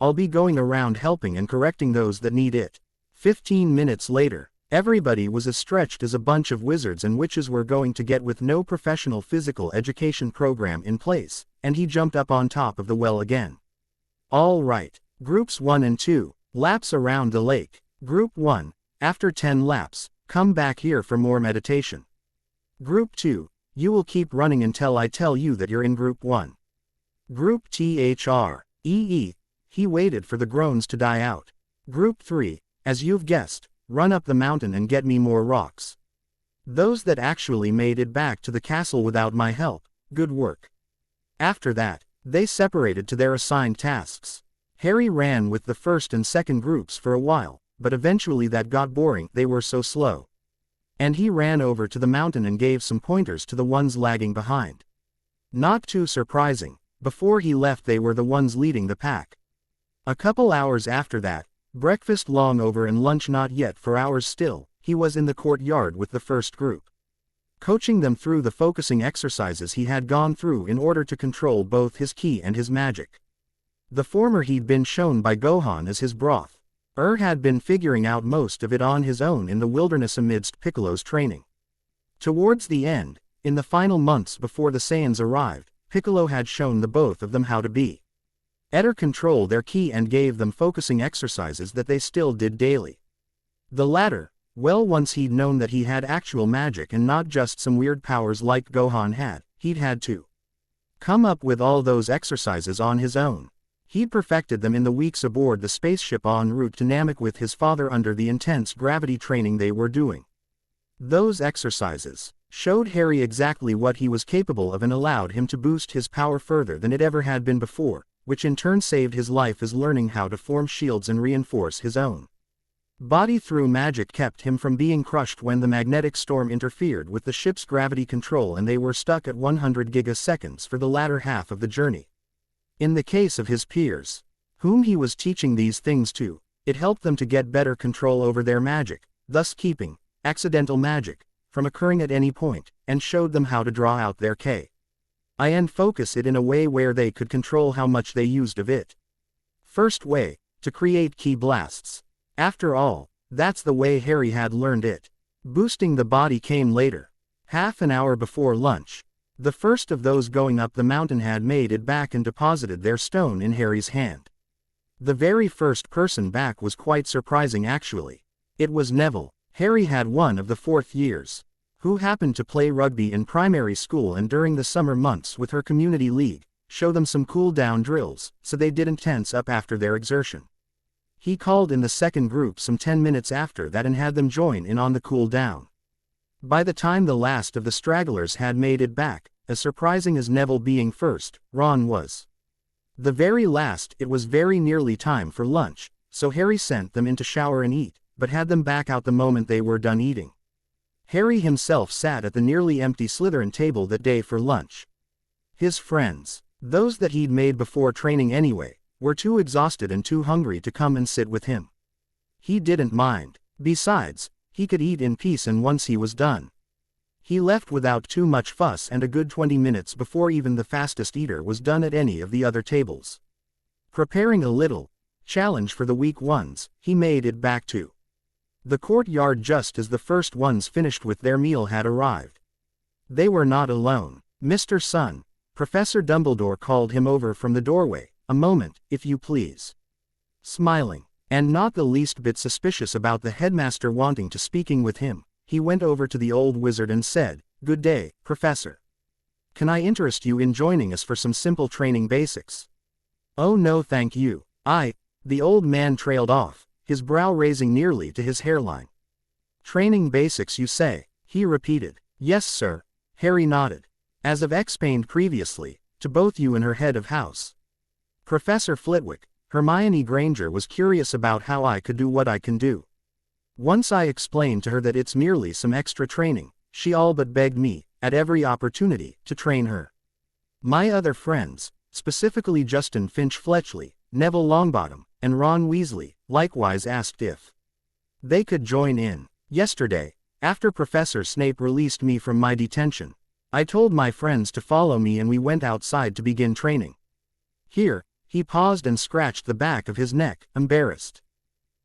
A: I'll be going around helping and correcting those that need it. 15 minutes later, everybody was as stretched as a bunch of wizards and witches were going to get with no professional physical education program in place, and he jumped up on top of the well again. All right, groups 1 and 2, laps around the lake. Group 1, after 10 laps, come back here for more meditation. Group 2, you will keep running until I tell you that you're in Group 1. Group THREE, he waited for the groans to die out. Group 3, as you've guessed, run up the mountain and get me more rocks. Those that actually made it back to the castle without my help, good work. After that, they separated to their assigned tasks. Harry ran with the first and second groups for a while, but eventually that got boring, they were so slow. And he ran over to the mountain and gave some pointers to the ones lagging behind. Not too surprising, before he left they were the ones leading the pack. A couple hours after that, breakfast long over and lunch not yet for hours still, he was in the courtyard with the first group, coaching them through the focusing exercises he had gone through in order to control both his ki and his magic. The former he'd been shown by Gohan as his broth. Had been figuring out most of it on his own in the wilderness amidst Piccolo's training. Towards the end, in the final months before the Saiyans arrived, Piccolo had shown the both of them how to be control their ki and gave them focusing exercises that they still did daily. The latter, well, once he'd known that he had actual magic and not just some weird powers like Gohan had, he'd had to come up with all those exercises on his own. He'd perfected them in the weeks aboard the spaceship en route to Namek with his father under the intense gravity training they were doing. Those exercises showed Harry exactly what he was capable of and allowed him to boost his power further than it ever had been before, which in turn saved his life as learning how to form shields and reinforce his own body through magic kept him from being crushed when the magnetic storm interfered with the ship's gravity control and they were stuck at 100 gigaseconds for the latter half of the journey. In the case of his peers, whom he was teaching these things to, it helped them to get better control over their magic, thus keeping accidental magic from occurring at any point, and showed them how to draw out their ki and focus it in a way where they could control how much they used of it. First way, to create ki blasts. After all, that's the way Harry had learned it. Boosting the body came later. Half an hour before lunch, the first of those going up the mountain had made it back and deposited their stone in Harry's hand. The very first person back was quite surprising actually. It was Neville. Harry had one of the 4th years, who happened to play rugby in primary school and during the summer months with her community league, show them some cool-down drills, so they didn't tense up after their exertion. He called in the second group some 10 minutes after that and had them join in on the cool-down. By the time the last of the stragglers had made it back, as surprising as Neville being first, Ron was the very last. It was very nearly time for lunch, so Harry sent them in to shower and eat, but had them back out the moment they were done eating. Harry himself sat at the nearly empty Slytherin table that day for lunch. His friends, those that he'd made before training anyway, were too exhausted and too hungry to come and sit with him. He didn't mind. Besides, he could eat in peace, and once he was done, he left without too much fuss and a good 20 minutes before even the fastest eater was done at any of the other tables. Preparing a little challenge for the weak ones, he made it back to the courtyard just as the first ones finished with their meal had arrived. They were not alone. Mr. Sun, Professor Dumbledore called him over from the doorway. A moment, if you please. Smiling, and not the least bit suspicious about the headmaster wanting to speaking with him, he went over to the old wizard and said, "Good day, Professor. Can I interest you in joining us for some simple training basics?" "Oh no thank you. The old man trailed off, his brow raising nearly to his hairline. Training basics, you say? He repeated. Yes, sir. Harry nodded. As I've explained previously, to both you and her head of house. Professor Flitwick, Hermione Granger was curious about how I could do what I can do. Once I explained to her that it's merely some extra training, she all but begged me, at every opportunity, to train her. My other friends, specifically Justin Finch-Fletchley, Neville Longbottom, and Ron Weasley, likewise asked if they could join in. Yesterday, after Professor Snape released me from my detention, I told my friends to follow me and we went outside to begin training. Here, he paused and scratched the back of his neck, embarrassed.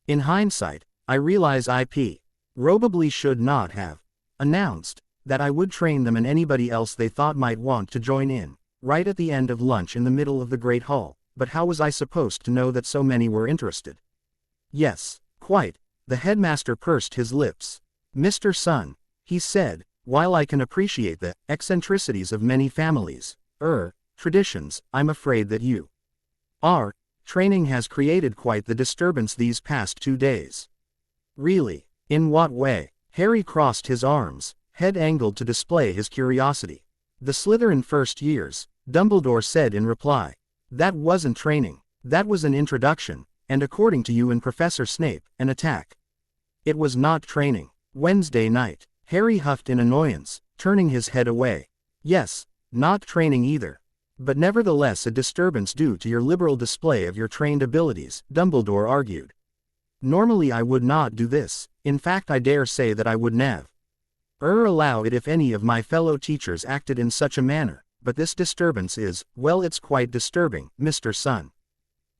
A: In hindsight, I realize I probably should not have announced that I would train them and anybody else they thought might want to join in, right at the end of lunch in the middle of the Great Hall, but how was I supposed to know that so many were interested? Yes, quite, the headmaster pursed his lips. Mr. Sun, he said, while I can appreciate the eccentricities of many families, traditions, I'm afraid that our training has created quite the disturbance these past 2 days. Really? In what way? Harry crossed his arms, head angled to display his curiosity. The Slytherin first years, Dumbledore said in reply. That wasn't training, that was an introduction, and according to you and Professor Snape, an attack. It was not training. Wednesday night, Harry huffed in annoyance, turning his head away. Yes, not training either. But nevertheless a disturbance due to your liberal display of your trained abilities, Dumbledore argued. Normally I would not do this, in fact I dare say that I would never allow it if any of my fellow teachers acted in such a manner, but this disturbance is, well, it's quite disturbing, Mr. Sun.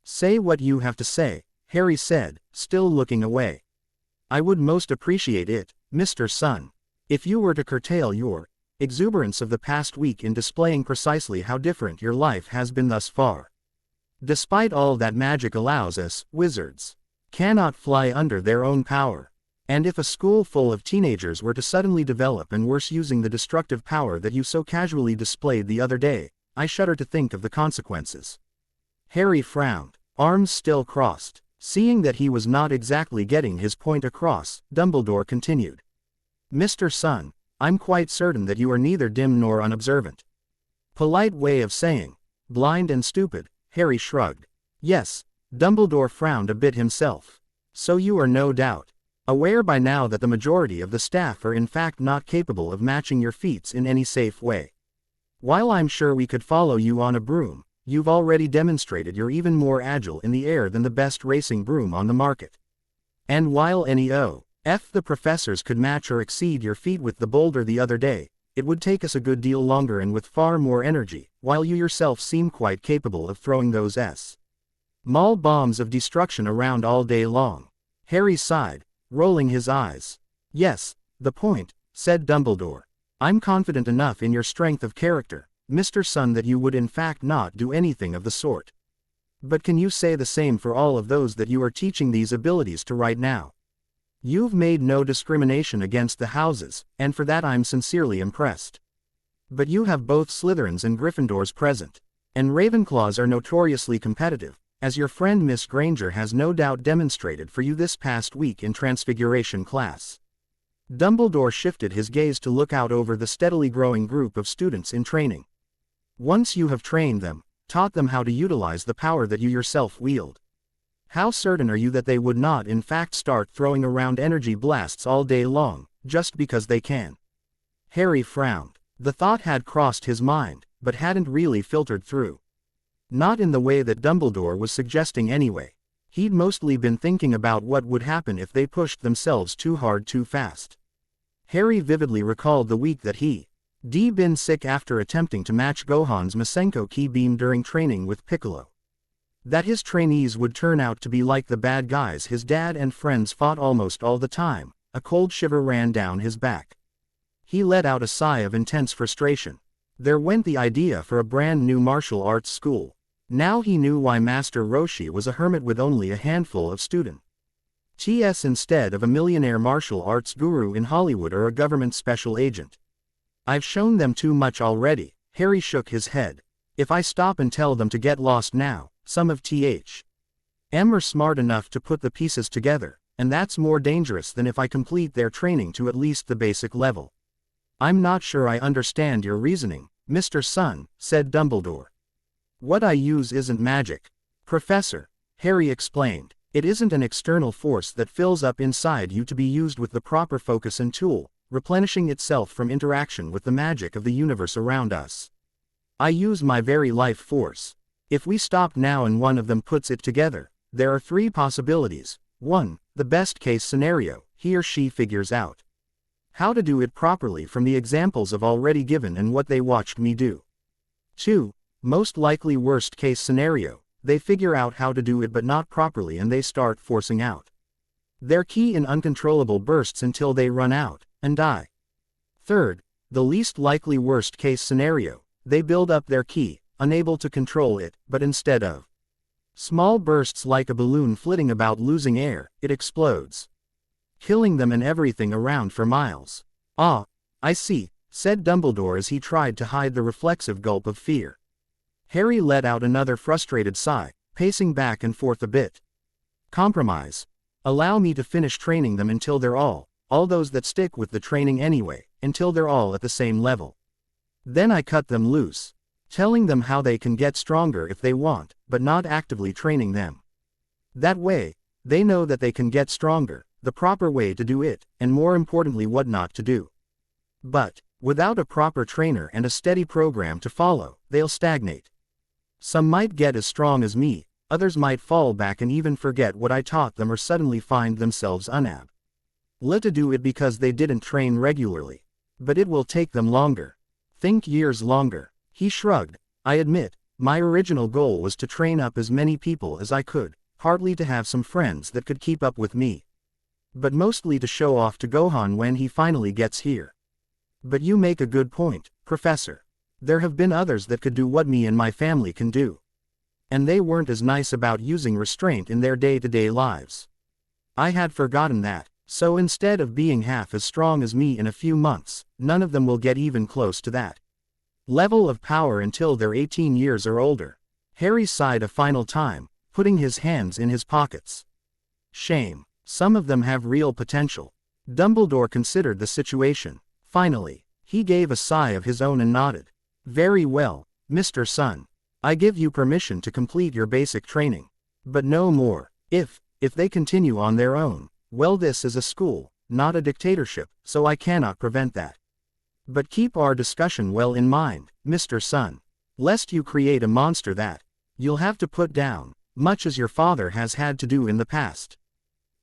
A: Say what you have to say, Harry said, still looking away. I would most appreciate it, Mr. Sun, if you were to curtail your exuberance of the past week in displaying precisely how different your life has been thus far. Despite all that magic allows us, wizards cannot fly under their own power. And if a school full of teenagers were to suddenly develop and worse using the destructive power that you so casually displayed the other day, I shudder to think of the consequences. Harry frowned, arms still crossed. Seeing that he was not exactly getting his point across, Dumbledore continued. Mr. Sun, I'm quite certain that you are neither dim nor unobservant. Polite way of saying, blind and stupid, Harry shrugged. Yes, Dumbledore frowned a bit himself. So you are no doubt aware by now that the majority of the staff are in fact not capable of matching your feats in any safe way. While I'm sure we could follow you on a broom, you've already demonstrated you're even more agile in the air than the best racing broom on the market. And while the professors could match or exceed your feat with the boulder the other day, it would take us a good deal longer and with far more energy, while you yourself seem quite capable of throwing those small bombs of destruction around all day long. Harry sighed, rolling his eyes. Yes, the point, said Dumbledore. I'm confident enough in your strength of character, Mr. Sun, that you would in fact not do anything of the sort. But can you say the same for all of those that you are teaching these abilities to right now? You've made no discrimination against the houses, and for that I'm sincerely impressed. But you have both Slytherins and Gryffindors present. And Ravenclaws are notoriously competitive, as your friend Miss Granger has no doubt demonstrated for you this past week in Transfiguration class. Dumbledore shifted his gaze to look out over the steadily growing group of students in training. Once you have trained them, taught them how to utilize the power that you yourself wield, how certain are you that they would not in fact start throwing around energy blasts all day long, just because they can? Harry frowned. The thought had crossed his mind, but hadn't really filtered through. Not in the way that Dumbledore was suggesting anyway. He'd mostly been thinking about what would happen if they pushed themselves too hard too fast. Harry vividly recalled the week that he'd been sick after attempting to match Gohan's Masenko Ki beam during training with Piccolo. That his trainees would turn out to be like the bad guys his dad and friends fought almost all the time. A cold shiver ran down his back. He let out a sigh of intense frustration. There went the idea for a brand new martial arts school. Now he knew why Master Roshi was a hermit with only a handful of students instead of a millionaire martial arts guru in Hollywood or a government special agent. I've shown them too much already. Harry shook his head. If I stop and tell them to get lost now, some of M are smart enough to put the pieces together, and that's more dangerous than if I complete their training to at least the basic level. I'm not sure I understand your reasoning, Mr. Sun, said Dumbledore. What I use isn't magic, Professor, Harry explained. It isn't an external force that fills up inside you to be used with the proper focus and tool, replenishing itself from interaction with the magic of the universe around us. I use my very life force. If we stop now and one of them puts it together, there are three possibilities. 1. The best case scenario, he or she figures out how to do it properly from the examples I've already given and what they watched me do. 2. Most likely worst case scenario, they figure out how to do it but not properly and they start forcing out their ki in uncontrollable bursts until they run out and die. 3rd, the least likely worst case scenario, they build up their ki, unable to control it, but instead of small bursts like a balloon flitting about losing air, it explodes, killing them and everything around for miles. Ah, I see, said Dumbledore as he tried to hide the reflexive gulp of fear. Harry let out another frustrated sigh, pacing back and forth a bit. Compromise. Allow me to finish training them until they're all those that stick with the training anyway, until they're all at the same level. Then I cut them loose, telling them how they can get stronger if they want, but not actively training them. That way, they know that they can get stronger, the proper way to do it, and more importantly what not to do. But, without a proper trainer and a steady program to follow, they'll stagnate. Some might get as strong as me, others might fall back and even forget what I taught them or suddenly find themselves unable to do it because they didn't train regularly. But it will take them longer. Think years longer. He shrugged. I admit, my original goal was to train up as many people as I could, partly to have some friends that could keep up with me, but mostly to show off to Gohan when he finally gets here. But you make a good point, Professor. There have been others that could do what me and my family can do. And they weren't as nice about using restraint in their day-to-day lives. I had forgotten that, so instead of being half as strong as me in a few months, none of them will get even close to that level of power until they're 18 years or older. Harry sighed a final time, putting his hands in his pockets. Shame. Some of them have real potential. Dumbledore considered the situation. Finally, he gave a sigh of his own and nodded. Very well, Mr. Sun. I give you permission to complete your basic training. But no more. If they continue on their own, well, this is a school, not a dictatorship, so I cannot prevent that. But keep our discussion well in mind, Mr. Sun. Lest you create a monster that you'll have to put down, much as your father has had to do in the past.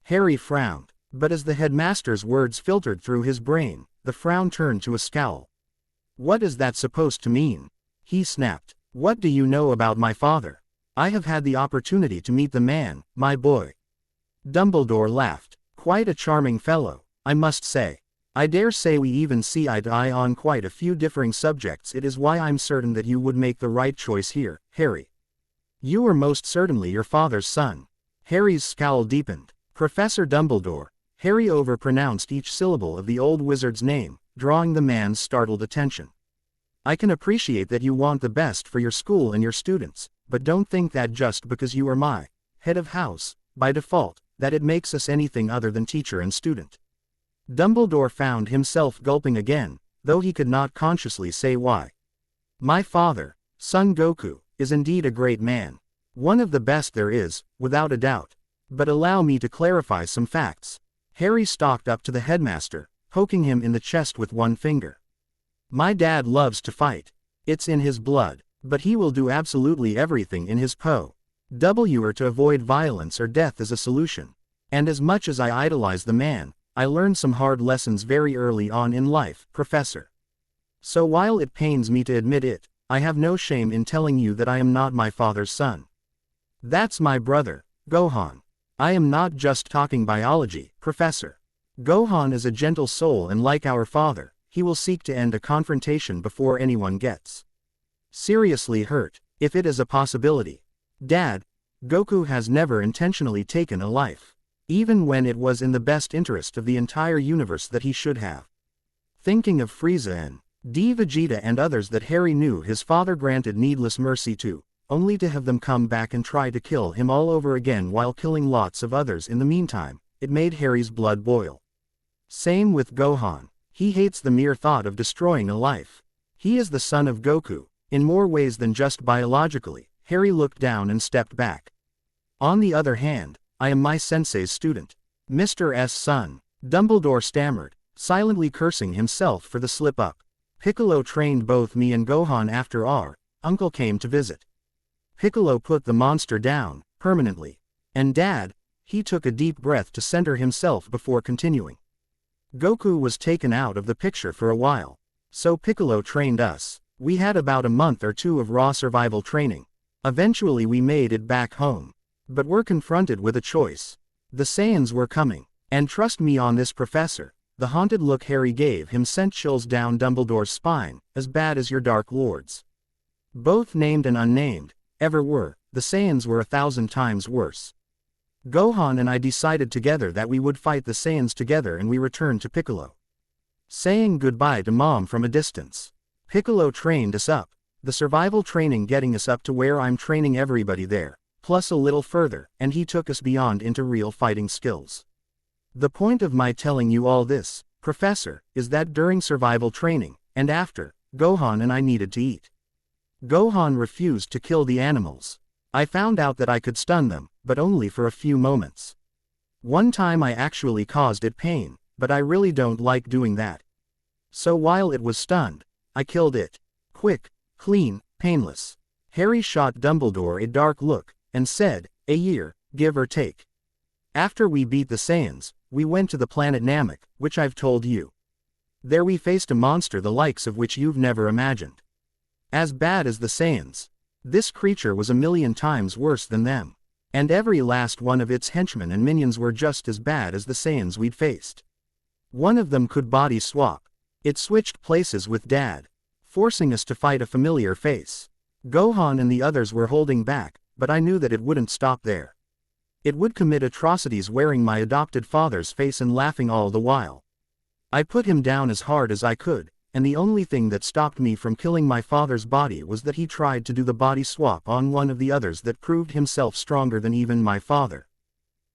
A: Harry frowned, but as the headmaster's words filtered through his brain, the frown turned to a scowl. What is that supposed to mean? He snapped. What do you know about my father? I have had the opportunity to meet the man, my boy. Dumbledore laughed. Quite a charming fellow, I must say. I dare say we even see eye to eye on quite a few differing subjects. It is why I'm certain that you would make the right choice here, Harry. You are most certainly your father's son. Harry's scowl deepened. Professor Dumbledore. Harry overpronounced each syllable of the old wizard's name, drawing the man's startled attention. I can appreciate that you want the best for your school and your students, but don't think that just because you are my head of house, by default, that it makes us anything other than teacher and student. Dumbledore found himself gulping again, though he could not consciously say why. My father, Son Goku, is indeed a great man. One of the best there is, without a doubt. But allow me to clarify some facts. Harry stalked up to the headmaster, poking him in the chest with one finger. My dad loves to fight. It's in his blood, but he will do absolutely everything in his power to avoid violence or death as a solution. And as much as I idolize the man, I learned some hard lessons very early on in life, Professor. So while it pains me to admit it, I have no shame in telling you that I am not my father's son. That's my brother, Gohan. I am not just talking biology, Professor. Gohan is a gentle soul and like our father, he will seek to end a confrontation before anyone gets seriously hurt, if it is a possibility. Dad, Goku has never intentionally taken a life, even when it was in the best interest of the entire universe that he should have. Thinking of Frieza and Vegeta and others that Harry knew his father granted needless mercy to, only to have them come back and try to kill him all over again while killing lots of others in the meantime. It made Harry's blood boil. Same with Gohan. He hates the mere thought of destroying a life. He is the son of Goku, in more ways than just biologically. Harry looked down and stepped back. On the other hand, I am my sensei's student. Mr. S. son. Dumbledore stammered, silently cursing himself for the slip-up. Piccolo trained both me and Gohan after our uncle came to visit. Piccolo put the monster down, permanently. And Dad, he took a deep breath to center himself before continuing. Goku was taken out of the picture for a while. So Piccolo trained us. We had about a month or two of raw survival training. Eventually we made it back home. But we're confronted with a choice. The Saiyans were coming. And trust me on this, Professor. The haunted look Harry gave him sent chills down Dumbledore's spine, as bad as your Dark Lords. Both named and unnamed, ever were. The Saiyans were 1,000 times worse. Gohan and I decided together that we would fight the Saiyans together, and we returned to Piccolo. Saying goodbye to Mom from a distance. Piccolo trained us up. The survival training getting us up to where I'm training everybody there, plus a little further, and he took us beyond into real fighting skills. The point of my telling you all this, Professor, is that during survival training, and after, Gohan and I needed to eat. Gohan refused to kill the animals. I found out that I could stun them, but only for a few moments. One time I actually caused it pain, but I really don't like doing that. So while it was stunned, I killed it. Quick, clean, painless. Harry shot Dumbledore a dark look, and said, a year, give or take. After we beat the Saiyans, we went to the planet Namek, which I've told you. There we faced a monster the likes of which you've never imagined. As bad as the Saiyans. This creature was 1,000,000 times worse than them. And every last one of its henchmen and minions were just as bad as the Saiyans we'd faced. One of them could body swap. It switched places with Dad, forcing us to fight a familiar face. Gohan and the others were holding back, but I knew that it wouldn't stop there. It would commit atrocities wearing my adopted father's face and laughing all the while. I put him down as hard as I could, and the only thing that stopped me from killing my father's body was that he tried to do the body swap on one of the others that proved himself stronger than even my father.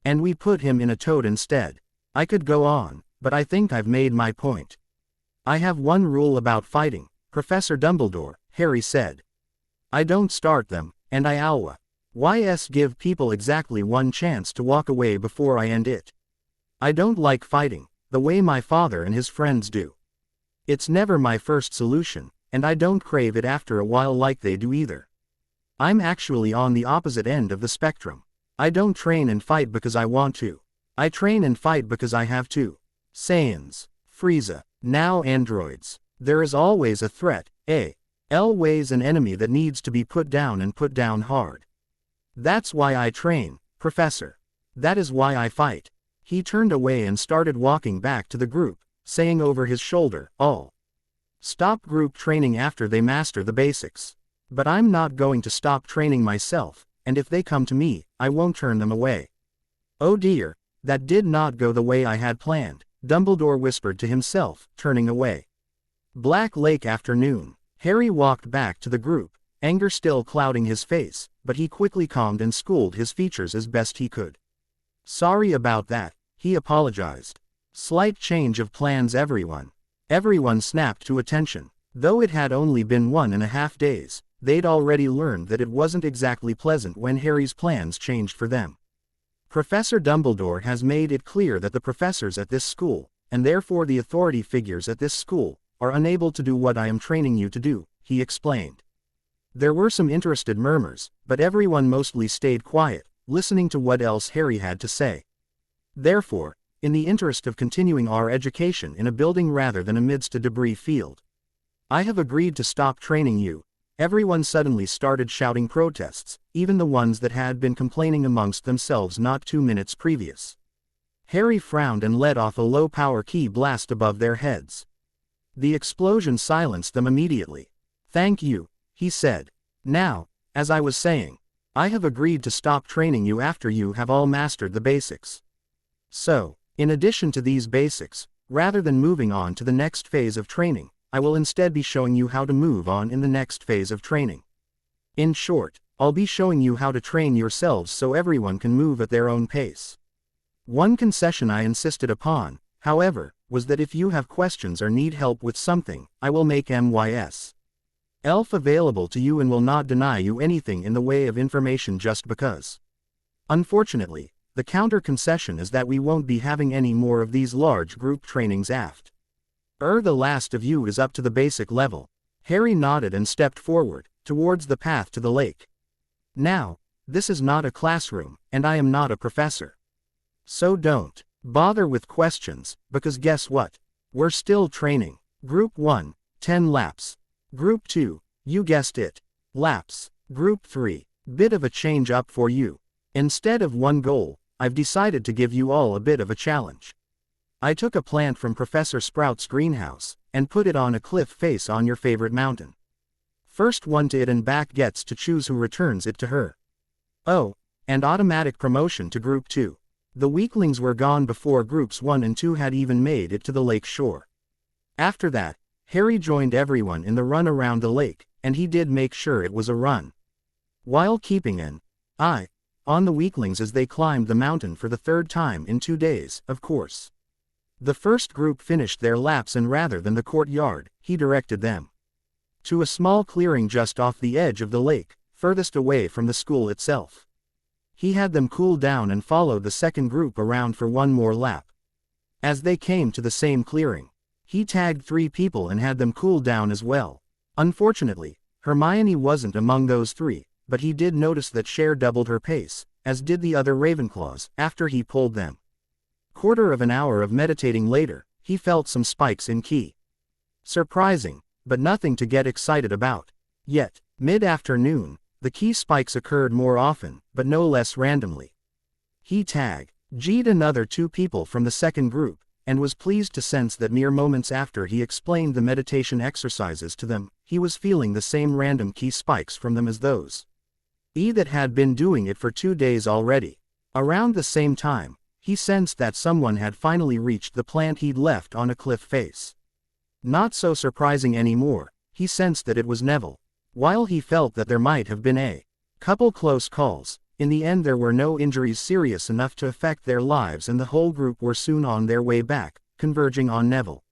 A: And we put him in a toad instead. I could go on, but I think I've made my point. I have one rule about fighting, Professor Dumbledore, Harry said. I don't start them, and I always give people exactly one chance to walk away before I end it. I don't like fighting, the way my father and his friends do. It's never my first solution, and I don't crave it after a while like they do either. I'm actually on the opposite end of the spectrum. I don't train and fight because I want to. I train and fight because I have to. Saiyans, Frieza, now androids. There is always a threat, always an enemy that needs to be put down and put down hard. That's why I train, Professor. That is why I fight. He turned away and started walking back to the group, saying over his shoulder, all stop group training after they master the basics. But I'm not going to stop training myself, and if they come to me, I won't turn them away. Oh dear, that did not go the way I had planned, Dumbledore whispered to himself, turning away. Black Lake afternoon. Harry walked back to the group, anger still clouding his face, but he quickly calmed and schooled his features as best he could. Sorry about that, he apologized. Slight change of plans everyone. Everyone snapped to attention. Though it had only been 1.5 days, they'd already learned that it wasn't exactly pleasant when Harry's plans changed for them. Professor Dumbledore has made it clear that the professors at this school, and therefore the authority figures at this school, are unable to do what I am training you to do, he explained. There were some interested murmurs, but everyone mostly stayed quiet, listening to what else Harry had to say. Therefore, in the interest of continuing our education in a building rather than amidst a debris field, I have agreed to stop training you. Everyone suddenly started shouting protests, even the ones that had been complaining amongst themselves not 2 minutes previous. Harry frowned and let off a low-power key blast above their heads. The explosion silenced them immediately. Thank you, he said. Now, as I was saying, I have agreed to stop training you after you have all mastered the basics. So, in addition to these basics, rather than moving on to the next phase of training, I will instead be showing you how to move on in the next phase of training. In short, I'll be showing you how to train yourselves so everyone can move at their own pace. One concession I insisted upon, however, was that if you have questions or need help with something, I will make MySelf available to you and will not deny you anything in the way of information just because. Unfortunately, the counter concession is that we won't be having any more of these large group trainings aft. The last of you is up to the basic level. Harry nodded and stepped forward, towards the path to the lake. Now, this is not a classroom, and I am not a professor. So don't bother with questions, because guess what? We're still training. Group 1, 10 laps. Group 2, you guessed it, laps. Group 3, bit of a change up for you. Instead of one goal, I've decided to give you all a bit of a challenge. I took a plant from Professor Sprout's greenhouse, and put it on a cliff face on your favorite mountain. First one to it and back gets to choose who returns it to her. Oh, and automatic promotion to Group 2. The weaklings were gone before Groups 1 and 2 had even made it to the lake shore. After that, Harry joined everyone in the run around the lake, and he did make sure it was a run. While keeping an eye on the weaklings as they climbed the mountain for the third time in 2 days, of course. The first group finished their laps and rather than the courtyard, he directed them to a small clearing just off the edge of the lake, furthest away from the school itself. He had them cool down and followed the second group around for one more lap. As they came to the same clearing, he tagged 3 people and had them cool down as well. Unfortunately, Hermione wasn't among those 3, but he did notice that Cher doubled her pace, as did the other Ravenclaws, after he pulled them. Quarter of an hour of meditating later, he felt some spikes in ki. Surprising, but nothing to get excited about. Yet, mid-afternoon, the key spikes occurred more often, but no less randomly. He tagged another 2 people from the second group, and was pleased to sense that mere moments after he explained the meditation exercises to them, he was feeling the same random key spikes from them as those that had been doing it for 2 days already. Around the same time, he sensed that someone had finally reached the plant he'd left on a cliff face. Not so surprising anymore, he sensed that it was Neville. While he felt that there might have been a couple close calls, in the end there were no injuries serious enough to affect their lives and the whole group were soon on their way back, converging on Neville.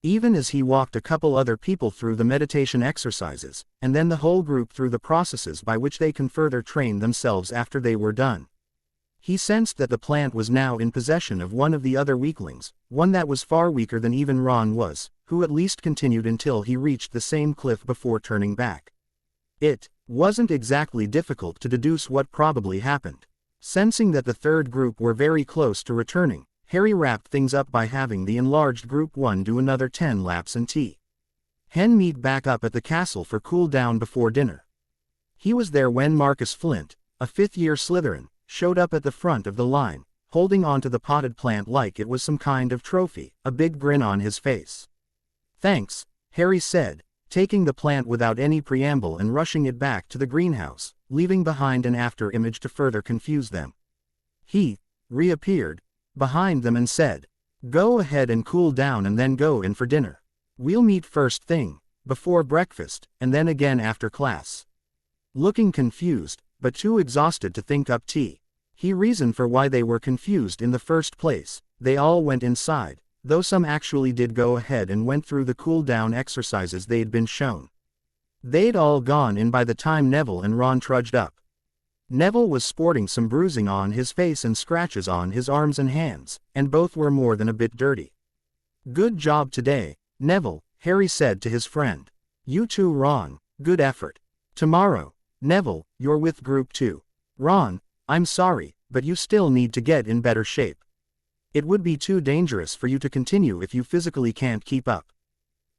A: Even as he walked a couple other people through the meditation exercises, and then the whole group through the processes by which they can further train themselves after they were done. He sensed that the plant was now in possession of one of the other weaklings, one that was far weaker than even Ron was, who at least continued until he reached the same cliff before turning back. It wasn't exactly difficult to deduce what probably happened. Sensing that the third group were very close to returning, Harry wrapped things up by having the enlarged Group 1 do another 10 laps and Hen meet back up at the castle for cool down before dinner. He was there when Marcus Flint, a 5th-year Slytherin, showed up at the front of the line, holding onto the potted plant like it was some kind of trophy, a big grin on his face. "Thanks," Harry said, taking the plant without any preamble and rushing it back to the greenhouse, leaving behind an after-image to further confuse them. He reappeared behind them and said, "Go ahead and cool down and then go in for dinner. We'll meet first thing, before breakfast, and then again after class." Looking confused, but too exhausted to think up he reasoned for why they were confused in the first place. They all went inside, though some actually did go ahead and went through the cool-down exercises they'd been shown. They'd all gone in by the time Neville and Ron trudged up. Neville was sporting some bruising on his face and scratches on his arms and hands, and both were more than a bit dirty. "Good job today, Neville," Harry said to his friend. "You too, Ron, good effort. Tomorrow, Neville, you're with Group 2. Ron, I'm sorry, but you still need to get in better shape. It would be too dangerous for you to continue if you physically can't keep up."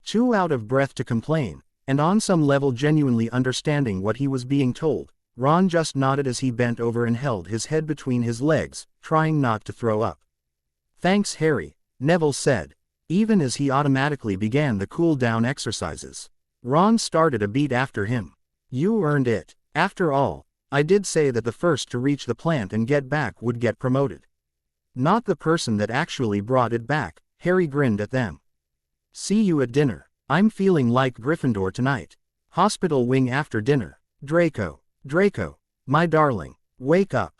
A: Too out of breath to complain, and on some level genuinely understanding what he was being told, Ron just nodded as he bent over and held his head between his legs, trying not to throw up. "Thanks, Harry," Neville said, even as he automatically began the cool-down exercises. Ron started a beat after him. "You earned it. After all, I did say that the first to reach the plant and get back would get promoted." "Not the person that actually brought it back," Harry grinned at them. "See you at dinner. I'm feeling like Gryffindor tonight. Hospital wing after dinner. Draco." Draco, my darling, wake up.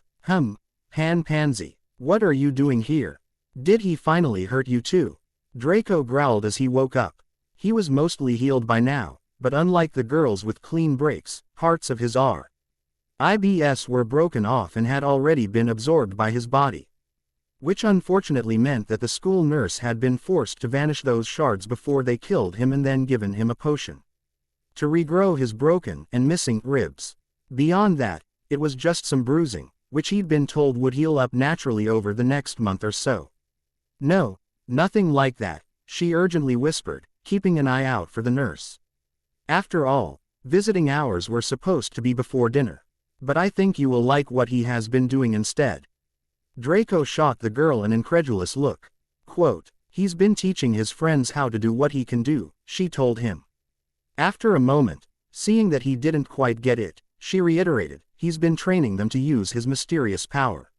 A: Pansy, what are you doing here? Did he finally hurt you too? Draco growled as he woke up. He was mostly healed by now, but unlike the girls with clean breaks, parts of his IBS were broken off and had already been absorbed by his body. Which unfortunately meant that the school nurse had been forced to vanish those shards before they killed him and then given him a potion to regrow his broken and missing ribs. Beyond that, it was just some bruising, which he'd been told would heal up naturally over the next month or so. No, nothing like that, she urgently whispered, keeping an eye out for the nurse. After all, visiting hours were supposed to be before dinner. But I think you will like what he has been doing instead. Draco shot the girl an incredulous look. Quote, he's been teaching his friends how to do what he can do, she told him. After a moment, seeing that he didn't quite get it, she reiterated, he's been training them to use his mysterious power.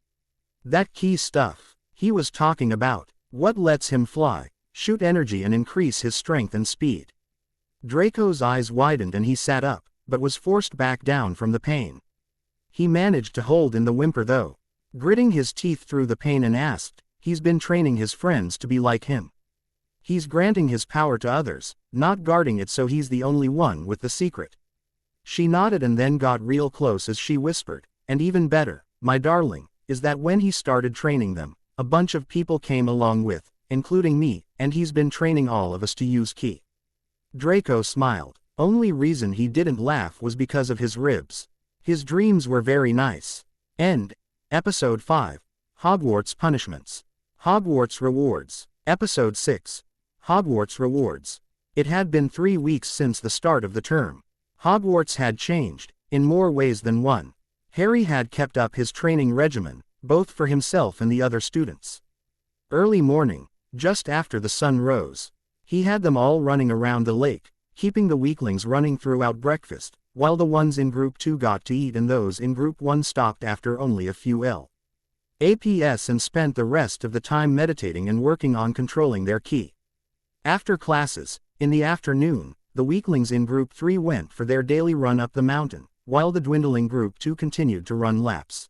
A: That key stuff he was talking about, what lets him fly, shoot energy and increase his strength and speed. Draco's eyes widened and he sat up, but was forced back down from the pain. He managed to hold in the whimper though, gritting his teeth through the pain and asked, he's been training his friends to be like him. He's granting his power to others, not guarding it so he's the only one with the secret. She nodded and then got real close as she whispered, and even better, my darling, is that when he started training them, a bunch of people came along with, including me, and he's been training all of us to use ki. Draco smiled. Only reason he didn't laugh was because of his ribs. His dreams were very nice. End. Episode 5. Hogwarts Punishments. Hogwarts Rewards. Episode 6. Hogwarts Rewards. It had been 3 weeks since the start of the term. Hogwarts had changed, in more ways than one. Harry had kept up his training regimen, both for himself and the otry students. Early morning, just after the sun rose, he had them all running around the lake, keeping the weaklings running throughout breakfast, while the ones in Group 2 got to eat and those in Group 1 stopped after only a few LAPS and spent the rest of the time meditating and working on controlling their ki. After classes, in the afternoon, the weaklings in Group 3 went for their daily run up the mountain, while the dwindling Group 2 continued to run laps.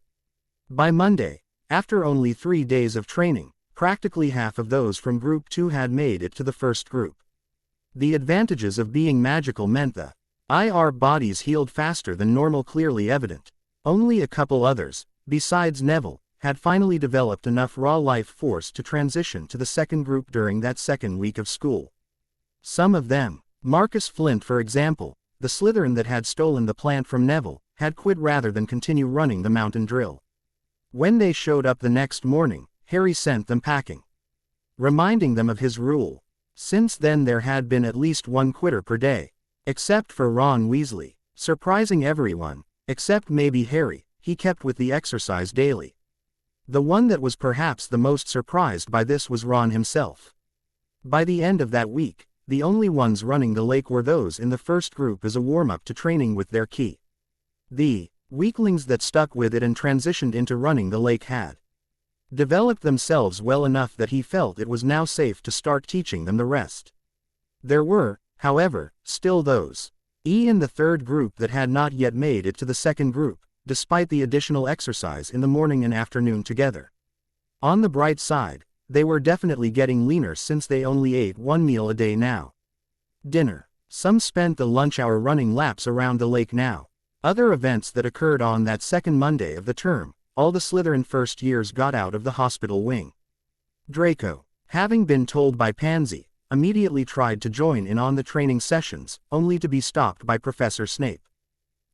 A: By Monday, after only 3 days of training, practically half of those from Group 2 had made it to the first group. The advantages of being magical meant the IR bodies healed faster than normal clearly evident. Only a couple others, besides Neville, had finally developed enough raw life force to transition to the second group during that second week of school. Some of them, Marcus Flint for example, the Slytherin that had stolen the plant from Neville, had quit rather than continue running the mountain drill. When they showed up the next morning, Harry sent them packing, reminding them of his rule. Since then there had been at least one quitter per day. Except for Ron Weasley, surprising everyone, except maybe Harry, he kept with the exercise daily. The one that was perhaps the most surprised by this was Ron himself. By the end of that week, the only ones running the lake were those in the first group as a warm-up to training with their ki. The weaklings that stuck with it and transitioned into running the lake had developed themselves well enough that he felt it was now safe to start teaching them the rest. There were, however, still those in the third group that had not yet made it to the second group, despite the additional exercise in the morning and afternoon together. On the bright side, they were definitely getting leaner since they only ate one meal a day now. Dinner. Some spent the lunch hour running laps around the lake now. Other events that occurred on that second Monday of the term, all the Slytherin first years got out of the hospital wing. Draco, having been told by Pansy, immediately tried to join in on the training sessions, only to be stopped by Professor Snape.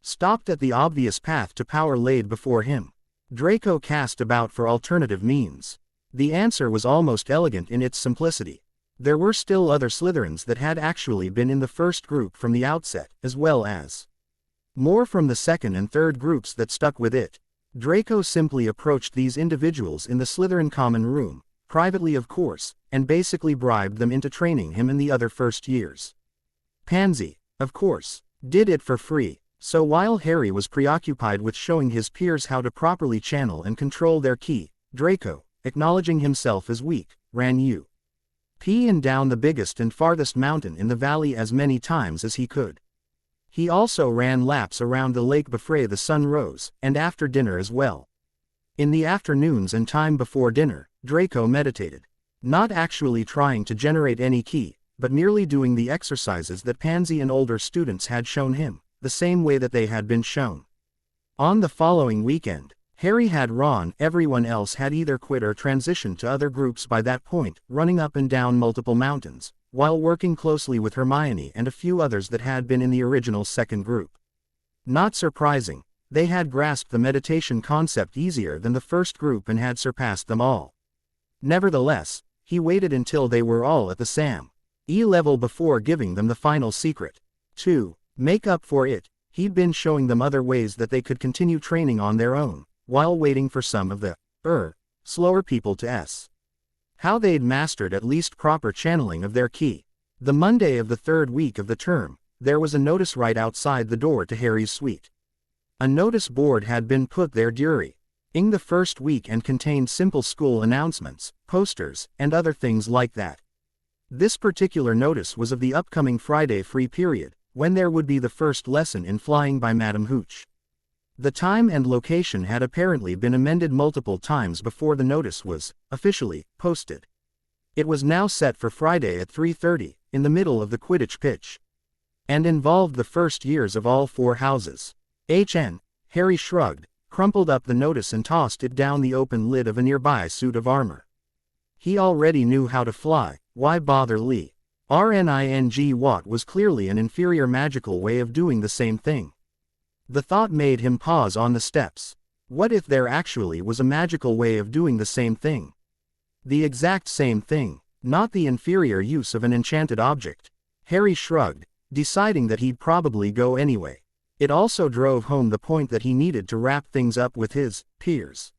A: Stopped at the obvious path to power laid before him. Draco cast about for alternative means. The answer was almost elegant in its simplicity. There were still other Slytherins that had actually been in the first group from the outset, as well as more from the second and third groups that stuck with it. Draco simply approached these individuals in the Slytherin common room, privately of course, and basically bribed them into training him in the other first years. Pansy, of course, did it for free, so while Harry was preoccupied with showing his peers how to properly channel and control their ki, Draco, acknowledging himself as weak, ran up and down the biggest and farthest mountain in the valley as many times as he could. He also ran laps around the lake before the sun rose, and after dinner as well. In the afternoons and time before dinner, Draco meditated. Not actually trying to generate any ki, but merely doing the exercises that Pansy and older students had shown him, the same way that they had been shown. On the following weekend, Harry had Ron. Everyone else had either quit or transitioned to other groups by that point, running up and down multiple mountains, while working closely with Hermione and a few others that had been in the original second group. Not surprising, they had grasped the meditation concept easier than the first group and had surpassed them all. Nevertheless, he waited until they were all at the SAM.E level before giving them the final secret. To make up for it, he'd been showing them other ways that they could continue training on their own, while waiting for some of the slower people to how they'd mastered at least proper channeling of their ki. The Monday of the third week of the term, there was a notice right outside the door to Harry's suite. A notice board had been put there during the first week and contained simple school announcements, posters, and other things like that. This particular notice was of the upcoming Friday free period, when there would be the first lesson in flying by Madame Hooch. The time and location had apparently been amended multiple times before the notice was officially posted. It was now set for Friday at 3:30, in the middle of the Quidditch pitch, and involved the first years of all four houses. Harry shrugged, crumpled up the notice and tossed it down the open lid of a nearby suit of armor. He already knew how to fly, why bother learning what was clearly an inferior magical way of doing the same thing. The thought made him pause on the steps. What if there actually was a magical way of doing the same thing? The exact same thing, not the inferior use of an enchanted object. Harry shrugged, deciding that he'd probably go anyway. It also drove home the point that he needed to wrap things up with his peers.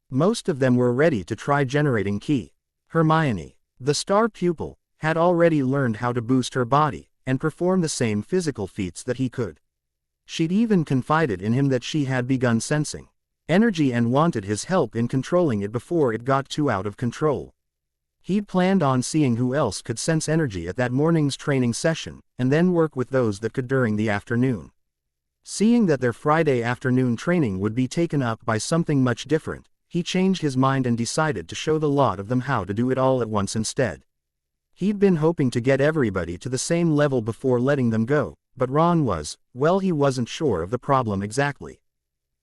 A: Most of them were ready to try generating ki. Hermione, the star pupil, had already learned how to boost her body, and perform the same physical feats that he could. She'd even confided in him that she had begun sensing energy and wanted his help in controlling it before it got too out of control. He'd planned on seeing who else could sense energy at that morning's training session, and then work with those that could during the afternoon. Seeing that their Friday afternoon training would be taken up by something much different, he changed his mind and decided to show the lot of them how to do it all at once instead. He'd been hoping to get everybody to the same level before letting them go, but Ron was, well, he wasn't sure of the problem exactly.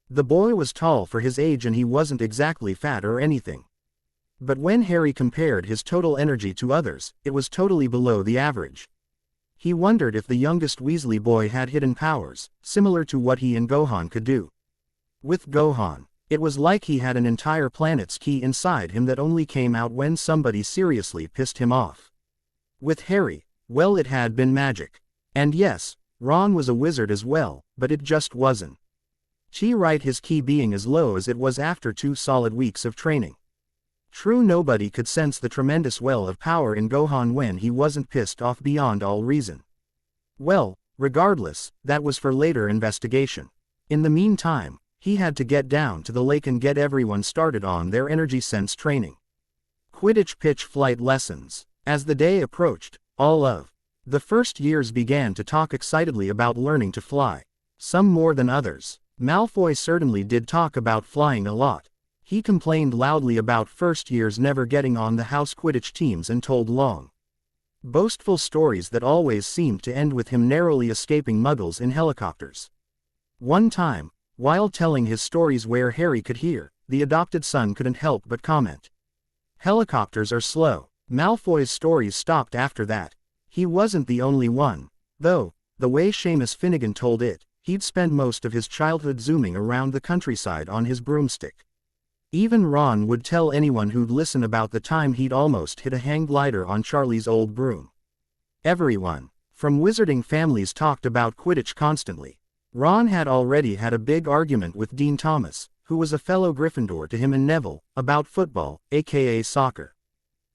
A: The boy was tall for his age and he wasn't exactly fat or anything. But when Harry compared his total energy to others, it was totally below the average. He wondered if the youngest Weasley boy had hidden powers, similar to what he and Gohan could do. With Gohan, it was like he had an entire planet's ki inside him that only came out when somebody seriously pissed him off. With Harry, well, it had been magic. And yes, Ron was a wizard as well, but it just wasn't right, his ki being as low as it was after 2 solid weeks of training. True, nobody could sense the tremendous well of power in Gohan when he wasn't pissed off beyond all reason. Well, regardless, that was for later investigation. In the meantime, he had to get down to the lake and get everyone started on their energy sense training. Quidditch pitch flight lessons. As the day approached, all of the first years began to talk excitedly about learning to fly. Some more than others. Malfoy certainly did talk about flying a lot. He complained loudly about first years never getting on the house Quidditch teams and told long, boastful stories that always seemed to end with him narrowly escaping muggles in helicopters. One time, while telling his stories where Harry could hear, the adopted son couldn't help but comment, "Helicopters are slow." Malfoy's stories stopped after that. He wasn't the only one, though. The way Seamus Finnegan told it, he'd spent most of his childhood zooming around the countryside on his broomstick. Even Ron would tell anyone who'd listen about the time he'd almost hit a hang glider on Charlie's old broom. Everyone, from wizarding families, talked about Quidditch constantly. Ron had already had a big argument with Dean Thomas, who was a fellow Gryffindor to him and Neville, about football, aka soccer.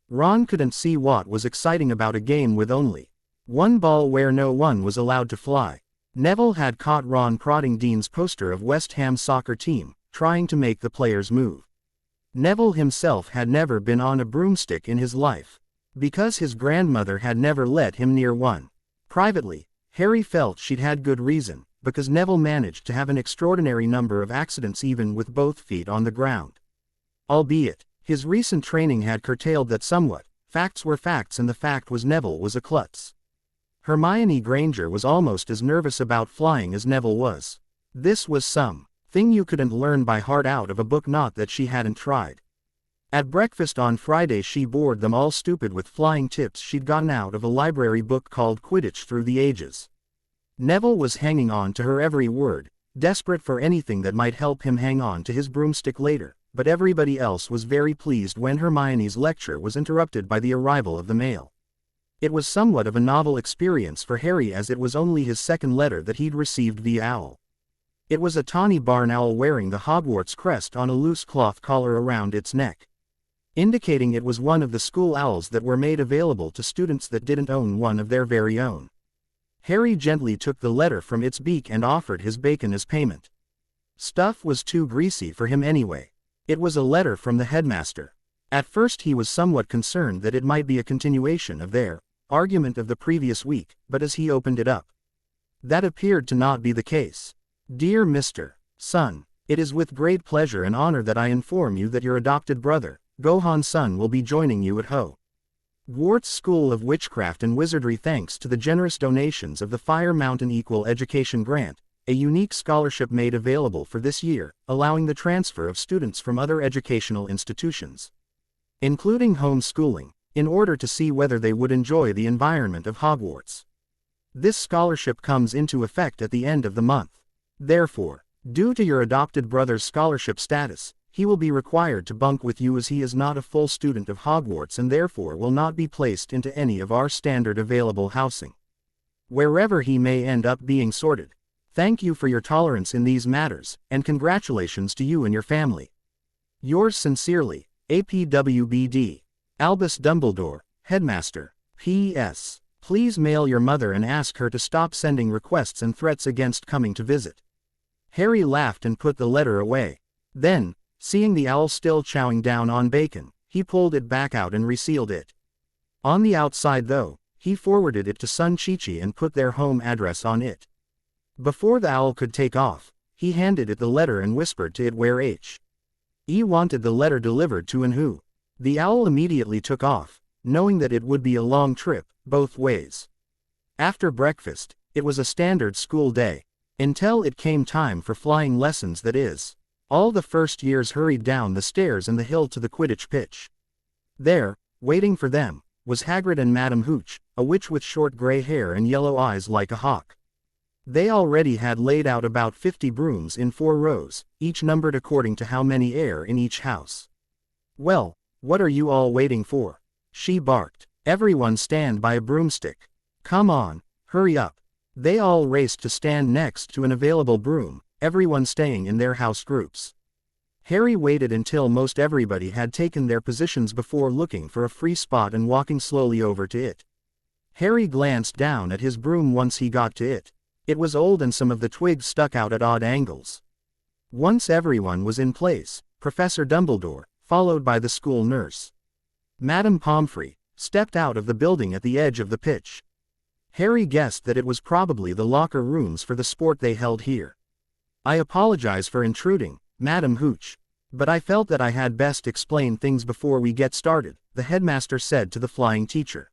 A: Ron couldn't see what was exciting about a game with only one ball where no one was allowed to fly. Neville had caught Ron prodding Dean's poster of West Ham's soccer team, trying to make the players move. Neville himself had never been on a broomstick in his life, because his grandmother had never let him near one. Privately, Harry felt she'd had good reason, because Neville managed to have an extraordinary number of accidents even with both feet on the ground. Albeit, his recent training had curtailed that somewhat. Facts were facts, and the fact was Neville was a klutz. Hermione Granger was almost as nervous about flying as Neville was. This was some thing you couldn't learn by heart out of a book, not that she hadn't tried. At breakfast on Friday she bored them all stupid with flying tips she'd gotten out of a library book called Quidditch Through the Ages. Neville was hanging on to her every word, desperate for anything that might help him hang on to his broomstick later, but everybody else was very pleased when Hermione's lecture was interrupted by the arrival of the mail. It was somewhat of a novel experience for Harry, as it was only his second letter that he'd received via owl. It was a tawny barn owl wearing the Hogwarts crest on a loose cloth collar around its neck, indicating it was one of the school owls that were made available to students that didn't own one of their very own. Harry gently took the letter from its beak and offered his bacon as payment. Stuff was too greasy for him anyway. It was a letter from the headmaster. At first he was somewhat concerned that it might be a continuation of their argument of the previous week, but as he opened it up, that appeared to not be the case. Dear Mr. Son, it is with great pleasure and honor that I inform you that your adopted brother, Gohan's son, will be joining you at Hogwarts School of Witchcraft and Wizardry thanks to the generous donations of the Fire Mountain Equal Education Grant, a unique scholarship made available for this year, allowing the transfer of students from other educational institutions, including homeschooling, in order to see whether they would enjoy the environment of Hogwarts. This scholarship comes into effect at the end of the month. Therefore, due to your adopted brother's scholarship status, he will be required to bunk with you, as he is not a full student of Hogwarts and therefore will not be placed into any of our standard available housing, wherever he may end up being sorted. Thank you for your tolerance in these matters, and congratulations to you and your family. Yours sincerely, APWBD. Albus Dumbledore, Headmaster. P.S. Please mail your mother and ask her to stop sending requests and threats against coming to visit. Harry laughed and put the letter away. Then, seeing the owl still chowing down on bacon, he pulled it back out and resealed it. On the outside though, he forwarded it to son Chichi and put their home address on it. Before the owl could take off, he handed it the letter and whispered to it where He wanted the letter delivered to and who. The owl immediately took off, knowing that it would be a long trip, both ways. After breakfast, it was a standard school day, until it came time for flying lessons, that is. All the first years hurried down the stairs and the hill to the Quidditch pitch. There, waiting for them, was Hagrid and Madam Hooch, a witch with short gray hair and yellow eyes like a hawk. They already had laid out about 50 brooms in 4 rows, each numbered according to how many air in each house. Well, what are you all waiting for? She barked. Everyone stand by a broomstick. Come on, hurry up. They all raced to stand next to an available broom, everyone staying in their house groups. Harry waited until most everybody had taken their positions before looking for a free spot and walking slowly over to it. Harry glanced down at his broom once he got to it. It was old and some of the twigs stuck out at odd angles. Once everyone was in place, Professor Dumbledore, followed by the school nurse, Madame Pomfrey, stepped out of the building at the edge of the pitch. Harry guessed that it was probably the locker rooms for the sport they held here. I apologize for intruding, Madam Hooch, but I felt that I had best explain things before we get started, the headmaster said to the flying teacher.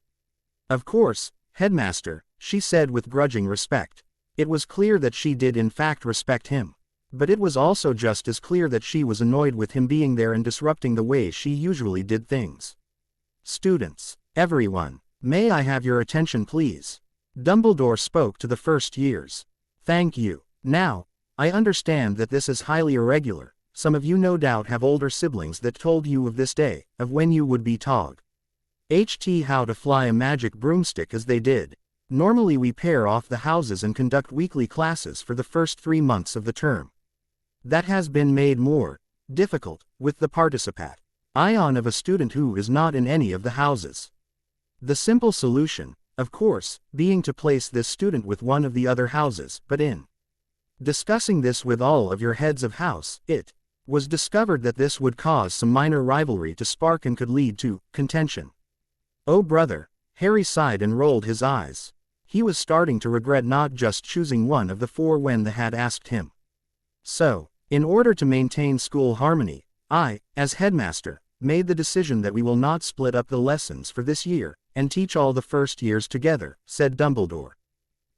A: Of course, Headmaster, she said with grudging respect. It was clear that she did in fact respect him. But it was also just as clear that she was annoyed with him being there and disrupting the way she usually did things. Students, everyone, may I have your attention please? Dumbledore spoke to the first years. Thank you. Now, I understand that this is highly irregular. Some of you no doubt have older siblings that told you of this day, of when you would be taught how to fly a magic broomstick as they did. Normally we pair off the houses and conduct weekly classes for the first 3 months of the term. That has been made more difficult with the participant ion of a student who is not in any of the houses. The simple solution, of course, being to place this student with one of the other houses, but in discussing this with all of your heads of house, it was discovered that this would cause some minor rivalry to spark and could lead to contention. Oh brother, Harry sighed and rolled his eyes. He was starting to regret not just choosing one of the four when the had asked him. So, in order to maintain school harmony, I, as headmaster, made the decision that we will not split up the lessons for this year, and teach all the first years together, said Dumbledore.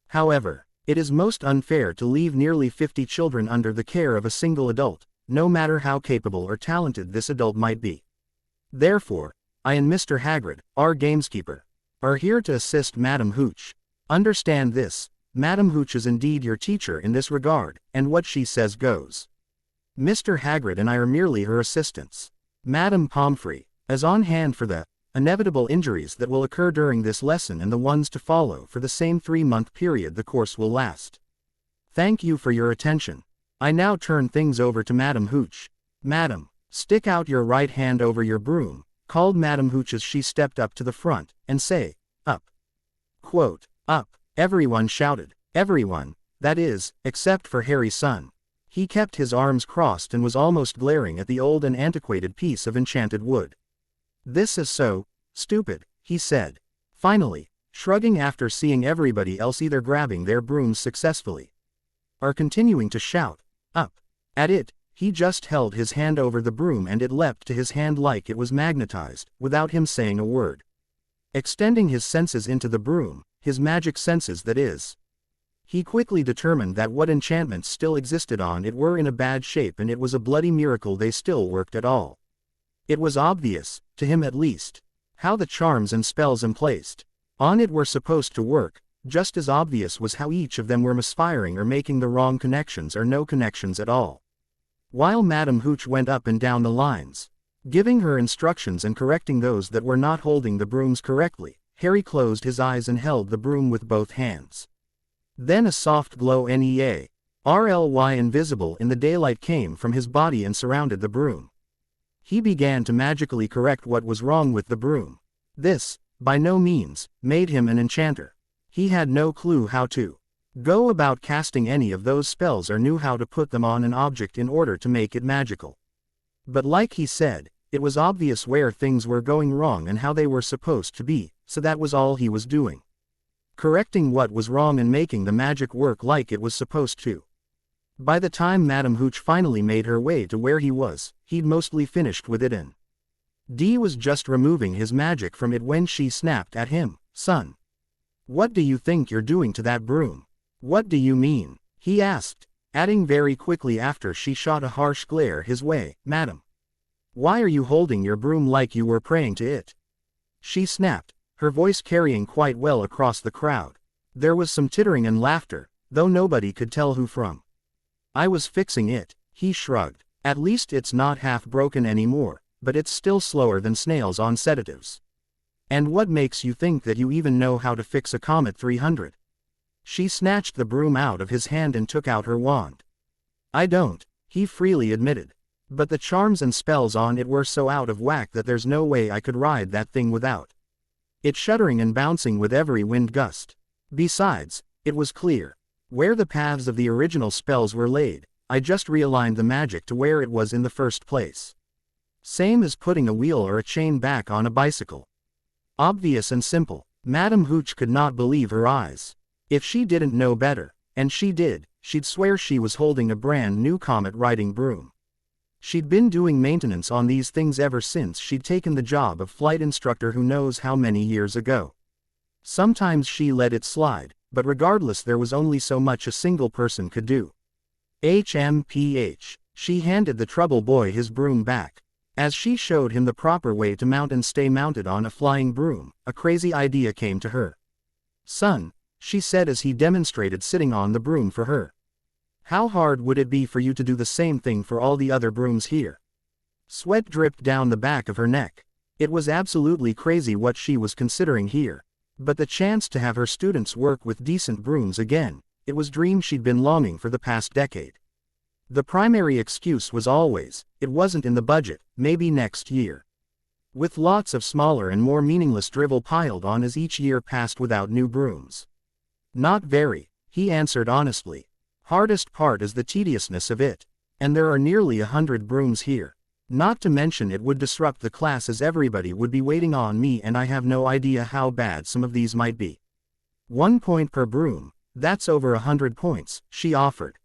A: However, it is most unfair to leave nearly 50 children under the care of a single adult, no matter how capable or talented this adult might be. Therefore, I and Mr. Hagrid, our gameskeeper, are here to assist Madam Hooch. Understand this, Madam Hooch is indeed your teacher in this regard, and what she says goes. Mr. Hagrid and I are merely her assistants. Madam Pomfrey is on hand for the inevitable injuries that will occur during this lesson and the ones to follow for the same 3-month period the course will last. Thank you for your attention. I now turn things over to Madam Hooch. Madam, stick out your right hand over your broom, called Madam Hooch as she stepped up to the front, and say, up. Quote, up, everyone shouted. Everyone, that is, except for Harry's son. He kept his arms crossed and was almost glaring at the old and antiquated piece of enchanted wood. This is so stupid, he said, finally, shrugging after seeing everybody else either grabbing their brooms successfully or continuing to shout, up. At it, he just held his hand over the broom and it leapt to his hand like it was magnetized, without him saying a word. Extending his senses into the broom, his magic senses that is. He quickly determined that what enchantments still existed on it were in a bad shape and it was a bloody miracle they still worked at all. It was obvious, to him at least, how the charms and spells emplaced on it were supposed to work, just as obvious was how each of them were misfiring or making the wrong connections or no connections at all. While Madam Hooch went up and down the lines, giving her instructions and correcting those that were not holding the brooms correctly, Harry closed his eyes and held the broom with both hands. Then a soft glow NEA-RLY invisible in the daylight came from his body and surrounded the broom. He began to magically correct what was wrong with the broom. This, by no means, made him an enchanter. He had no clue how to go about casting any of those spells or knew how to put them on an object in order to make it magical. But like he said, it was obvious where things were going wrong and how they were supposed to be, so that was all he was doing. Correcting what was wrong and making the magic work like it was supposed to. By the time Madam Hooch finally made her way to where he was, he'd mostly finished with it and D was just removing his magic from it when she snapped at him, "Son, what do you think you're doing to that broom?" "What do you mean?" he asked, adding very quickly after she shot a harsh glare his way, "Madam, why are you holding your broom like you were praying to it?" She snapped, her voice carrying quite well across the crowd. There was some tittering and laughter, though nobody could tell who from. "I was fixing it," he shrugged. "At least it's not half broken anymore, but it's still slower than snails on sedatives." "And what makes you think that you even know how to fix a Comet 300? She snatched the broom out of his hand and took out her wand. "I don't," he freely admitted. "But the charms and spells on it were so out of whack that there's no way I could ride that thing without it shuddering and bouncing with every wind gust. Besides, it was clear where the paths of the original spells were laid. I just realigned the magic to where it was in the first place. Same as putting a wheel or a chain back on a bicycle. Obvious and simple." Madam Hooch could not believe her eyes. If she didn't know better, and she did, she'd swear she was holding a brand new comet riding broom. She'd been doing maintenance on these things ever since she'd taken the job of flight instructor who knows how many years ago. Sometimes she let it slide, but regardless there was only so much a single person could do. HMPH. She handed the trouble boy his broom back. As she showed him the proper way to mount and stay mounted on a flying broom, a crazy idea came to her. "Son," she said as he demonstrated sitting on the broom for her, "how hard would it be for you to do the same thing for all the other brooms here?" Sweat dripped down the back of her neck. It was absolutely crazy what she was considering here. But the chance to have her students work with decent brooms again, it was dream she'd been longing for the past decade. The primary excuse was always, it wasn't in the budget, maybe next year. With lots of smaller and more meaningless drivel piled on as each year passed without new brooms. "Not very," he answered honestly. "Hardest part is the tediousness of it. And there are nearly 100 brooms here. Not to mention it would disrupt the class as everybody would be waiting on me and I have no idea how bad some of these might be." 1 point per broom, that's over 100 points, she offered.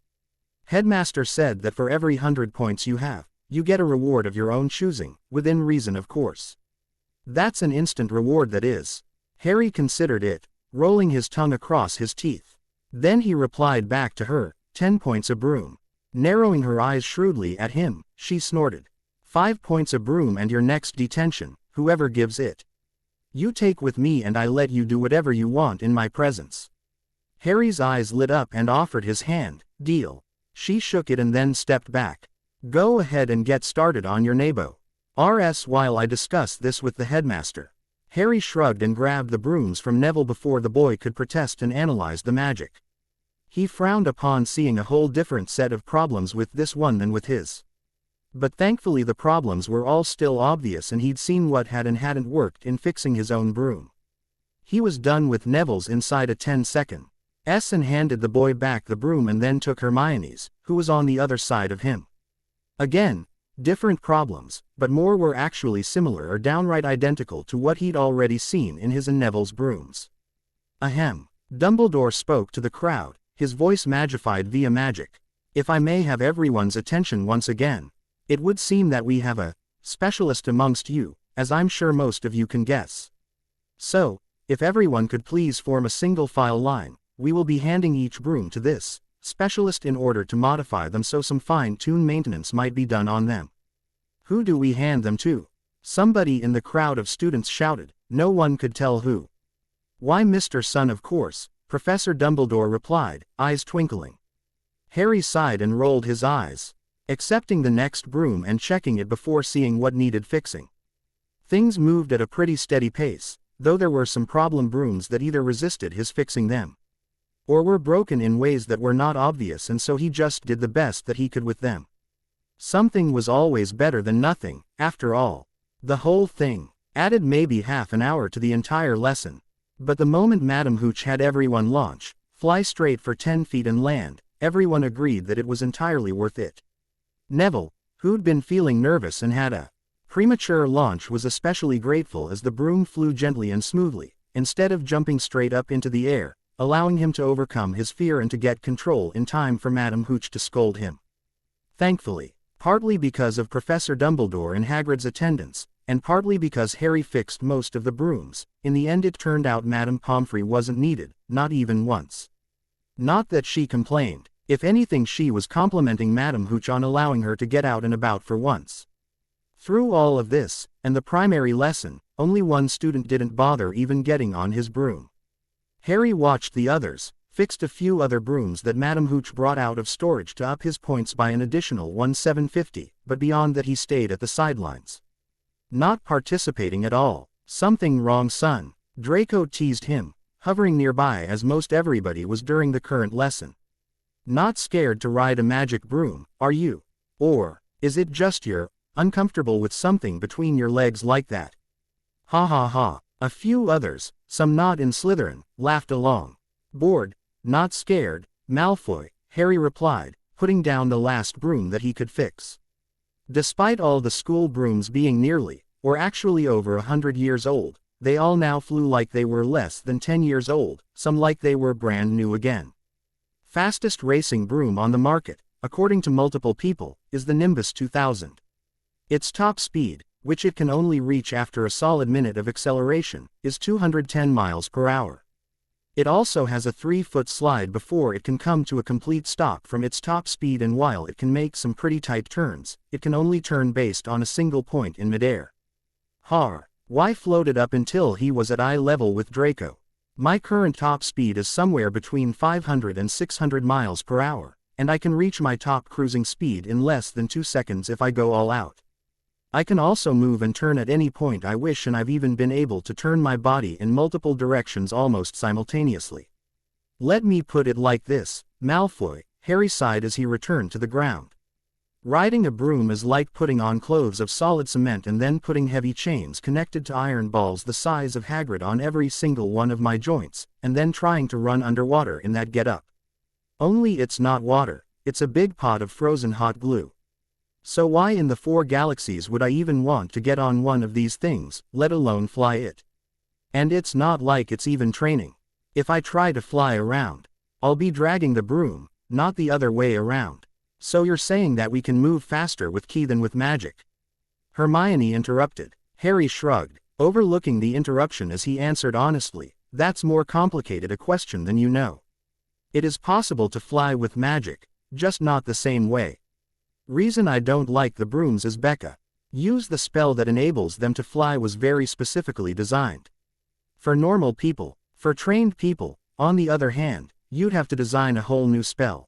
A: Headmaster said that for every 100 points you have, you get a reward of your own choosing, within reason of course. That's an instant reward that is. Harry considered it, rolling his tongue across his teeth. Then he replied back to her, 10 points a broom. Narrowing her eyes shrewdly at him, she snorted. 5 points a broom and your next detention, whoever gives it. You take with me and I let you do whatever you want in my presence. Harry's eyes lit up and offered his hand, deal. She shook it and then stepped back. Go ahead and get started on your nabo. RS while I discuss this with the headmaster. Harry shrugged and grabbed the brooms from Neville before the boy could protest and analyze the magic. He frowned upon seeing a whole different set of problems with this one than with his. But thankfully the problems were all still obvious and he'd seen what had and hadn't worked in fixing his own broom. He was done with Neville's inside a 10-second. And handed the boy back the broom and then took Hermione's, who was on the other side of him. Again, different problems, but more were actually similar or downright identical to what he'd already seen in his and Neville's brooms. Ahem. Dumbledore spoke to the crowd, his voice magified via magic. If I may have everyone's attention once again, it would seem that we have a specialist amongst you, as I'm sure most of you can guess. So, if everyone could please form a single file line, we will be handing each broom to this specialist in order to modify them so some fine-tuned maintenance might be done on them. Who do we hand them to? Somebody in the crowd of students shouted, no one could tell who. Why Mr. Sun of course, Professor Dumbledore replied, eyes twinkling. Harry sighed and rolled his eyes, accepting the next broom and checking it before seeing what needed fixing. Things moved at a pretty steady pace, though there were some problem brooms that either resisted his fixing them, or were broken in ways that were not obvious and so he just did the best that he could with them. Something was always better than nothing, after all. The whole thing added maybe half an hour to the entire lesson. But the moment Madam Hooch had everyone launch, fly straight for 10 feet and land, everyone agreed that it was entirely worth it. Neville, who'd been feeling nervous and had a premature launch, was especially grateful as the broom flew gently and smoothly, instead of jumping straight up into the air, allowing him to overcome his fear and to get control in time for Madam Hooch to scold him. Thankfully, partly because of Professor Dumbledore and Hagrid's attendance, and partly because Harry fixed most of the brooms, in the end it turned out Madame Pomfrey wasn't needed, not even once. Not that she complained. If anything, she was complimenting Madam Hooch on allowing her to get out and about for once. Through all of this, and the primary lesson, only one student didn't bother even getting on his broom. Harry watched the others, fixed a few other brooms that Madam Hooch brought out of storage to up his points by an additional 1750, but beyond that he stayed at the sidelines. Not participating at all. Something wrong, son? Draco teased him, hovering nearby as most everybody was during the current lesson. Not scared to ride a magic broom, are you? Or, is it just you're uncomfortable with something between your legs like that? Ha ha ha. A few others, some not in Slytherin, laughed along. Bored, not scared, Malfoy, Harry replied, putting down the last broom that he could fix. Despite all the school brooms being nearly, or actually over 100 years old, they all now flew like they were less than 10 years old, some like they were brand new again. Fastest racing broom on the market, according to multiple people, is the Nimbus 2000. Its top speed, which it can only reach after a solid minute of acceleration, is 210 miles per hour. It also has a 3-foot slide before it can come to a complete stop from its top speed, and while it can make some pretty tight turns, it can only turn based on a single point in midair. Why floated up until he was at eye level with Draco. My current top speed is somewhere between 500 and 600 miles per hour, and I can reach my top cruising speed in less than 2 seconds if I go all out. I can also move and turn at any point I wish, and I've even been able to turn my body in multiple directions almost simultaneously. Let me put it like this, Malfoy, Harry sighed as he returned to the ground. Riding a broom is like putting on clothes of solid cement and then putting heavy chains connected to iron balls the size of Hagrid on every single one of my joints, and then trying to run underwater in that get-up. Only it's not water, it's a big pot of frozen hot glue. So why in the 4 galaxies would I even want to get on one of these things, let alone fly it? And it's not like it's even training. If I try to fly around, I'll be dragging the broom, not the other way around. So you're saying that we can move faster with ki than with magic? Hermione interrupted. Harry shrugged, overlooking the interruption as he answered honestly, that's more complicated a question than you know. It is possible to fly with magic, just not the same way. Reason I don't like the brooms is Becca. Use the spell that enables them to fly was very specifically designed. For normal people, for trained people, on the other hand, you'd have to design a whole new spell.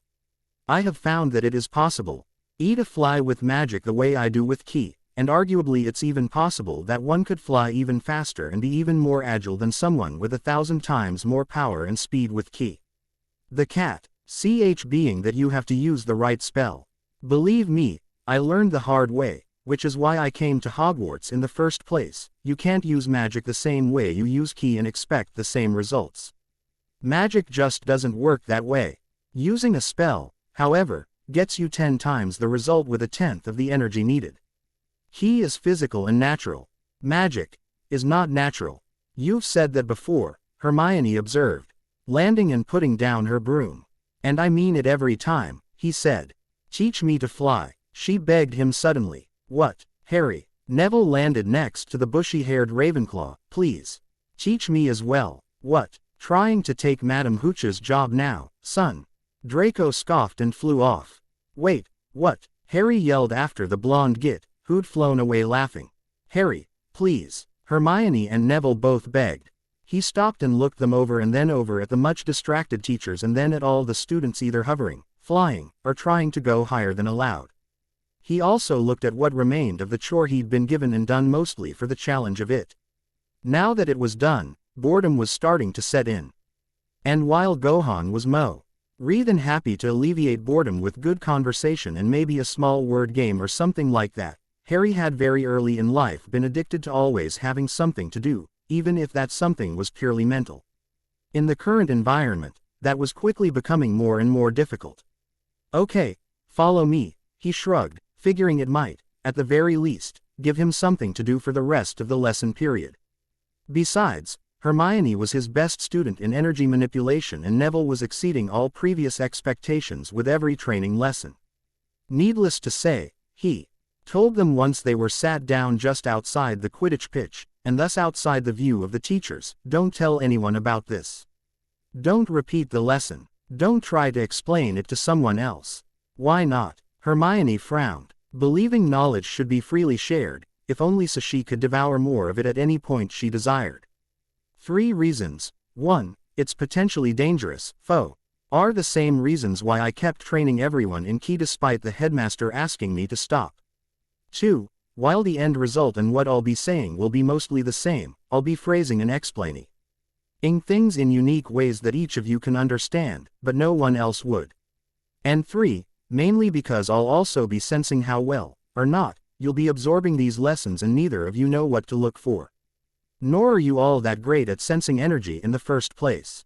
A: I have found that it is possible, to fly with magic the way I do with ki, and arguably it's even possible that one could fly even faster and be even more agile than someone with 1,000 times more power and speed with ki. The catch being that you have to use the right spell. Believe me, I learned the hard way, which is why I came to Hogwarts in the first place. You can't use magic the same way you use ki and expect the same results. Magic just doesn't work that way. Using a spell, however, gets you 10 times the result with 1/10 of the energy needed. Ki is physical and natural. Magic is not natural. You've said that before, Hermione observed, landing and putting down her broom. And I mean it every time, he said. Teach me to fly, she begged him suddenly. What, Harry? Neville landed next to the bushy-haired Ravenclaw. Please. Teach me as well. What? Trying to take Madame Hooch's job now, son? Draco scoffed and flew off. Wait, what? Harry yelled after the blonde git, who'd flown away laughing. Harry, please. Hermione and Neville both begged. He stopped and looked them over and then over at the much distracted teachers and then at all the students either hovering, flying, or trying to go higher than allowed. He also looked at what remained of the chore he'd been given and done mostly for the challenge of it. Now that it was done, boredom was starting to set in. And while Gohan was more than happy to alleviate boredom with good conversation and maybe a small word game or something like that, Harry had very early in life been addicted to always having something to do, even if that something was purely mental. In the current environment, that was quickly becoming more and more difficult. Okay, follow me, he shrugged, figuring it might, at the very least, give him something to do for the rest of the lesson period. Besides, Hermione was his best student in energy manipulation and Neville was exceeding all previous expectations with every training lesson. Needless to say, he told them once they were sat down just outside the Quidditch pitch, and thus outside the view of the teachers, don't tell anyone about this. Don't repeat the lesson. Don't try to explain it to someone else. Why not? Hermione frowned, believing knowledge should be freely shared, if only so she could devour more of it at any point she desired. 3 reasons. 1. It's potentially dangerous, are the same reasons why I kept training everyone in ki despite the headmaster asking me to stop. 2. While the end result and what I'll be saying will be mostly the same, I'll be phrasing and explaining things in unique ways that each of you can understand, but no one else would. And 3. Mainly because I'll also be sensing how well, or not, you'll be absorbing these lessons and neither of you know what to look for. Nor are you all that great at sensing energy in the first place.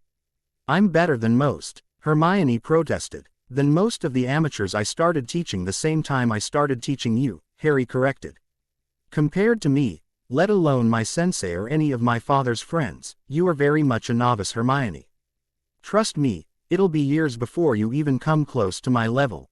A: I'm better than most, Hermione protested. Than most of the amateurs I started teaching the same time I started teaching you, Harry corrected. Compared to me, let alone my sensei or any of my father's friends, you are very much a novice, Hermione. Trust me, it'll be years before you even come close to my level.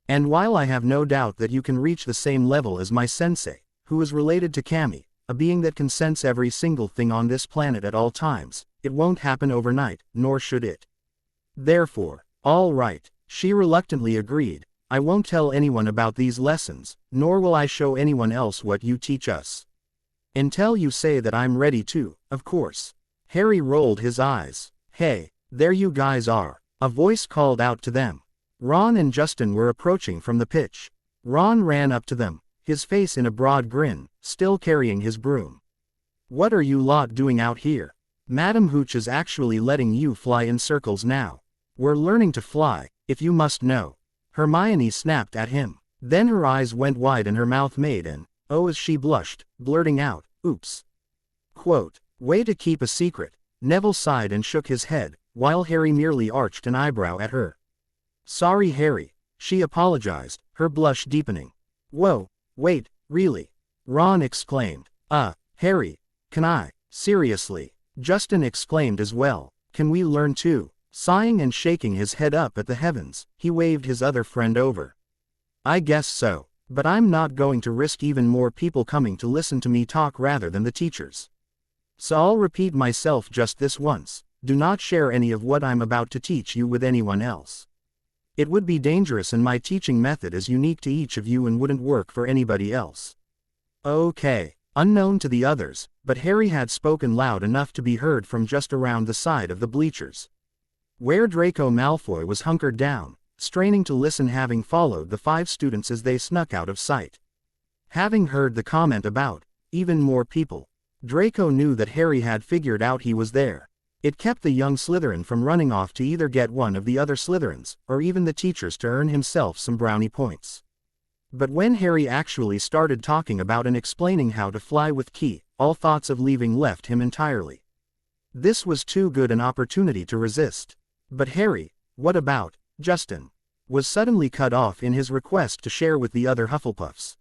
A: And while I have no doubt that you can reach the same level as my sensei, who is related to Kami, a being that can sense every single thing on this planet at all times, it won't happen overnight, nor should it. Therefore, all right, she reluctantly agreed, I won't tell anyone about these lessons, nor will I show anyone else what you teach us. Until you say that I'm ready to, of course. Harry rolled his eyes. Hey, there you guys are, a voice called out to them. Ron and Justin were approaching from the pitch. Ron ran up to them, his face in a broad grin, still carrying his broom. What are you lot doing out here? Madame Hooch is actually letting you fly in circles now. We're learning to fly, if you must know. Hermione snapped at him. Then her eyes went wide and her mouth made an "oh" as she blushed, blurting out, oops. Quote, way to keep a secret. Neville sighed and shook his head, while Harry merely arched an eyebrow at her. Sorry, Harry, she apologized, her blush deepening. Whoa, wait, really? Ron exclaimed. Harry, can I? Seriously? Justin exclaimed as well. Can we learn too? Sighing and shaking his head up at the heavens, he waved his other friend over. I guess so, but I'm not going to risk even more people coming to listen to me talk rather than the teachers. So I'll repeat myself just this once, do not share any of what I'm about to teach you with anyone else. It would be dangerous and my teaching method is unique to each of you and wouldn't work for anybody else. Okay. Unknown to the others, but Harry had spoken loud enough to be heard from just around the side of the bleachers, where Draco Malfoy was hunkered down, straining to listen, having followed the 5 students as they snuck out of sight. Having heard the comment about even more people, Draco knew that Harry had figured out he was there. It kept the young Slytherin from running off to either get one of the other Slytherins, or even the teachers to earn himself some brownie points. But when Harry actually started talking about and explaining how to fly with Ki, all thoughts of leaving left him entirely. This was too good an opportunity to resist. But Harry, what about Justin? Was suddenly cut off in his request to share with the other Hufflepuffs.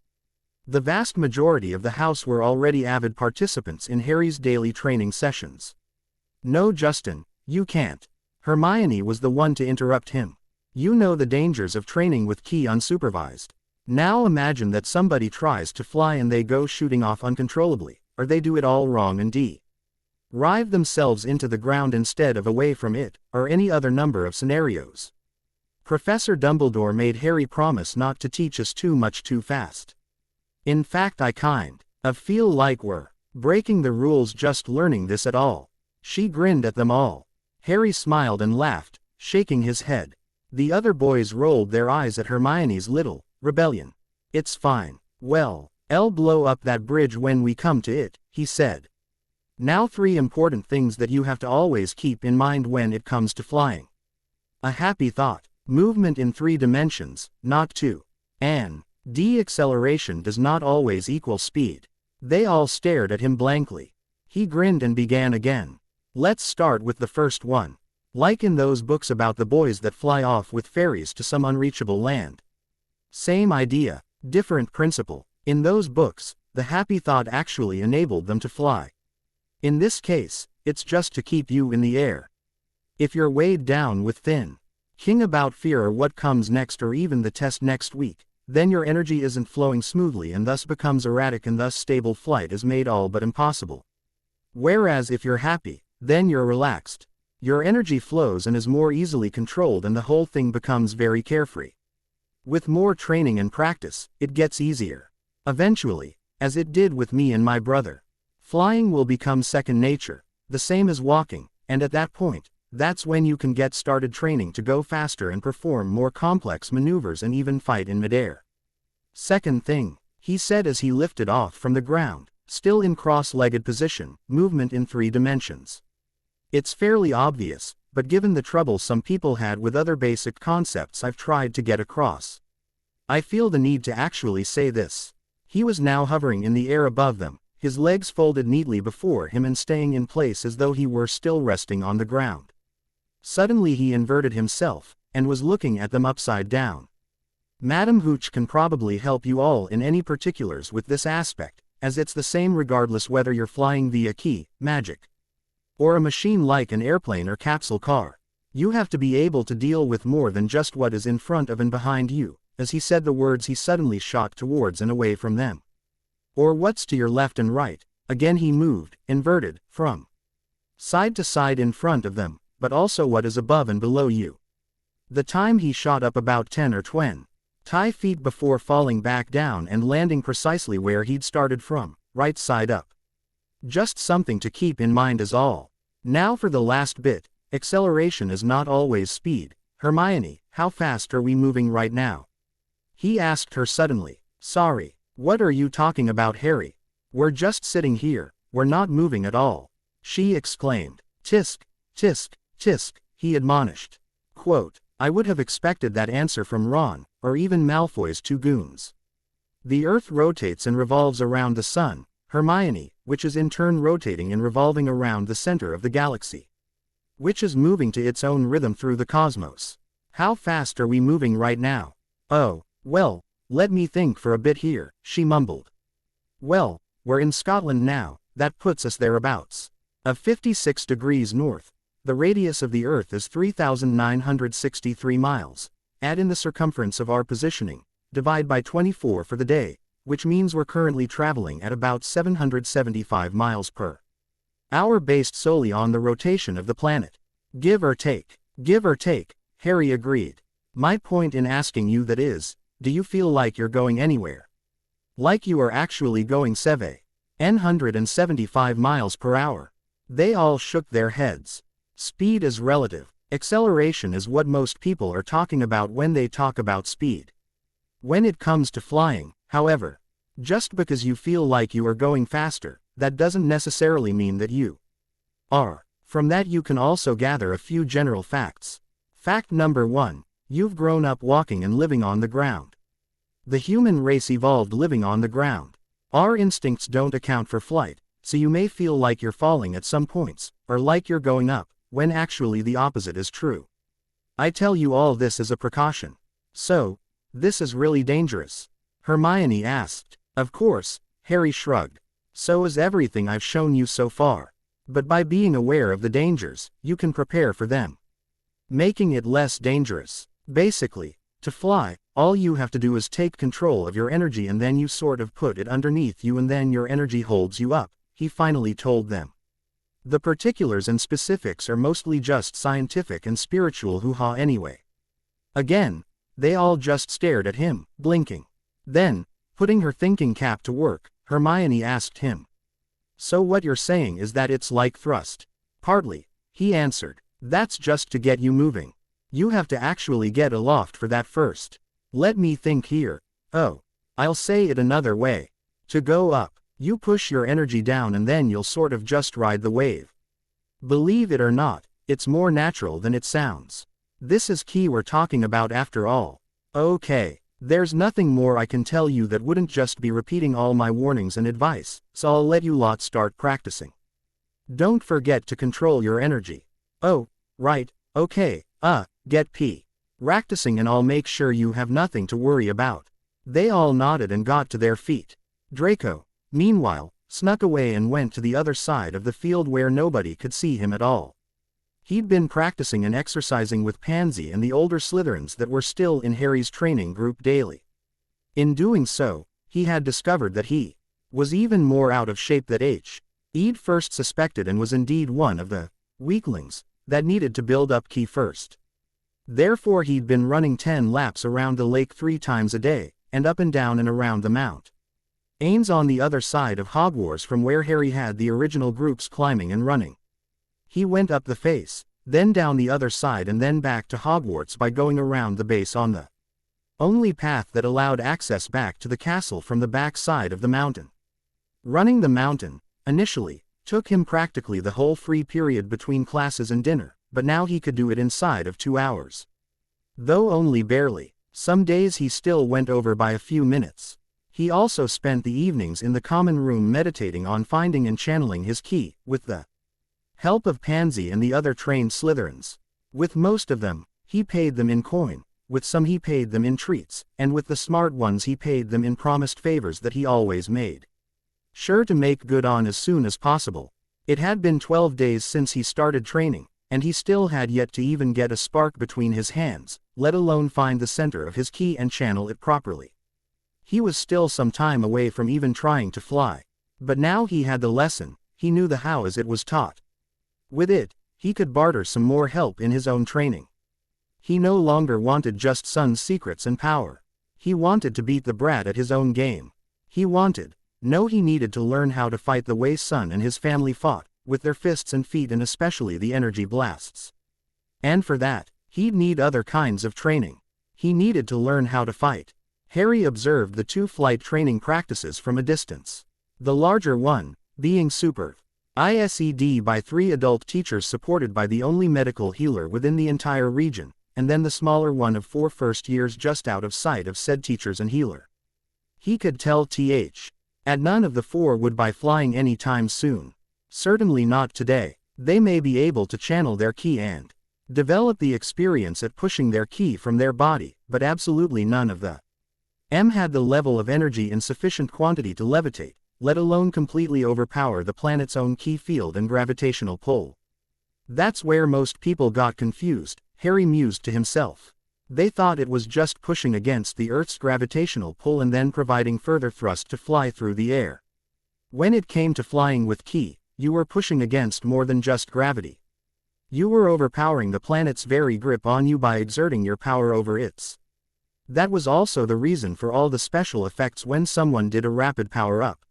A: The vast majority of the house were already avid participants in Harry's daily training sessions. No, Justin, you can't. Hermione was the one to interrupt him. You know the dangers of training with Ki unsupervised. Now imagine that somebody tries to fly and they go shooting off uncontrollably, or they do it all wrong and drive themselves into the ground instead of away from it, or any other number of scenarios. Professor Dumbledore made Harry promise not to teach us too much too fast. In fact, I kind of feel like we're breaking the rules just learning this at all. She grinned at them all. Harry smiled and laughed, shaking his head. The other boys rolled their eyes at Hermione's little rebellion. It's fine. Well, I'll blow up that bridge when we come to it, he said. Now 3 important things that you have to always keep in mind when it comes to flying. A happy thought. Movement in 3 dimensions, not 2. And acceleration does not always equal speed. They all stared at him blankly. He grinned and began again. Let's start with the first one. Like in those books about the boys that fly off with fairies to some unreachable land. Same idea, different principle. In those books, the happy thought actually enabled them to fly. In this case, it's just to keep you in the air. If you're weighed down with thinking about fear or what comes next or even the test next week, then your energy isn't flowing smoothly and thus becomes erratic and thus stable flight is made all but impossible. Whereas if you're happy, then you're relaxed. Your energy flows and is more easily controlled and the whole thing becomes very carefree. With more training and practice, it gets easier. Eventually, as it did with me and my brother. Flying will become second nature, the same as walking, and at that point, that's when you can get started training to go faster and perform more complex maneuvers and even fight in midair. Second thing, he said as he lifted off from the ground, still in cross-legged position, movement in 3 dimensions. It's fairly obvious, but given the trouble some people had with other basic concepts I've tried to get across, I feel the need to actually say this. He was now hovering in the air above them, his legs folded neatly before him and staying in place as though he were still resting on the ground. Suddenly he inverted himself, and was looking at them upside down. Madam Hooch can probably help you all in any particulars with this aspect, as it's the same regardless whether you're flying via Ki, magic, or a machine like an airplane or capsule car. You have to be able to deal with more than just what is in front of and behind you. As he said the words he suddenly shot towards and away from them. Or what's to your left and right. Again he moved, inverted, from side to side in front of them, but also what is above and below you. The time he shot up about 10 or 20 feet before falling back down and landing precisely where he'd started from, right side up. Just something to keep in mind is all. Now for the last bit, acceleration is not always speed. Hermione, how fast are we moving right now? He asked her suddenly. Sorry, what are you talking about, Harry? We're just sitting here, we're not moving at all. She exclaimed. Tisk, tisk, tisk, he admonished. Quote, I would have expected that answer from Ron, or even Malfoy's 2 goons. The Earth rotates and revolves around the Sun, Hermione, which is in turn rotating and revolving around the center of the galaxy, which is moving to its own rhythm through the cosmos. How fast are we moving right now? Oh, well, let me think for a bit here, she mumbled. Well, we're in Scotland now, that puts us thereabouts. Of 56 degrees north. The radius of the Earth is 3,963 miles. Add in the circumference of our positioning, divide by 24 for the day, which means we're currently traveling at about 775 miles per hour based solely on the rotation of the planet. Give or take. Give or take, Harry agreed. My point in asking you that is, do you feel like you're going anywhere? Like you are actually going 775 miles per hour? They all shook their heads. Speed is relative. Acceleration is what most people are talking about when they talk about speed. When it comes to flying, however, just because you feel like you are going faster, that doesn't necessarily mean that you are. From that you can also gather a few general facts. Fact number 1. You've grown up walking and living on the ground. The human race evolved living on the ground. Our instincts don't account for flight, so you may feel like you're falling at some points, or like you're going up, when actually the opposite is true. I tell you all this as a precaution. So, this is really dangerous? Hermione asked. Of course, Harry shrugged. So is everything I've shown you so far. But by being aware of the dangers, you can prepare for them, making it less dangerous. Basically, to fly, all you have to do is take control of your energy and then you sort of put it underneath you and then your energy holds you up, he finally told them. The particulars and specifics are mostly just scientific and spiritual hoo-ha anyway. Again, they all just stared at him, blinking. Then, putting her thinking cap to work, Hermione asked him. So what you're saying is that it's like thrust? Partly, he answered. That's just to get you moving. You have to actually get aloft for that first. Let me think here. Oh, I'll say it another way. To go up, you push your energy down and then you'll sort of just ride the wave. Believe it or not, it's more natural than it sounds. This is key we're talking about after all. Okay, there's nothing more I can tell you that wouldn't just be repeating all my warnings and advice, so I'll let you lot start practicing. Don't forget to control your energy. Oh, right, okay, get practicing and I'll make sure you have nothing to worry about. They all nodded and got to their feet. Draco, meanwhile, snuck away and went to the other side of the field where nobody could see him at all. He'd been practicing and exercising with Pansy and the older Slytherins that were still in Harry's training group daily. In doing so, he had discovered that he was even more out of shape than he'd first suspected and was indeed one of the weaklings that needed to build up ki first. Therefore he'd been running 10 laps around the lake 3 times a day, and up and down and around the Mount Ains on the other side of Hogwarts from where Harry had the original groups climbing and running. He went up the face, then down the other side and then back to Hogwarts by going around the base on the only path that allowed access back to the castle from the back side of the mountain. Running the mountain, initially, took him practically the whole free period between classes and dinner, but now he could do it inside of 2 hours. Though only barely, some days he still went over by a few minutes. He also spent the evenings in the common room meditating on finding and channeling his ki, with the help of Pansy and the other trained Slytherins. With most of them, he paid them in coin, with some he paid them in treats, and with the smart ones he paid them in promised favors that he always made sure to make good on as soon as possible. It had been 12 days since he started training, and he still had yet to even get a spark between his hands, let alone find the center of his ki and channel it properly. He was still some time away from even trying to fly. But now he had the lesson, he knew the how as it was taught. With it, he could barter some more help in his own training. He no longer wanted just Sun's secrets and power. He wanted to beat the brat at his own game. He needed to learn how to fight the way Sun and his family fought, with their fists and feet and especially the energy blasts. And for that, he'd need other kinds of training. He needed to learn how to fight. Harry observed the 2 flight training practices from a distance. The larger one, being supervised by 3 adult teachers supported by the only medical healer within the entire region, and then the smaller one of 4 first years just out of sight of said teachers and healer. He could tell at none of the 4 would by flying any time soon. Certainly not today. They may be able to channel their ki and develop the experience at pushing their ki from their body, but absolutely none of them had the level of energy in sufficient quantity to levitate, let alone completely overpower the planet's own ki field and gravitational pull. That's where most people got confused, Harry mused to himself. They thought it was just pushing against the Earth's gravitational pull and then providing further thrust to fly through the air. When it came to flying with ki, you were pushing against more than just gravity. You were overpowering the planet's very grip on you by exerting your power over its. That was also the reason for all the special effects when someone did a rapid power-up.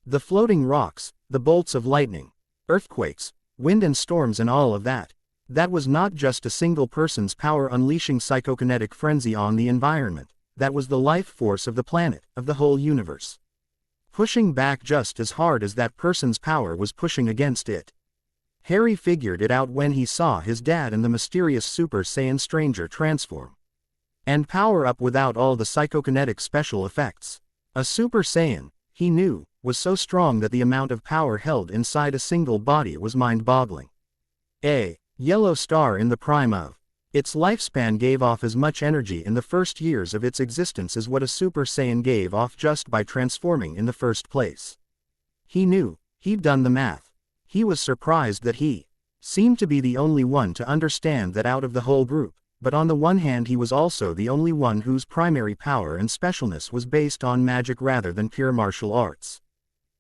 A: The floating rocks, the bolts of lightning, earthquakes, wind and storms and all of that. That was not just a single person's power unleashing psychokinetic frenzy on the environment, that was the life force of the planet, of the whole universe. Pushing back just as hard as that person's power was pushing against it. Harry figured it out when he saw his dad and the mysterious Super Saiyan stranger transform. And power up without all the psychokinetic special effects. A Super Saiyan, he knew, was so strong that the amount of power held inside a single body was mind-boggling. A yellow star in the prime of its lifespan gave off as much energy in the first years of its existence as what a Super Saiyan gave off just by transforming in the first place. He knew, he'd done the math. He was surprised that he seemed to be the only one to understand that out of the whole group, but on the one hand he was also the only one whose primary power and specialness was based on magic rather than pure martial arts.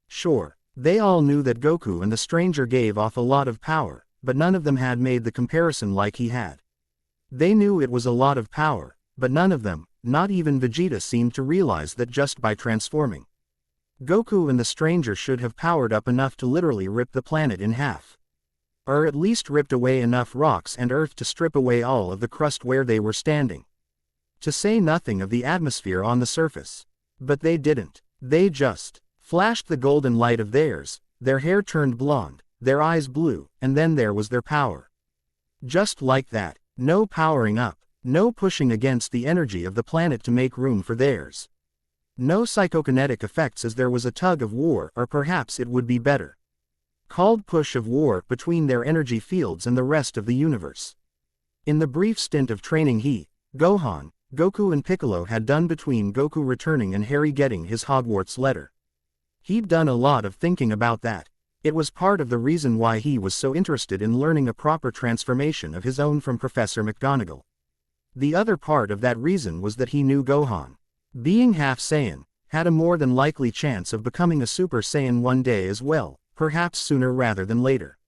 A: Sure, they all knew that Goku and the stranger gave off a lot of power, but none of them had made the comparison like he had. They knew it was a lot of power, but none of them, not even Vegeta, seemed to realize that just by transforming, Goku and the stranger should have powered up enough to literally rip the planet in half. Or at least ripped away enough rocks and earth to strip away all of the crust where they were standing. To say nothing of the atmosphere on the surface. But they didn't. They just flashed the golden light of theirs, their hair turned blonde, their eyes blue, and then there was their power. Just like that, no powering up, no pushing against the energy of the planet to make room for theirs. No psychokinetic effects as there was a tug of war, or perhaps it would be better called push of war, between their energy fields and the rest of the universe. In the brief stint of training Gohan, Goku and Piccolo had done between Goku returning and Harry getting his Hogwarts letter. He'd done a lot of thinking about that. It was part of the reason why he was so interested in learning a proper transformation of his own from Professor McGonagall. The other part of that reason was that he knew Gohan, being half Saiyan, had a more than likely chance of becoming a Super Saiyan one day as well, perhaps sooner rather than later.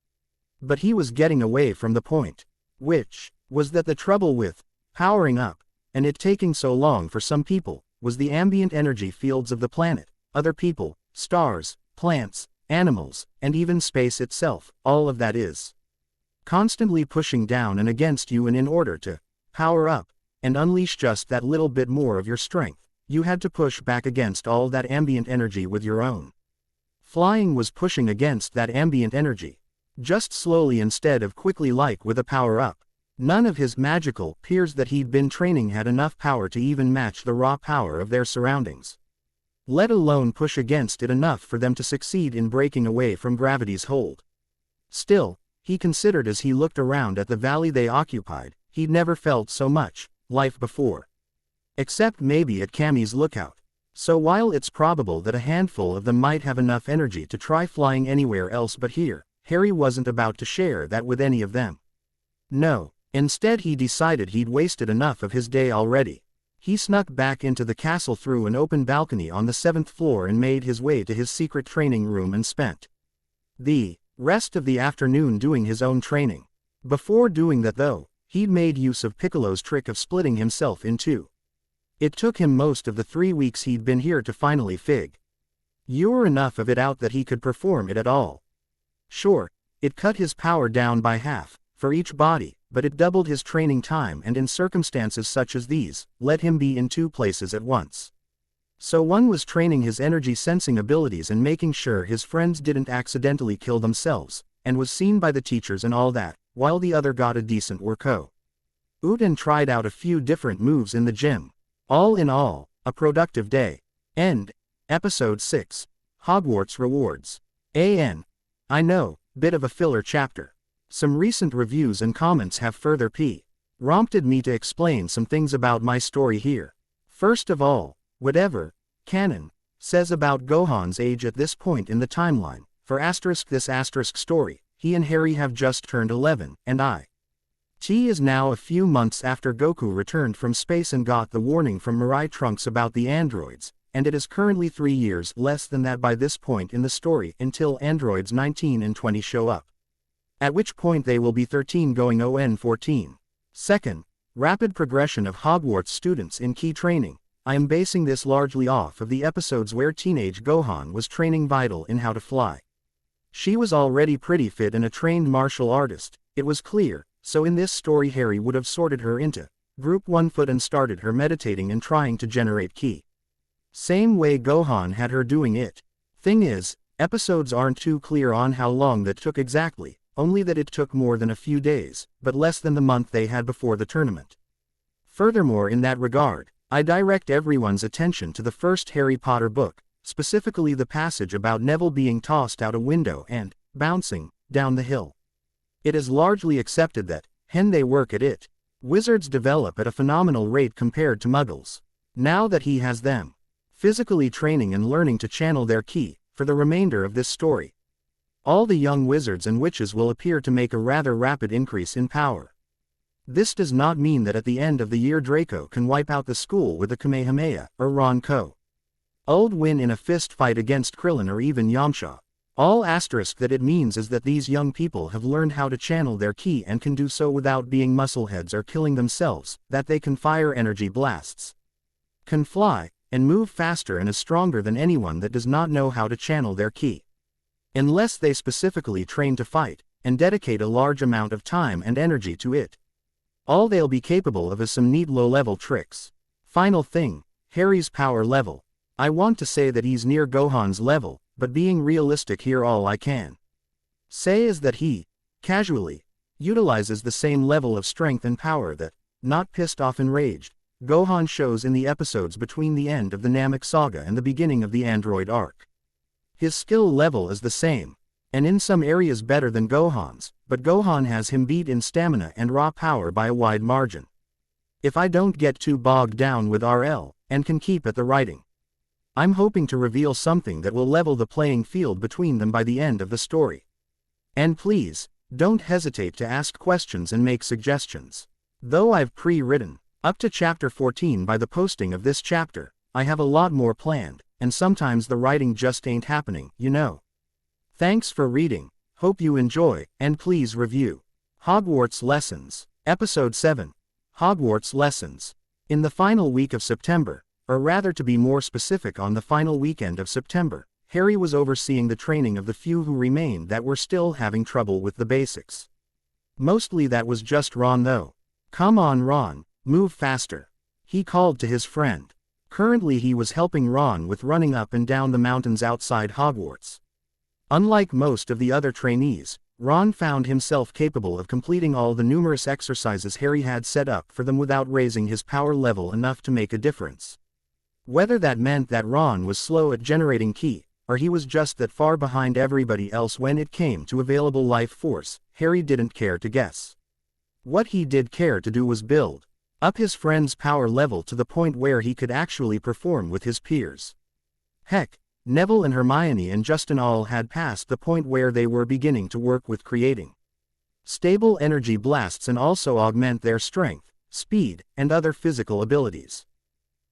A: But he was getting away from the point, which was that the trouble with powering up, and it taking so long for some people, was the ambient energy fields of the planet, other people, stars, plants, animals, and even space itself. All of that is constantly pushing down and against you, and in order to power up and unleash just that little bit more of your strength, you had to push back against all that ambient energy with your own. Flying was pushing against that ambient energy, just slowly instead of quickly like with a power-up. None of his magical peers that he'd been training had enough power to even match the raw power of their surroundings, let alone push against it enough for them to succeed in breaking away from gravity's hold. Still, he considered as he looked around at the valley they occupied, he'd never felt so much life before. Except maybe at Kami's lookout. So while it's probable that a handful of them might have enough energy to try flying anywhere else but here, Harry wasn't about to share that with any of them. No, instead he decided he'd wasted enough of his day already. He snuck back into the castle through an open balcony on the 7th floor and made his way to his secret training room and spent the rest of the afternoon doing his own training. Before doing that though, he'd made use of Piccolo's trick of splitting himself in two. It took him most of the 3 weeks he'd been here to finally figure enough of it out that he could perform it at all. Sure, it cut his power down by half, for each body, but it doubled his training time and in circumstances such as these, let him be in 2 places at once. So one was training his energy sensing abilities and making sure his friends didn't accidentally kill themselves, and was seen by the teachers and all that, while the other got a decent workout and tried out a few different moves in the gym. All in all, a productive day. End. Episode 6. Hogwarts Rewards. I know, bit of a filler chapter. Some recent reviews and comments have further prompted me to explain some things about my story here. First of all, whatever canon says about Gohan's age at this point in the timeline, for this story, he and Harry have just turned 11, and T is now a few months after Goku returned from space and got the warning from Mirai Trunks about the androids, and it is currently 3 years less than that by this point in the story until androids 19 and 20 show up. At which point they will be 13 going on 14. Second, rapid progression of Hogwarts students in key training. I am basing this largely off of the episodes where teenage Gohan was training Vital in how to fly. She was already pretty fit and a trained martial artist, it was clear, so in this story Harry would have sorted her into Group 1 foot and started her meditating and trying to generate ki. Same way Gohan had her doing it. Thing is, episodes aren't too clear on how long that took exactly, only that it took more than a few days, but less than the month they had before the tournament. Furthermore, in that regard, I direct everyone's attention to the first Harry Potter book, specifically the passage about Neville being tossed out a window and bouncing down the hill. It is largely accepted that, when they work at it, wizards develop at a phenomenal rate compared to muggles. Now that he has them physically training and learning to channel their ki, for the remainder of this story, all the young wizards and witches will appear to make a rather rapid increase in power. This does not mean that at the end of the year Draco can wipe out the school with a Kamehameha, or Ron-ko Uld win in a fist fight against Krillin or even Yamcha. All asterisk that it means is that these young people have learned how to channel their ki and can do so without being muscleheads or killing themselves, that they can fire energy blasts, can fly, and move faster and is stronger than anyone that does not know how to channel their ki. Unless they specifically train to fight, and dedicate a large amount of time and energy to it. All they'll be capable of is some neat low-level tricks. Final thing, Harry's power level. I want to say that he's near Gohan's level, but being realistic here all I can say is that he, casually, utilizes the same level of strength and power that, not pissed off enraged, Gohan shows in the episodes between the end of the Namek Saga and the beginning of the Android arc. His skill level is the same, and in some areas better than Gohan's, but Gohan has him beat in stamina and raw power by a wide margin. If I don't get too bogged down with RL, and can keep at the writing, I'm hoping to reveal something that will level the playing field between them by the end of the story. And please, don't hesitate to ask questions and make suggestions. Though I've pre-written up to chapter 14 by the posting of this chapter, I have a lot more planned, and sometimes the writing just ain't happening, you know. Thanks for reading, hope you enjoy, and please review. Hogwarts Lessons. Episode 7. Hogwarts Lessons. In the final week of September, or rather to be more specific on the final weekend of September, Harry was overseeing the training of the few who remained that were still having trouble with the basics. Mostly that was just Ron though. Come on Ron, move faster, he called to his friend. Currently he was helping Ron with running up and down the mountains outside Hogwarts. Unlike most of the other trainees, Ron found himself capable of completing all the numerous exercises Harry had set up for them without raising his power level enough to make a difference. Whether that meant that Ron was slow at generating ki, or he was just that far behind everybody else when it came to available life force, Harry didn't care to guess. What he did care to do was build up his friend's power level to the point where he could actually perform with his peers. Heck, Neville and Hermione and Justin all had passed the point where they were beginning to work with creating stable energy blasts and also augment their strength, speed, and other physical abilities.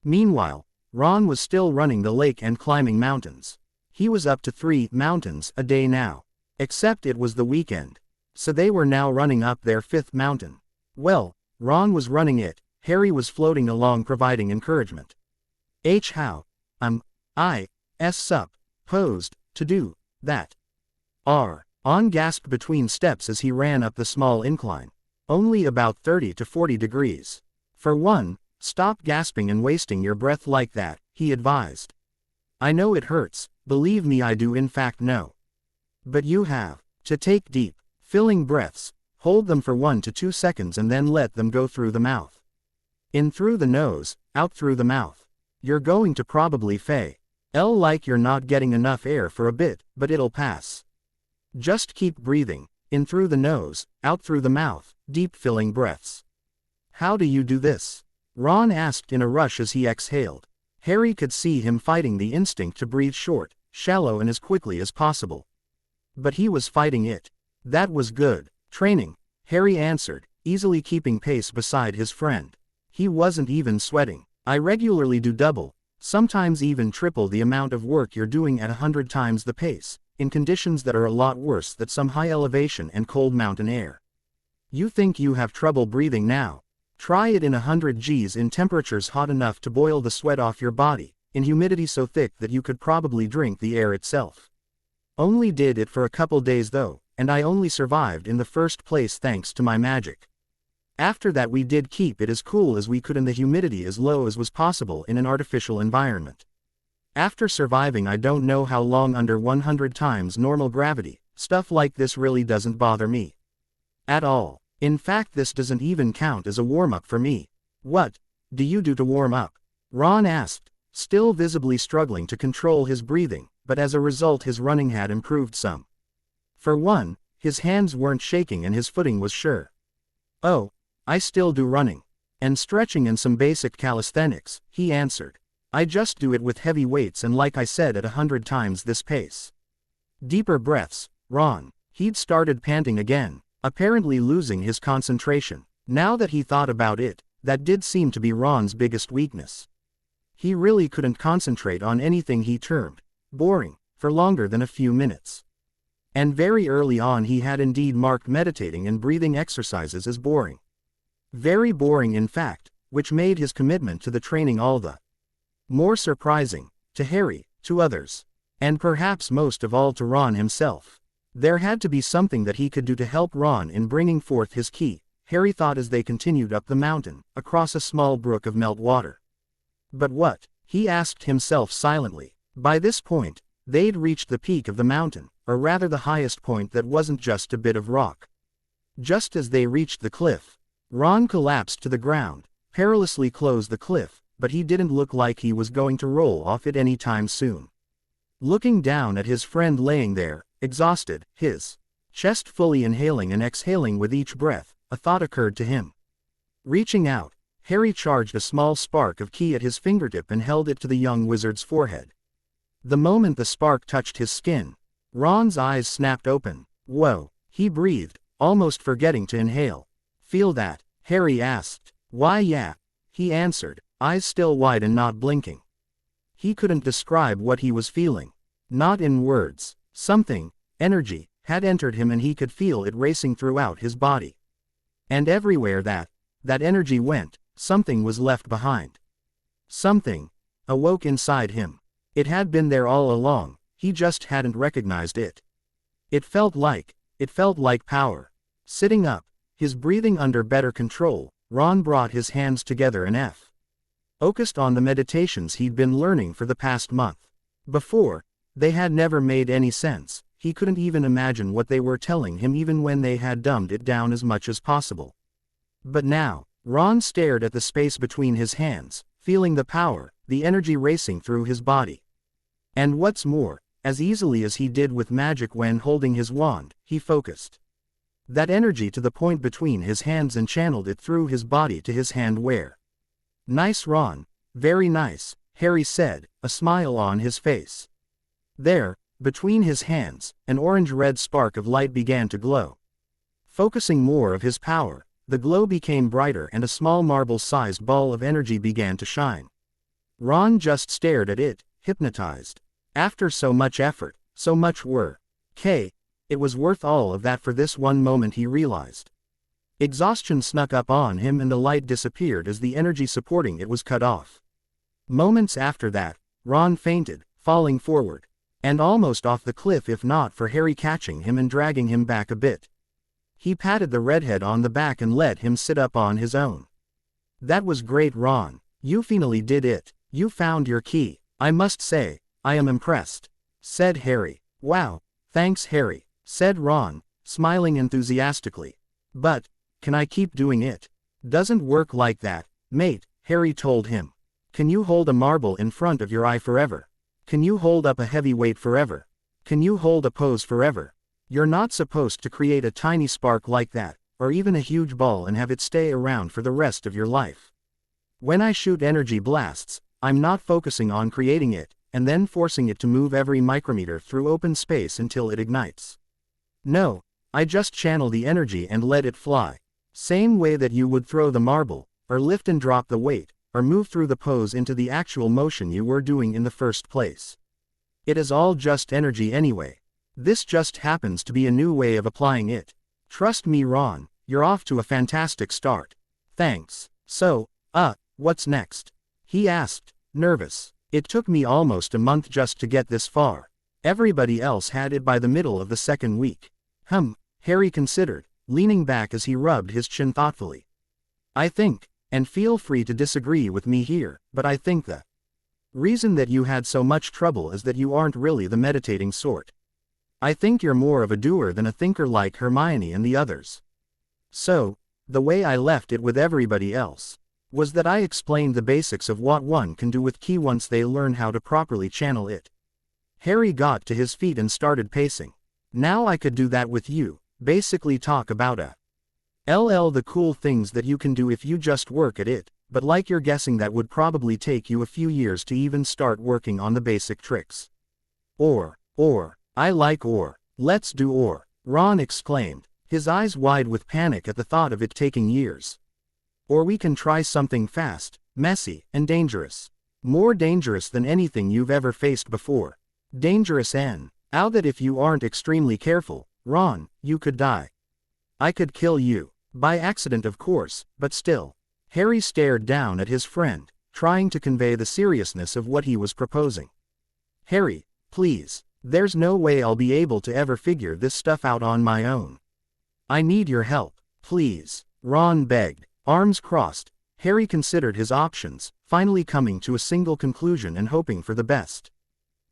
A: Meanwhile, Ron was still running the lake and climbing mountains. He was up to 3 mountains a day now. Except it was the weekend. So they were now running up their 5th mountain. Well, Ron was running it, Harry was floating along providing encouragement. How? Supposed to do that. On gasped between steps as he ran up the small incline. Only about 30 to 40 degrees. For one, stop gasping and wasting your breath like that, he advised. I know it hurts, believe me I do in fact know. But you have to take deep, filling breaths, hold them for 1 to 2 seconds and then let them go through the mouth. In through the nose, out through the mouth. You're going to probably fail like you're not getting enough air for a bit, but it'll pass. Just keep breathing, in through the nose, out through the mouth, deep filling breaths. How do you do this? Ron asked in a rush as he exhaled. Harry could see him fighting the instinct to breathe short, shallow and as quickly as possible. But he was fighting it. That was good training, Harry answered, easily keeping pace beside his friend. He wasn't even sweating. I regularly do double, sometimes even triple the amount of work you're doing at 100 times the pace, in conditions that are a lot worse than some high elevation and cold mountain air. You think you have trouble breathing now? Try it in 100 Gs in temperatures hot enough to boil the sweat off your body, in humidity so thick that you could probably drink the air itself. Only did it for a couple days though, and I only survived in the first place thanks to my magic. After that we did keep it as cool as we could and the humidity as low as was possible in an artificial environment. After surviving I don't know how long under 100 times normal gravity, stuff like this really doesn't bother me at all. In fact this doesn't even count as a warm-up for me. What do you do to warm up? Ron asked, still visibly struggling to control his breathing, but as a result his running had improved some. For one, his hands weren't shaking and his footing was sure. Oh, I still do running. And stretching and some basic calisthenics, he answered. I just do it with heavy weights and like I said at 100 times this pace. Deeper breaths, Ron. He'd started panting again, apparently losing his concentration. Now that he thought about it, that did seem to be Ron's biggest weakness. He really couldn't concentrate on anything he termed boring for longer than a few minutes. And very early on he had indeed marked meditating and breathing exercises as boring. Very boring in fact, which made his commitment to the training all the more surprising, to Harry, to others, and perhaps most of all to Ron himself. There had to be something that he could do to help Ron in bringing forth his ki, Harry thought as they continued up the mountain, across a small brook of melt water. But what? He asked himself silently. By this point, they'd reached the peak of the mountain, or rather the highest point that wasn't just a bit of rock. Just as they reached the cliff, Ron collapsed to the ground, perilously close the cliff, but he didn't look like he was going to roll off it any time soon. Looking down at his friend laying there, exhausted, his chest fully inhaling and exhaling with each breath, a thought occurred to him. Reaching out, Harry charged a small spark of ki at his fingertip and held it to the young wizard's forehead. The moment the spark touched his skin, Ron's eyes snapped open. Whoa, he breathed, almost forgetting to inhale. Feel that? Harry asked. Why yeah, he answered, eyes still wide and not blinking. He couldn't describe what he was feeling. Not in words. Something, energy, had entered him and he could feel it racing throughout his body. And everywhere that energy went, something was left behind. Something awoke inside him. It had been there all along, he just hadn't recognized it. It felt like power. Sitting up, his breathing under better control, Ron brought his hands together and focused on the meditations he'd been learning for the past month. Before, they had never made any sense, he couldn't even imagine what they were telling him even when they had dumbed it down as much as possible. But now, Ron stared at the space between his hands, feeling the power, the energy racing through his body. And what's more, as easily as he did with magic when holding his wand, he focused that energy to the point between his hands and channeled it through his body to his hand where. Nice Ron, very nice, Harry said, a smile on his face. There, between his hands, an orange-red spark of light began to glow. Focusing more of his power, the glow became brighter and a small marble-sized ball of energy began to shine. Ron just stared at it, hypnotized. After so much effort, so much work, it was worth all of that for this one moment, he realized. Exhaustion snuck up on him and the light disappeared as the energy supporting it was cut off. Moments after that, Ron fainted, falling forward, and almost off the cliff if not for Harry catching him and dragging him back a bit. He patted the redhead on the back and let him sit up on his own. That was great Ron, you finally did it, you found your ki. I must say, I am impressed, said Harry. Wow, thanks Harry, said Ron, smiling enthusiastically. But, can I keep doing it? Doesn't work like that, mate, Harry told him. Can you hold a marble in front of your eye forever? Can you hold up a heavy weight forever? Can you hold a pose forever? You're not supposed to create a tiny spark like that, or even a huge ball and have it stay around for the rest of your life. When I shoot energy blasts, I'm not focusing on creating it, and then forcing it to move every micrometer through open space until it ignites. No, I just channel the energy and let it fly. Same way that you would throw the marble, or lift and drop the weight, or move through the pose into the actual motion you were doing in the first place. It is all just energy anyway. This just happens to be a new way of applying it. Trust me, Ron, you're off to a fantastic start. Thanks. So, what's next? He asked, nervous. It took me almost a month just to get this far. Everybody else had it by the middle of the second week. Harry considered, leaning back as he rubbed his chin thoughtfully. I think, and feel free to disagree with me here, but I think the reason that you had so much trouble is that you aren't really the meditating sort. I think you're more of a doer than a thinker like Hermione and the others. So, the way I left it with everybody else was that I explained the basics of what one can do with ki once they learn how to properly channel it. Harry got to his feet and started pacing. Now I could do that with you, basically talk about the cool things that you can do if you just work at it, but like you're guessing that would probably take you a few years to even start working on the basic tricks. I like or. Let's do or, Ron exclaimed, his eyes wide with panic at the thought of it taking years. Or we can try something fast, messy, and dangerous. More dangerous than anything you've ever faced before. Dangerous out that if you aren't extremely careful, Ron, you could die. I could kill you. By accident of course, but still. Harry stared down at his friend, trying to convey the seriousness of what he was proposing. Harry, please, there's no way I'll be able to ever figure this stuff out on my own. I need your help, please, Ron begged. Arms crossed, Harry considered his options, finally coming to a single conclusion and hoping for the best.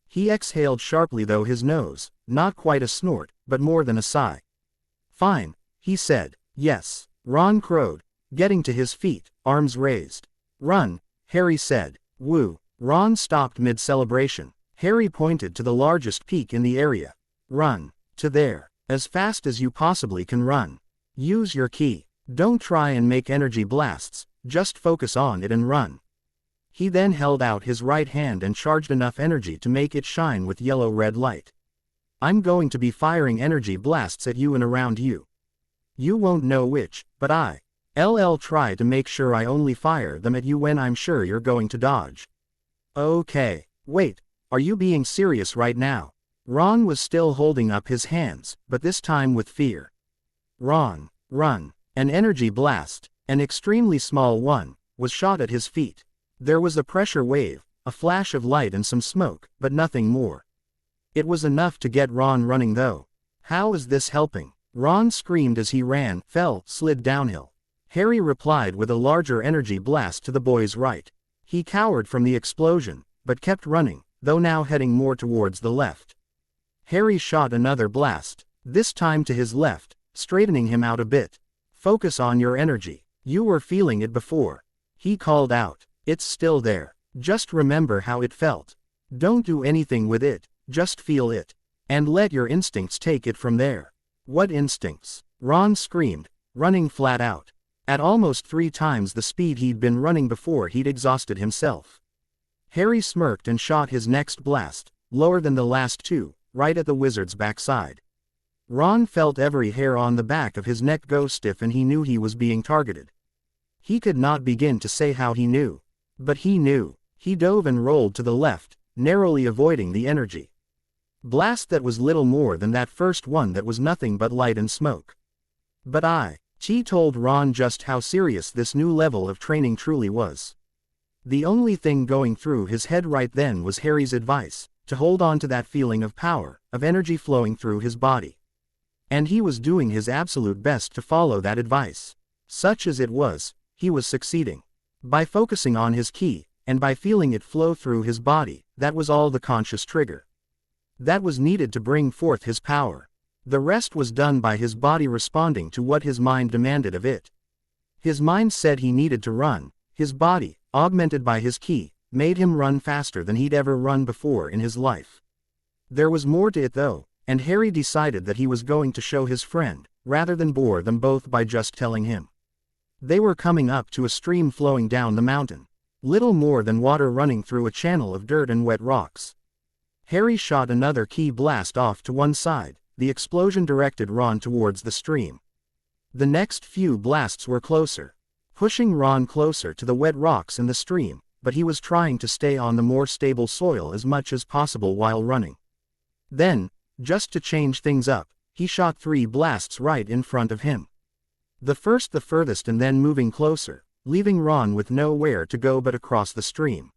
A: He exhaled sharply through his nose, not quite a snort, but more than a sigh. Fine, he said. Yes, Ron crowed, getting to his feet, arms raised. Run, Harry said. Woo. Ron stopped mid-celebration. Harry pointed to the largest peak in the area. Run. To there. As fast as you possibly can run. Use your ki. Don't try and make energy blasts, just focus on it and run. He then held out his right hand and charged enough energy to make it shine with yellow-red light. I'm going to be firing energy blasts at you and around you. You won't know which, but I'll try to make sure I only fire them at you when I'm sure you're going to dodge. Okay, wait, are you being serious right now? Ron was still holding up his hands, but this time with fear. Ron, run. An energy blast, an extremely small one, was shot at his feet. There was a pressure wave, a flash of light and some smoke, but nothing more. It was enough to get Ron running though. How is this helping? Ron screamed as he ran, slid downhill. Harry replied with a larger energy blast to the boy's right. He cowered from the explosion, but kept running, though now heading more towards the left. Harry shot another blast, this time to his left, straightening him out a bit. Focus on your energy. You were feeling it before. He called out. It's still there. Just remember how it felt. Don't do anything with it, just feel it. And let your instincts take it from there. What instincts? Ron screamed, running flat out. At almost 3 times the speed he'd been running before he'd exhausted himself. Harry smirked and shot his next blast, lower than the last 2, right at the wizard's backside. Ron felt every hair on the back of his neck go stiff and he knew he was being targeted. He could not begin to say how he knew. But he knew. He dove and rolled to the left, narrowly avoiding the energy blast that was little more than that first one that was nothing but light and smoke. But Chi told Ron just how serious this new level of training truly was. The only thing going through his head right then was Harry's advice, to hold on to that feeling of power, of energy flowing through his body. And he was doing his absolute best to follow that advice. Such as it was, he was succeeding. By focusing on his ki, and by feeling it flow through his body, that was all the conscious trigger that was needed to bring forth his power. The rest was done by his body responding to what his mind demanded of it. His mind said he needed to run. His body, augmented by his ki, made him run faster than he'd ever run before in his life. There was more to it though, and Harry decided that he was going to show his friend, rather than bore them both by just telling him. They were coming up to a stream flowing down the mountain. Little more than water running through a channel of dirt and wet rocks. Harry shot another ki blast off to one side, the explosion directed Ron towards the stream. The next few blasts were closer, pushing Ron closer to the wet rocks in the stream, but he was trying to stay on the more stable soil as much as possible while running. Then, just to change things up, he shot 3 blasts right in front of him. The first the furthest and then moving closer, leaving Ron with nowhere to go but across the stream.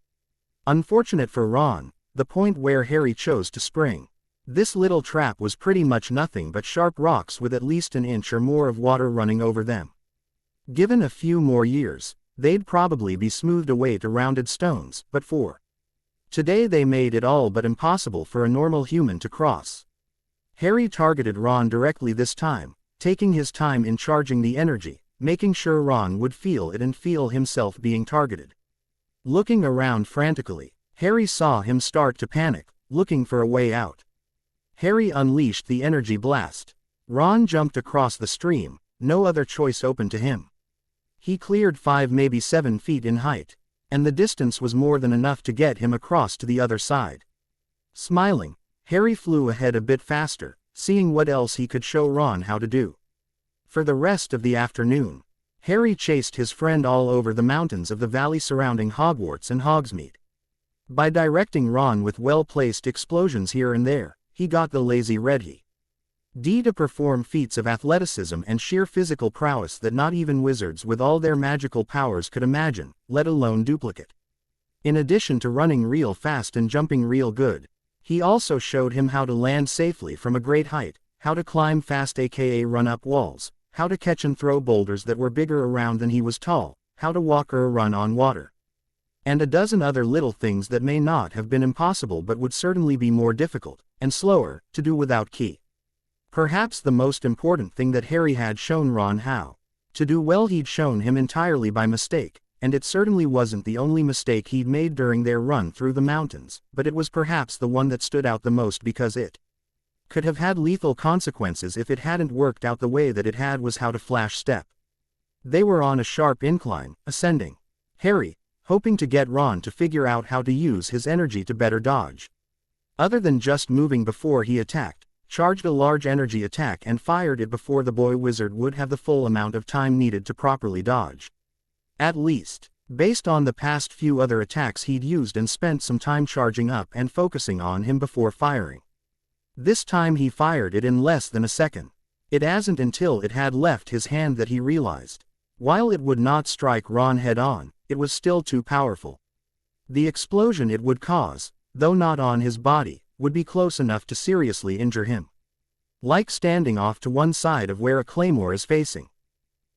A: Unfortunate for Ron, the point where Harry chose to spring. This little trap was pretty much nothing but sharp rocks with at least an inch or more of water running over them. Given a few more years, they'd probably be smoothed away to rounded stones, but for today they made it all but impossible for a normal human to cross. Harry targeted Ron directly this time, taking his time in charging the energy, making sure Ron would feel it and feel himself being targeted. Looking around frantically, Harry saw him start to panic, looking for a way out. Harry unleashed the energy blast. Ron jumped across the stream, no other choice open to him. He cleared 5 maybe 7 feet in height, and the distance was more than enough to get him across to the other side. Smiling, Harry flew ahead a bit faster, seeing what else he could show Ron how to do. For the rest of the afternoon, Harry chased his friend all over the mountains of the valley surrounding Hogwarts and Hogsmeade. By directing Ron with well-placed explosions here and there, he got the lazy Reddy D to perform feats of athleticism and sheer physical prowess that not even wizards with all their magical powers could imagine, let alone duplicate. In addition to running real fast and jumping real good, he also showed him how to land safely from a great height, how to climb fast aka run up walls, how to catch and throw boulders that were bigger around than he was tall, how to walk or run on water. And a dozen other little things that may not have been impossible but would certainly be more difficult, and slower, to do without Key. Perhaps the most important thing that Harry had shown Ron how to do well he'd shown him entirely by mistake, and it certainly wasn't the only mistake he'd made during their run through the mountains, but it was perhaps the one that stood out the most because it could have had lethal consequences if it hadn't worked out the way that it had was how to flash step. They were on a sharp incline, ascending. Harry, hoping to get Ron to figure out how to use his energy to better dodge. Other than just moving before he attacked, charged a large energy attack and fired it before the boy wizard would have the full amount of time needed to properly dodge. At least, based on the past few other attacks he'd used and spent some time charging up and focusing on him before firing. This time he fired it in less than a second. It wasn't until it had left his hand that he realized, while it would not strike Ron head-on, it was still too powerful. The explosion it would cause, though not on his body, would be close enough to seriously injure him. Like standing off to one side of where a claymore is facing.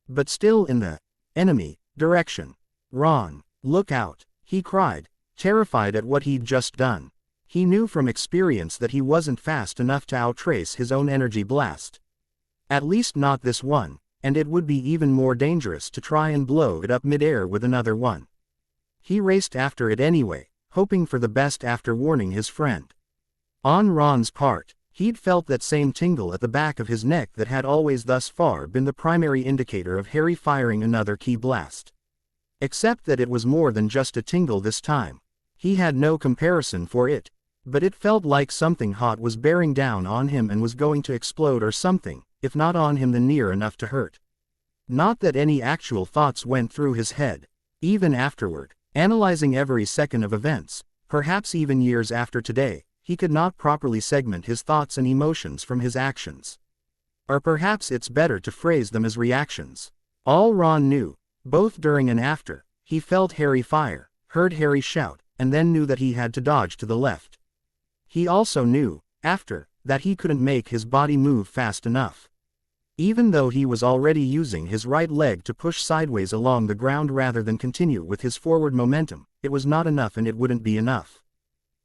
A: But still in the enemy direction. Ron, look out, he cried, terrified at what he'd just done. He knew from experience that he wasn't fast enough to outrace his own energy blast. At least not this one, and it would be even more dangerous to try and blow it up mid-air with another one. He raced after it anyway, hoping for the best after warning his friend. On Ron's part, he'd felt that same tingle at the back of his neck that had always thus far been the primary indicator of Harry firing another key blast. Except that it was more than just a tingle this time. He had no comparison for it. But it felt like something hot was bearing down on him and was going to explode or something, if not on him then near enough to hurt. Not that any actual thoughts went through his head. Even afterward, analyzing every second of events, perhaps even years after today, he could not properly segment his thoughts and emotions from his actions. Or perhaps it's better to phrase them as reactions. All Ron knew, both during and after, he felt Harry fire, heard Harry shout, and then knew that he had to dodge to the left. He also knew, after, that he couldn't make his body move fast enough. Even though he was already using his right leg to push sideways along the ground rather than continue with his forward momentum, it was not enough and it wouldn't be enough.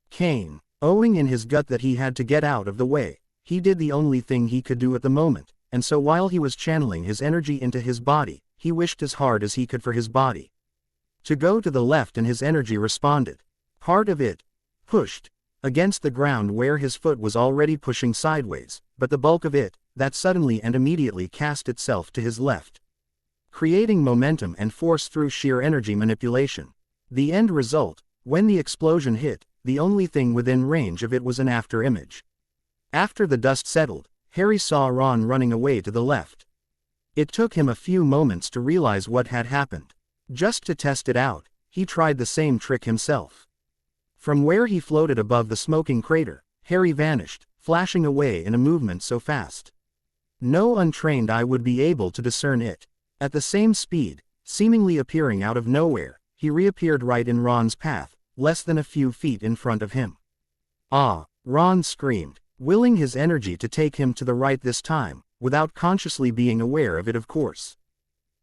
A: Kane, owing in his gut that he had to get out of the way, he did the only thing he could do at the moment, and so while he was channeling his energy into his body, he wished as hard as he could for his body to go to the left and his energy responded. Part of it pushed against the ground where his foot was already pushing sideways, but the bulk of it, that suddenly and immediately cast itself to his left. Creating momentum and force through sheer energy manipulation. The end result, when the explosion hit, the only thing within range of it was an after image. After the dust settled, Harry saw Ron running away to the left. It took him a few moments to realize what had happened. Just to test it out, he tried the same trick himself. From where he floated above the smoking crater, Harry vanished, flashing away in a movement so fast no untrained eye would be able to discern it. At the same speed, seemingly appearing out of nowhere, he reappeared right in Ron's path, less than a few feet in front of him. Ah! Ron screamed, willing his energy to take him to the right this time, without consciously being aware of it, of course.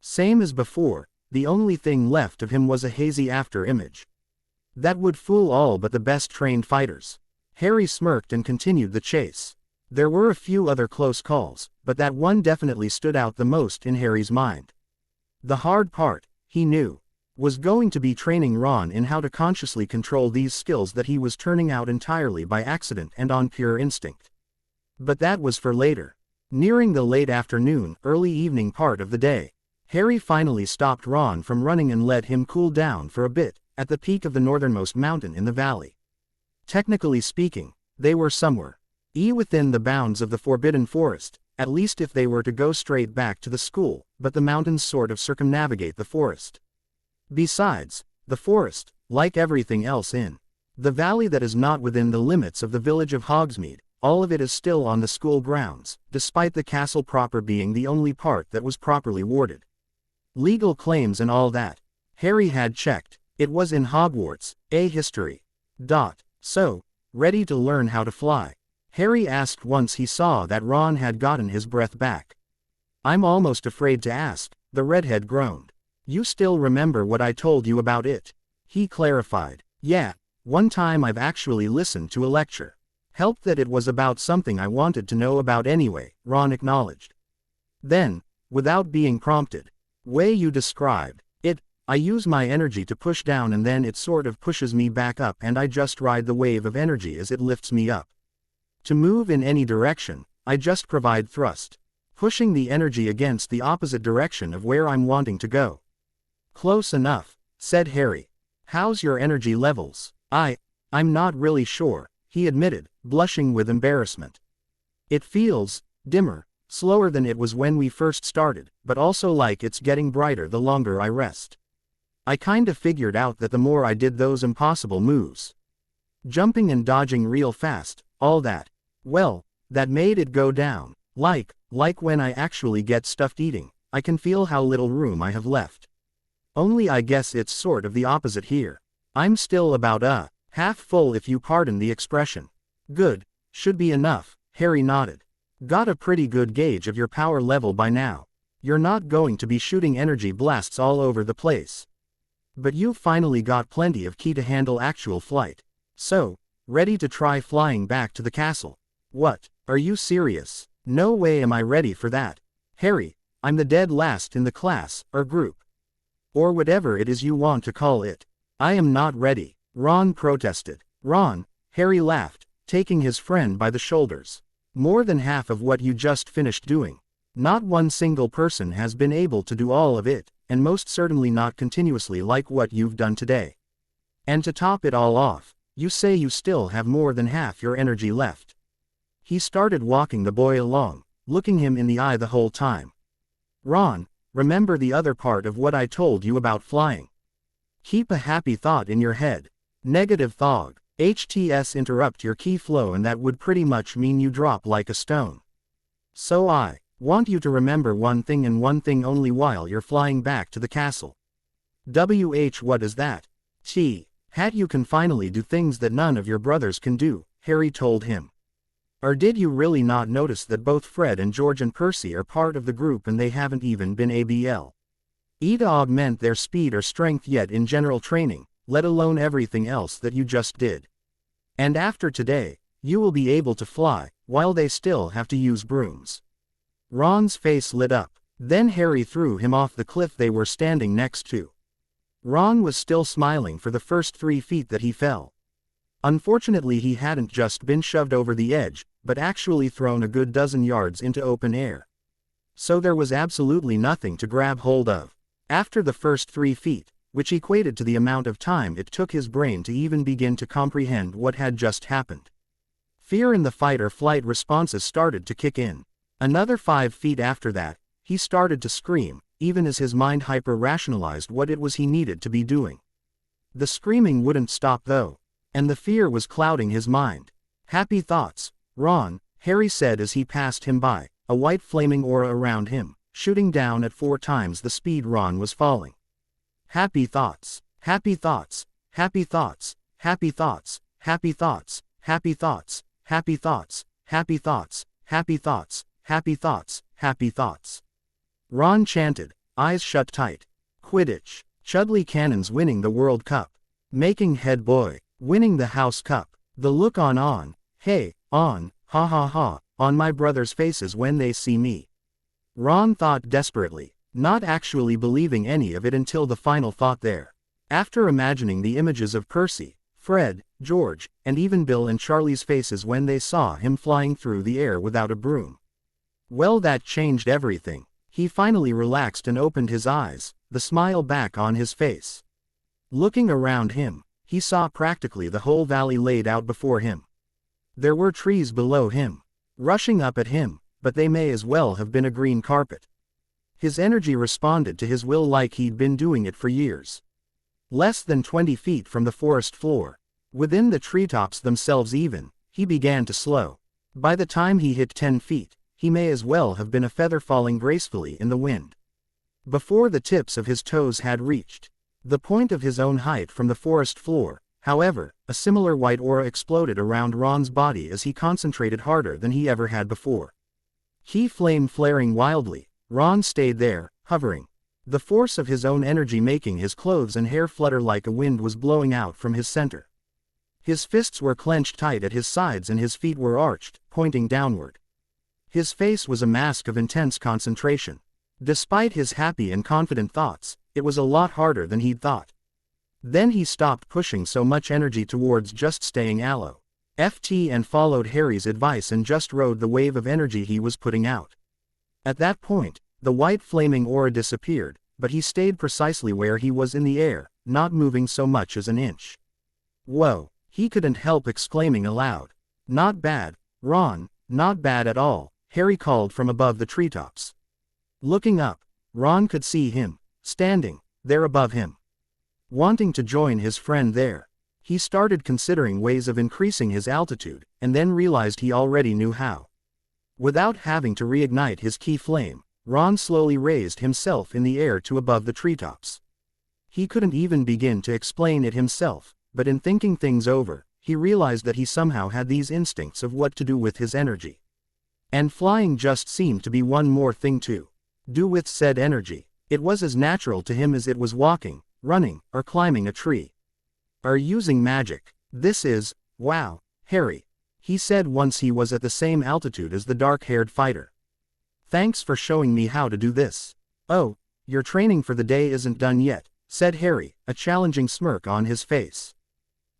A: Same as before, the only thing left of him was a hazy after-image. That would fool all but the best trained fighters. Harry smirked and continued the chase. There were a few other close calls, but that one definitely stood out the most in Harry's mind. The hard part, he knew, was going to be training Ron in how to consciously control these skills that he was turning out entirely by accident and on pure instinct. But that was for later. Nearing the late afternoon, early evening part of the day, Harry finally stopped Ron from running and let him cool down for a bit, at the peak of the northernmost mountain in the valley. Technically speaking, they were somewhere within the bounds of the Forbidden Forest, at least if they were to go straight back to the school, but the mountains sort of circumnavigate the forest. Besides, the forest, like everything else in the valley that is not within the limits of the village of Hogsmeade, all of it is still on the school grounds, despite the castle proper being the only part that was properly warded. Legal claims and all that. Harry had checked. It was in Hogwarts, history. So, ready to learn how to fly? Harry asked once he saw that Ron had gotten his breath back. I'm almost afraid to ask, the redhead groaned. You still remember what I told you about it? He clarified. Yeah, one time I've actually listened to a lecture. Helped that it was about something I wanted to know about anyway, Ron acknowledged. Then, without being prompted, way you described it, I use my energy to push down and then it sort of pushes me back up and I just ride the wave of energy as it lifts me up. To move in any direction, I just provide thrust, pushing the energy against the opposite direction of where I'm wanting to go. Close enough, said Harry. How's your energy levels? I'm not really sure, he admitted, blushing with embarrassment. It feels dimmer, slower than it was when we first started, but also like it's getting brighter the longer I rest. I kinda figured out that the more I did those impossible moves, jumping and dodging real fast, all that, well, that made it go down. Like when I actually get stuffed eating, I can feel how little room I have left. Only I guess it's sort of the opposite here. I'm still about half full if you pardon the expression. Good, should be enough, Harry nodded. Got a pretty good gauge of your power level by now. You're not going to be shooting energy blasts all over the place. But you've finally got plenty of ki to handle actual flight. So, ready to try flying back to the castle? What, are you serious? No way am I ready for that. Harry, I'm the dead last in the class, or group. Or whatever it is you want to call it. I am not ready, Ron protested. Ron, Harry laughed, taking his friend by the shoulders. More than half of what you just finished doing. Not one single person has been able to do all of it, and most certainly not continuously like what you've done today. And to top it all off, you say you still have more than half your energy left. He started walking the boy along, looking him in the eye the whole time. Ron, remember the other part of what I told you about flying. Keep a happy thought in your head. Negative thought. HTS interrupt your ki flow and that would pretty much mean you drop like a stone. So I want you to remember one thing and one thing only while you're flying back to the castle. What is that? Hat you can finally do things that none of your brothers can do, Harry told him. Or did you really not notice that both Fred and George and Percy are part of the group and they haven't even been able to augment their speed or strength yet in general training, let alone everything else that you just did? And after today, you will be able to fly, while they still have to use brooms. Ron's face lit up. Then Harry threw him off the cliff they were standing next to. Ron was still smiling for the first 3 feet that he fell. Unfortunately he hadn't just been shoved over the edge, but actually thrown a good dozen yards into open air. So there was absolutely nothing to grab hold of. After the first 3 feet, which equated to the amount of time it took his brain to even begin to comprehend what had just happened. Fear and the fight-or-flight responses started to kick in. Another 5 feet after that, he started to scream, even as his mind hyper-rationalized what it was he needed to be doing. The screaming wouldn't stop though, and the fear was clouding his mind. Happy thoughts, Ron, Harry said as he passed him by, a white flaming aura around him, shooting down at 4 times the speed Ron was falling. Happy thoughts, happy thoughts, happy thoughts, happy thoughts, happy thoughts, happy thoughts, happy thoughts, happy thoughts, happy thoughts, happy thoughts, happy thoughts. Ron chanted, eyes shut tight. Quidditch, Chudley Cannon's winning the World Cup. Making head boy, winning the House Cup. The look on, hey, on, ha ha ha, on my brothers' faces when they see me. Ron thought desperately, not actually believing any of it until the final thought there. After imagining the images of Percy, Fred, George, and even Bill and Charlie's faces when they saw him flying through the air without a broom. Well, that changed everything. He finally relaxed and opened his eyes, the smile back on his face. Looking around him, he saw practically the whole valley laid out before him. There were trees below him, rushing up at him, but they may as well have been a green carpet. His energy responded to his will like he'd been doing it for years. Less than 20 feet from the forest floor, within the treetops themselves even, he began to slow. By the time he hit 10 feet, he may as well have been a feather falling gracefully in the wind. Before the tips of his toes had reached the point of his own height from the forest floor, however, a similar white aura exploded around Ron's body as he concentrated harder than he ever had before. Key flame flaring wildly, Ron stayed there, hovering. The force of his own energy making his clothes and hair flutter like a wind was blowing out from his center. His fists were clenched tight at his sides and his feet were arched, pointing downward. His face was a mask of intense concentration. Despite his happy and confident thoughts, it was a lot harder than he'd thought. Then he stopped pushing so much energy towards just staying aloe. FT and followed Harry's advice and just rode the wave of energy he was putting out. At that point, the white flaming aura disappeared, but he stayed precisely where he was in the air, not moving so much as an inch. Whoa, he couldn't help exclaiming aloud. Not bad, Ron, not bad at all, Harry called from above the treetops. Looking up, Ron could see him, standing there above him. Wanting to join his friend there, he started considering ways of increasing his altitude, and then realized he already knew how. Without having to reignite his key flame, Ron slowly raised himself in the air to above the treetops. He couldn't even begin to explain it himself, but in thinking things over, he realized that he somehow had these instincts of what to do with his energy. And flying just seemed to be one more thing to do with said energy. It was as natural to him as it was walking, running, or climbing a tree. Or using magic. This is, wow, Harry, he said once he was at the same altitude as the dark-haired fighter. Thanks for showing me how to do this. Oh, your training for the day isn't done yet, said Harry, a challenging smirk on his face.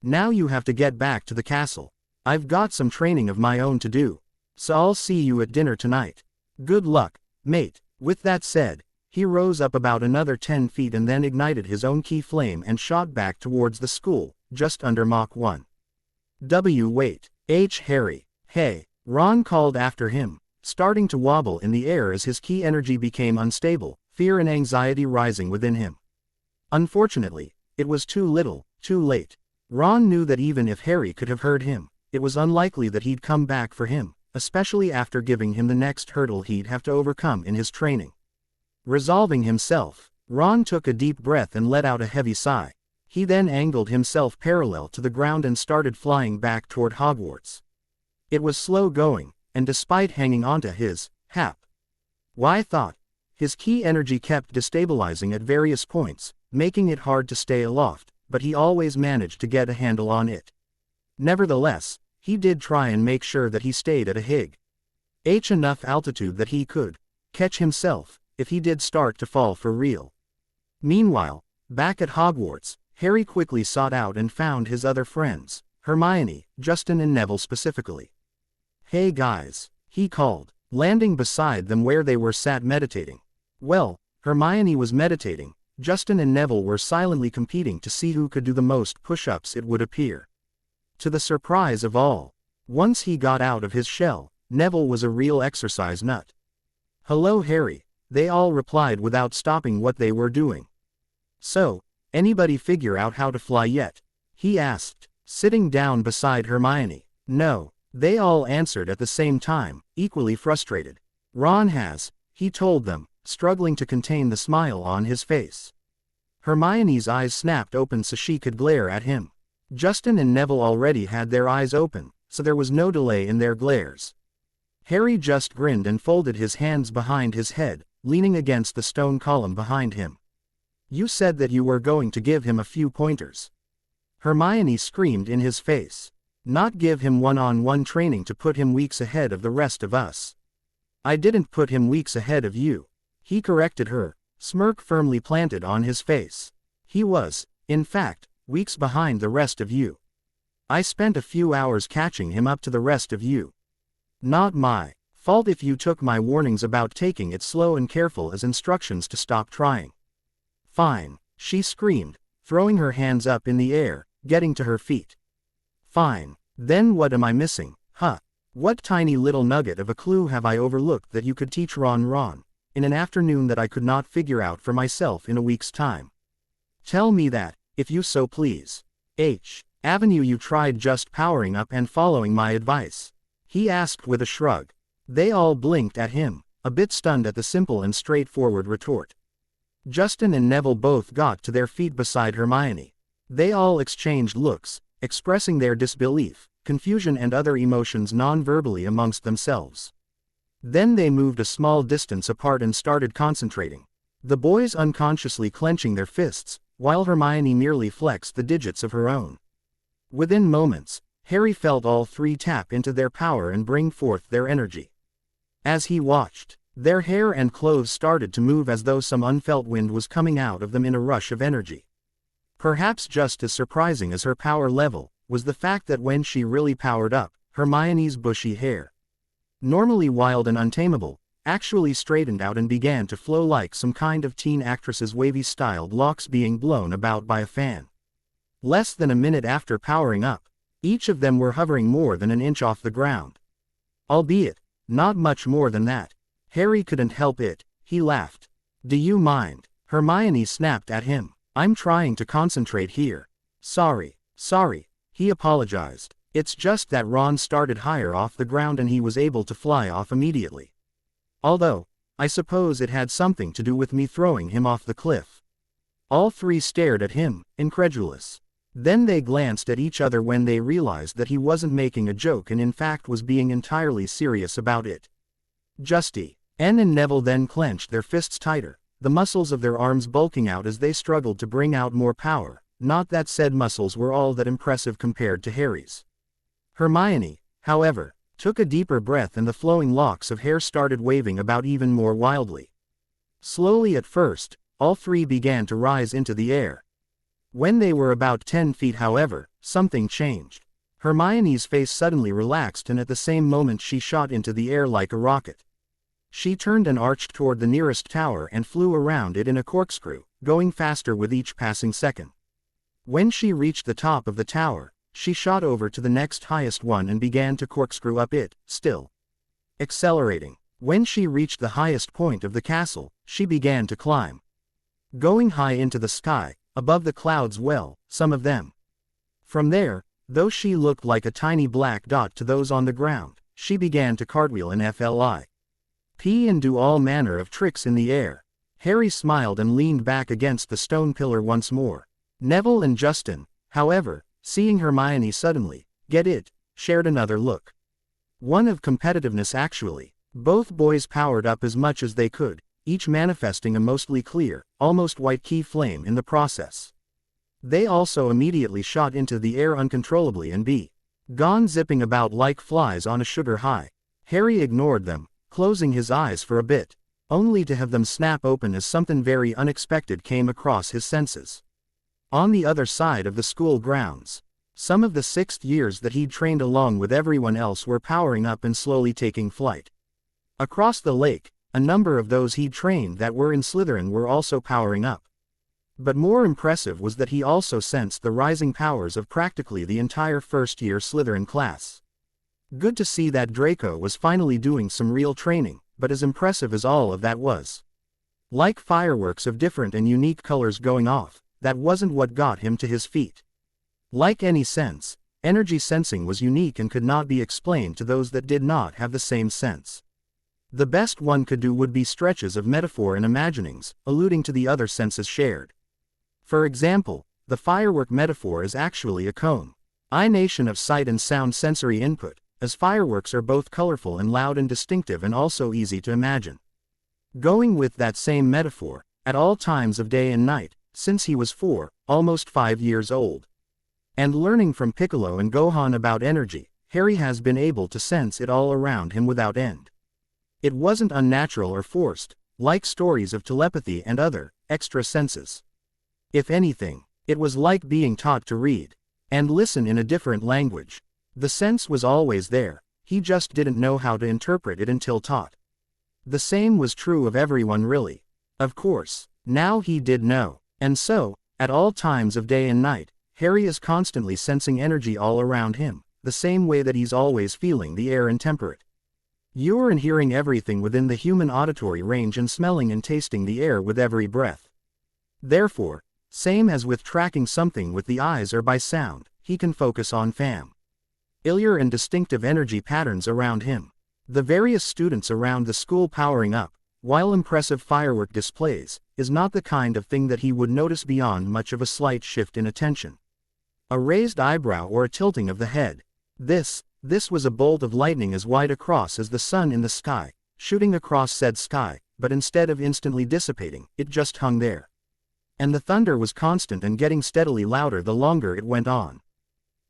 A: Now you have to get back to the castle. I've got some training of my own to do. So I'll see you at dinner tonight. Good luck, mate. With that said, he rose up about another 10 feet and then ignited his own key flame and shot back towards the school, just under Mach 1. Wait. Harry. Hey, Ron called after him, starting to wobble in the air as his key energy became unstable, fear and anxiety rising within him. Unfortunately, it was too little, too late. Ron knew that even if Harry could have heard him, it was unlikely that he'd come back for him, especially after giving him the next hurdle he'd have to overcome in his training. Resolving himself, Ron took a deep breath and let out a heavy sigh. He then angled himself parallel to the ground and started flying back toward Hogwarts. It was slow going, and despite hanging onto his thought, his key energy kept destabilizing at various points, making it hard to stay aloft, but he always managed to get a handle on it. Nevertheless, he did try and make sure that he stayed at a enough altitude that he could catch himself if he did start to fall for real. Meanwhile, back at Hogwarts, Harry quickly sought out and found his other friends, Hermione, Justin and Neville specifically. Hey guys, he called, landing beside them where they were sat meditating. Well, Hermione was meditating, Justin and Neville were silently competing to see who could do the most push-ups, it would appear. To the surprise of all, Once he got out of his shell, Neville was a real exercise nut. "Hello, Harry," they all replied without stopping what they were doing. "So, anybody figure out how to fly yet?" he asked, sitting down beside Hermione. "No," they all answered at the same time, equally frustrated. "Ron has," he told them, struggling to contain the smile on his face. Hermione's eyes snapped open so she could glare at him. Justin and Neville already had their eyes open, so there was no delay in their glares. Harry just grinned and folded his hands behind his head, leaning against the stone column behind him. "You said that you were going to give him a few pointers." Hermione screamed in his face. "Not give him one-on-one training to put him weeks ahead of the rest of us." "I didn't put him weeks ahead of you," he corrected her, smirk firmly planted on his face. "He was, in fact, weeks behind the rest of you. I spent a few hours catching him up to the rest of you. Not my fault if you took my warnings about taking it slow and careful as instructions to stop trying." "Fine," she screamed, throwing her hands up in the air, getting to her feet. "Fine. Then what am I missing, huh? What tiny little nugget of a clue have I overlooked that you could teach Ron, in an afternoon that I could not figure out for myself in a week's time? Tell me that, if you so please. Haven't you tried just powering up and following my advice?" he asked with a shrug. They all blinked at him, a bit stunned at the simple and straightforward retort. Justin and Neville both got to their feet beside Hermione. They all exchanged looks, expressing their disbelief, confusion and other emotions non-verbally amongst themselves. Then they moved a small distance apart and started concentrating. The boys unconsciously clenching their fists, while Hermione merely flexed the digits of her own. Within moments, Harry felt all three tap into their power and bring forth their energy. As he watched, their hair and clothes started to move as though some unfelt wind was coming out of them in a rush of energy. Perhaps just as surprising as her power level, was the fact that when she really powered up, Hermione's bushy hair, normally wild and untamable, actually straightened out and began to flow like some kind of teen actress's wavy-styled locks being blown about by a fan. Less than a minute after powering up, each of them were hovering more than an inch off the ground. Albeit, not much more than that. Harry couldn't help it, he laughed. "Do you mind?" Hermione snapped at him. "I'm trying to concentrate here." Sorry, he apologized. "It's just that Ron started higher off the ground and he was able to fly off immediately. Although, I suppose it had something to do with me throwing him off the cliff." All three stared at him, incredulous. Then they glanced at each other when they realized that he wasn't making a joke and in fact was being entirely serious about it. Justy, Anne and Neville then clenched their fists tighter, the muscles of their arms bulking out as they struggled to bring out more power, not that said muscles were all that impressive compared to Harry's. Hermione, however, took a deeper breath and the flowing locks of hair started waving about even more wildly. Slowly at first, all three began to rise into the air. When they were about 10 feet however, something changed. Hermione's face suddenly relaxed and at the same moment she shot into the air like a rocket. She turned and arched toward the nearest tower and flew around it in a corkscrew, going faster with each passing second. When she reached the top of the tower, she shot over to the next highest one and began to corkscrew up it, still accelerating. When she reached the highest point of the castle, she began to climb. Going high into the sky, above the clouds some of them. From there, though she looked like a tiny black dot to those on the ground, she began to cartwheel and flip and do all manner of tricks in the air. Harry smiled and leaned back against the stone pillar once more. Neville and Justin, however, seeing Hermione suddenly get it, shared another look. One of competitiveness actually. Both boys powered up as much as they could, each manifesting a mostly clear, almost white key flame in the process. They also immediately shot into the air uncontrollably and gone zipping about like flies on a sugar high. Harry ignored them, closing his eyes for a bit, only to have them snap open as something very unexpected came across his senses. On the other side of the school grounds, some of the 6th years that he'd trained along with everyone else were powering up and slowly taking flight. Across the lake, a number of those he'd trained that were in Slytherin were also powering up. But more impressive was that he also sensed the rising powers of practically the entire first-year Slytherin class. Good to see that Draco was finally doing some real training, but as impressive as all of that was. Like fireworks of different and unique colors going off, that wasn't what got him to his feet. Like any sense, energy sensing was unique and could not be explained to those that did not have the same sense. The best one could do would be stretches of metaphor and imaginings, alluding to the other senses shared. For example, the firework metaphor is actually a cone. I-nation of sight and sound sensory input, as fireworks are both colorful and loud and distinctive and also easy to imagine. Going with that same metaphor, at all times of day and night, since he was 4, almost 5 years old. And learning from Piccolo and Gohan about energy, Harry has been able to sense it all around him without end. It wasn't unnatural or forced, like stories of telepathy and other, extra senses. If anything, it was like being taught to read and listen in a different language. The sense was always there, he just didn't know how to interpret it until taught. The same was true of everyone really. Of course, now he did know, and so, at all times of day and night, Harry is constantly sensing energy all around him, the same way that he's always feeling the air and temperate. You're and hearing everything within the human auditory range and smelling and tasting the air with every breath. Therefore, same as with tracking something with the eyes or by sound, he can focus on familiar and distinctive energy patterns around him. The various students around the school powering up, while impressive firework displays, is not the kind of thing that he would notice beyond much of a slight shift in attention. A raised eyebrow or a tilting of the head. This was a bolt of lightning as wide across as the sun in the sky, shooting across said sky, but instead of instantly dissipating, it just hung there. And the thunder was constant and getting steadily louder the longer it went on.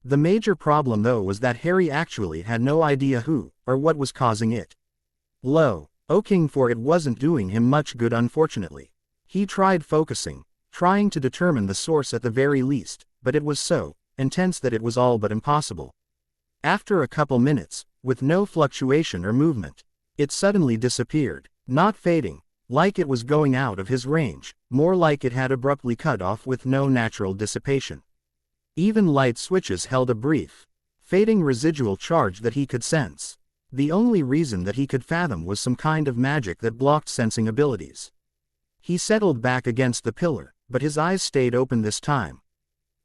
A: The major problem though was that Harry actually had no idea who, or what was causing it. King, for it wasn't doing him much good unfortunately. He tried focusing, trying to determine the source at the very least, but it was so intense that it was all but impossible. After a couple minutes, with no fluctuation or movement, it suddenly disappeared, not fading, like it was going out of his range, more like it had abruptly cut off with no natural dissipation. Even light switches held a brief, fading residual charge that he could sense. The only reason that he could fathom was some kind of magic that blocked sensing abilities. He settled back against the pillar, but his eyes stayed open this time.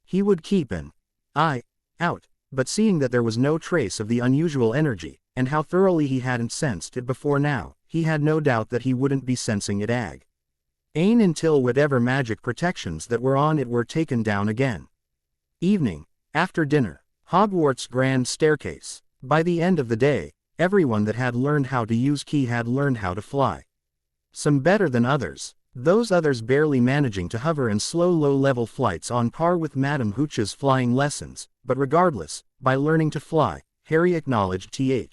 A: He would keep an eye out, but seeing that there was no trace of the unusual energy, and how thoroughly he hadn't sensed it before now, he had no doubt that he wouldn't be sensing it until whatever magic protections that were on it were taken down again. Evening, after dinner, Hogwarts grand staircase. By the end of the day, everyone that had learned how to use ki had learned how to fly. Some better than others, those others barely managing to hover in slow low-level flights on par with Madame Hooch's flying lessons, but regardless, by learning to fly, Harry acknowledged he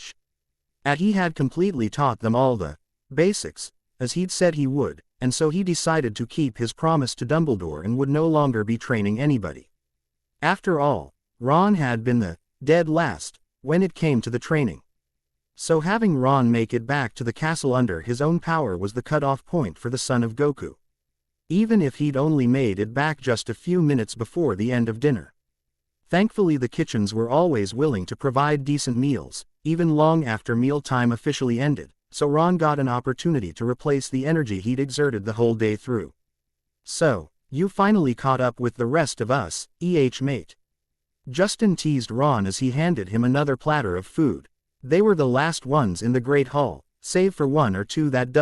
A: had completely taught them all the basics, as he'd said he would, and so he decided to keep his promise to Dumbledore and would no longer be training anybody. After all, Ron had been the dead last when it came to the training. So having Ron make it back to the castle under his own power was the cut-off point for the son of Goku. Even if he'd only made it back just a few minutes before the end of dinner. Thankfully the kitchens were always willing to provide decent meals, even long after mealtime officially ended, so Ron got an opportunity to replace the energy he'd exerted the whole day through. "So, you finally caught up with the rest of us, mate." Justin teased Ron as he handed him another platter of food. They were the last ones in the Great Hall, save for one or two that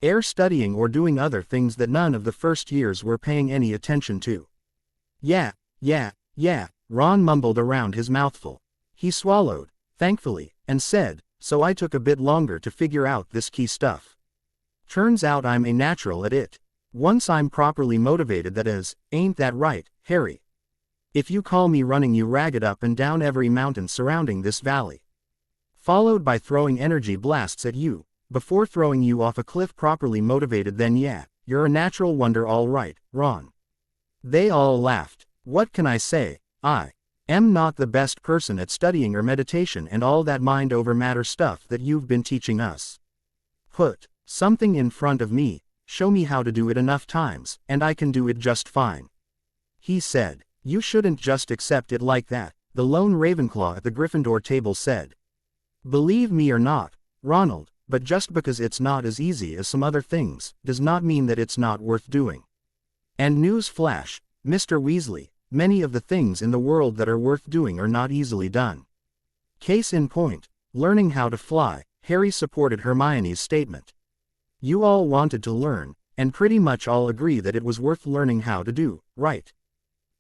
A: were studying or doing other things that none of the first years were paying any attention to. Yeah, Ron mumbled around his mouthful. He swallowed, thankfully, and said, "So I took a bit longer to figure out this key stuff. Turns out I'm a natural at it. Once I'm properly motivated, that is, ain't that right, Harry? If you call me running you ragged up and down every mountain surrounding this valley, followed by throwing energy blasts at you, before throwing you off a cliff properly motivated, then yeah, you're a natural wonder all right, Ron." They all laughed. What can I say? I am not the best person at studying or meditation and all that mind over matter stuff that you've been teaching us. Put something in front of me, show me how to do it enough times, and I can do it just fine. He said, "You shouldn't just accept it like that, the lone Ravenclaw at the Gryffindor table said. Believe me or not, Ronald, but just because it's not as easy as some other things, does not mean that it's not worth doing. And news flash, Mr. Weasley, many of the things in the world that are worth doing are not easily done. Case in point, learning how to fly. Harry supported Hermione's statement. You all wanted to learn, and pretty much all agree that it was worth learning how to do, right?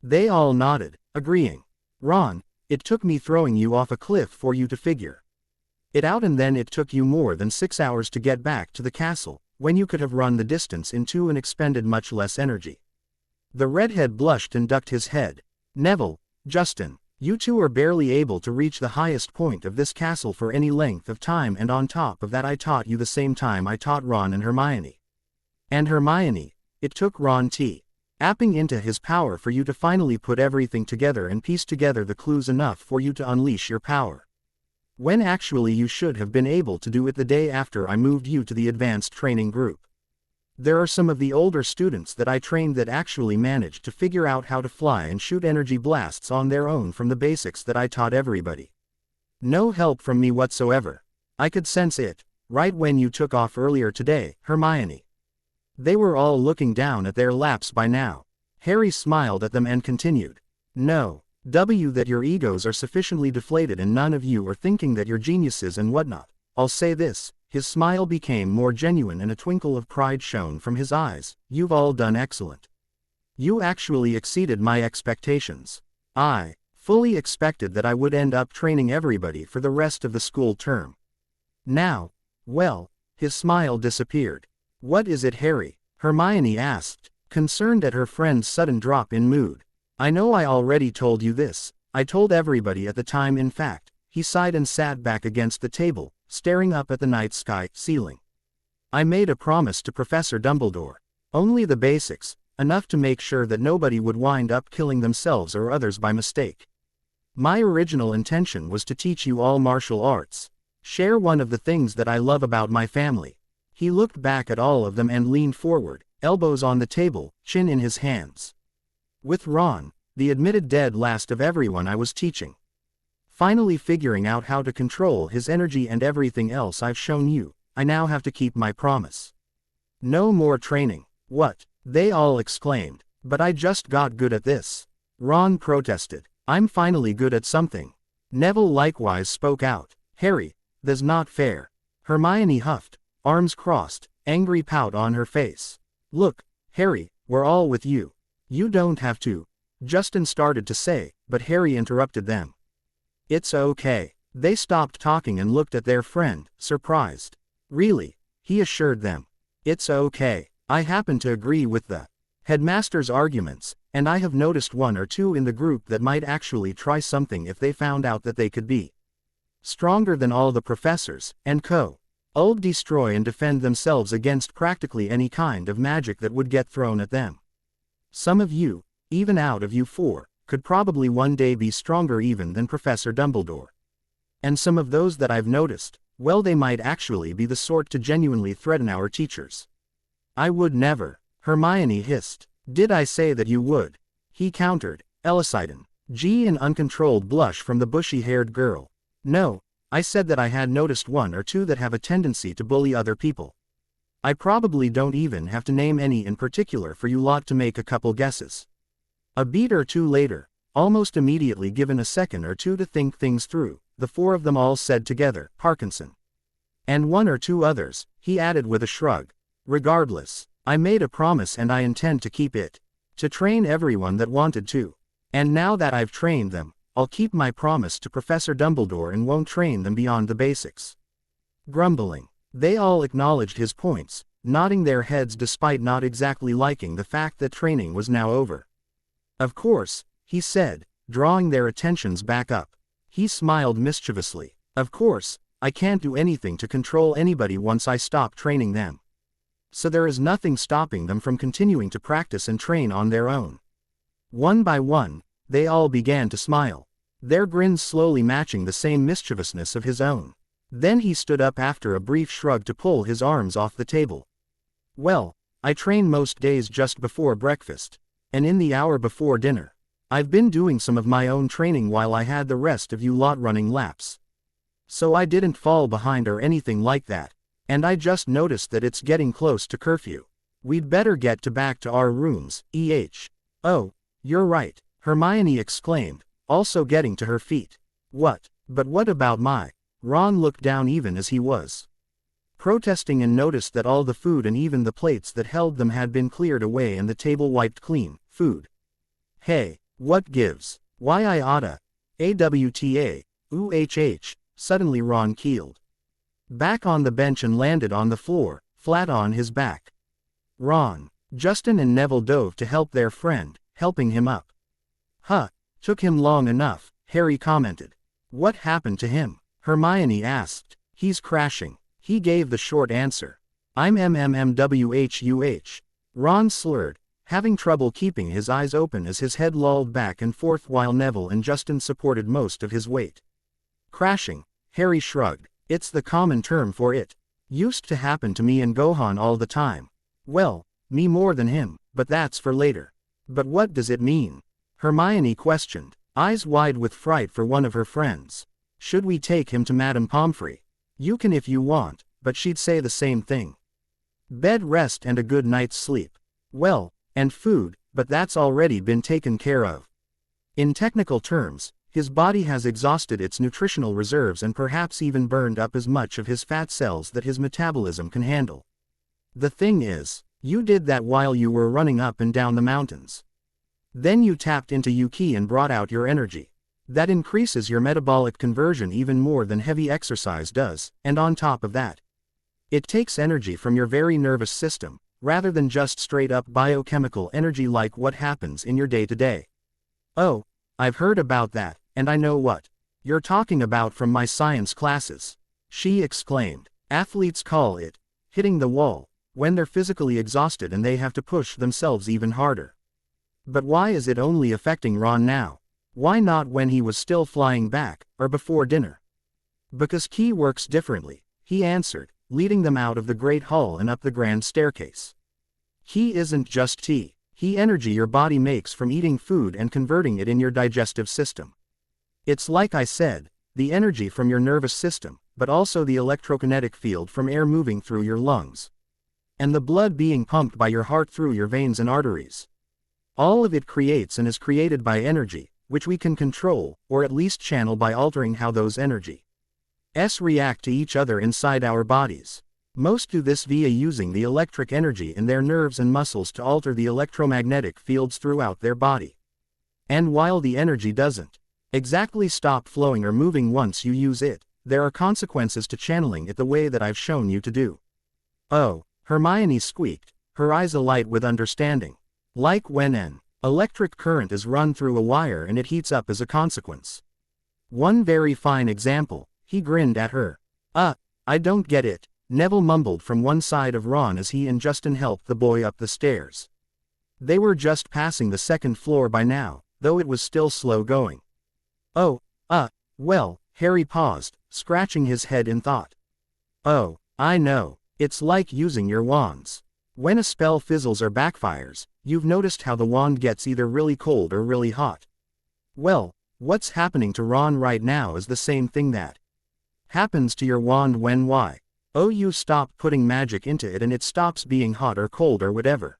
A: They all nodded, agreeing. Ron, it took me throwing you off a cliff for you to figure it out, and then it took you more than 6 hours to get back to the castle, when you could have run the distance in 2 and expended much less energy. The redhead blushed and ducked his head. Neville, Justin, you two are barely able to reach the highest point of this castle for any length of time, and on top of that I taught you the same time I taught Ron and Hermione. And Hermione, it took Ron apping into his power for you to finally put everything together and piece together the clues enough for you to unleash your power. When actually you should have been able to do it the day after I moved you to the advanced training group. There are some of the older students that I trained that actually managed to figure out how to fly and shoot energy blasts on their own from the basics that I taught everybody. No help from me whatsoever. I could sense it, right when you took off earlier today, Hermione. They were all looking down at their laps by now. Harry smiled at them and continued. No, that your egos are sufficiently deflated and none of you are thinking that you're geniuses and whatnot. I'll say this. His smile became more genuine and a twinkle of pride shone from his eyes. You've all done excellent. You actually exceeded my expectations. I fully expected that I would end up training everybody for the rest of the school term. Now, well, his smile disappeared. What is it, Harry? Hermione asked, concerned at her friend's sudden drop in mood. I know I already told you this. I told everybody at the time, in fact. He sighed and sat back against the table, staring up at the night sky ceiling. I made a promise to Professor Dumbledore. Only the basics, enough to make sure that nobody would wind up killing themselves or others by mistake. My original intention was to teach you all martial arts. Share one of the things that I love about my family. He looked back at all of them and leaned forward, elbows on the table, chin in his hands. With Ron, the admitted dead last of everyone I was teaching. Finally figuring out how to control his energy and everything else I've shown you, I now have to keep my promise. No more training. What? They all exclaimed. But I just got good at this. Ron protested. I'm finally good at something. Neville likewise spoke out. Harry, that's not fair. Hermione huffed, arms crossed, angry pout on her face. Look, Harry, we're all with you. You don't have to. Justin started to say, but Harry interrupted them. It's okay. They stopped talking and looked at their friend, surprised. Really? He assured them. It's okay. I happen to agree with the headmaster's arguments, and I have noticed one or two in the group that might actually try something if they found out that they could be stronger than all the professors, and could destroy and defend themselves against practically any kind of magic that would get thrown at them. Some of you, even out of you 4, could probably one day be stronger even than Professor Dumbledore. And some of those that I've noticed, well, they might actually be the sort to genuinely threaten our teachers. I would never, Hermione hissed. Did I say that you would? He countered, Elisidon. An uncontrolled blush from the bushy-haired girl. No, I said that I had noticed one or two that have a tendency to bully other people. I probably don't even have to name any in particular for you lot to make a couple guesses. A beat or two later, almost immediately given a second or two to think things through, the 4 of them all said together, Parkinson. And 1 or 2 others, he added with a shrug. Regardless, I made a promise and I intend to keep it. To train everyone that wanted to. And now that I've trained them, I'll keep my promise to Professor Dumbledore and won't train them beyond the basics. Grumbling, they all acknowledged his points, nodding their heads despite not exactly liking the fact that training was now over. Of course, he said, drawing their attentions back up. He smiled mischievously. Of course, I can't do anything to control anybody once I stop training them. So there is nothing stopping them from continuing to practice and train on their own. One by one, they all began to smile, their grins slowly matching the same mischievousness of his own. Then he stood up after a brief shrug to pull his arms off the table. Well, I train most days just before breakfast, and in the hour before dinner. I've been doing some of my own training while I had the rest of you lot running laps. So I didn't fall behind or anything like that, and I just noticed that it's getting close to curfew. We'd better get back to our rooms, Oh, you're right, Hermione exclaimed, also getting to her feet. But what about my? Ron looked down even as he was protesting and noticed that all the food and even the plates that held them had been cleared away and the table wiped clean. Food. Hey, what gives? Why I oughta. AWTA. Ooh. Suddenly Ron keeled back on the bench and landed on the floor, flat on his back. Ron, Justin and Neville dove to help their friend, helping him up. Took him long enough, Harry commented. What happened to him? Hermione asked. He's crashing. He gave the short answer. I'm MMMWHUH. Ron slurred, having trouble keeping his eyes open as his head lolled back and forth while Neville and Justin supported most of his weight. Crashing, Harry shrugged. It's the common term for it. Used to happen to me and Gohan all the time. Well, me more than him, but that's for later. But what does it mean? Hermione questioned, eyes wide with fright for one of her friends. Should we take him to Madame Pomfrey? You can if you want, but she'd say the same thing. Bed rest and a good night's sleep. Well, and food, but that's already been taken care of. In technical terms, his body has exhausted its nutritional reserves and perhaps even burned up as much of his fat cells that his metabolism can handle. The thing is, you did that while you were running up and down the mountains. Then you tapped into Yuki and brought out your energy. That increases your metabolic conversion even more than heavy exercise does, and on top of that, it takes energy from your very nervous system, rather than just straight up biochemical energy like what happens in your day-to-day. Oh, I've heard about that, and I know what you're talking about from my science classes, she exclaimed. Athletes call it hitting the wall, when they're physically exhausted and they have to push themselves even harder. But why is it only affecting Ron now? Why not when he was still flying back, or before dinner? Because Ki works differently, he answered, leading them out of the Great Hall and up the grand staircase. Ki isn't just tea. He energy your body makes from eating food and converting it in your digestive system. It's like I said, the energy from your nervous system, but also the electrokinetic field from air moving through your lungs. And the blood being pumped by your heart through your veins and arteries. All of it creates and is created by energy, which we can control, or at least channel by altering how those energies react to each other inside our bodies. Most do this via using the electric energy in their nerves and muscles to alter the electromagnetic fields throughout their body. And while the energy doesn't exactly stop flowing or moving once you use it, there are consequences to channeling it the way that I've shown you to do. Oh, Hermione squeaked, her eyes alight with understanding. Like when an electric current is run through a wire and it heats up as a consequence. One very fine example, he grinned at her. I don't get it, Neville mumbled from one side of Ron as he and Justin helped the boy up the stairs. They were just passing the second floor by now, though it was still slow going. Well, Harry paused, scratching his head in thought. Oh, I know, it's like using your wands. When a spell fizzles or backfires, you've noticed how the wand gets either really cold or really hot. Well, what's happening to Ron right now is the same thing that happens to your wand when you stop putting magic into it and it stops being hot or cold or whatever.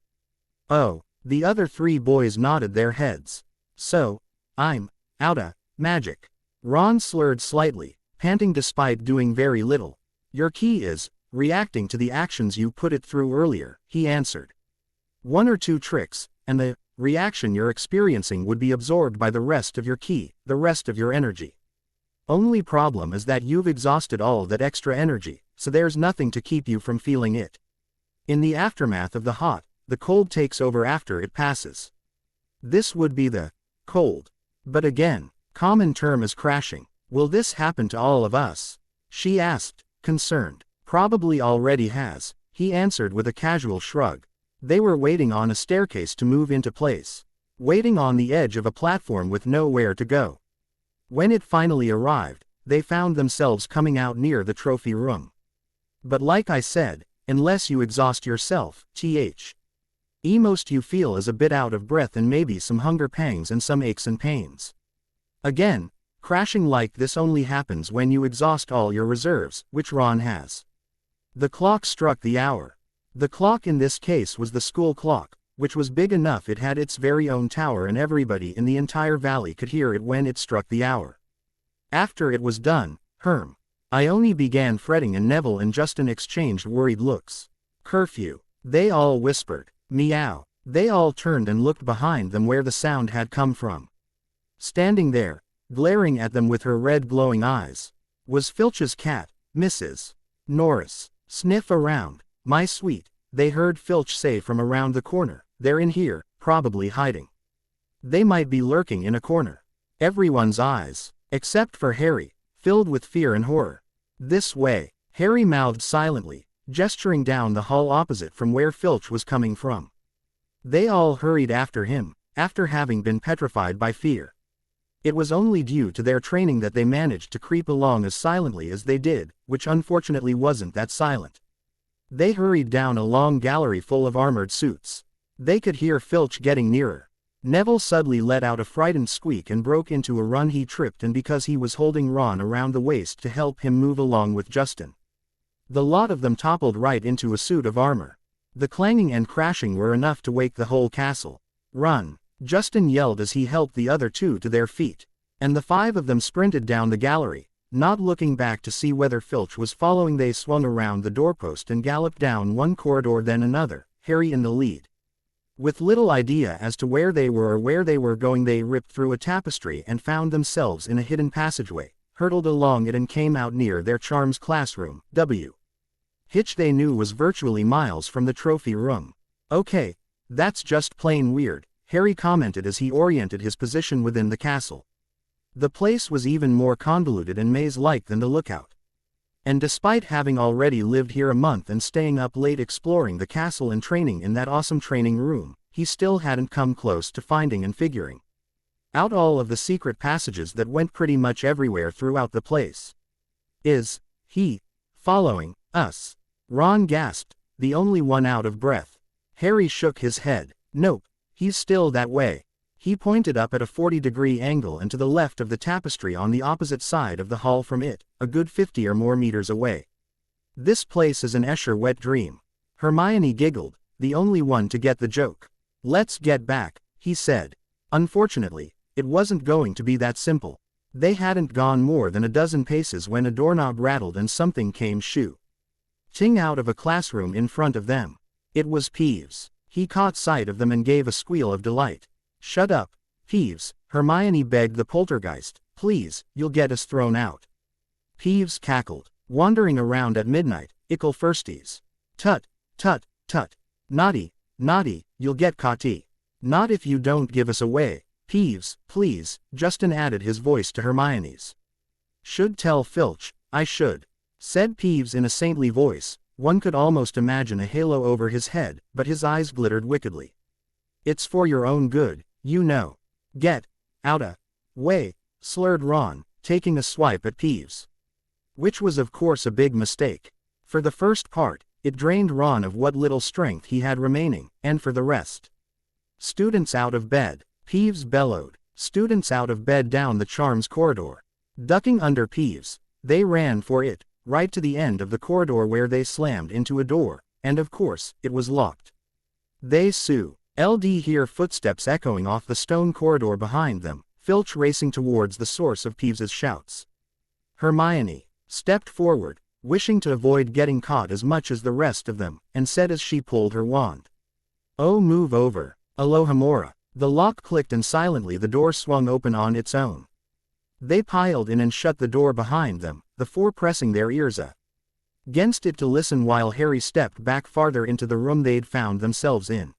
A: Oh, the other three boys nodded their heads. So, I'm outta magic. Ron slurred slightly, panting despite doing very little. Your Ki is reacting to the actions you put it through earlier, he answered. One or two tricks, and the reaction you're experiencing would be absorbed by the rest of your Ki, the rest of your energy. Only problem is that you've exhausted all that extra energy, so there's nothing to keep you from feeling it. In the aftermath of the hot, the cold takes over after it passes. This would be the cold. But again, common term is crashing. Will this happen to all of us? She asked, concerned. Probably already has, he answered with a casual shrug. They were waiting on a staircase to move into place. Waiting on the edge of a platform with nowhere to go. When it finally arrived, they found themselves coming out near the trophy room. But like I said, unless you exhaust yourself, Most you feel is a bit out of breath and maybe some hunger pangs and some aches and pains. Again, crashing like this only happens when you exhaust all your reserves, which Ron has. The clock struck the hour. The clock in this case was the school clock, which was big enough it had its very own tower and everybody in the entire valley could hear it when it struck the hour. After it was done, Ione began fretting and Neville and Justin exchanged worried looks. Curfew. They all whispered. Meow. They all turned and looked behind them where the sound had come from. Standing there, glaring at them with her red glowing eyes, was Filch's cat, Mrs. Norris. Sniff around, my sweet, they heard Filch say from around the corner. They're in here, probably hiding. They might be lurking in a corner. Everyone's eyes, except for Harry, filled with fear and horror. This way, Harry mouthed silently, gesturing down the hall opposite from where Filch was coming from. They all hurried after him, after having been petrified by fear. It was only due to their training that they managed to creep along as silently as they did, which unfortunately wasn't that silent. They hurried down a long gallery full of armored suits. They could hear Filch getting nearer. Neville suddenly let out a frightened squeak and broke into a run. He tripped, and because he was holding Ron around the waist to help him move along with Justin, the lot of them toppled right into a suit of armor. The clanging and crashing were enough to wake the whole castle. Run! Justin yelled as he helped the other two to their feet. And the 5 of them sprinted down the gallery, not looking back to see whether Filch was following. They swung around the doorpost and galloped down one corridor then another, Harry in the lead. With little idea as to where they were or where they were going, they ripped through a tapestry and found themselves in a hidden passageway, hurtled along it and came out near their charms classroom, which they knew was virtually miles from the trophy room. Okay, that's just plain weird, Harry commented as he oriented his position within the castle. The place was even more convoluted and maze-like than the lookout. And despite having already lived here a month and staying up late exploring the castle and training in that awesome training room, he still hadn't come close to finding and figuring out all of the secret passages that went pretty much everywhere throughout the place. Is he following us? Ron gasped, the only one out of breath. Harry shook his head. Nope, he's still that way. He pointed up at a 40-degree angle and to the left of the tapestry on the opposite side of the hall from it, a good 50 or more meters away. This place is an Escher wet dream. Hermione giggled, the only one to get the joke. Let's get back, he said. Unfortunately, it wasn't going to be that simple. They hadn't gone more than a dozen paces when a doorknob rattled and something came shooting out of a classroom in front of them. It was Peeves. He caught sight of them and gave a squeal of delight. Shut up, Peeves, Hermione begged the poltergeist. Please, you'll get us thrown out. Peeves cackled. Wandering around at midnight, ickle firsties. Tut, tut, tut. Naughty, naughty, you'll get caught. Not if you don't give us away. Peeves, please, Justin added his voice to Hermione's. Should tell Filch, I should, said Peeves in a saintly voice. One could almost imagine a halo over his head, but his eyes glittered wickedly. It's for your own good, you know. Get outta way, slurred Ron, taking a swipe at Peeves. Which was of course a big mistake. For the first part, it drained Ron of what little strength he had remaining, and for the rest. Students out of bed, Peeves bellowed. Students out of bed down the charms corridor. Ducking under Peeves, they ran for it, right to the end of the corridor where they slammed into a door, and of course, it was locked. They hear footsteps echoing off the stone corridor behind them, Filch racing towards the source of Peeves's shouts. Hermione stepped forward, wishing to avoid getting caught as much as the rest of them, and said as she pulled her wand. Oh, move over, Alohomora. The lock clicked and silently the door swung open on its own. They piled in and shut the door behind them, the 4 pressing their ears against it to listen while Harry stepped back farther into the room they'd found themselves in.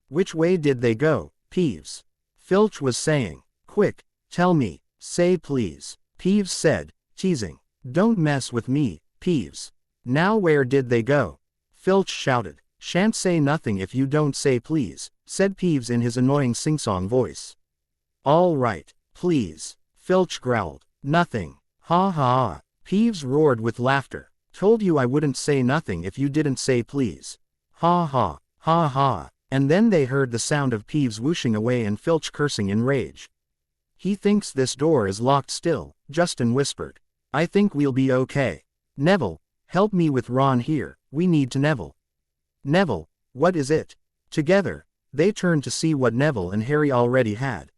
A: Which way did they go, Peeves? Filch was saying. Quick, tell me, say please, Peeves said, teasing. Don't mess with me, Peeves. Now where did they go? Filch shouted. Shan't say nothing if you don't say please, said Peeves in his annoying sing-song voice. All right, please, Filch growled. Nothing. Ha ha. Peeves roared with laughter. Told you I wouldn't say nothing if you didn't say please. Ha ha, ha ha. And then they heard the sound of Peeves whooshing away and Filch cursing in rage. "He thinks this door is locked still," Justin whispered. "I think we'll be okay. Neville, help me with Ron here, we need to Neville." "Neville, what is it?" Together, they turned to see what Neville and Harry already had.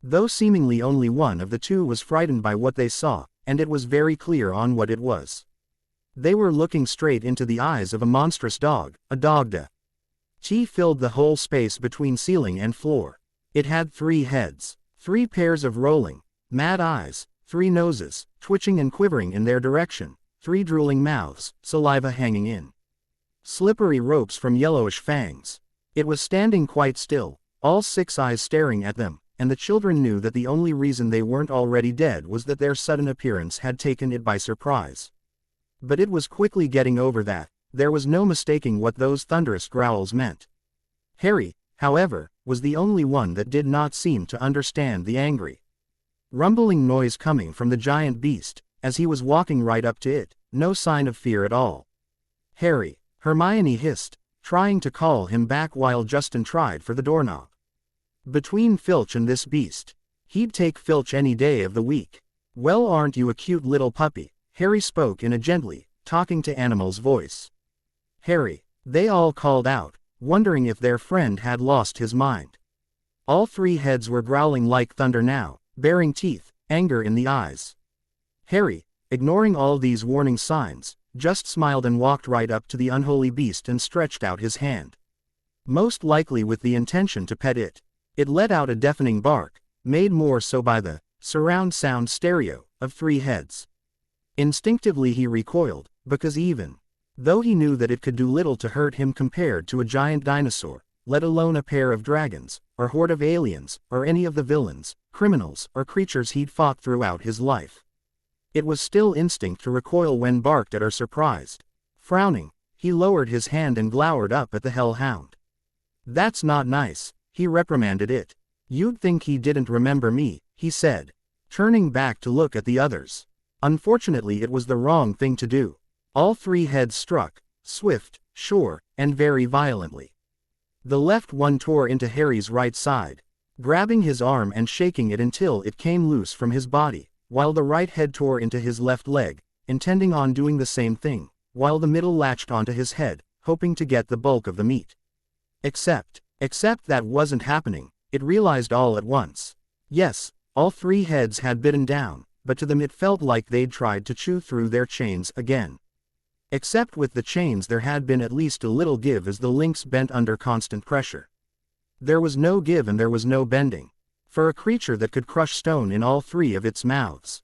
A: Though seemingly only one of the two was frightened by what they saw, and it was very clear on what it was. They were looking straight into the eyes of a monstrous dog, a dogda. Tea filled the whole space between ceiling and floor. It had 3 heads, 3 pairs of rolling, mad eyes, 3 noses, twitching and quivering in their direction, 3 drooling mouths, saliva hanging in slippery ropes from yellowish fangs. It was standing quite still, all 6 eyes staring at them, and the children knew that the only reason they weren't already dead was that their sudden appearance had taken it by surprise. But it was quickly getting over that. There was no mistaking what those thunderous growls meant. Harry, however, was the only one that did not seem to understand the angry, rumbling noise coming from the giant beast, as he was walking right up to it, no sign of fear at all. "Harry," Hermione hissed, trying to call him back while Justin tried for the doorknob. Between Filch and this beast, he'd take Filch any day of the week. "Well, aren't you a cute little puppy?" Harry spoke in a gently, talking to animals voice. "Harry," they all called out, wondering if their friend had lost his mind. All 3 heads were growling like thunder now, baring teeth, anger in the eyes. Harry, ignoring all these warning signs, just smiled and walked right up to the unholy beast and stretched out his hand. Most likely with the intention to pet it. It let out a deafening bark, made more so by the surround sound stereo of 3 heads. Instinctively he recoiled, because even though he knew that it could do little to hurt him compared to a giant dinosaur, let alone a pair of dragons, or horde of aliens, or any of the villains, criminals, or creatures he'd fought throughout his life, it was still instinct to recoil when barked at or surprised. Frowning, he lowered his hand and glowered up at the hellhound. "That's not nice," he reprimanded it. "You'd think he didn't remember me," he said, turning back to look at the others. Unfortunately, it was the wrong thing to do. All 3 heads struck, swift, sure, and very violently. The left one tore into Harry's right side, grabbing his arm and shaking it until it came loose from his body, while the right head tore into his left leg, intending on doing the same thing, while the middle latched onto his head, hoping to get the bulk of the meat. Except that wasn't happening, it realized all at once. Yes, all 3 heads had bitten down, but to them it felt like they'd tried to chew through their chains again. Except with the chains there had been at least a little give as the links bent under constant pressure. There was no give and there was no bending, for a creature that could crush stone in all 3 of its mouths.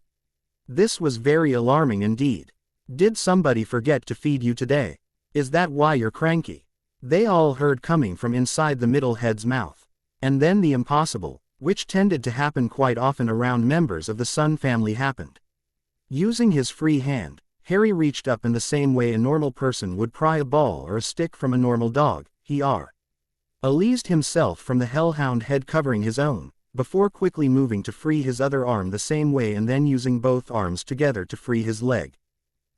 A: This was very alarming indeed. "Did somebody forget to feed you today? Is that why you're cranky?" They all heard coming from inside the middle head's mouth. And then the impossible, which tended to happen quite often around members of the Sun family, happened. Using his free hand, Harry reached up in the same way a normal person would pry a ball or a stick from a normal dog. He released himself from the hellhound head covering his own, before quickly moving to free his other arm the same way and then using both arms together to free his leg.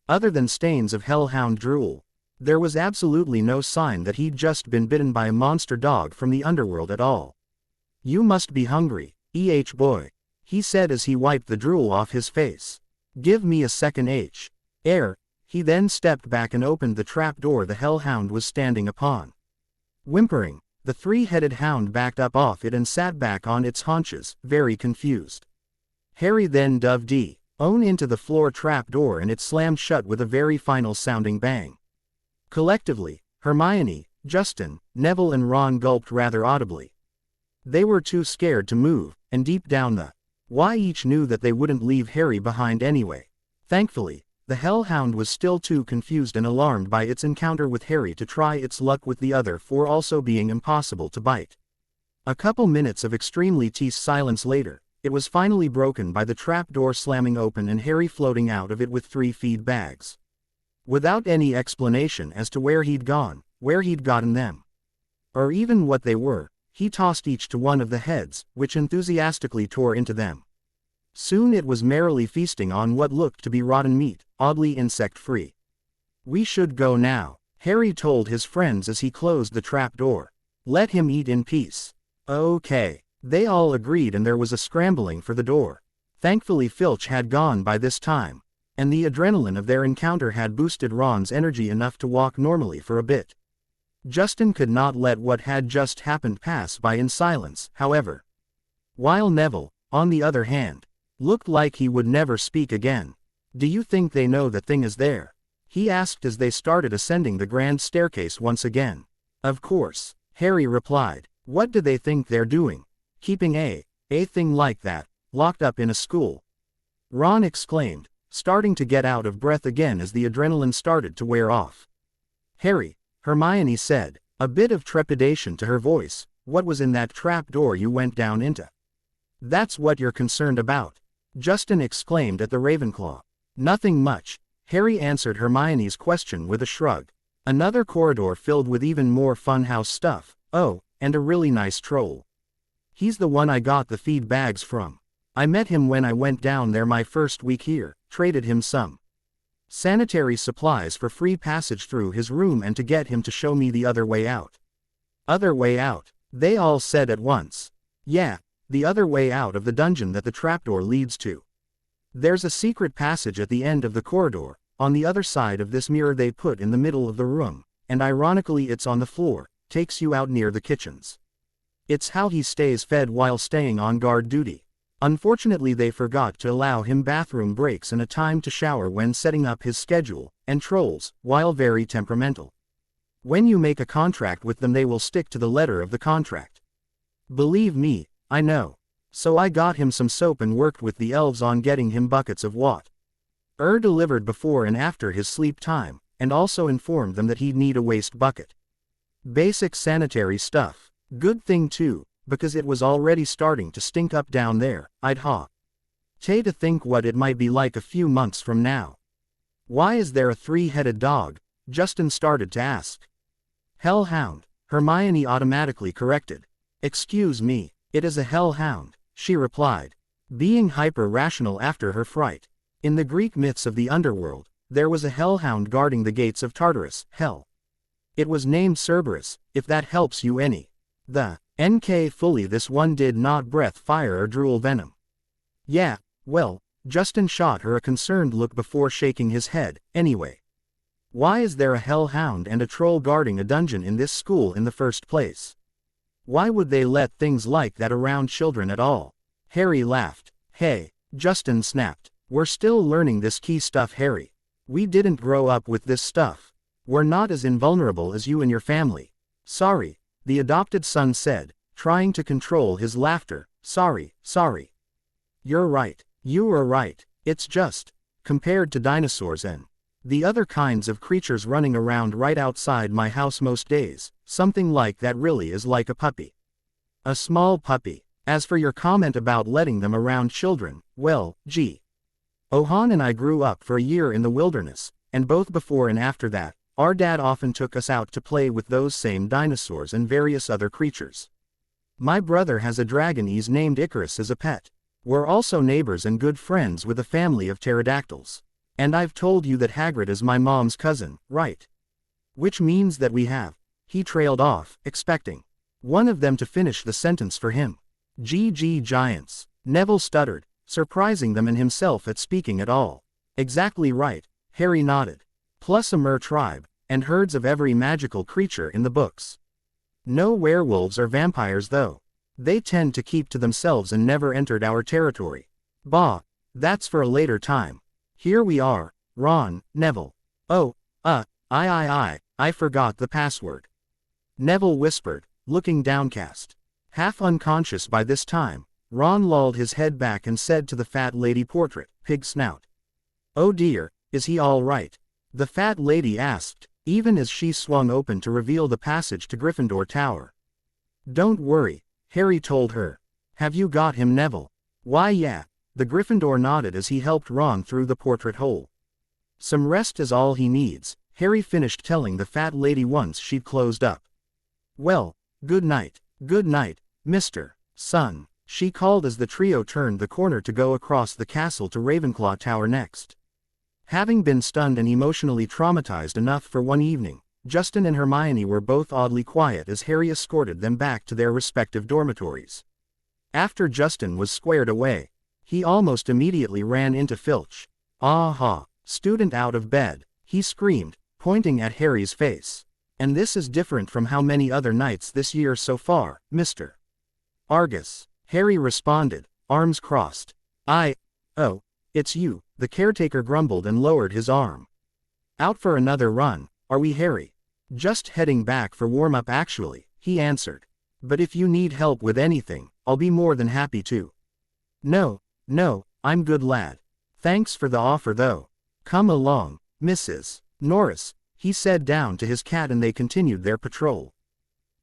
A: Other than stains of hellhound drool, there was absolutely no sign that he'd just been bitten by a monster dog from the underworld at all. "You must be hungry, boy," he said as he wiped the drool off his face. "Give me a second air." He then stepped back and opened the trap door the hellhound was standing upon. Whimpering, the 3-headed hound backed up off it and sat back on its haunches, very confused. Harry then dove into the floor trap door and it slammed shut with a very final sounding bang. Collectively, Hermione, Justin, Neville and Ron gulped rather audibly. They were too scared to move, and deep down why each knew that they wouldn't leave Harry behind anyway. Thankfully, the hellhound was still too confused and alarmed by its encounter with Harry to try its luck with the other 4 also being impossible to bite. A couple minutes of extremely tense silence later, it was finally broken by the trap door slamming open and Harry floating out of it with 3 feed bags. Without any explanation as to where he'd gone, where he'd gotten them, or even what they were, he tossed each to one of the heads, which enthusiastically tore into them. Soon it was merrily feasting on what looked to be rotten meat, oddly insect-free. "We should go now," Harry told his friends as he closed the trap door. Let him eat in peace. Okay. They all agreed and there was a scrambling for the door. Thankfully Filch had gone by this time, and the adrenaline of their encounter had boosted Ron's energy enough to walk normally for a bit. Justin could not let what had just happened pass by in silence, however. While Neville, on the other hand, looked like he would never speak again. Do you think they know the thing is there? He asked as they started ascending the grand staircase once again. Of course, Harry replied. What do they think they're doing? Keeping a thing like that, locked up in a school? Ron exclaimed, starting to get out of breath again as the adrenaline started to wear off. Harry, Hermione said, a bit of trepidation to her voice, what was in that trap door you went down into? That's what you're concerned about, Justin exclaimed at the Ravenclaw. Nothing much, Harry answered Hermione's question with a shrug. Another corridor filled with even more funhouse stuff, oh, and a really nice troll. He's the one I got the feed bags from. I met him when I went down there my first week here, traded him some sanitary supplies for free passage through his room and to get him to show me the other way out. Other way out, they all said at once. Yeah, the other way out of the dungeon that the trapdoor leads to. There's a secret passage at the end of the corridor, on the other side of this mirror they put in the middle of the room, and ironically it's on the floor, takes you out near the kitchens. It's how he stays fed while staying on guard duty. Unfortunately they forgot to allow him bathroom breaks and a time to shower when setting up his schedule, and trolls, while very temperamental. When you make a contract with them they will stick to the letter of the contract. Believe me, I know. So I got him some soap and worked with the elves on getting him buckets of water delivered before and after his sleep time, and also informed them that he'd need a waste bucket. Basic sanitary stuff. Good thing too, because it was already starting to stink up down there, I'd to think what it might be like a few months from now. Why is there a three-headed dog? Justin started to ask. Hellhound, Hermione automatically corrected. Excuse me, it is a hellhound, she replied, being hyper-rational after her fright. In the Greek myths of the underworld, there was a hellhound guarding the gates of Tartarus, hell. It was named Cerberus, if that helps you any. The NK fully this one did not breath fire or drool venom. Yeah, well, Justin shot her a concerned look before shaking his head, anyway. Why is there a hellhound and a troll guarding a dungeon in this school in the first place? Why would they let things like that around children at all? Harry laughed. Hey, Justin snapped. We're still learning this key stuff, Harry. We didn't grow up with this stuff. We're not as invulnerable as you and your family. Sorry, the adopted son said, trying to control his laughter. Sorry. You're right. You are right. It's just, compared to dinosaurs and the other kinds of creatures running around right outside my house most days, something like that really is like a puppy. A small puppy. As for your comment about letting them around children, well, gee. Ohan and I grew up for a year in the wilderness, and both before and after that, our dad often took us out to play with those same dinosaurs and various other creatures. My brother has a dragon he's named Icarus as a pet. We're also neighbors and good friends with a family of pterodactyls. And I've told you that Hagrid is my mom's cousin, right? Which means that we have. He trailed off, expecting one of them to finish the sentence for him. GG giants. Neville stuttered, surprising them and himself at speaking at all. Exactly right, Harry nodded. Plus a mer tribe, and herds of every magical creature in the books. No werewolves or vampires though. They tend to keep to themselves and never entered our territory. Bah, that's for a later time. Here we are, Ron, Neville. Oh, I forgot the password. Neville whispered, looking downcast. Half unconscious by this time, Ron lolled his head back and said to the fat lady portrait, pig snout. Oh dear, is he all right? The fat lady asked, even as she swung open to reveal the passage to Gryffindor Tower. Don't worry, Harry told her. Have you got him, Neville? Why yeah, the Gryffindor nodded as he helped Ron through the portrait hole. Some rest is all he needs, Harry finished telling the fat lady once she'd closed up. Well, good night, Mr. Son, she called as the trio turned the corner to go across the castle to Ravenclaw Tower next. Having been stunned and emotionally traumatized enough for one evening, Justin and Hermione were both oddly quiet as Harry escorted them back to their respective dormitories. After Justin was squared away, he almost immediately ran into Filch. "Aha! Student out of bed," he screamed, pointing at Harry's face. "And this is different from how many other nights this year so far, Mr. Argus." Harry responded, arms crossed. Oh, it's you," the caretaker grumbled and lowered his arm. "Out for another run, are we, Harry?" "Just heading back for warm-up actually," he answered. "But if you need help with anything, I'll be more than happy to." No, I'm good lad. Thanks for the offer though. Come along, Mrs. Norris," he said down to his cat, and they continued their patrol.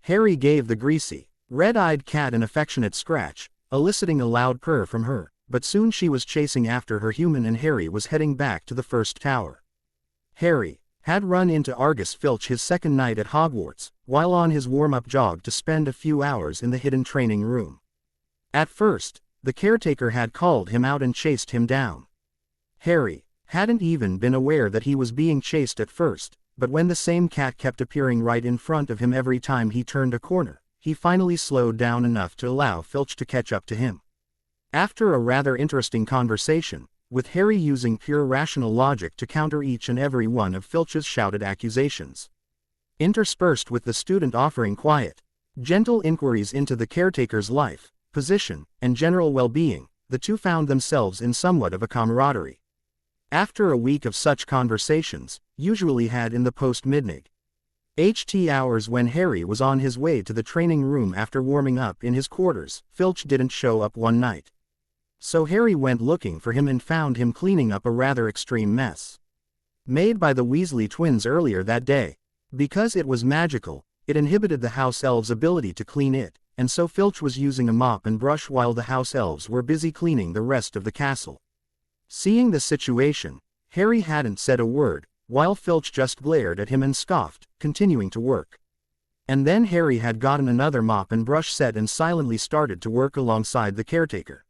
A: Harry gave the greasy, red-eyed cat an affectionate scratch, eliciting a loud purr from her, but soon she was chasing after her human and Harry was heading back to the first tower. Harry had run into Argus Filch his second night at Hogwarts, while on his warm-up jog to spend a few hours in the hidden training room. At first, the caretaker had called him out and chased him down. Harry hadn't even been aware that he was being chased at first, but when the same cat kept appearing right in front of him every time he turned a corner, he finally slowed down enough to allow Filch to catch up to him. After a rather interesting conversation, with Harry using pure rational logic to counter each and every one of Filch's shouted accusations, interspersed with the student offering quiet, gentle inquiries into the caretaker's life, position, and general well-being, the two found themselves in somewhat of a camaraderie. After a week of such conversations, usually had in the post-midnight HT hours when Harry was on his way to the training room after warming up in his quarters, Filch didn't show up one night. So Harry went looking for him and found him cleaning up a rather extreme mess made by the Weasley twins earlier that day. Because it was magical, it inhibited the house elves' ability to clean it, and so Filch was using a mop and brush while the house elves were busy cleaning the rest of the castle. Seeing the situation, Harry hadn't said a word, while Filch just glared at him and scoffed, continuing to work. And then Harry had gotten another mop and brush set and silently started to work alongside the caretaker.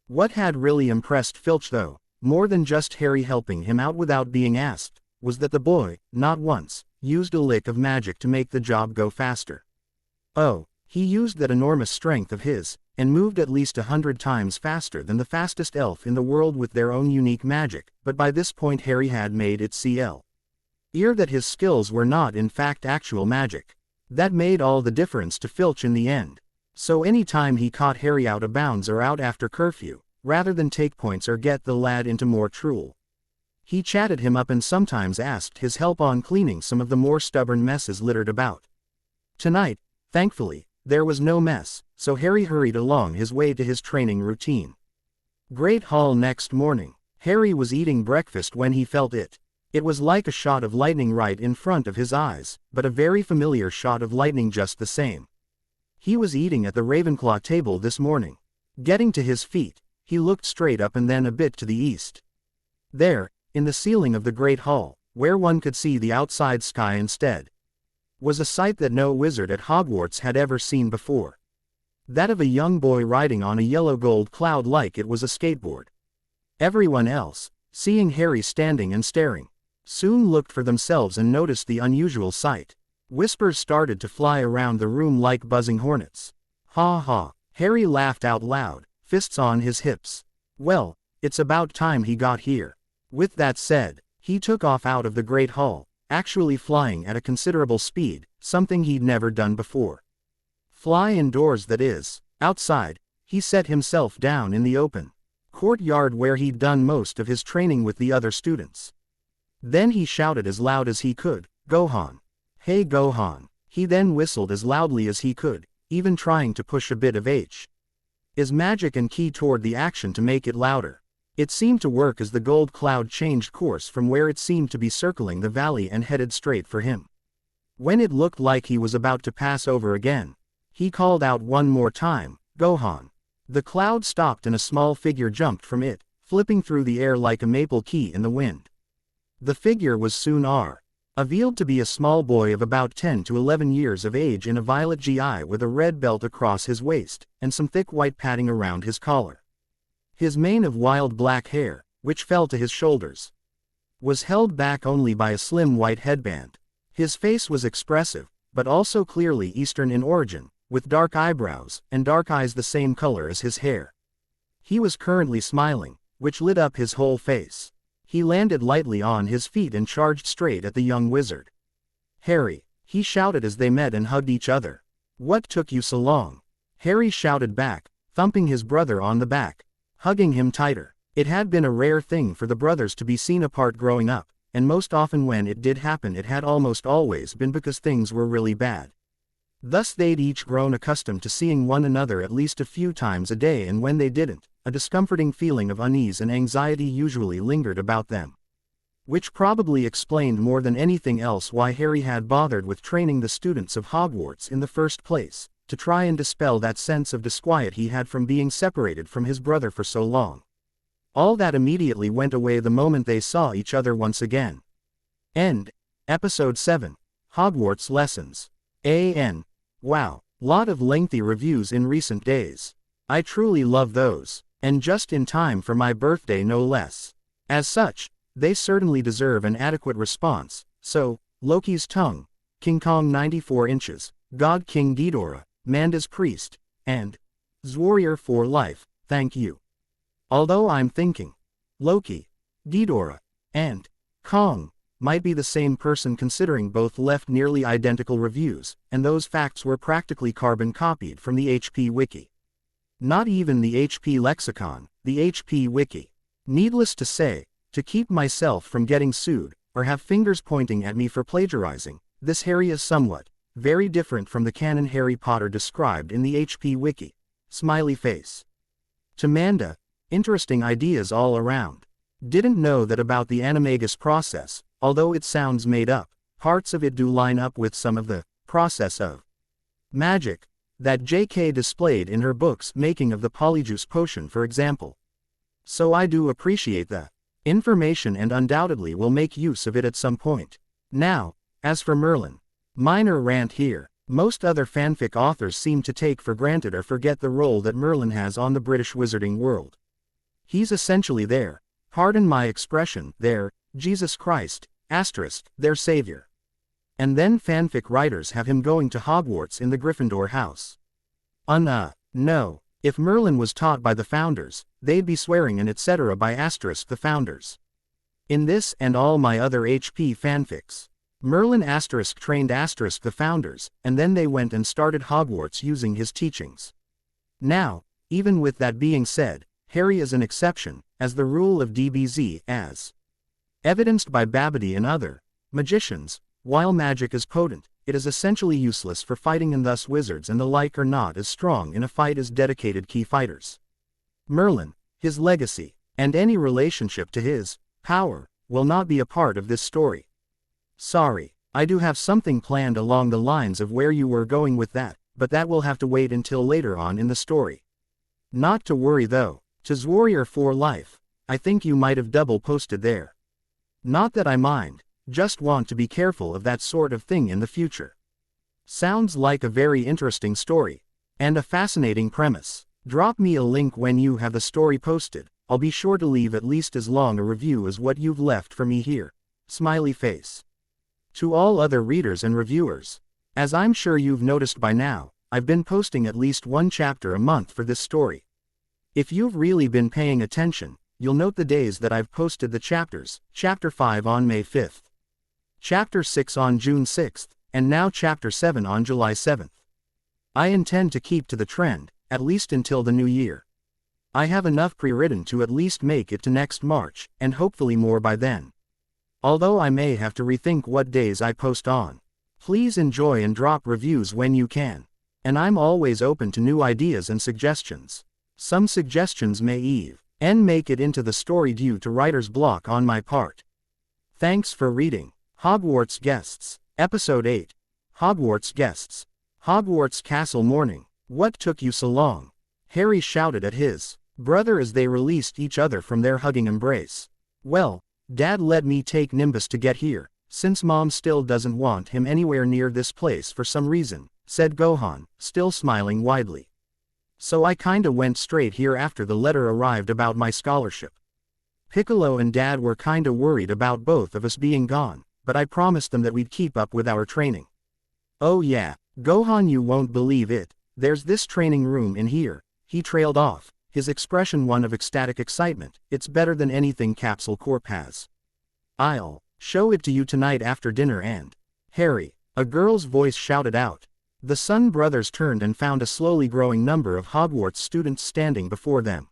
A: What had really impressed Filch though, more than just Harry helping him out without being asked, was that the boy, not once, used a lick of magic to make the job go faster. Oh, he used that enormous strength of his, and moved at least 100 times faster than the fastest elf in the world with their own unique magic, but by this point Harry had made it clear that his skills were not in fact actual magic. That made all the difference to Filch in the end. So any time he caught Harry out of bounds or out after curfew, rather than take points or get the lad into more trouble, he chatted him up and sometimes asked his help on cleaning some of the more stubborn messes littered about. Tonight, thankfully, there was no mess, so Harry hurried along his way to his training routine. Great Hall next morning. Harry was eating breakfast when he felt it. It was like a shot of lightning right in front of his eyes, but a very familiar shot of lightning just the same. He was eating at the Ravenclaw table this morning. Getting to his feet, he looked straight up and then a bit to the east. There, in the ceiling of the Great Hall, where one could see the outside sky instead, was a sight that no wizard at Hogwarts had ever seen before. That of a young boy riding on a yellow-gold cloud like it was a skateboard. Everyone else, seeing Harry standing and staring, soon looked for themselves and noticed the unusual sight. Whispers started to fly around the room like buzzing hornets. Ha ha, Harry laughed out loud, fists on his hips. Well, it's about time he got here. With that said, he took off out of the Great Hall, actually flying at a considerable speed, something he'd never done before. Fly indoors, that is. Outside, he set himself down in the open courtyard where he'd done most of his training with the other students. Then he shouted as loud as he could, "Gohan! Hey Gohan!" He then whistled as loudly as he could, even trying to push a bit of his magic and key toward the action to make it louder. It seemed to work as the gold cloud changed course from where it seemed to be circling the valley and headed straight for him. When it looked like he was about to pass over again, he called out one more time, "Gohan!" The cloud stopped and a small figure jumped from it, flipping through the air like a maple key in the wind. The figure was soon revealed to be a small boy of about 10 to 11 years of age in a violet GI with a red belt across his waist, and some thick white padding around his collar. His mane of wild black hair, which fell to his shoulders, was held back only by a slim white headband. His face was expressive, but also clearly Eastern in origin, with dark eyebrows and dark eyes the same color as his hair. He was currently smiling, which lit up his whole face. He landed lightly on his feet and charged straight at the young wizard. "Harry," he shouted as they met and hugged each other. "What took you so long?" Harry shouted back, thumping his brother on the back, hugging him tighter. It had been a rare thing for the brothers to be seen apart growing up, and most often when it did happen it had almost always been because things were really bad. Thus they'd each grown accustomed to seeing one another at least a few times a day, and when they didn't, a discomforting feeling of unease and anxiety usually lingered about them. Which probably explained more than anything else why Harry had bothered with training the students of Hogwarts in the first place, to try and dispel that sense of disquiet he had from being separated from his brother for so long. All that immediately went away the moment they saw each other once again. End. Episode 7. Hogwarts Lessons. Wow, lot of lengthy reviews in recent days. I truly love those, and just in time for my birthday no less. As such, they certainly deserve an adequate response, so, Loki's Tongue, King Kong 94 inches, God King Ghidorah, Manda's Priest, and Zwarrior for Life, thank you. Although I'm thinking, Loki, Ghidorah, and Kong might be the same person, considering both left nearly identical reviews, and those facts were practically carbon copied from the HP Wiki. Not even the HP Lexicon, the HP Wiki. Needless to say, to keep myself from getting sued, or have fingers pointing at me for plagiarizing, this Harry is somewhat, very different from the canon Harry Potter described in the HP Wiki. Smiley face. To Manda, interesting ideas all around. Didn't know that about the animagus process, although it sounds made up, parts of it do line up with some of the process of magic that J.K. displayed in her books, making of the polyjuice potion for example. So I do appreciate the information and undoubtedly will make use of it at some point. Now, as for Merlin. Minor rant here. Most other fanfic authors seem to take for granted or forget the role that Merlin has on the British wizarding world. He's essentially their, pardon my expression, their Jesus Christ, their savior. And then fanfic writers have him going to Hogwarts in the Gryffindor house. No. If Merlin was taught by the founders, they'd be swearing and etc. by the founders. In this and all my other HP fanfics, Merlin trained the founders, and then they went and started Hogwarts using his teachings. Now, even with that being said, Harry is an exception, as the rule of DBZ, as evidenced by Babbity and other magicians. While magic is potent, it is essentially useless for fighting, and thus wizards and the like are not as strong in a fight as dedicated key fighters. Merlin, his legacy, and any relationship to his power, will not be a part of this story. Sorry, I do have something planned along the lines of where you were going with that, but that will have to wait until later on in the story. Not to worry though, to Zwarrior for Life, I think you might have double posted there. Not that I mind, just want to be careful of that sort of thing in the future. Sounds like a very interesting story, and a fascinating premise. Drop me a link when you have the story posted, I'll be sure to leave at least as long a review as what you've left for me here. Smiley face. To all other readers and reviewers, as I'm sure you've noticed by now, I've been posting at least one chapter a month for this story. If you've really been paying attention, you'll note the days that I've posted the chapters, Chapter 5 on May 5th, Chapter 6 on June 6th, and now Chapter 7 on July 7th. I intend to keep to the trend, at least until the new year. I have enough pre-written to at least make it to next March, and hopefully more by then. Although I may have to rethink what days I post on. Please enjoy and drop reviews when you can. And I'm always open to new ideas and suggestions. Some suggestions may even make it into the story due to writer's block on my part. Thanks for reading. Hogwarts Guests. Episode 8. Hogwarts Guests. Hogwarts Castle Morning. What took you so long? Harry shouted at his brother as they released each other from their hugging embrace. Well, Dad let me take Nimbus to get here, since Mom still doesn't want him anywhere near this place for some reason, said Gohan, still smiling widely. So I kinda went straight here after the letter arrived about my scholarship. Piccolo and Dad were kinda worried about both of us being gone, but I promised them that we'd keep up with our training. Oh yeah, Gohan, you won't believe it, there's this training room in here. He trailed off, his expression one of ecstatic excitement. It's better than anything Capsule Corp has. I'll show it to you tonight after dinner. And Harry, a girl's voice shouted out. The Sun brothers turned and found a slowly growing number of Hogwarts students standing before them.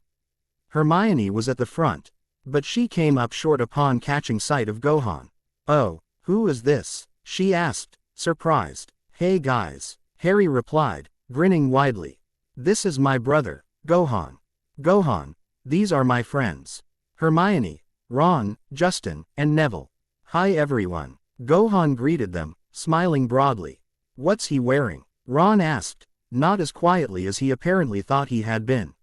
A: Hermione was at the front, but she came up short upon catching sight of Gohan. Oh, who is this? She asked, surprised. Hey guys, Harry replied, grinning widely. This is my brother, Gohan. Gohan, these are my friends. Hermione, Ron, Justin, and Neville. Hi everyone. Gohan greeted them, smiling broadly. What's he wearing? Ron asked, not as quietly as he apparently thought he had been.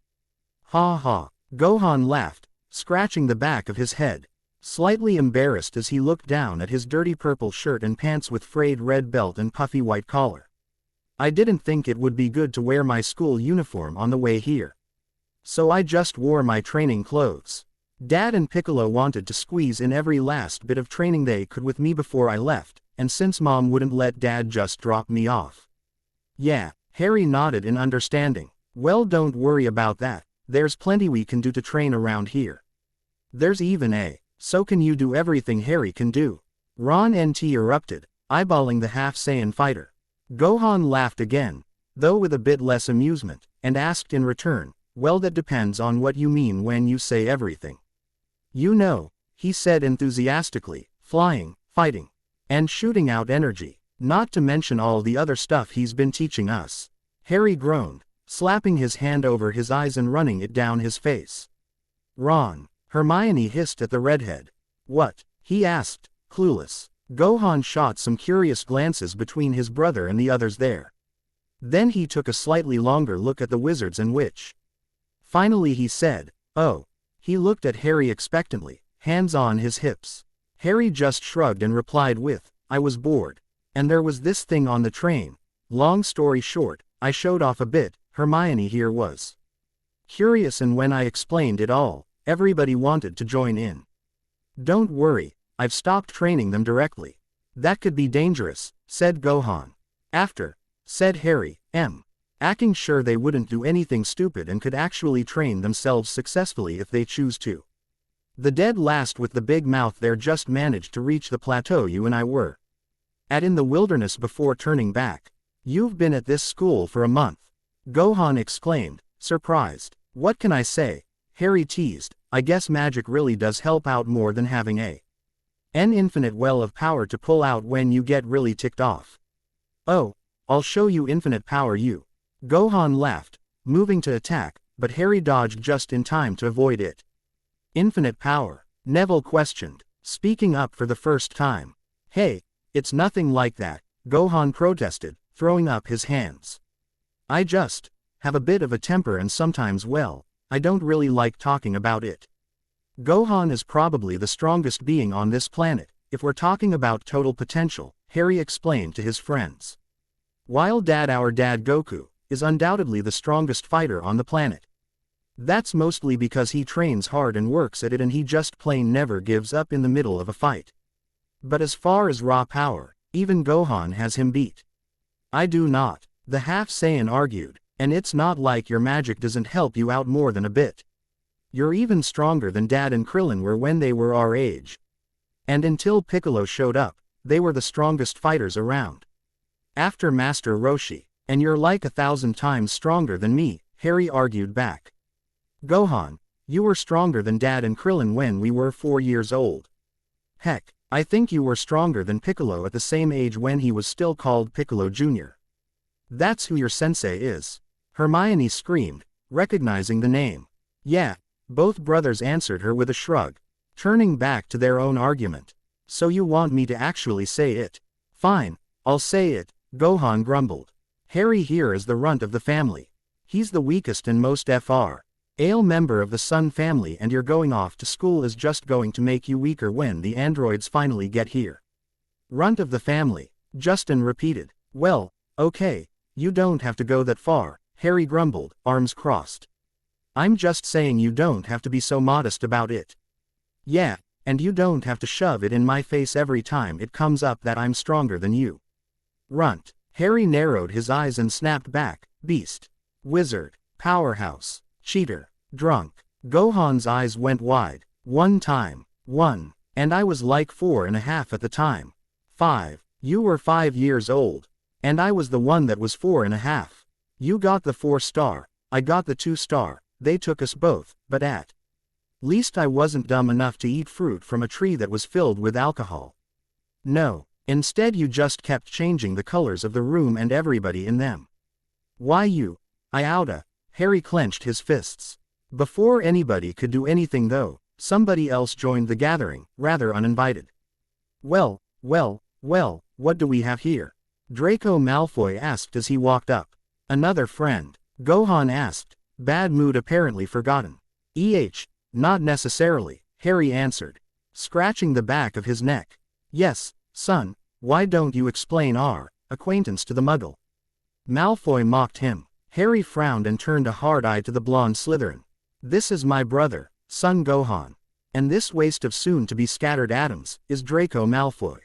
A: Ha ha. Gohan laughed, scratching the back of his head, slightly embarrassed as he looked down at his dirty purple shirt and pants with frayed red belt and puffy white collar. I didn't think it would be good to wear my school uniform on the way here. So I just wore my training clothes. Dad and Piccolo wanted to squeeze in every last bit of training they could with me before I left, and since Mom wouldn't let Dad just drop me off. Yeah, Harry nodded in understanding. Well, don't worry about that, there's plenty we can do to train around here. There's even so can you do everything Harry can do? Ron NT erupted, eyeballing the half-Saiyan fighter. Gohan laughed again, though with a bit less amusement, and asked in return, well, that depends on what you mean when you say everything. You know, he said enthusiastically, flying, fighting, and shooting out energy, not to mention all the other stuff he's been teaching us. Harry groaned, slapping his hand over his eyes and running it down his face. Ron, Hermione hissed at the redhead. What? He asked, clueless. Gohan shot some curious glances between his brother and the others there. Then he took a slightly longer look at the wizards and witch. Finally he said, oh. He looked at Harry expectantly, hands on his hips. Harry just shrugged and replied with, I was bored. And there was this thing on the train. Long story short, I showed off a bit. Hermione here was curious, and when I explained it all, everybody wanted to join in. Don't worry, I've stopped training them directly. That could be dangerous, said Gohan. After, said Harry, acting sure they wouldn't do anything stupid and could actually train themselves successfully if they choose to. The dead last with the big mouth there just managed to reach the plateau you and I were at in the wilderness before turning back. You've been at this school for a month. Gohan exclaimed, surprised. What can I say? Harry teased, I guess magic really does help out more than having an infinite well of power to pull out when you get really ticked off. Oh, I'll show you infinite power you. Gohan laughed, moving to attack, but Harry dodged just in time to avoid it. Infinite power? Neville questioned, speaking up for the first time. Hey, it's nothing like that, Gohan protested, throwing up his hands. I just have a bit of a temper and sometimes, well, I don't really like talking about it. Gohan is probably the strongest being on this planet, if we're talking about total potential, Harry explained to his friends. While our dad Goku is undoubtedly the strongest fighter on the planet. That's mostly because he trains hard and works at it, and he just plain never gives up in the middle of a fight. But as far as raw power, even Gohan has him beat. I do not, the half-Saiyan argued, and it's not like your magic doesn't help you out more than a bit. You're even stronger than Dad and Krillin were when they were our age. And until Piccolo showed up, they were the strongest fighters around. After Master Roshi. And you're like 1,000 times stronger than me, Harry argued back. Gohan, you were stronger than Dad and Krillin when we were 4 years old. Heck, I think you were stronger than Piccolo at the same age when he was still called Piccolo Jr. That's who your sensei is. Hermione screamed, recognizing the name. Yeah, both brothers answered her with a shrug, turning back to their own argument. So you want me to actually say it? Fine, I'll say it, Gohan grumbled. Harry here is the runt of the family. He's the weakest and most member of the Sun family, and you're going off to school is just going to make you weaker when the androids finally get here. Runt of the family, Justin repeated. Well, okay, you don't have to go that far, Harry grumbled, arms crossed. I'm just saying you don't have to be so modest about it. Yeah, And you don't have to shove it in my face every time it comes up that I'm stronger than you. Runt. Harry narrowed his eyes and snapped back, beast. Wizard. Powerhouse. Cheater. Drunk. Gohan's eyes went wide. One time. One. And I was like 4.5 at the time. 5. You were 5 years old. And I was the one that was 4.5. You got the 4-star, I got the 2-star, they took us both, but at least I wasn't dumb enough to eat fruit from a tree that was filled with alcohol. No, instead you just kept changing the colors of the room and everybody in them. Why you? I oughta. Harry clenched his fists. Before anybody could do anything though, somebody else joined the gathering, rather uninvited. Well, what do we have here? Draco Malfoy asked as he walked up. Another friend. Gohan asked, bad mood apparently forgotten. Not necessarily, Harry answered, scratching the back of his neck. Yes, son, why don't you explain our acquaintance to the Muggle? Malfoy mocked him. Harry frowned and turned a hard eye to the blonde Slytherin. This is my brother, son Gohan. And this waste of soon-to-be scattered atoms is Draco Malfoy.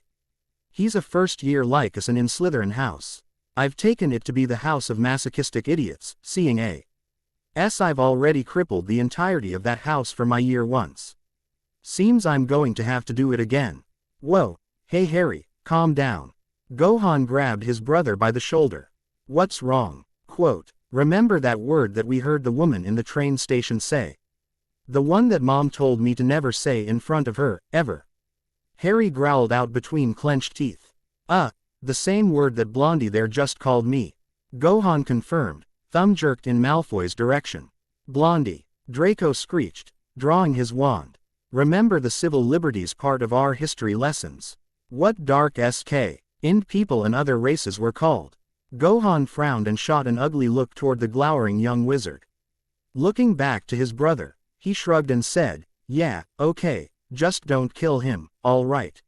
A: He's a first-year Lycosan in Slytherin house. I've taken it to be the house of masochistic idiots, seeing I've already crippled the entirety of that house for my year once. Seems I'm going to have to do it again. Whoa, hey Harry, calm down. Gohan grabbed his brother by the shoulder. What's wrong? Quote, remember that word that we heard the woman in the train station say? The one that Mom told me to never say in front of her, ever. Harry growled out between clenched teeth. The same word that Blondie there just called me. Gohan confirmed, thumb jerked in Malfoy's direction. Blondie, Draco screeched, drawing his wand. Remember the civil liberties part of our history lessons. What dark SK, Ind people and other races were called. Gohan frowned and shot an ugly look toward the glowering young wizard. Looking back to his brother, he shrugged and said, yeah, okay, just don't kill him, all right.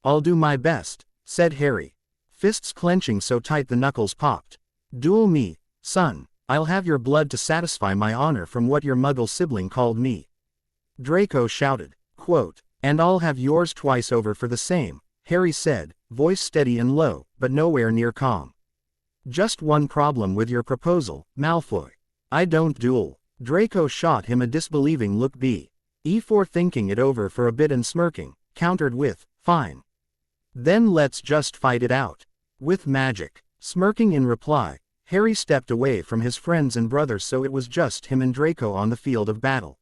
A: I'll do my best, said Harry. Fists clenching so tight the knuckles popped. Duel me, son, I'll have your blood to satisfy my honor from what your Muggle sibling called me. Draco shouted, quote, and I'll have yours twice over for the same, Harry said, voice steady and low, but nowhere near calm. Just one problem with your proposal, Malfoy. I don't duel. Draco shot him a disbelieving look before thinking it over for a bit and smirking, countered with, fine. Then let's just fight it out. With magic. Smirking in reply, Harry stepped away from his friends and brothers so it was just him and Draco on the field of battle.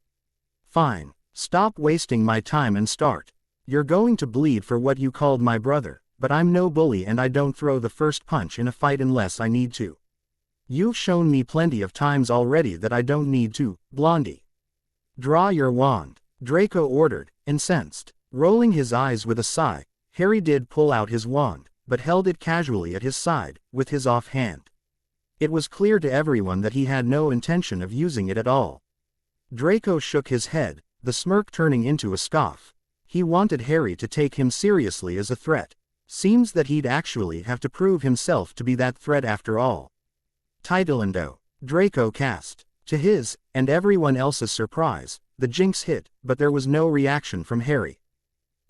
A: Fine. Stop wasting my time and start. You're going to bleed for what you called my brother, but I'm no bully and I don't throw the first punch in a fight unless I need to. You've shown me plenty of times already that I don't need to, Blondie. Draw your wand, Draco ordered, incensed. Rolling his eyes with a sigh, Harry did pull out his wand, but held it casually at his side, with his offhand. It was clear to everyone that he had no intention of using it at all. Draco shook his head, the smirk turning into a scoff. He wanted Harry to take him seriously as a threat. Seems that he'd actually have to prove himself to be that threat after all. Titleando. Draco cast. To his, and everyone else's surprise, the jinx hit, but there was no reaction from Harry.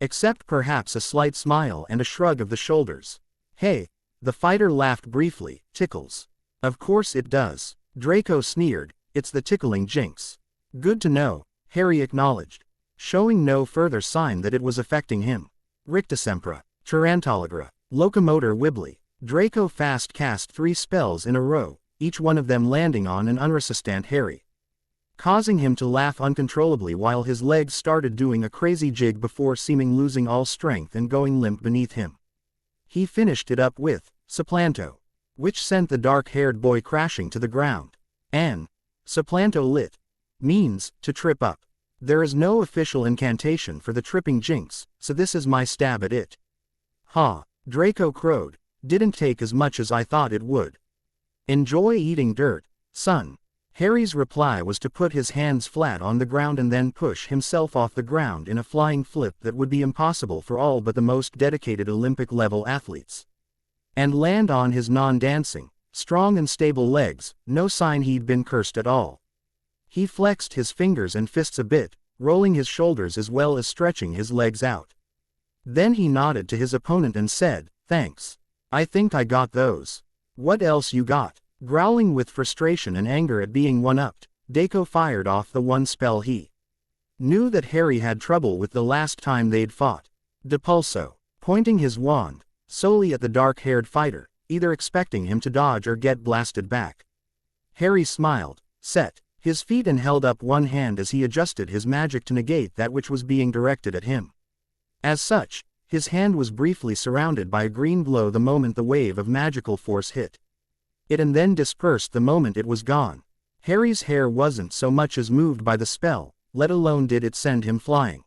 A: Except perhaps a slight smile and a shrug of the shoulders. Hey, the fighter laughed briefly, tickles. Of course it does. Draco sneered, it's the tickling jinx. Good to know, Harry acknowledged, showing no further sign that it was affecting him. Rictusempra, Tarantalagra, Locomotor Wibbly. Draco fast cast 3 spells in a row, each one of them landing on an unresistant Harry, causing him to laugh uncontrollably while his legs started doing a crazy jig before seeming losing all strength and going limp beneath him. He finished it up with, Supplanto, which sent the dark-haired boy crashing to the ground. And, Supplanto lit, means, to trip up. There is no official incantation for the tripping jinx, so this is my stab at it. Ha, Draco crowed, didn't take as much as I thought it would. Enjoy eating dirt, son. Harry's reply was to put his hands flat on the ground and then push himself off the ground in a flying flip that would be impossible for all but the most dedicated Olympic-level athletes. And land on his non-dancing, strong and stable legs, no sign he'd been cursed at all. He flexed his fingers and fists a bit, rolling his shoulders as well as stretching his legs out. Then he nodded to his opponent and said, "Thanks. I think I got those. What else you got?" Growling with frustration and anger at being one-upped, Draco fired off the one spell he knew that Harry had trouble with the last time they'd fought. Depulso, pointing his wand solely at the dark-haired fighter, either expecting him to dodge or get blasted back. Harry smiled, set his feet and held up one hand as he adjusted his magic to negate that which was being directed at him. As such, his hand was briefly surrounded by a green glow the moment the wave of magical force hit it and then dispersed the moment it was gone. Harry's hair wasn't so much as moved by the spell, let alone did it send him flying.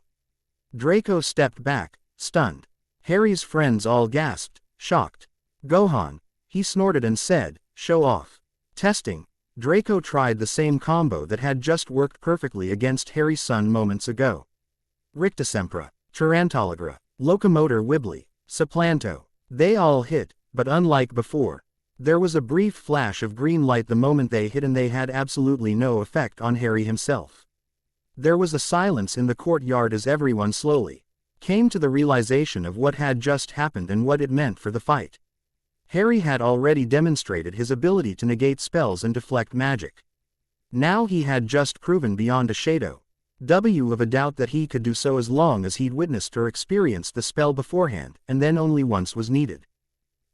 A: Draco stepped back, stunned. Harry's friends all gasped, shocked. "Gohan," he snorted and said, "show off." Testing, Draco tried the same combo that had just worked perfectly against Harry's son moments ago. Rictusempra, Tarantalagra, Locomotor Wibbly, Supplanto. They all hit, but unlike before, there was a brief flash of green light the moment they hit and they had absolutely no effect on Harry himself. There was a silence in the courtyard as everyone slowly came to the realization of what had just happened and what it meant for the fight. Harry had already demonstrated his ability to negate spells and deflect magic. Now he had just proven beyond a shadow of a doubt that he could do so as long as he'd witnessed or experienced the spell beforehand, and then only once was needed.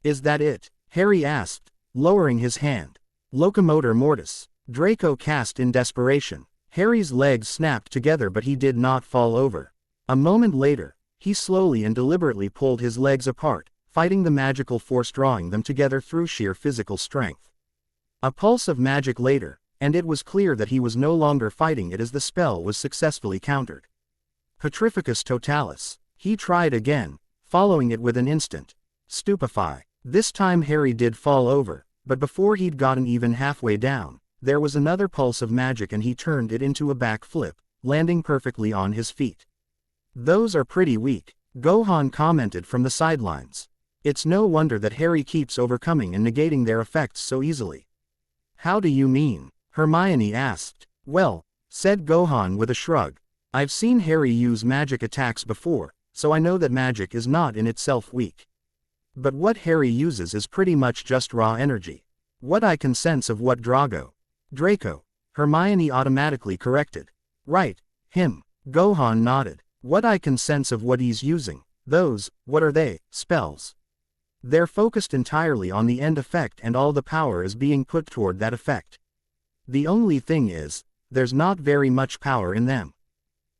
A: "Is that it?" Harry asked, lowering his hand. "Locomotor Mortis," Draco cast in desperation. Harry's legs snapped together but he did not fall over. A moment later, he slowly and deliberately pulled his legs apart, fighting the magical force drawing them together through sheer physical strength. A pulse of magic later, and it was clear that he was no longer fighting it as the spell was successfully countered. Petrificus Totalis. He tried again, following it with an instant Stupefy. This time Harry did fall over, but before he'd gotten even halfway down, there was another pulse of magic and he turned it into a back flip, landing perfectly on his feet. "Those are pretty weak," Gohan commented from the sidelines. "It's no wonder that Harry keeps overcoming and negating their effects so easily." "How do you mean?" Hermione asked. "Well," said Gohan with a shrug, "I've seen Harry use magic attacks before, so I know that magic is not in itself weak. But what Harry uses is pretty much just raw energy. What I can sense of what Draco," Hermione automatically corrected. "Right, him." Gohan nodded. "What I can sense of what he's using, those, what are they, spells? They're focused entirely on the end effect and all the power is being put toward that effect. The only thing is, there's not very much power in them."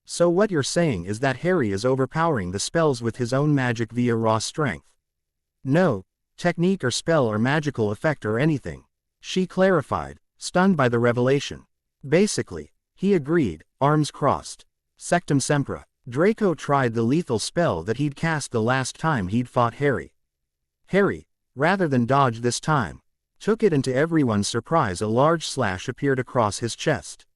A: "So what you're saying is that Harry is overpowering the spells with his own magic via raw strength?" "No, technique or spell or magical effect or anything," she clarified, stunned by the revelation. "Basically," he agreed, arms crossed. Sectum Sempra. Draco tried the lethal spell that he'd cast the last time he'd fought Harry. Harry, rather than dodge this time, took it and to everyone's surprise a large slash appeared across his chest.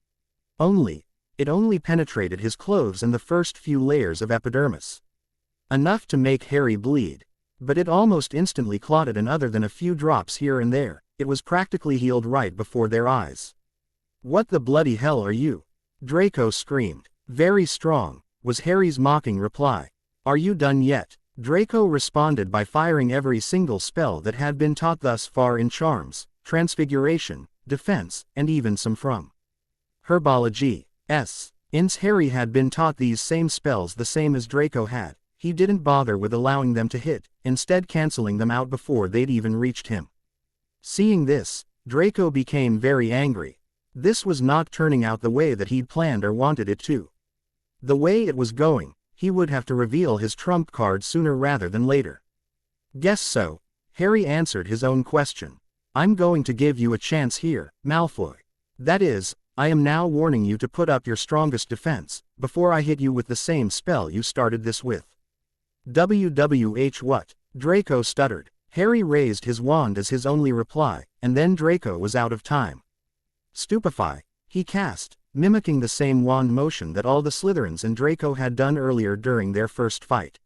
A: It only penetrated his clothes and the first few layers of epidermis. Enough to make Harry bleed. But it almost instantly clotted and other than a few drops here and there, it was practically healed right before their eyes. "What the bloody hell are you?" Draco screamed. "Very strong," was Harry's mocking reply. "Are you done yet?" Draco responded by firing every single spell that had been taught thus far in Charms, Transfiguration, Defense, and even some from Herbology. Since Harry had been taught these same spells the same as Draco had, he didn't bother with allowing them to hit, instead canceling them out before they'd even reached him. Seeing this, Draco became very angry. This was not turning out the way that he'd planned or wanted it to. The way it was going, he would have to reveal his trump card sooner rather than later. "Guess so," Harry answered his own question. "I'm going to give you a chance here, Malfoy. That is, I am now warning you to put up your strongest defense, before I hit you with the same spell you started this with." "WWH what?" Draco stuttered. Harry raised his wand as his only reply, and then Draco was out of time. "Stupefy," he cast, mimicking the same wand motion that all the Slytherins and Draco had done earlier during their first fight.